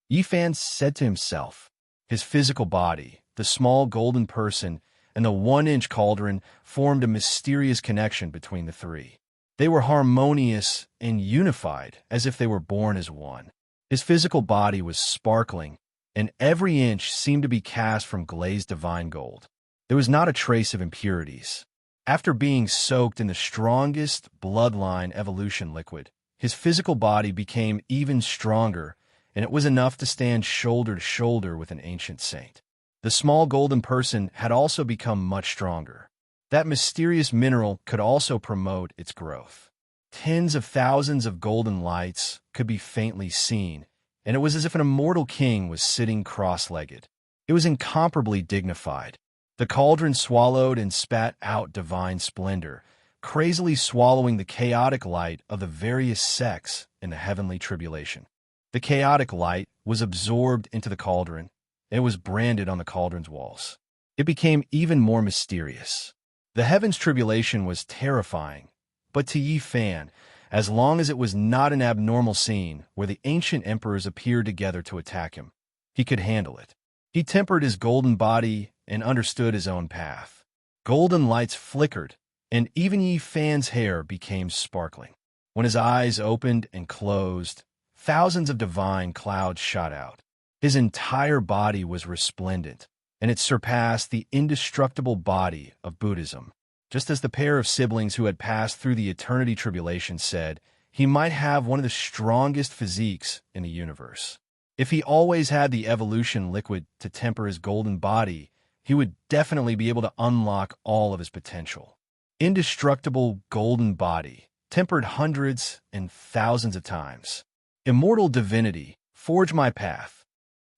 A: Yi Fan said to himself. His physical body, the small golden person, and the 1-inch cauldron formed a mysterious connection between the three. They were harmonious and unified, as if they were born as one. His physical body was sparkling, and every inch seemed to be cast from glazed divine gold. There was not a trace of impurities. After being soaked in the strongest bloodline evolution liquid, his physical body became even stronger, and it was enough to stand shoulder to shoulder with an ancient saint. The small golden person had also become much stronger. That mysterious mineral could also promote its growth. Tens of thousands of golden lights could be faintly seen, and it was as if an immortal king was sitting cross-legged. It was incomparably dignified. The cauldron swallowed and spat out divine splendor, crazily swallowing the chaotic light of the various sects in the heavenly tribulation. The chaotic light was absorbed into the cauldron, and it was branded on the cauldron's walls. It became even more mysterious. The heavens tribulation was terrifying, but to Yi Fan, as long as it was not an abnormal scene where the ancient emperors appeared together to attack him, he could handle it. He tempered his golden body and understood his own path. Golden lights flickered, and even Yi Fan's hair became sparkling. When his eyes opened and closed, thousands of divine clouds shot out. His entire body was resplendent, and it surpassed the indestructible body of Buddhism. Just as the pair of siblings who had passed through the eternity tribulation said, he might have one of the strongest physiques in the universe. If he always had the evolution liquid to temper his golden body, he would definitely be able to unlock all of his potential. Indestructible golden body, tempered hundreds and thousands of times. Immortal divinity, forge my path.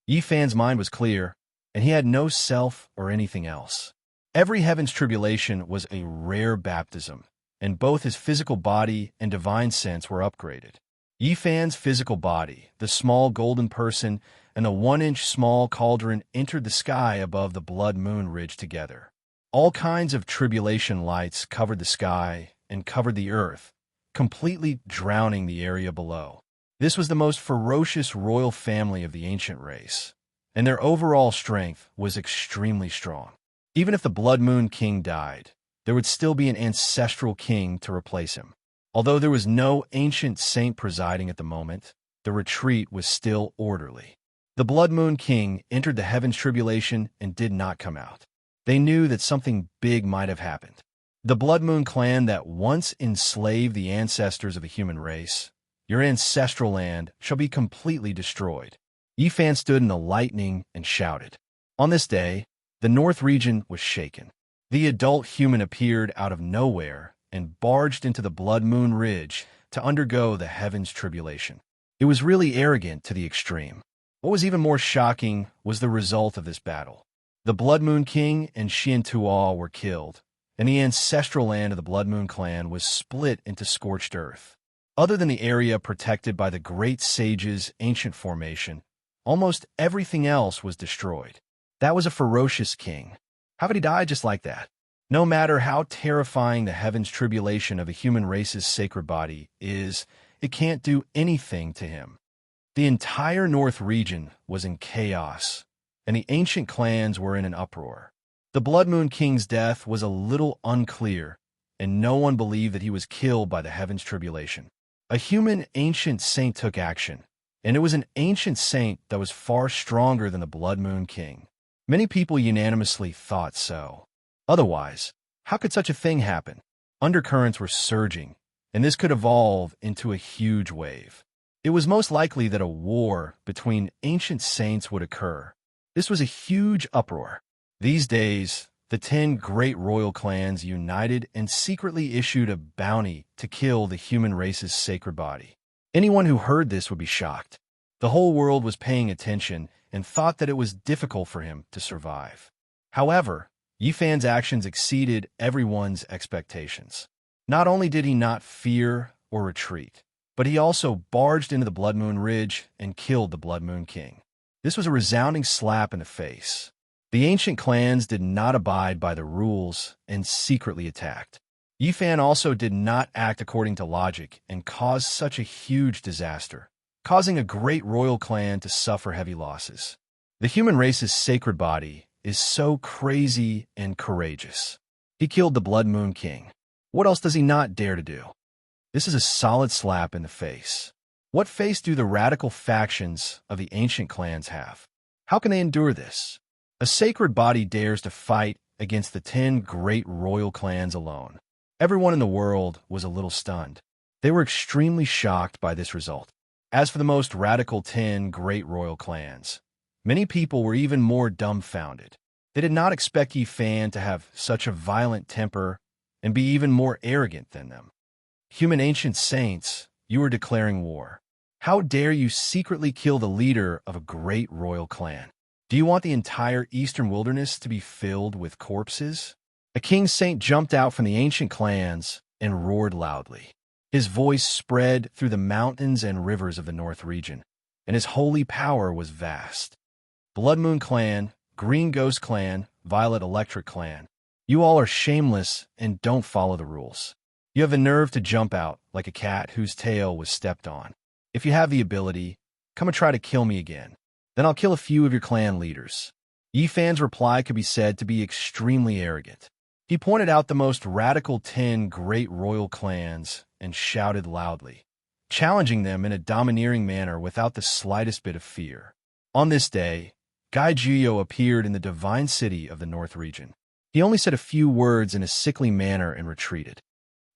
A: Yi Fan's mind was clear, and he had no self or anything else. Every heaven's tribulation was a rare baptism, and both his physical body and divine sense were upgraded. Yi Fan's physical body, the small golden person, and the 1-inch small cauldron entered the sky above the blood moon ridge together. All kinds of tribulation lights covered the sky and covered the earth, completely drowning the area below. This was the most ferocious royal family of the ancient race, and their overall strength was extremely strong. Even if the Blood Moon King died, there would still be an ancestral king to replace him. Although there was no ancient saint presiding at the moment, the retreat was still orderly. The Blood Moon King entered the heavens tribulation and did not come out. They knew that something big might have happened. The Blood Moon clan that once enslaved the ancestors of the human race, your ancestral land shall be completely destroyed. Yi Fan stood in the lightning and shouted. On this day, the north region was shaken. The adult human appeared out of nowhere and barged into the Blood Moon Ridge to undergo the heavens tribulation. It was really arrogant to the extreme. What was even more shocking was the result of this battle. The Blood Moon King and Xian Tuo were killed, and the ancestral land of the Blood Moon clan was split into scorched earth. Other than the area protected by the Great Sage's ancient formation, almost everything else was destroyed. That was a ferocious king. How could he die just like that? No matter how terrifying the heavens tribulation of a human race's sacred body is, it can't do anything to him. The entire north region was in chaos, and the ancient clans were in an uproar. The Blood Moon King's death was a little unclear, and no one believed that he was killed by the heavens tribulation. A human ancient saint took action, and it was an ancient saint that was far stronger than the Blood Moon King. Many people unanimously thought so. Otherwise, how could such a thing happen? Undercurrents were surging, and this could evolve into a huge wave. It was most likely that a war between ancient saints would occur. This was a huge uproar. These days, the 10 great royal clans united and secretly issued a bounty to kill the human race's sacred body. Anyone who heard this would be shocked. The whole world was paying attention and thought that it was difficult for him to survive. However, Yi Fan's actions exceeded everyone's expectations. Not only did he not fear or retreat, but he also barged into the Blood Moon Ridge and killed the Blood Moon King. This was a resounding slap in the face. The ancient clans did not abide by the rules and secretly attacked. Yi Fan also did not act according to logic and caused such a huge disaster, causing a great royal clan to suffer heavy losses. The human race's sacred body is so crazy and courageous. He killed the Blood Moon King. What else does he not dare to do? This is a solid slap in the face. What face do the radical factions of the ancient clans have? How can they endure this? A sacred body dares to fight against the 10 great royal clans alone. Everyone in the world was a little stunned. They were extremely shocked by this result. As for the most radical 10 great royal clans, many people were even more dumbfounded. They did not expect Yi Fan to have such a violent temper and be even more arrogant than them. Human ancient saints, you are declaring war. How dare you secretly kill the leader of a great royal clan? Do you want the entire eastern wilderness to be filled with corpses? A king saint jumped out from the ancient clans and roared loudly. His voice spread through the mountains and rivers of the North region, and his holy power was vast. Blood Moon Clan, Green Ghost Clan, Violet Electric Clan, you all are shameless and don't follow the rules. You have the nerve to jump out like a cat whose tail was stepped on. If you have the ability, come and try to kill me again. Then I'll kill a few of your clan leaders. Yi Fan's reply could be said to be extremely arrogant. He pointed out the most radical 10 great royal clans and shouted loudly, challenging them in a domineering manner without the slightest bit of fear. On this day, Gai Jiyo appeared in the divine city of the North region. He only said a few words in a sickly manner and retreated.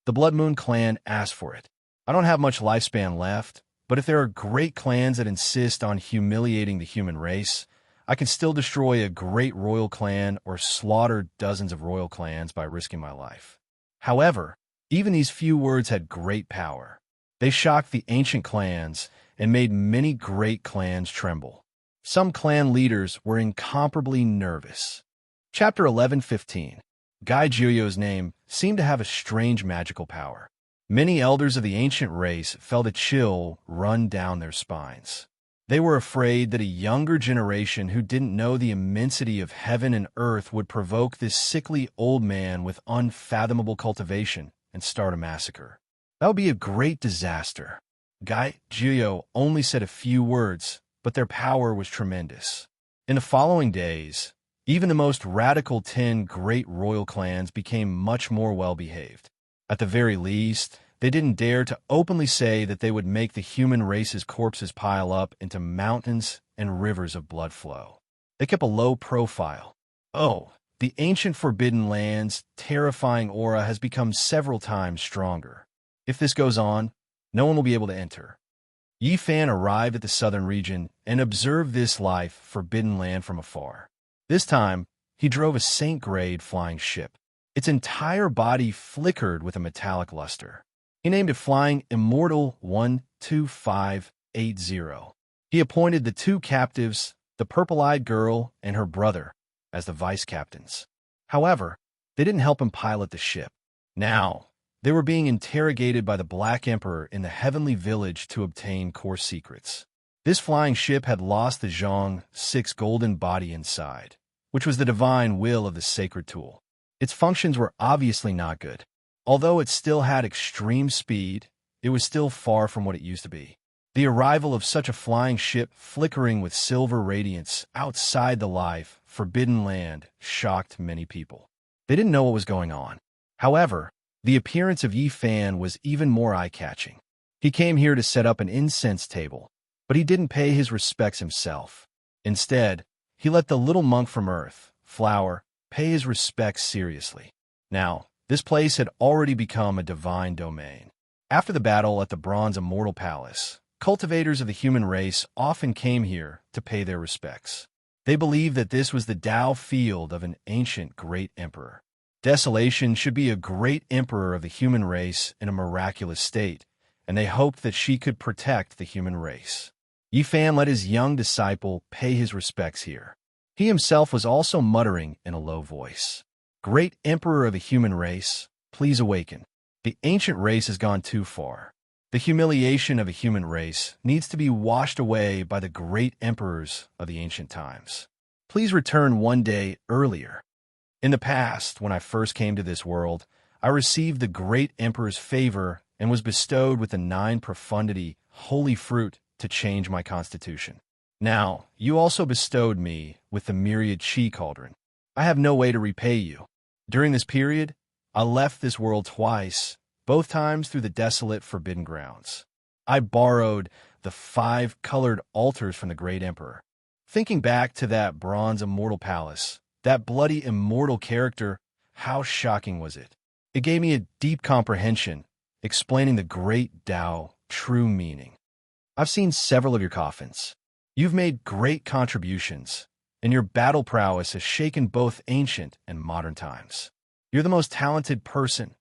A: The Blood Moon clan asked for it. I don't have much lifespan left, but if there are great clans that insist on humiliating the human race, I can still destroy a great royal clan or slaughter dozens of royal clans by risking my life. However, even these few words had great power. They shocked the ancient clans and made many great clans tremble. Some clan leaders were incomparably nervous. Chapter 11:15. Gai Jiyo's name seemed to have a strange magical power. Many elders of the ancient race felt a chill run down their spines. They were afraid that a younger generation who didn't know the immensity of heaven and earth would provoke this sickly old man with unfathomable cultivation and start a massacre. That would be a great disaster. Gai Jiyo only said a few words, but their power was tremendous. In the following days, even the most radical 10 great royal clans became much more well-behaved. At the very least, they didn't dare to openly say that they would make the human race's corpses pile up into mountains and rivers of blood flow. They kept a low profile. Oh, the ancient Forbidden Land's terrifying aura has become several times stronger. If this goes on, no one will be able to enter. Yi Fan arrived at the southern region and observed this life Forbidden Land from afar. This time, he drove a Saint-grade flying ship. Its entire body flickered with a metallic luster. He named it Flying Immortal 12580. He appointed the 2 captives, the purple-eyed girl and her brother, as the vice-captains. However, they didn't help him pilot the ship. Now, they were being interrogated by the Black Emperor in the Heavenly Village to obtain core secrets. This flying ship had lost the Zhong 6 golden body inside, which was the divine will of the sacred tool. Its functions were obviously not good. Although it still had extreme speed, it was still far from what it used to be. The arrival of such a flying ship flickering with silver radiance outside the life Forbidden Land shocked many people. They didn't know what was going on. However, the appearance of Yi Fan was even more eye-catching. He came here to set up an incense table, but he didn't pay his respects himself. Instead, he let the little monk from Earth, Flower, pay his respects seriously. Now, this place had already become a divine domain. After the battle at the Bronze Immortal Palace, cultivators of the human race often came here to pay their respects. They believed that this was the Tao field of an ancient great emperor. Desolation should be a great emperor of the human race in a miraculous state, and they hoped that she could protect the human race. Yi Fan let his young disciple pay his respects here. He himself was also muttering in a low voice. Great Emperor of the human race, please awaken. The ancient race has gone too far. The humiliation of a human race needs to be washed away by the great emperors of the ancient times. Please return one day earlier. In the past, when I first came to this world, I received the great emperor's favor and was bestowed with the 9 profundity, holy fruit, to change my constitution. Now, you also bestowed me with the myriad chi cauldron. I have no way to repay you. During this period, I left this world twice, both times through the desolate forbidden grounds. I borrowed the 5 colored altars from the great emperor. Thinking back to that bronze immortal palace, that bloody immortal character, how shocking was it? It gave me a deep comprehension, explaining the great Tao true meaning. I've seen several of your coffins. You've made great contributions, and your battle prowess has shaken both ancient and modern times. You're the most talented person.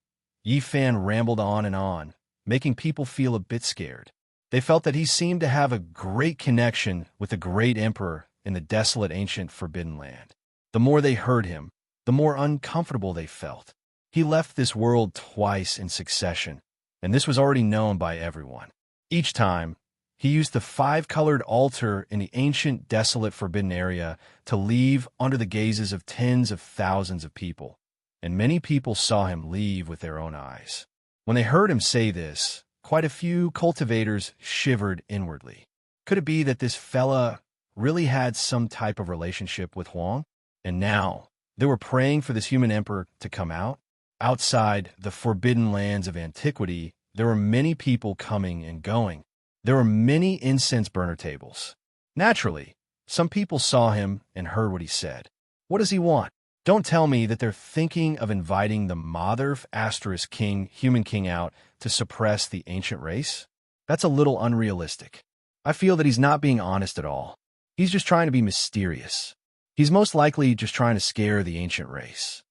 A: Yi Fan rambled on, making people feel a bit scared. They felt that he seemed to have a great connection with the great emperor in the desolate ancient forbidden land. The more they heard him, the more uncomfortable they felt. He left this world twice in succession, and this was already known by everyone. Each time, he used the 5-colored altar in the ancient desolate forbidden area to leave under the gazes of tens of thousands of people, and many people saw him leave with their own eyes. When they heard him say this, quite a few cultivators shivered inwardly. Could it be that this fella really had some type of relationship with Huang? And now, they were praying for this human emperor to come out? Outside the forbidden lands of antiquity, there were many people coming and going. There were many incense burner tables. Naturally, some people saw him and heard what he said. What does he want? Don't tell me that they're thinking of inviting the Mother Asterisk King, Human King out to suppress the ancient race? That's a little unrealistic. I feel that he's not being honest at all. He's just trying to be mysterious. He's most likely just trying to scare the ancient race.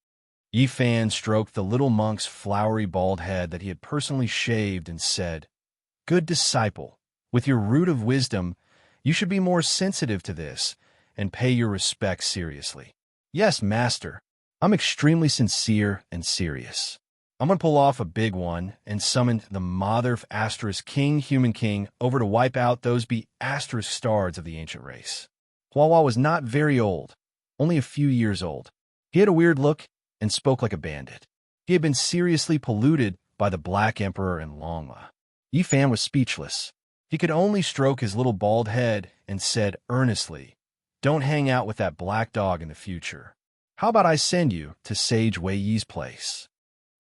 A: Yi Fan stroked the little monk's flowery bald head that he had personally shaved and said, "Good disciple, with your root of wisdom, you should be more sensitive to this and pay your respects seriously." "Yes, master. I'm extremely sincere and serious. I'm going to pull off a big one and summon the Mother Asterisk King, Human King, over to wipe out those asterisk stars of the ancient race." Huahua was not very old, only a few years old. He had a weird look and spoke like a bandit. He had been seriously polluted by the Black Emperor and Longma. Yi Fan was speechless. He could only stroke his little bald head and said earnestly, "Don't hang out with that black dog in the future. How about I send you to Sage Wei Yi's place?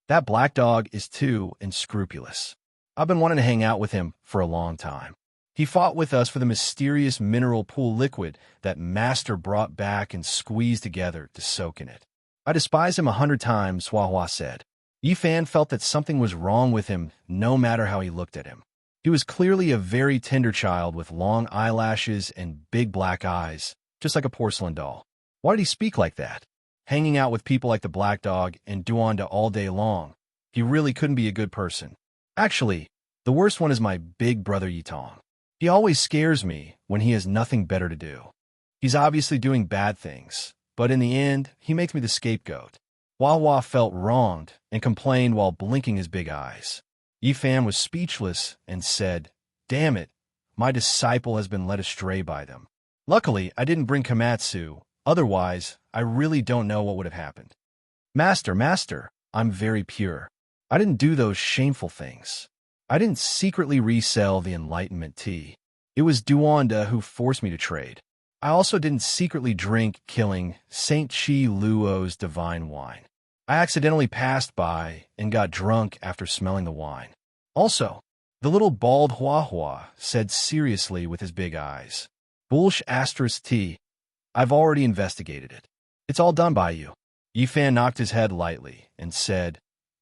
A: That black dog is too unscrupulous. I've been wanting to hang out with him for a long time. He fought with us for the mysterious mineral pool liquid that Master brought back and squeezed together to soak in it. I despise him 100 times," Huahua said. Yi Fan felt that something was wrong with him no matter how he looked at him. He was clearly a very tender child with long eyelashes and big black eyes, just like a porcelain doll. Why did he speak like that? Hanging out with people like the black dog and Duanda all day long. He really couldn't be a good person. Actually, the worst one is my big brother Yitong. He always scares me when he has nothing better to do. He's obviously doing bad things, but in the end, he makes me the scapegoat. Huahua felt wronged and complained while blinking his big eyes. Yi Fan was speechless and said, "Damn it, my disciple has been led astray by them. Luckily, I didn't bring Komatsu, otherwise, I really don't know what would have happened." Master, I'm very pure. I didn't do those shameful things. I didn't secretly resell the Enlightenment tea. It was Duanda who forced me to trade. I also didn't secretly drink killing Saint Chi Luo's divine wine. I accidentally passed by and got drunk after smelling the wine. Also, the little bald Huahua said seriously with his big eyes, "Bulsh asterisk tea. I've already investigated it. It's all done by you." Yi Fan knocked his head lightly and said,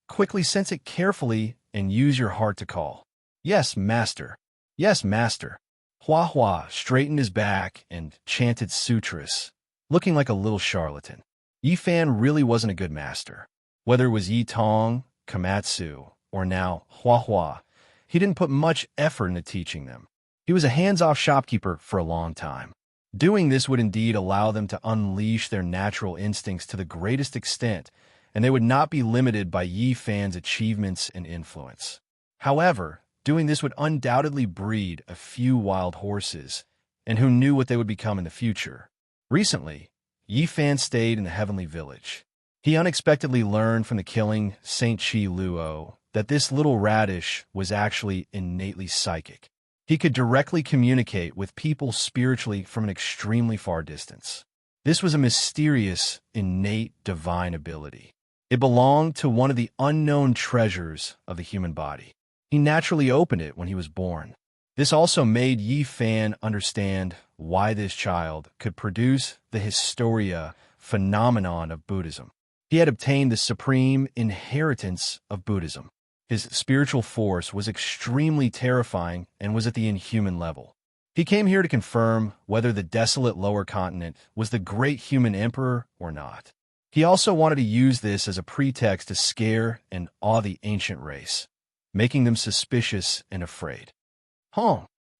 A: "Quickly sense it carefully and use your heart to call." Yes, master. Yes, master." Huahua straightened his back and chanted sutras, looking like a little charlatan. Yi Fan really wasn't a good master. Whether it was Yi Tong, Komatsu, or now Huahua, he didn't put much effort into teaching them. He was a hands-off shopkeeper for a long time. Doing this would indeed allow them to unleash their natural instincts to the greatest extent, and they would not be limited by Yi Fan's achievements and influence. However, doing this would undoubtedly breed a few wild horses, and who knew what they would become in the future. Recently, Yi Fan stayed in the Heavenly Village. He unexpectedly learned from the killing Saint Chi Luo that this little radish was actually innately psychic. He could directly communicate with people spiritually from an extremely far distance. This was a mysterious, innate divine ability. It belonged to one of the unknown treasures of the human body. He naturally opened it when he was born. This also made Yi Fan understand why this child could produce the Historia phenomenon of Buddhism. He had obtained the supreme inheritance of Buddhism. His spiritual force was extremely terrifying and was at the inhuman level. He came here to confirm whether the desolate lower continent was the great human emperor or not. He also wanted to use this as a pretext to scare and awe the ancient race, making them suspicious and afraid.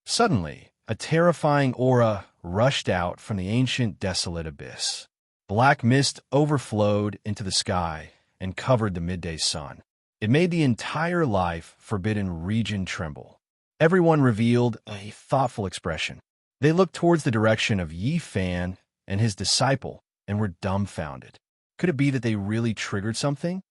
A: Suddenly, a terrifying aura rushed out from the ancient desolate abyss. Black mist overflowed into the sky and covered the midday sun. It made the entire life-forbidden region tremble. Everyone revealed a thoughtful expression. They looked towards the direction of Yi Fan and his disciple and were dumbfounded. Could it be that they really triggered something?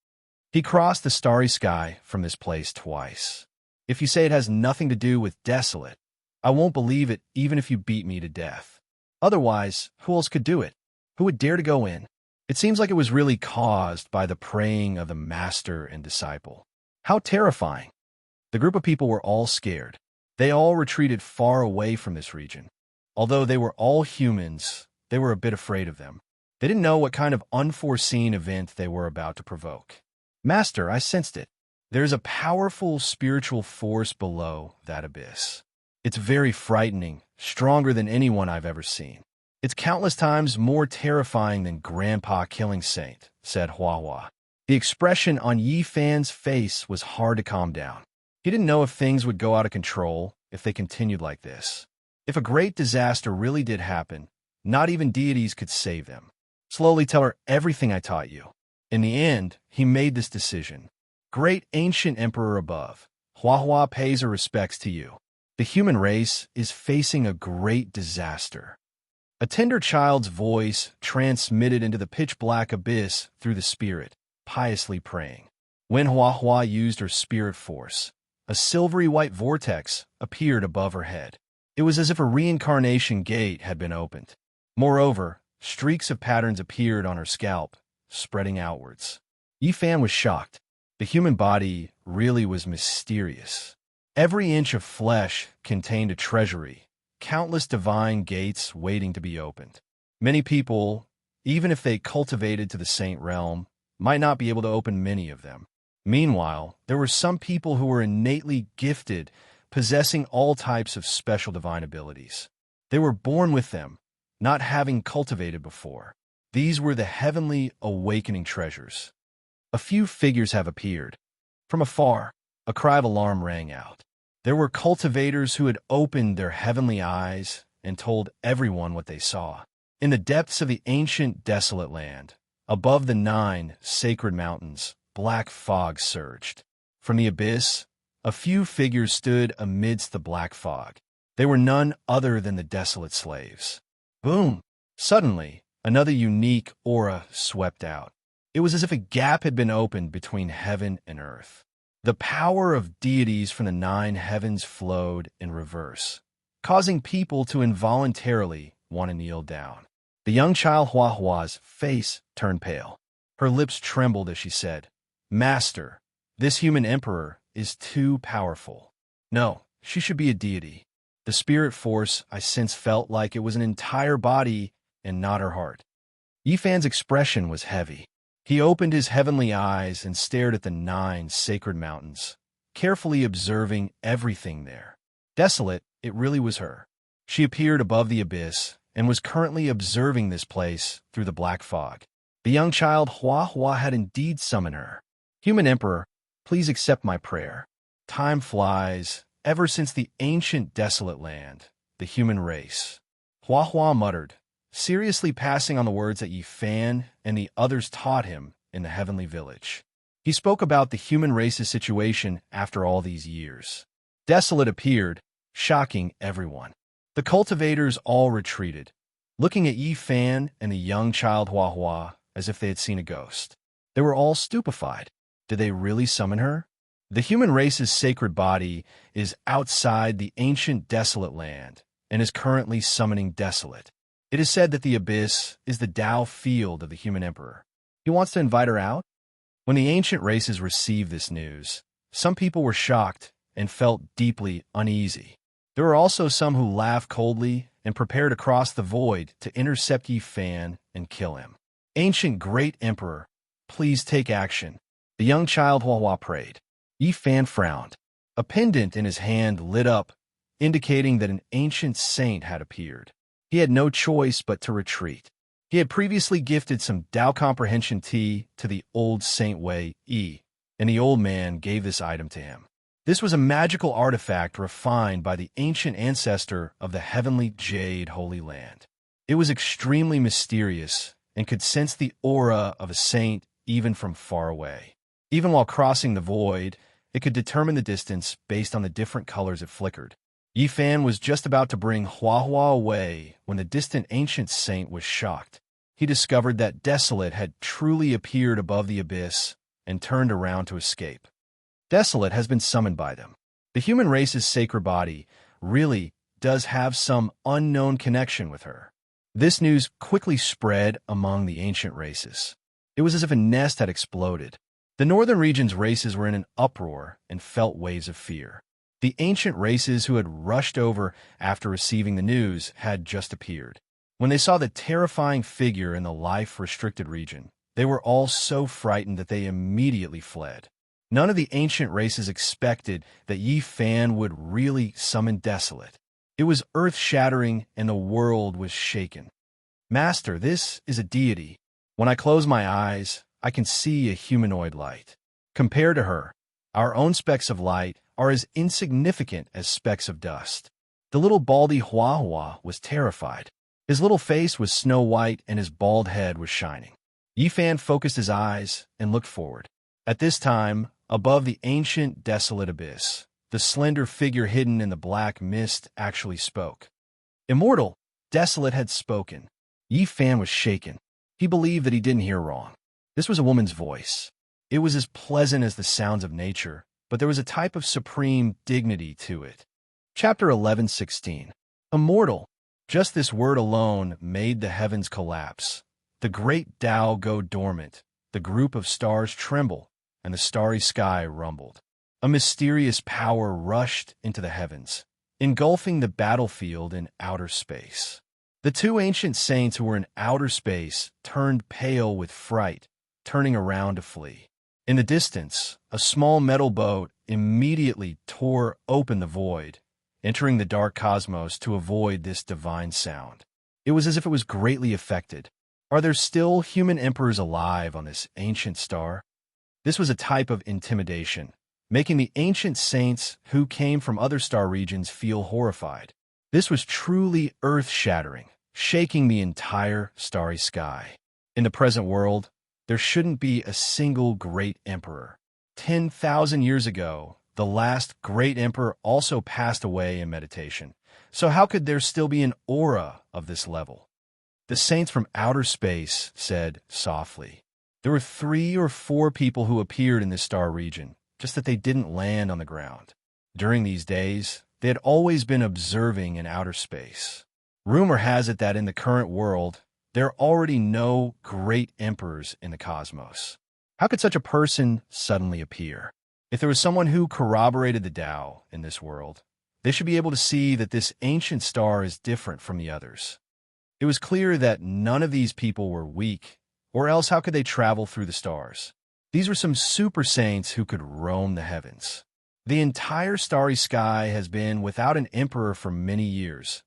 A: He crossed the starry sky from this place twice. If you say it has nothing to do with desolate, I won't believe it even if you beat me to death. Otherwise, who else could do it? Who would dare to go in? It seems like it was really caused by the praying of the master and disciple. How terrifying! The group of people were all scared. They all retreated far away from this region. Although they were all humans, they were a bit afraid of them. They didn't know what kind of unforeseen event they were about to provoke. Master, I sensed it. There's a powerful spiritual force below that abyss. It's very frightening, stronger than anyone I've ever seen. It's countless times more terrifying than Grandpa killing Saint, said Hua Hua. The expression on Yi Fan's face was hard to calm down. He didn't know if things would go out of control if they continued like this. If a great disaster really did happen, not even deities could save them. Slowly tell her everything I taught you. In the end, he made this decision. Great ancient emperor above, Hua Hua pays her respects to you. The human race is facing a great disaster. A tender child's voice transmitted into the pitch-black abyss through the spirit, piously praying. When Hua Hua used her spirit force, a silvery white vortex appeared above her head. It was as if a reincarnation gate had been opened. Moreover, streaks of patterns appeared on her scalp, spreading outwards. Yi Fan was shocked. The human body really was mysterious. Every inch of flesh contained a treasury, countless divine gates waiting to be opened. Many people, even if they cultivated to the saint realm, might not be able to open many of them. Meanwhile, there were some people who were innately gifted, possessing all types of special divine abilities. They were born with them, not having cultivated before. These were the heavenly awakening treasures. A few figures have appeared. From afar, a cry of alarm rang out. There were cultivators who had opened their heavenly eyes and told everyone what they saw. In the depths of the ancient desolate land, above the 9 sacred mountains, black fog surged. From the abyss, a few figures stood amidst the black fog. They were none other than the desolate slaves. Boom! Suddenly, another unique aura swept out. It was as if a gap had been opened between heaven and earth. The power of deities from the 9 heavens flowed in reverse, causing people to involuntarily want to kneel down. The young child Hua Hua's face turned pale. Her lips trembled as she said, "Master, this human emperor is too powerful. No, she should be a deity." The spirit force I since felt like it was an entire body and not her heart. Yi Fan's expression was heavy. He opened his heavenly eyes and stared at the 9 sacred mountains, carefully observing everything there. Desolate, it really was her. She appeared above the abyss and was currently observing this place through the black fog. The young child Hua Hua had indeed summoned her. "Human Emperor, please accept my prayer. Time flies, ever since the ancient desolate land, the human race." Hua Hua muttered, seriously passing on the words that Yi Fan and the others taught him in the heavenly village. He spoke about the human race's situation after all these years. Desolate appeared, shocking everyone. The cultivators all retreated, looking at Yi Fan and the young child Hua Hua as if they had seen a ghost. They were all stupefied. Did they really summon her? The human race's sacred body is outside the ancient desolate land and is currently summoning desolate. It is said that the abyss is the Tao field of the human emperor. He wants to invite her out? When the ancient races received this news, some people were shocked and felt deeply uneasy. There were also some who laughed coldly and prepared to cross the void to intercept Yi Fan and kill him. Ancient great emperor, please take action. The young child Hua prayed. Yi Fan frowned. A pendant in his hand lit up, indicating that an ancient saint had appeared. He had no choice but to retreat. He had previously gifted some Tao comprehension tea to the old Saint Wei Yi, and the old man gave this item to him. This was a magical artifact refined by the ancient ancestor of the heavenly Jade Holy Land. It was extremely mysterious and could sense the aura of a saint even from far away. Even while crossing the void, it could determine the distance based on the different colors it flickered. Yi Fan was just about to bring Hua away when the distant ancient saint was shocked. He discovered that Desolate had truly appeared above the abyss and turned around to escape. Desolate has been summoned by them. The human race's sacred body really does have some unknown connection with her. This news quickly spread among the ancient races. It was as if a nest had exploded. The northern region's races were in an uproar and felt waves of fear. The ancient races who had rushed over after receiving the news had just appeared. When they saw the terrifying figure in the life-restricted region, they were all so frightened that they immediately fled. None of the ancient races expected that Yi Fan would really summon Desolate. It was earth-shattering and the world was shaken. Master, this is a deity. When I close my eyes, I can see a humanoid light. Compared to her, our own specks of light are as insignificant as specks of dust. The little baldy Hua was terrified. His little face was snow white and his bald head was shining. Yi Fan focused his eyes and looked forward. At this time, above the ancient desolate abyss, the slender figure hidden in the black mist actually spoke. Immortal, Desolate had spoken. Yi Fan was shaken. He believed that he didn't hear wrong. This was a woman's voice. It was as pleasant as the sounds of nature, but there was a type of supreme dignity to it. Chapter 11:16. Immortal. Just this word alone made the heavens collapse. The great Tao go dormant, the group of stars tremble, and the starry sky rumbled. A mysterious power rushed into the heavens, engulfing the battlefield in outer space. The two ancient saints who were in outer space turned pale with fright, turning around to flee. In the distance, a small metal boat immediately tore open the void, entering the dark cosmos to avoid this divine sound. It was as if it was greatly affected. Are there still human emperors alive on this ancient star? This was a type of intimidation, making the ancient saints who came from other star regions feel horrified. This was truly earth-shattering, shaking the entire starry sky. In the present world, there shouldn't be a single great emperor. 10,000 years ago, the last great emperor also passed away in meditation. So how could there still be an aura of this level? The saints from outer space said softly. There were 3 or 4 people who appeared in this star region, just that they didn't land on the ground. During these days, they had always been observing in outer space. Rumor has it that in the current world, there are already no great emperors in the cosmos. How could such a person suddenly appear? If there was someone who corroborated the Tao in this world, they should be able to see that this ancient star is different from the others. It was clear that none of these people were weak, or else how could they travel through the stars? These were some super saints who could roam the heavens. The entire starry sky has been without an emperor for many years,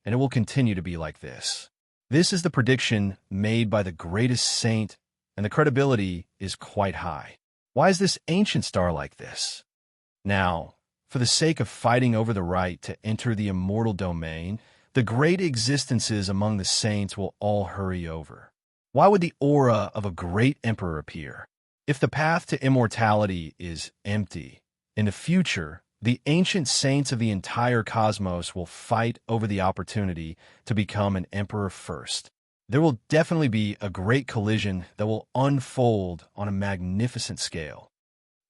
A: and it will continue to be like this. This is the prediction made by the greatest saint, and the credibility is quite high. Why is this ancient star like this? Now, for the sake of fighting over the right to enter the immortal domain, the great existences among the saints will all hurry over. Why would the aura of a great emperor appear? If the path to immortality is empty, in the future, the ancient saints of the entire cosmos will fight over the opportunity to become an emperor first. There will definitely be a great collision that will unfold on a magnificent scale.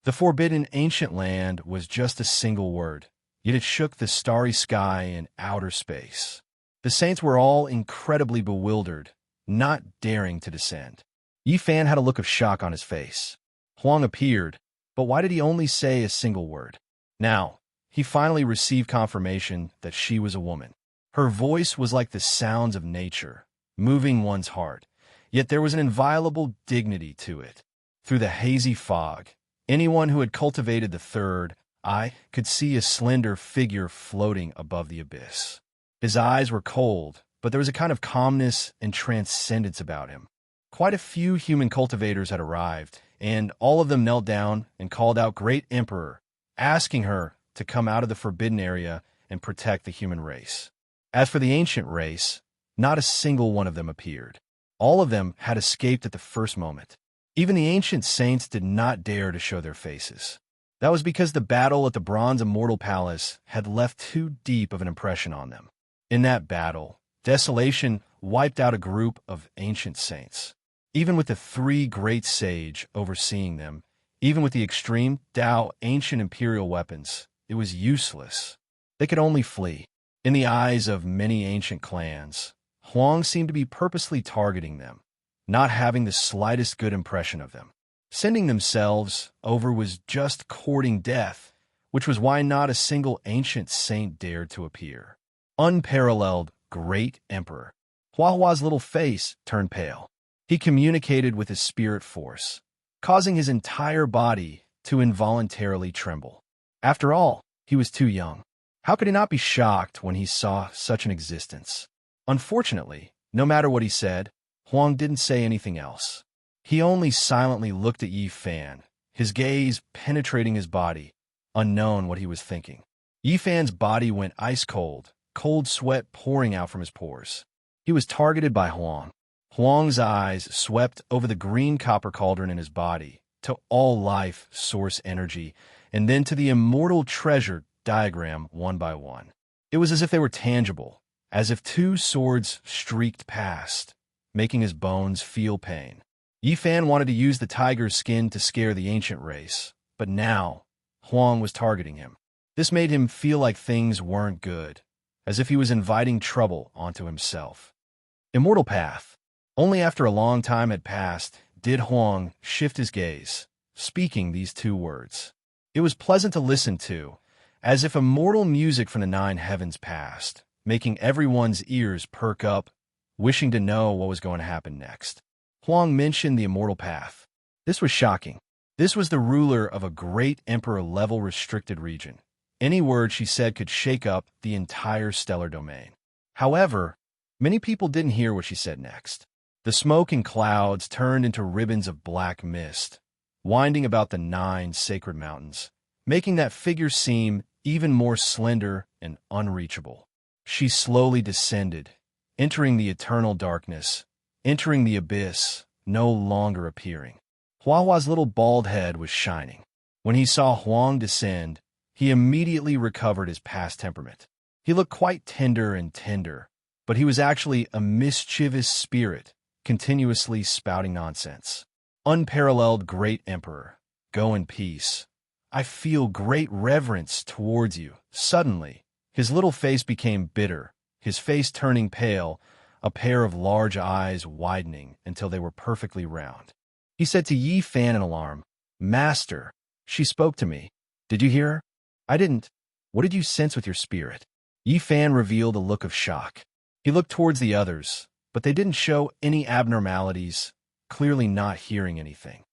A: The forbidden ancient land was just a single word, yet it shook the starry sky in outer space. The The saints were all incredibly bewildered, not daring to descend. Yi Fan had a look of shock on his face. Huang appeared, but why did he only say a single word? Now, he finally received confirmation that she was a woman. Her voice was like the sounds of nature, moving one's heart, yet there was an inviolable dignity to it. Through the hazy fog, anyone who had cultivated the third eye could see a slender figure floating above the abyss. His eyes were cold, but there was a kind of calmness and transcendence about him. Quite a few human cultivators had arrived, and all of them knelt down and called out Great Emperor, asking her to come out of the forbidden area and protect the human race. As for the ancient race, not a single one of them appeared. All of them had escaped at the first moment. Even the ancient saints did not dare to show their faces. That was because the battle at the Bronze Immortal Palace had left too deep of an impression on them. In that battle, desolation wiped out a group of ancient saints. Even with the three great sage overseeing them, even with the extreme Tao ancient imperial weapons, it was useless. They could only flee. In the eyes of many ancient clans, Huang seemed to be purposely targeting them, not having the slightest good impression of them. Sending themselves over was just courting death, which was why not a single ancient saint dared to appear. Unparalleled Great Emperor. Huahua's little face turned pale. He communicated with his spirit force, causing his entire body to involuntarily tremble. After all, he was too young. How could he not be shocked when he saw such an existence? Unfortunately, no matter what he said, Huang didn't say anything else. He only silently looked at Yi Fan, his gaze penetrating his body, unknown what he was thinking. Yi Fan's body went ice cold, cold sweat pouring out from his pores. He was targeted by Huang. Huang's eyes swept over the green copper cauldron in his body, to all life source energy, and then to the immortal treasure diagram one by one. It was as if they were tangible, as if two swords streaked past, making his bones feel pain. Yi Fan wanted to use the tiger's skin to scare the ancient race, but now Huang was targeting him. This made him feel like things weren't good, as if he was inviting trouble onto himself. Immortal Path. Only after a long time had passed did Huang shift his gaze, speaking these two words. It was pleasant to listen to, as if immortal music from the nine heavens passed, making everyone's ears perk up, wishing to know what was going to happen next. Huang mentioned the Immortal Path. This was shocking. This was the ruler of a great emperor-level restricted region. Any word she said could shake up the entire stellar domain. However, many people didn't hear what she said next. The smoke and clouds turned into ribbons of black mist, winding about the 9 sacred mountains, making that figure seem even more slender and unreachable. She slowly descended, entering the eternal darkness, entering the abyss, no longer appearing. Huahua's little bald head was shining. When he saw Huang descend, he immediately recovered his past temperament. He looked quite tender, but he was actually a mischievous spirit, continuously spouting nonsense. Unparalleled Great Emperor, go in peace. I feel great reverence towards you. Suddenly, his little face became bitter, his face turning pale, a pair of large eyes widening until they were perfectly round. He said to Yi Fan in alarm, "Master, she spoke to me. Did you hear her?" "I didn't. What did you sense with your spirit?" Yi Fan revealed a look of shock. He looked towards the others, but they didn't show any abnormalities, clearly not hearing anything.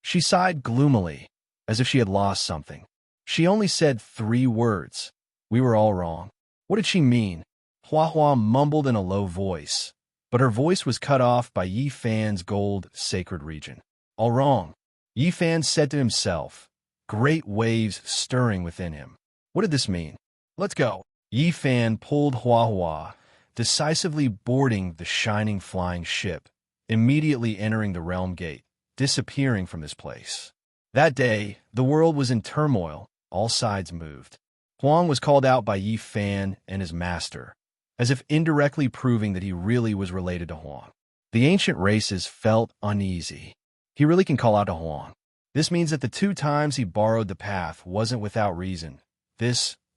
A: She sighed gloomily, as if she had lost something. She only said 3 words. "We were all wrong." What did she mean? Huahua mumbled in a low voice, but her voice was cut off by Yi Fan's gold sacred region. All wrong. Yi Fan said to himself, great waves stirring within him. What did this mean? Let's go. Yi Fan pulled Huahua, decisively boarding the shining flying ship, immediately entering the realm gate, disappearing from this place. That day, the world was in turmoil, all sides moved. Huang was called out by Yi Fan and his master, as if indirectly proving that he really was related to Huang. The ancient races felt uneasy. He really can call out to Huang. This means that the 2 times he borrowed the path wasn't without reason.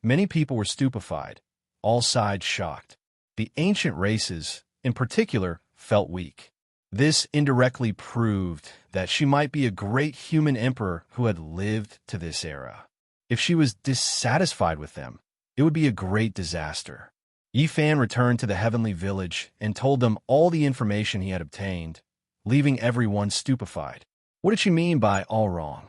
A: Many people were stupefied, all sides shocked. The ancient races, in particular, felt weak. This indirectly proved that she might be a great human emperor who had lived to this era. If she was dissatisfied with them, it would be a great disaster. Yi Fan returned to the heavenly village and told them all the information he had obtained, leaving everyone stupefied. What did she mean by all wrong?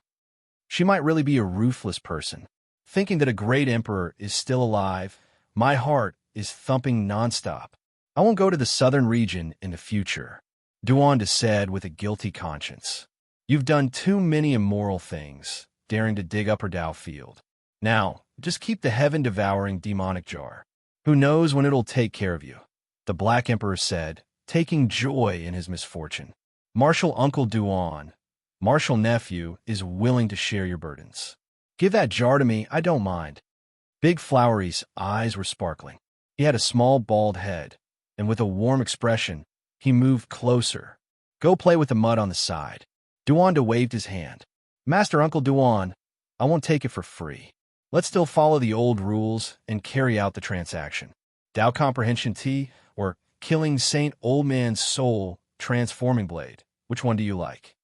A: She might really be a ruthless person. Thinking that a great emperor is still alive, my heart is thumping nonstop. I won't go to the southern region in the future, Duanda said with a guilty conscience. You've done too many immoral things, daring to dig up her Dao field. Now, just keep the heaven-devouring demonic jar. Who knows when it'll take care of you? The Black Emperor said, taking joy in his misfortune. Martial Uncle Duan, Martial Nephew, is willing to share your burdens. Give that jar to me, I don't mind. Big Flowery's eyes were sparkling. He had a small bald head, and with a warm expression, he moved closer. Go play with the mud on the side. Duanda waved his hand. Master Uncle Duan, I won't take it for free. Let's still follow the old rules and carry out the transaction. Dao Comprehension Tea or Killing Saint Old Man's Soul Transforming Blade. Which one do you like?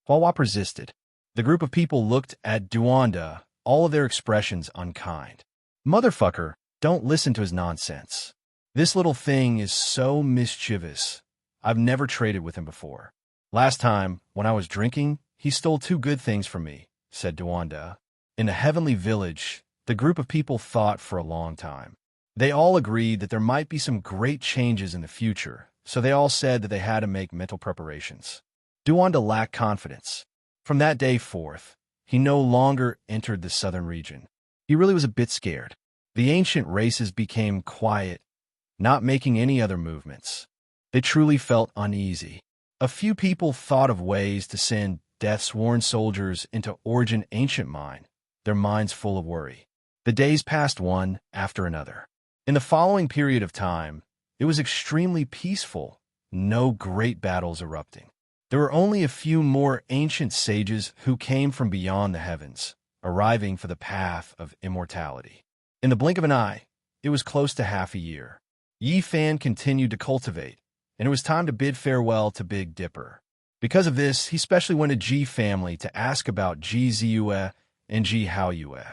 A: Huahua persisted. The group of people looked at Duanda, all of their expressions unkind. Motherfucker, don't listen to his nonsense. This little thing is so mischievous. I've never traded with him before. Last time, when I was drinking, he stole 2 good things from me, said Duanda. In the heavenly village, the group of people thought for a long time. They all agreed that there might be some great changes in the future, so they all said that they had to make mental preparations. Duanda lacked confidence. From that day forth, he no longer entered the southern region. He really was a bit scared. The ancient races became quiet, not making any other movements. They truly felt uneasy. A few people thought of ways to send death-sworn soldiers into Origin Ancient Mine, their minds full of worry. The days passed one after another. In the following period of time, it was extremely peaceful, no great battles erupting. There were only a few more ancient sages who came from beyond the heavens, arriving for the path of immortality. In the blink of an eye, it was close to half a year. Yi Fan continued to cultivate, and it was time to bid farewell to Big Dipper. Because of this, he specially went to Ji family to ask about Ji Ziyue and Ji Haoyue.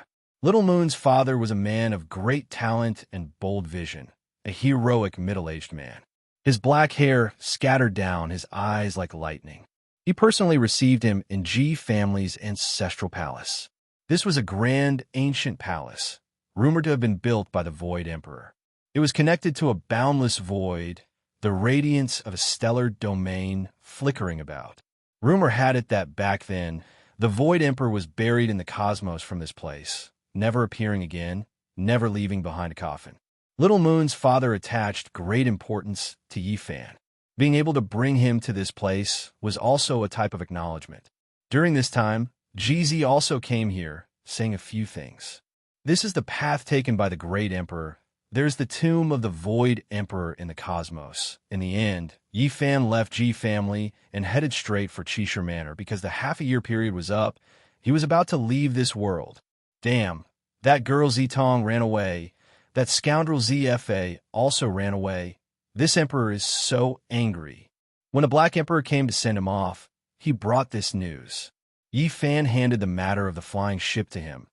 A: Little Moon's father was a man of great talent and bold vision, a heroic middle-aged man. His black hair scattered down, his eyes like lightning. He personally received him in Ji family's ancestral palace. This was a grand, ancient palace, rumored to have been built by the Void Emperor. It was connected to a boundless void, the radiance of a stellar domain flickering about. Rumor had it that back then, the Void Emperor was buried in the cosmos from this place, never appearing again, never leaving behind a coffin. Little Moon's father attached great importance to Yi Fan. Being able to bring him to this place was also a type of acknowledgement. During this time, Jizi also came here, saying a few things. This is the path taken by the great emperor. There's the tomb of the Void Emperor in the cosmos. In the end, Yi Fan left Ji family and headed straight for Qishir Manor because the half-a-year period was up. He was about to leave this world. Damn, that girl Zitong ran away. That scoundrel ZFA also ran away. This emperor is so angry. When the Black Emperor came to send him off, he brought this news. Yi Fan handed the matter of the flying ship to him,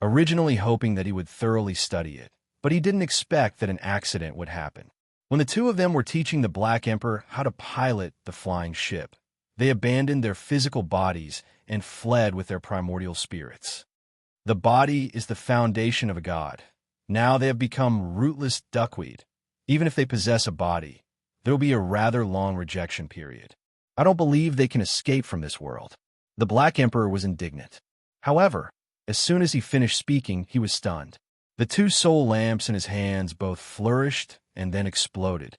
A: originally hoping that he would thoroughly study it, but he didn't expect that an accident would happen. When the two of them were teaching the Black Emperor how to pilot the flying ship, they abandoned their physical bodies and fled with their primordial spirits. The body is the foundation of a god. Now they have become rootless duckweed. Even if they possess a body, there will be a rather long rejection period. I don't believe they can escape from this world. The Black Emperor was indignant. However, as soon as he finished speaking, he was stunned. The 2 soul lamps in his hands both flourished and then exploded.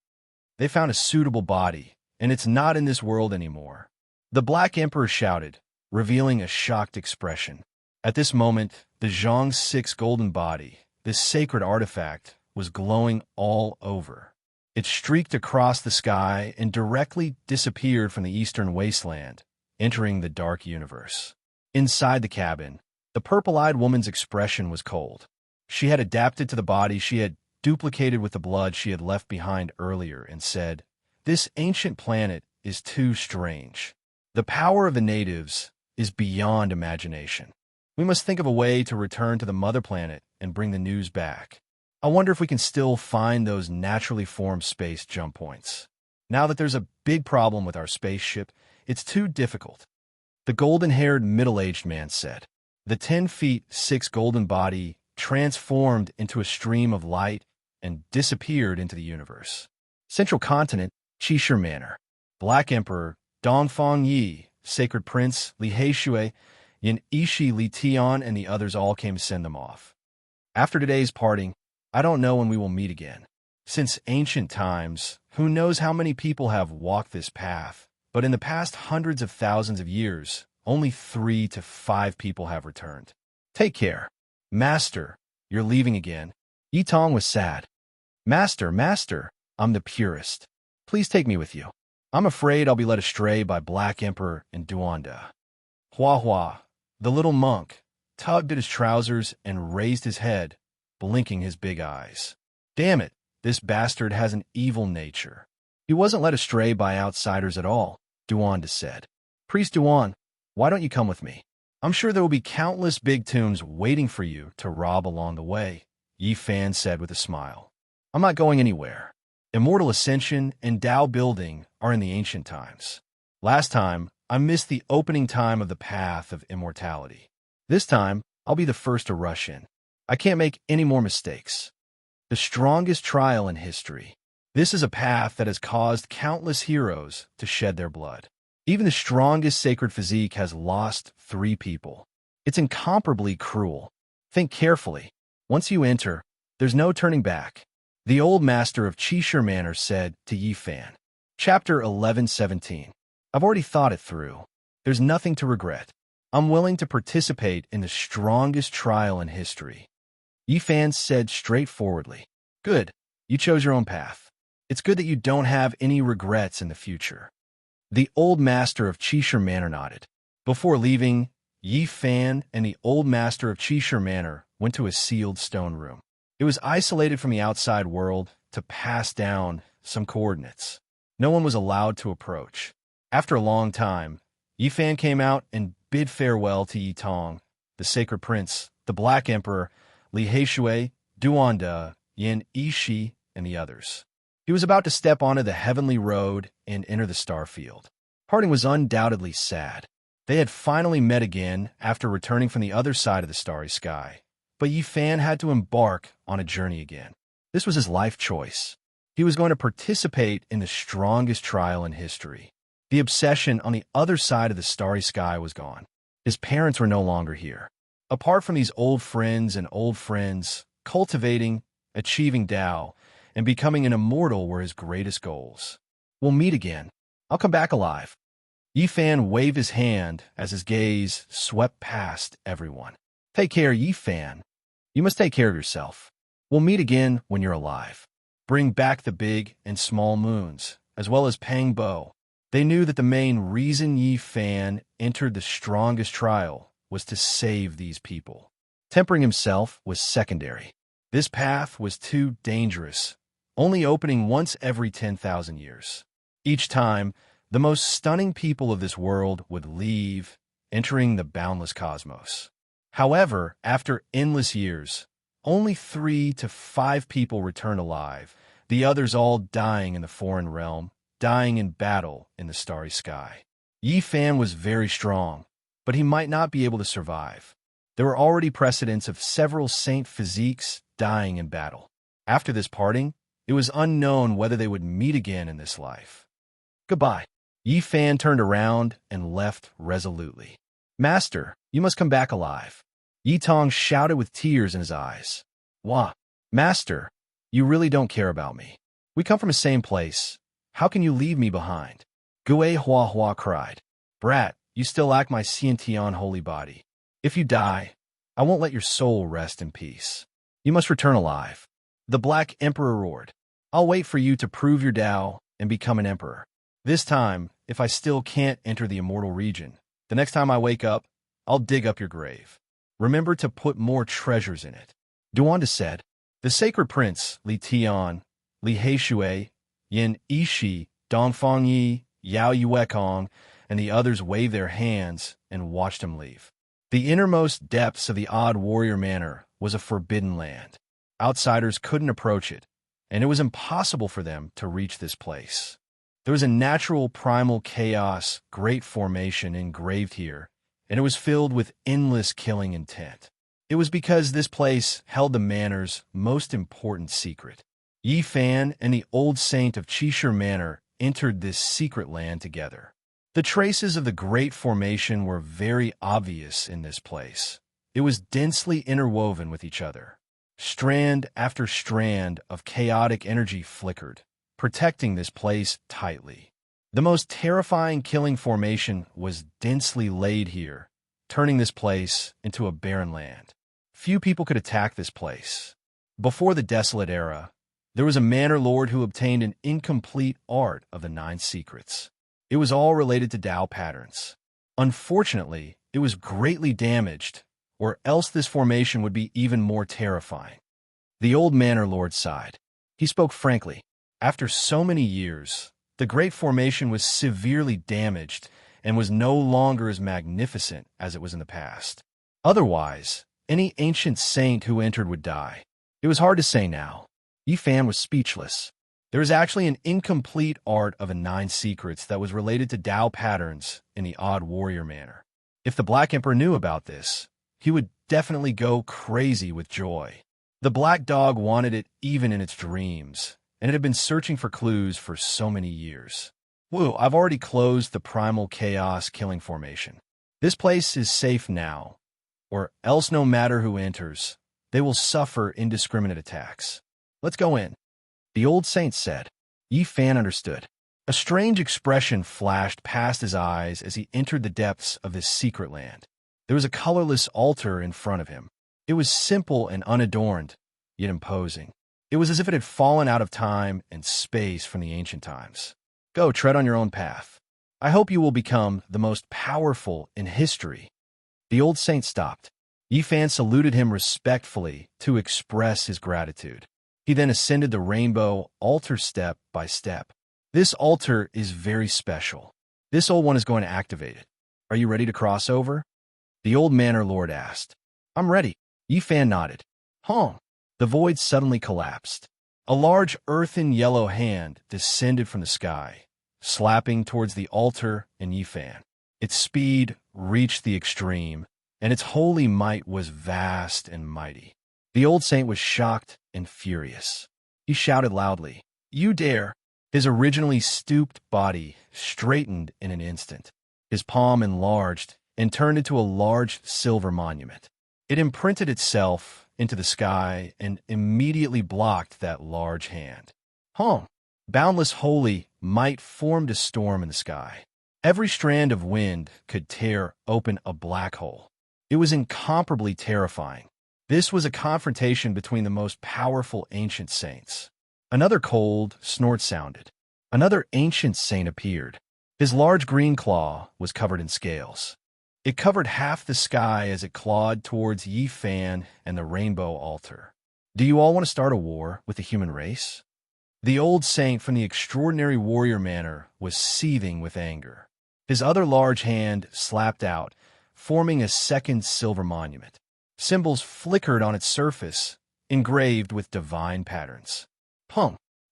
A: They found a suitable body, and it's not in this world anymore. The Black Emperor shouted, revealing a shocked expression. At this moment, the Zhang's 6 golden body, this sacred artifact, was glowing all over. It streaked across the sky and directly disappeared from the eastern wasteland, entering the dark universe. Inside the cabin, the purple-eyed woman's expression was cold. She had adapted to the body she had duplicated with the blood she had left behind earlier, and said, "This ancient planet is too strange. The power of the natives is beyond imagination. We must think of a way to return to the mother planet and bring the news back. I wonder if we can still find those naturally formed space jump points. Now that there's a big problem with our spaceship, it's too difficult." The golden-haired middle-aged man said. The 10 feet 6 golden body transformed into a stream of light and disappeared into the universe. Central Continent, Qishir Manor. Black Emperor, Dongfang Yi, Sacred Prince, Li Heishui, Yin Ishi, Li Tian, and the others all came to send them off. After today's parting, I don't know when we will meet again. Since ancient times, who knows how many people have walked this path, but in the past hundreds of thousands of years, only 3 to 5 people have returned. Take care. Master, you're leaving again. Yi Tong was sad. Master, I'm the purest. Please take me with you. I'm afraid I'll be led astray by Black Emperor and Duanda. Hua, the little monk, tugged at his trousers and raised his head, blinking his big eyes. Damn it, this bastard has an evil nature. He wasn't led astray by outsiders at all, Duanda said. Priest Duan, why don't you come with me? I'm sure there will be countless big tombs waiting for you to rob along the way, Yi Fan said with a smile. I'm not going anywhere. Immortal Ascension and Tao building are in the ancient times. Last time, I missed the opening time of the path of immortality. This time, I'll be the first to rush in. I can't make any more mistakes. The strongest trial in history. This is a path that has caused countless heroes to shed their blood. Even the strongest sacred physique has lost 3 people. It's incomparably cruel. Think carefully. Once you enter, there's no turning back. The old master of Qishir Manor said to Yi Fan. Chapter 11:17. I've already thought it through. There's nothing to regret. I'm willing to participate in the strongest trial in history. Yi Fan said straightforwardly. Good. You chose your own path. It's good that you don't have any regrets in the future. The old master of Qishir Manor nodded. Before leaving, Yi Fan and the old master of Qishir Manor went to a sealed stone room. It was isolated from the outside world to pass down some coordinates. No one was allowed to approach. After a long time, Yi Fan came out and bid farewell to Yi Tong, the Sacred Prince, the Black Emperor, Li Heishui, Duanda, Yin Ishi, and the others. He was about to step onto the heavenly road and enter the star field. Parting was undoubtedly sad. They had finally met again after returning from the other side of the starry sky. But Yi Fan had to embark on a journey again. This was his life choice. He was going to participate in the strongest trial in history. The obsession on the other side of the starry sky was gone. His parents were no longer here. Apart from these old friends, cultivating, achieving Tao, and becoming an immortal were his greatest goals. We'll meet again. I'll come back alive. Yi Fan waved his hand as his gaze swept past everyone. Take care, Yi Fan. You must take care of yourself. We'll meet again when you're alive. Bring back the big and small moons, as well as Pang Bo. They knew that the main reason Yi Fan entered the strongest trial was to save these people. Tempering himself was secondary. This path was too dangerous, only opening once every 10,000 years. Each time, the most stunning people of this world would leave, entering the boundless cosmos. However, after endless years, only 3 to 5 people returned alive, the others all dying in the foreign realm, dying in battle in the starry sky. Yi Fan was very strong, but he might not be able to survive. There were already precedents of several saint physiques dying in battle. After this parting, it was unknown whether they would meet again in this life. Goodbye. Yi Fan turned around and left resolutely. Master, you must come back alive. Yi Tong shouted with tears in his eyes. Wah, Master, you really don't care about me. We come from the same place. How can you leave me behind? Gue Hua cried. Brat, you still lack my Xiantian holy body. If you die, I won't let your soul rest in peace. You must return alive. The Black Emperor roared. I'll wait for you to prove your Tao and become an emperor. This time, if I still can't enter the immortal region, the next time I wake up, I'll dig up your grave. Remember to put more treasures in it. Duanda said. The sacred prince, Li Tian, Li Heishui, Yin Ishi, Dongfang Yi, Yao Yuekong, and the others waved their hands and watched him leave. The innermost depths of the Odd Warrior Manor was a forbidden land. Outsiders couldn't approach it, and it was impossible for them to reach this place. There was a natural primal chaos, great formation engraved here, and it was filled with endless killing intent. It was because this place held the manor's most important secret. Yi Fan and the old saint of Qishir Manor entered this secret land together. The traces of the Great Formation were very obvious in this place. It was densely interwoven with each other. Strand after strand of chaotic energy flickered, protecting this place tightly. The most terrifying killing formation was densely laid here, turning this place into a barren land. Few people could attack this place. Before the Desolate Era, there was a manor lord who obtained an incomplete art of the 9 secrets. It was all related to Tao patterns. Unfortunately, it was greatly damaged, or else this formation would be even more terrifying. The old manor lord sighed. He spoke frankly. After so many years, the Great Formation was severely damaged and was no longer as magnificent as it was in the past. Otherwise, any ancient saint who entered would die. It was hard to say now. Yi Fan was speechless. There was actually an incomplete art of the 9 secrets that was related to Tao patterns in the Odd Warrior Manor. If the Black Emperor knew about this, he would definitely go crazy with joy. The Black Dog wanted it even in its dreams, and it had been searching for clues for so many years. Whoa, I've already closed the Primal Chaos killing formation. This place is safe now, or else no matter who enters, they will suffer indiscriminate attacks. Let's go in. The old saint said. Yi Fan understood. A strange expression flashed past his eyes as he entered the depths of this secret land. There was a colorless altar in front of him. It was simple and unadorned, yet imposing. It was as if it had fallen out of time and space from the ancient times. Go, tread on your own path. I hope you will become the most powerful in history. The old saint stopped. Yi Fan saluted him respectfully to express his gratitude. He then ascended the rainbow altar step by step. This altar is very special. This old one is going to activate it. Are you ready to cross over? The old manor lord asked. I'm ready. Yi Fan nodded. Huh. The void suddenly collapsed. A large earthen yellow hand descended from the sky, slapping towards the altar and Yi Fan. Its speed reached the extreme, and its holy might was vast and mighty. The old saint was shocked and furious. He shouted loudly, You dare! His originally stooped body straightened in an instant. His palm enlarged and turned into a large silver monument. It imprinted itself into the sky and immediately blocked that large hand. Boundless holy might formed a storm in the sky. Every strand of wind could tear open a black hole. It was incomparably terrifying. This was a confrontation between the most powerful ancient saints. Another cold snort sounded. Another ancient saint appeared. His large green claw was covered in scales. It covered half the sky as it clawed towards Yi Fan and the rainbow altar. Do you all want to start a war with the human race? The old saint from the extraordinary warrior manor was seething with anger. His other large hand slapped out, forming a second silver monument. Symbols flickered on its surface, engraved with divine patterns.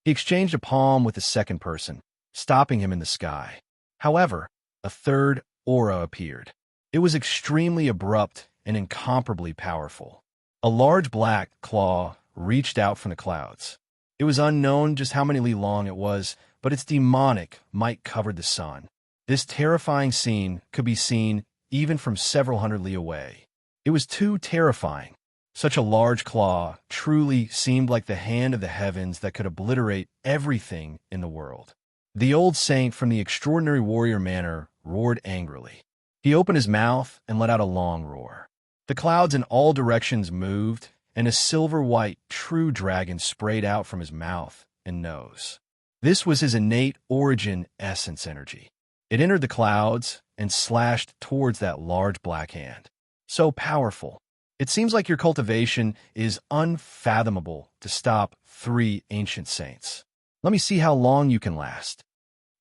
A: He exchanged a palm with the second person, stopping him in the sky. However, a third aura appeared. It was extremely abrupt and incomparably powerful. A large black claw reached out from the clouds. It was unknown just how many li long it was, but its demonic might covered the sun. This terrifying scene could be seen even from several hundred li away. It was too terrifying. Such a large claw truly seemed like the hand of the heavens that could obliterate everything in the world. The old saint from the extraordinary warrior manor roared angrily. He opened his mouth and let out a long roar. The clouds in all directions moved, and a silver-white true dragon sprayed out from his mouth and nose. This was his innate origin essence energy. It entered the clouds and slashed towards that large black hand. So powerful. It seems like your cultivation is unfathomable to stop 3 ancient saints. Let me see how long you can last.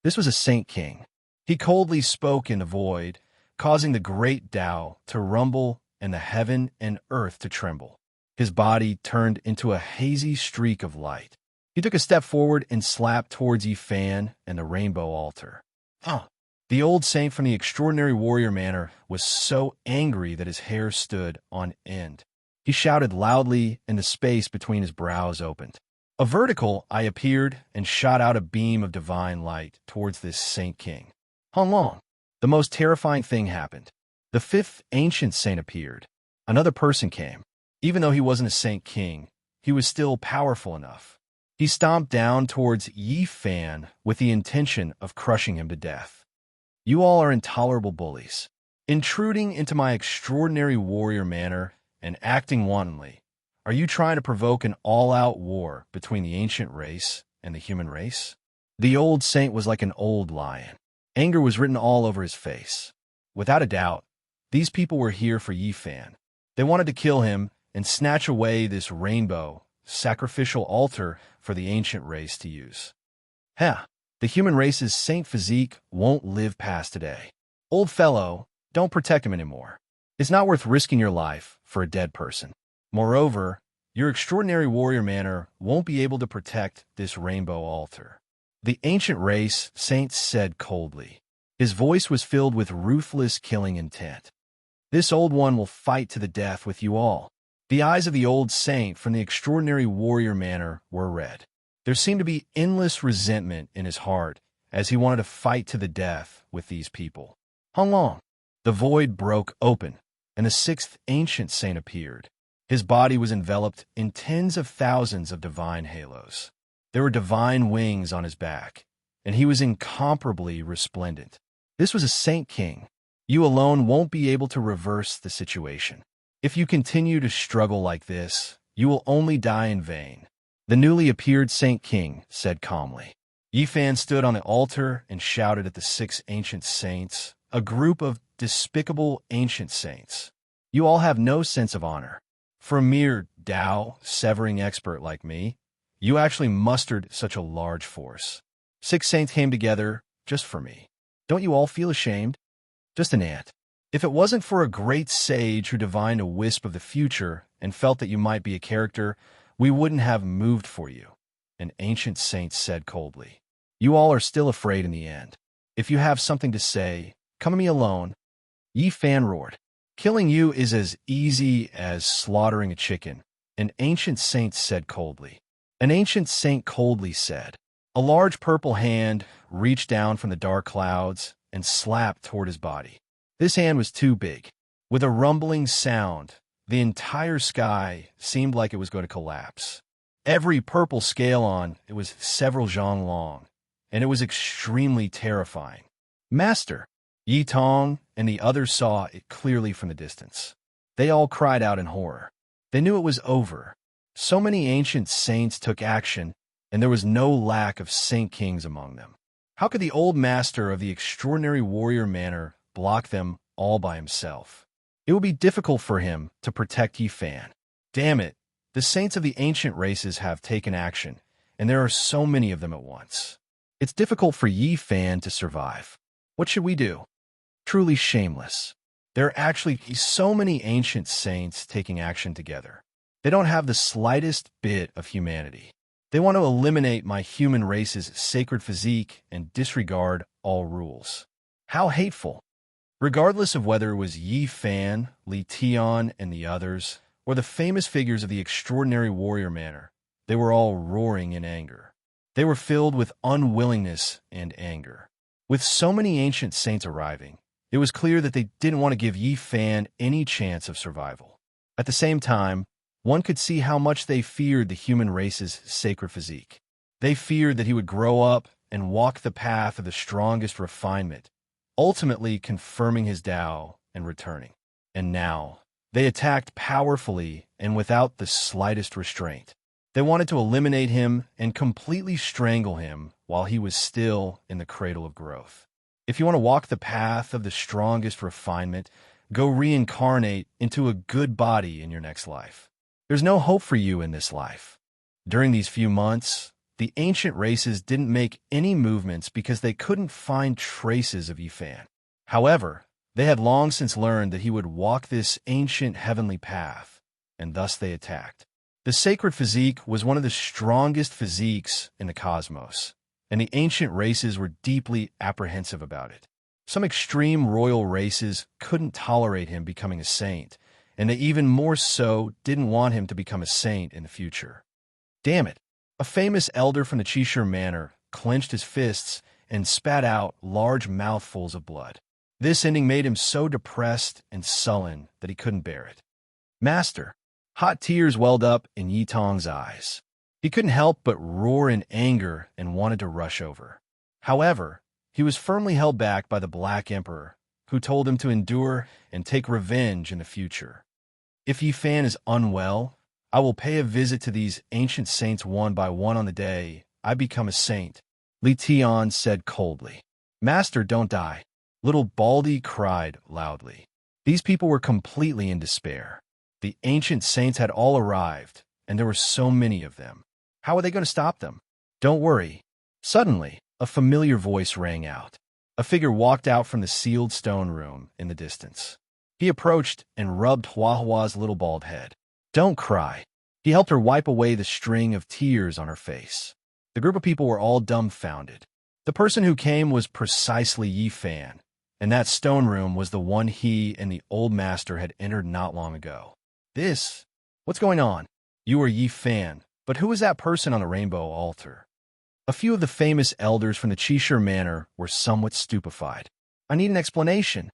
A: This was a saint king. He coldly spoke in the void, causing the great Tao to rumble and the heaven and earth to tremble. His body turned into a hazy streak of light. He took a step forward and slapped towards Yifan and the rainbow altar. The old saint from the extraordinary warrior manor was so angry that his hair stood on end. He shouted loudly, and the space between his brows opened. A vertical eye appeared and shot out a beam of divine light towards this saint king. Long. The most terrifying thing happened. The 5th ancient saint appeared. Another person came. Even though he wasn't a saint king, he was still powerful enough. He stomped down towards Yifan with the intention of crushing him to death. You all are intolerable bullies, intruding into my extraordinary warrior manor and acting wantonly. Are you trying to provoke an all-out war between the ancient race and the human race? The old saint was like an old lion. Anger was written all over his face. Without a doubt, these people were here for Yifan. They wanted to kill him and snatch away this rainbow, sacrificial altar for the ancient race to use. The human race's saint physique won't live past today. Old fellow, don't protect him anymore. It's not worth risking your life for a dead person. Moreover, your extraordinary warrior manor won't be able to protect this rainbow altar. The ancient race saint said coldly. His voice was filled with ruthless killing intent. This old one will fight to the death with you all. The eyes of the old saint from the extraordinary warrior manor were red. There seemed to be endless resentment in his heart as he wanted to fight to the death with these people. Long. The void broke open, and the 6th ancient saint appeared. His body was enveloped in tens of thousands of divine halos. There were divine wings on his back, and he was incomparably resplendent. This was a saint king. You alone won't be able to reverse the situation. If you continue to struggle like this, you will only die in vain. The newly appeared Saint King said calmly. Yifan stood on the altar and shouted at the 6 ancient saints, a group of despicable ancient saints. You all have no sense of honor. For a mere Tao-severing expert like me, you actually mustered such a large force. 6 saints came together just for me. Don't you all feel ashamed? Just an ant. If it wasn't for a great sage who divined a wisp of the future and felt that you might be a character, we wouldn't have moved for you, an ancient saint said coldly. You all are still afraid in the end. If you have something to say, come to me alone. Yifan roared. Killing you is as easy as slaughtering a chicken, an ancient saint said coldly. An ancient saint coldly said. A large purple hand reached down from the dark clouds and slapped toward his body. This hand was too big. With a rumbling sound, the entire sky seemed like it was going to collapse. Every purple scale on it was several zhang long, and it was extremely terrifying. Master, Yi Tong and the others saw it clearly from the distance. They all cried out in horror. They knew it was over. So many ancient saints took action, and there was no lack of saint kings among them. How could the old master of the extraordinary warrior manor block them all by himself? It would be difficult for him to protect Yifan. Damn it, the saints of the ancient races have taken action, and there are so many of them at once. It's difficult for Yifan to survive. What should we do? Truly shameless. There are actually so many ancient saints taking action together. They don't have the slightest bit of humanity. They want to eliminate my human race's sacred physique and disregard all rules. How hateful. Regardless of whether it was Yifan, Li Tian, and the others, or the famous figures of the extraordinary warrior manor, they were all roaring in anger. They were filled with unwillingness and anger. With so many ancient saints arriving, it was clear that they didn't want to give Yifan any chance of survival. At the same time, one could see how much they feared the human race's sacred physique. They feared that he would grow up and walk the path of the strongest refinement, ultimately confirming his Tao and returning. And now, they attacked powerfully and without the slightest restraint. They wanted to eliminate him and completely strangle him while he was still in the cradle of growth. If you want to walk the path of the strongest refinement, Go reincarnate into a good body in your next life. There's no hope for you in this life. During these few months, the ancient races didn't make any movements because they couldn't find traces of Yifan. However, they had long since learned that he would walk this ancient heavenly path, and thus they attacked. The sacred physique was one of the strongest physiques in the cosmos, and the ancient races were deeply apprehensive about it. Some extreme royal races couldn't tolerate him becoming a saint, and they even more so didn't want him to become a saint in the future. Damn it! A famous elder from the Cheshire Manor clenched his fists and spat out large mouthfuls of blood. This ending made him so depressed and sullen that he couldn't bear it. Master! Hot tears welled up in Yi Tong's eyes. He couldn't help but roar in anger and wanted to rush over. However, he was firmly held back by the Black Emperor, who told him to endure and take revenge in the future. If Yifan is unwell, I will pay a visit to these ancient saints one by one on the day I become a saint, Li Tian said coldly. Master, don't die. Little Baldy cried loudly. These people were completely in despair. The ancient saints had all arrived, and there were so many of them. How were they going to stop them? Don't worry. Suddenly, a familiar voice rang out. A figure walked out from the sealed stone room in the distance. He approached and rubbed Huahua's little bald head. Don't cry. He helped her wipe away the string of tears on her face. The group of people were all dumbfounded. The person who came was precisely Yifan, and that stone room was the one he and the old master had entered not long ago. What's going on? You are Yifan, but who is that person on the rainbow altar? A few of the famous elders from the Cheshire Manor were somewhat stupefied. I need an explanation.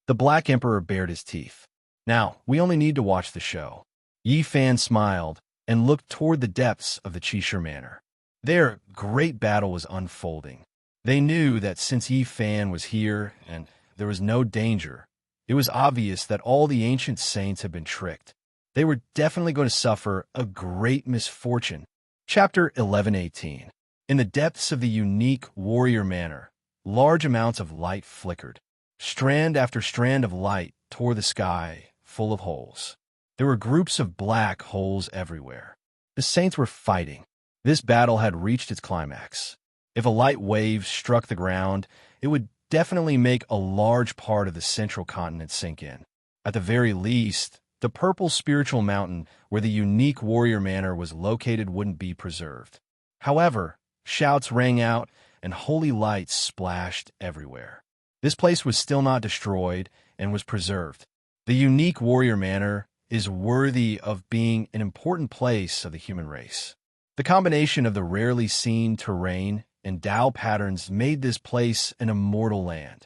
A: The Black Emperor bared his teeth. Now, we only need to watch the show. Yifan smiled and looked toward the depths of the Cheshire Manor. There, great battle was unfolding. They knew that since Yifan was here and there was no danger, it was obvious that all the ancient saints had been tricked. They were definitely going to suffer a great misfortune. Chapter 11:18. In the depths of the unique warrior manor, large amounts of light flickered. Strand after strand of light tore the sky, full of holes. There were groups of black holes everywhere. The saints were fighting. This battle had reached its climax. If a light wave struck the ground, it would definitely make a large part of the central continent sink in. At the very least, the purple spiritual mountain where the unique warrior manor was located wouldn't be preserved. However, shouts rang out and holy lights splashed everywhere. This place was still not destroyed and was preserved. The unique warrior manor is worthy of being an important place of the human race. The combination of the rarely seen terrain and Tao patterns made this place an immortal land.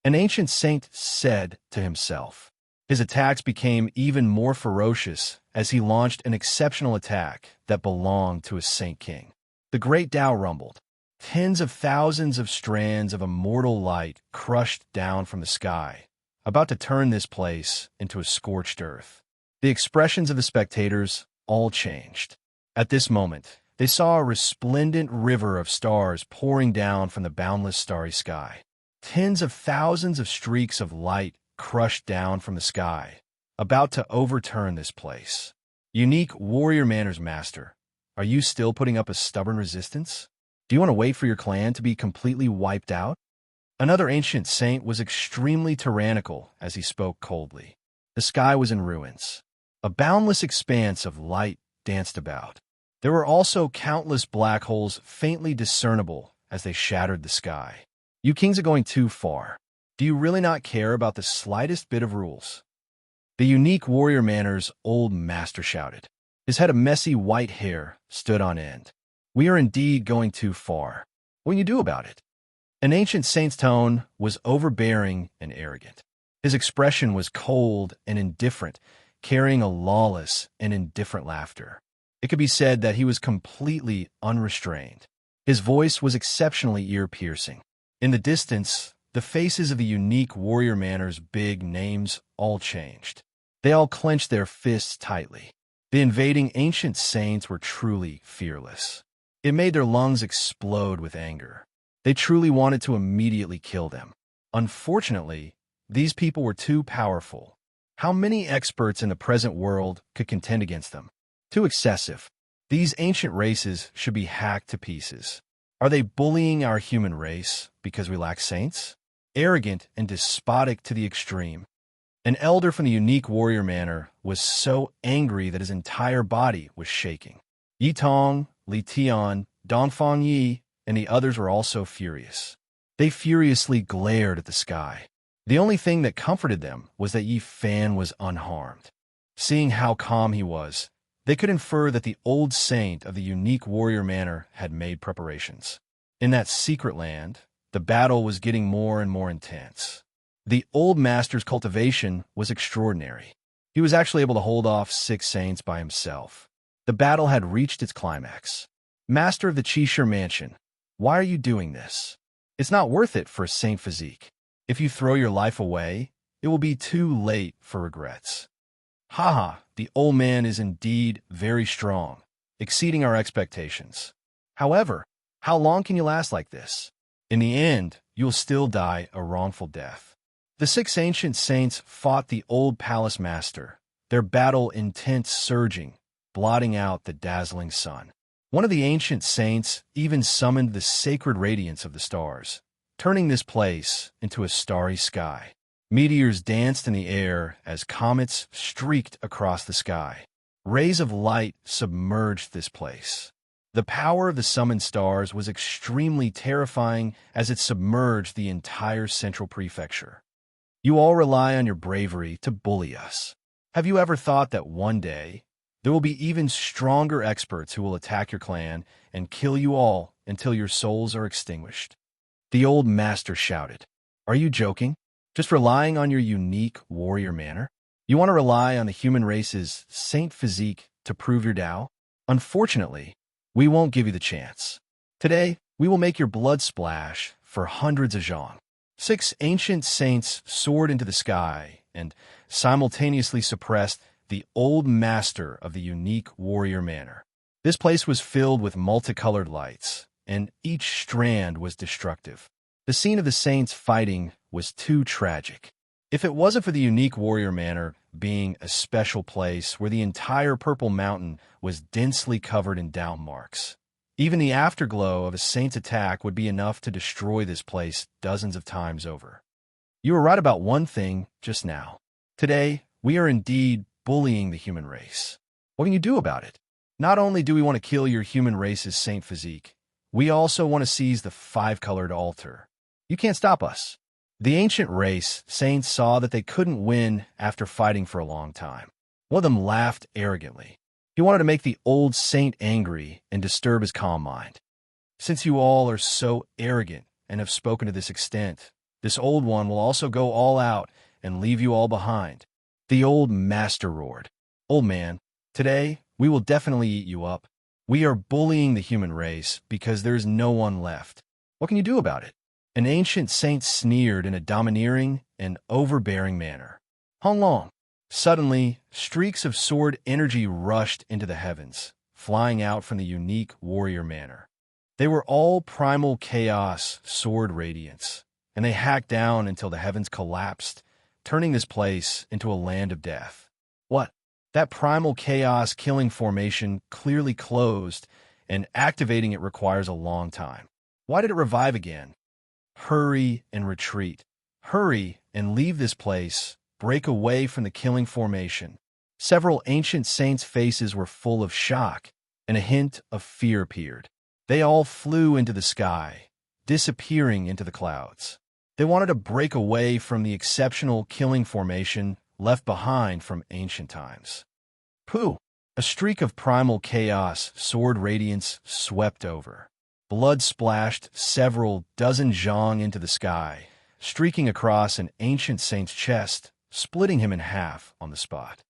A: An ancient saint said to himself. His attacks became even more ferocious as he launched an exceptional attack that belonged to a saint king. The great Tao rumbled. Tens of thousands of strands of immortal light crushed down from the sky, about to turn this place into a scorched earth. The expressions of the spectators all changed. At this moment, they saw a resplendent river of stars pouring down from the boundless starry sky. Tens of thousands of streaks of light crushed down from the sky, about to overturn this place. Unique warrior manor's master, are you still putting up a stubborn resistance? Do you want to wait for your clan to be completely wiped out? Another ancient saint was extremely tyrannical as he spoke coldly. The sky was in ruins. A boundless expanse of light danced about. There were also countless black holes faintly discernible as they shattered the sky. You kings are going too far. Do you really not care about the slightest bit of rules? The unique warrior manor's old master shouted. His head of messy white hair stood on end. We are indeed going too far. What can you do about it? An ancient saint's tone was overbearing and arrogant. His expression was cold and indifferent, carrying a lawless and indifferent laughter. It could be said that he was completely unrestrained. His voice was exceptionally ear-piercing. In the distance, the faces of the unique warrior manor's big names all changed. They all clenched their fists tightly. The invading ancient saints were truly fearless. It made their lungs explode with anger. They truly wanted to immediately kill them. Unfortunately, These people were too powerful. How many experts in the present world could contend against them? Too excessive. These ancient races should be hacked to pieces. Are they bullying our human race because we lack saints? Arrogant and despotic to the extreme. An elder from the unique warrior manor was so angry that his entire body was shaking. Yi Tong, Li Tian, Dongfang Yi, and the others were also furious. They furiously glared at the sky. The only thing that comforted them was that Yi Fan was unharmed. Seeing how calm he was, they could infer that the old saint of the unique warrior manor had made preparations. In that secret land, the battle was getting more and more intense. The old master's cultivation was extraordinary. He was actually able to hold off 6 saints by himself. The battle had reached its climax. Master of the Qishir Mansion, why are you doing this? It's not worth it for a saint physique. If you throw your life away, it will be too late for regrets. Haha, the old man is indeed very strong, exceeding our expectations. However, how long can you last like this? In the end, you will still die a wrongful death. The 6 ancient saints fought the old palace master, their battle intense surging, blotting out the dazzling sun. One of the ancient saints even summoned the sacred radiance of the stars, turning this place into a starry sky. Meteors danced in the air as comets streaked across the sky. Rays of light submerged this place. The power of the summoned stars was extremely terrifying as it submerged the entire central prefecture. You all rely on your bravery to bully us. Have you ever thought that one day, there will be even stronger experts who will attack your clan and kill you all until your souls are extinguished? The old master shouted. Are you joking? Just relying on your unique warrior manner? You want to rely on the human race's saint physique to prove your Tao? Unfortunately, we won't give you the chance. Today, we will make your blood splash for hundreds of zhong. 6 ancient saints soared into the sky and simultaneously suppressed the old master of the unique warrior manor. This place was filled with multicolored lights, and each strand was destructive. The scene of the saints fighting was too tragic. If it wasn't for the unique warrior manor being a special place where the entire purple mountain was densely covered in Tao marks, even the afterglow of a saint's attack would be enough to destroy this place dozens of times over. You were right about one thing just now. Today, we are indeed bullying the human race. What can you do about it? Not only do we want to kill your human race's saint physique, we also want to seize the 5-colored altar. You can't stop us. The ancient race saints saw that they couldn't win after fighting for a long time. One of them laughed arrogantly. He wanted to make the old saint angry and disturb his calm mind. Since you all are so arrogant and have spoken to this extent, this old one will also go all out and leave you all behind. The old master roared. Old man, today we will definitely eat you up. We are bullying the human race because there's no one left. What can you do about it? An ancient saint sneered in a domineering and overbearing manner. Hong Long. Suddenly, streaks of sword energy rushed into the heavens, flying out from the unique warrior manor. They were all primal chaos sword radiance, and they hacked down until the heavens collapsed, turning this place into a land of death. What? That primal chaos killing formation clearly closed, and activating it requires a long time. Why did it revive again? Hurry and retreat. Hurry and leave this place. Break away from the killing formation. Several ancient saints' faces were full of shock, and a hint of fear appeared. They all flew into the sky, disappearing into the clouds. They wanted to break away from the exceptional killing formation left behind from ancient times. Pooh! A streak of primal chaos sword radiance swept over. Blood splashed several dozen zhong into the sky, streaking across an ancient saint's chest, splitting him in half on the spot.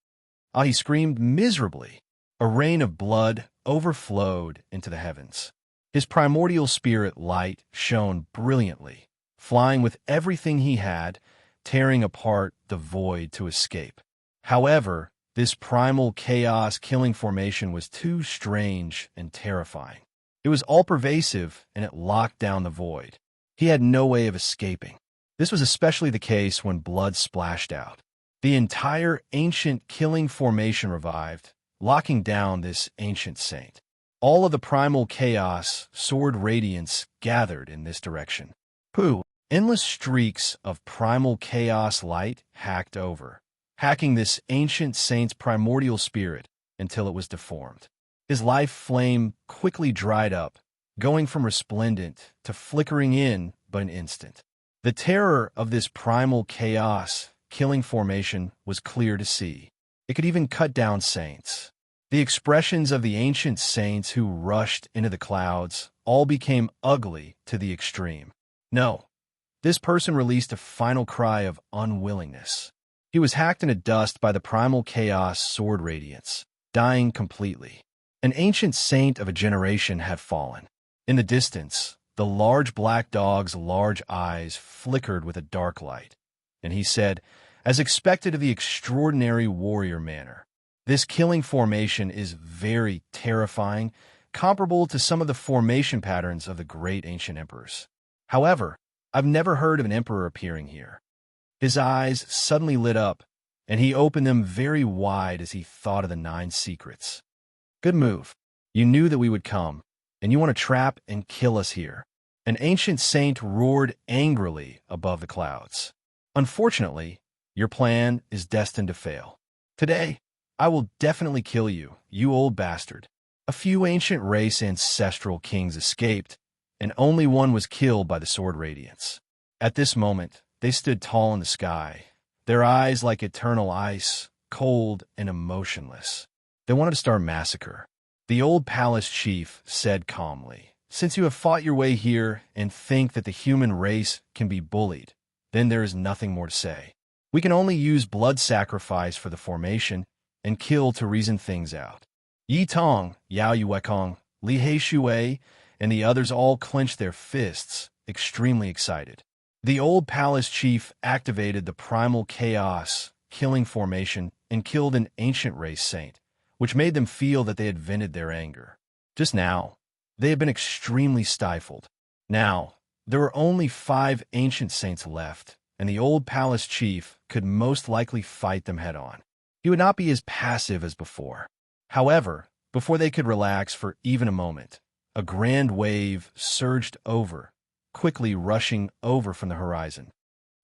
A: He screamed miserably. A rain of blood overflowed into the heavens. His primordial spirit light shone brilliantly, flying with everything he had, tearing apart the void to escape. However, this primal chaos killing formation was too strange and terrifying. It was all-pervasive, and it locked down the void. He had no way of escaping. This was especially the case when blood splashed out. The entire ancient killing formation revived, locking down this ancient saint. All of the primal chaos, sword radiance gathered in this direction. Pooh! Endless streaks of primal chaos light hacked over, hacking this ancient saint's primordial spirit until it was deformed. His life flame quickly dried up, going from resplendent to flickering in but an instant. The terror of this primal chaos killing formation was clear to see. It could even cut down saints. The expressions of the ancient saints who rushed into the clouds all became ugly to the extreme. No, this person released a final cry of unwillingness. He was hacked into dust by the primal chaos sword radiance, dying completely. An ancient saint of a generation had fallen. In the distance, the large black dog's large eyes flickered with a dark light, and he said, as expected of the extraordinary warrior manner, "This killing formation is very terrifying, comparable to some of the formation patterns of the great ancient emperors. However, I've never heard of an emperor appearing here." His eyes suddenly lit up, and he opened them very wide as he thought of the 9 secrets. "Good move. You knew that we would come, and you want to trap and kill us here." An ancient saint roared angrily above the clouds. "Unfortunately, your plan is destined to fail. Today, I will definitely kill you, you old bastard." A few ancient race ancestral kings escaped, and only one was killed by the sword radiance. At this moment, they stood tall in the sky, their eyes like eternal ice, cold and emotionless. They wanted to start a massacre. The old palace chief said calmly, "Since you have fought your way here and think that the human race can be bullied, then there is nothing more to say. We can only use blood sacrifice for the formation and kill to reason things out." Yi Tong, Yao Yuekong, Li He Shui, and the others all clenched their fists, extremely excited. The old palace chief activated the primal chaos killing formation and killed an ancient race saint, which made them feel that they had vented their anger. Just now, they had been extremely stifled. Now, there were only 5 ancient saints left, and the old palace chief could most likely fight them head-on. He would not be as passive as before. However, before they could relax for even a moment, a grand wave surged over, quickly rushing over from the horizon.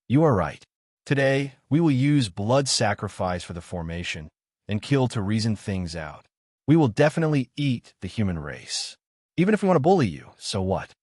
A: "You are right. Today, we will use blood sacrifice for the formation and kill to reason things out. We will definitely eat the human race. Even if we want to bully you, so what?"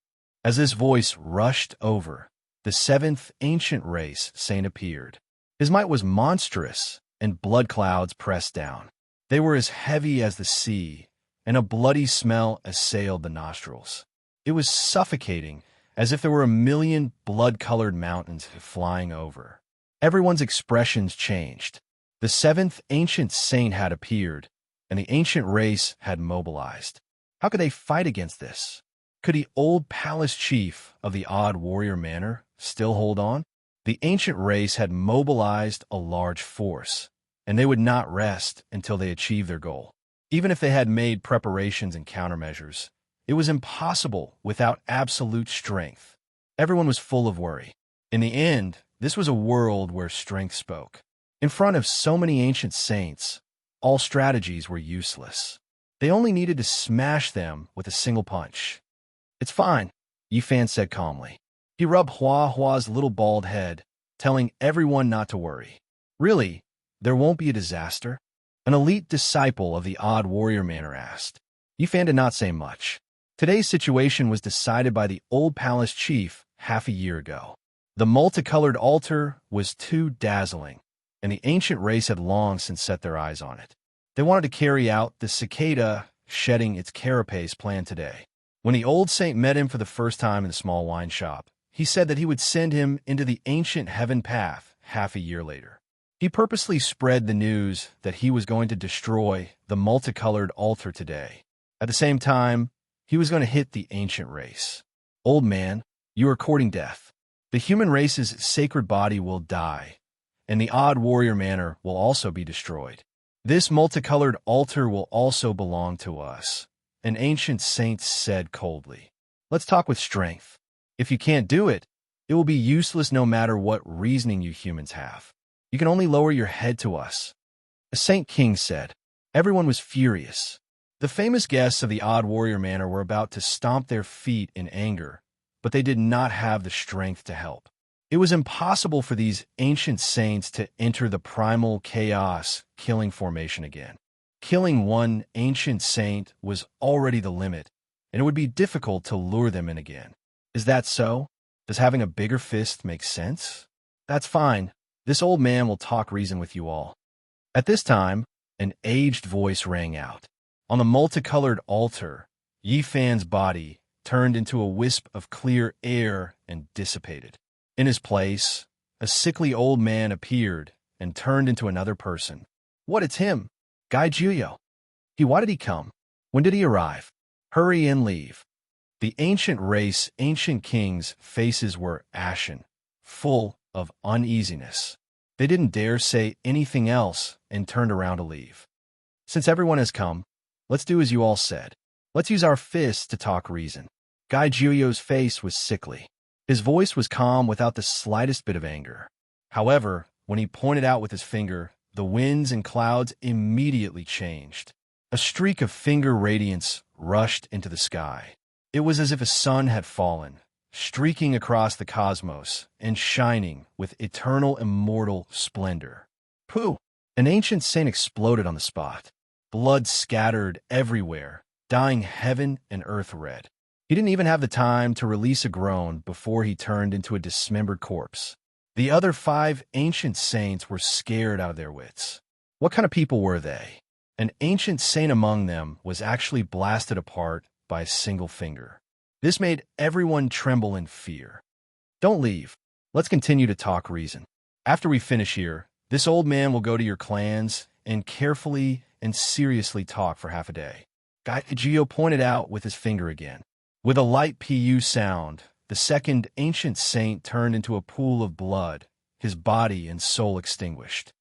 A: As this voice rushed over, the 7th ancient race saint appeared. His might was monstrous, and blood clouds pressed down. They were as heavy as the sea, and a bloody smell assailed the nostrils. It was suffocating, as if there were a million blood-colored mountains flying over. Everyone's expressions changed. The 7th ancient saint had appeared, and the ancient race had mobilized. How could they fight against this? Could the old palace chief of the odd warrior manor still hold on? The ancient race had mobilized a large force, and they would not rest until they achieved their goal. Even if they had made preparations and countermeasures, it was impossible without absolute strength. Everyone was full of worry. In the end, this was a world where strength spoke. In front of so many ancient saints, all strategies were useless. They only needed to smash them with a single punch. "It's fine," Yifan said calmly. He rubbed Hua Hua's little bald head, telling everyone not to worry. "Really, there won't be a disaster?" An elite disciple of the odd warrior manor asked. Yifan did not say much. Today's situation was decided by the old palace chief half a year ago. The multicolored altar was too dazzling, and the ancient race had long since set their eyes on it. They wanted to carry out the cicada shedding its carapace plan today. When the old saint met him for the first time in the small wine shop, he said that he would send him into the ancient heaven path half a year later. He purposely spread the news that he was going to destroy the multicolored altar today. At the same time, he was going to hit the ancient race. "Old man, you are courting death. The human race's sacred body will die, and the odd warrior manor will also be destroyed. This multicolored altar will also belong to us," an ancient saint said coldly. "Let's talk with strength. If you can't do it, It will be useless no matter what reasoning you humans have. You can only lower your head to us. A Saint King said. Everyone was furious. The famous guests of the Odd Warrior Manor were about to stomp their feet in anger, but they did not have the strength to help. It was impossible for these ancient saints to enter the primal chaos killing formation again. Killing one ancient saint was already the limit, and it would be difficult to lure them in again. Is that so? Does having a bigger fist make sense? That's fine. This old man will talk reason with you all. At this time, an aged voice rang out. On the multicolored altar, Yi Fan's body turned into a wisp of clear air and dissipated. In his place, a sickly old man appeared and turned into another person. What, it's him, Guy Juyo. Why did he come? When did he arrive? Hurry and leave. The ancient race, ancient kings' faces were ashen, full of uneasiness. They didn't dare say anything else and turned around to leave. Since everyone has come, let's do as you all said. Let's use our fists to talk reason. Guy Juyo's face was sickly. His voice was calm without the slightest bit of anger. However, when he pointed out with his finger, the winds and clouds immediately changed. A streak of finger radiance rushed into the sky. It was as if a sun had fallen, streaking across the cosmos and shining with eternal immortal splendor. Pooh! An ancient saint exploded on the spot. Blood scattered everywhere, dyeing heaven and earth red. He didn't even have the time to release a groan before he turned into a dismembered corpse. The other 5 ancient saints were scared out of their wits. What kind of people were they? An ancient saint among them was actually blasted apart by a single finger. This made everyone tremble in fear. Don't leave. Let's continue to talk reason. After we finish here, this old man will go to your clans and carefully and seriously talk for half a day. Guy Gio pointed out with his finger again. With a light PU sound, the second ancient saint turned into a pool of blood, his body and soul extinguished.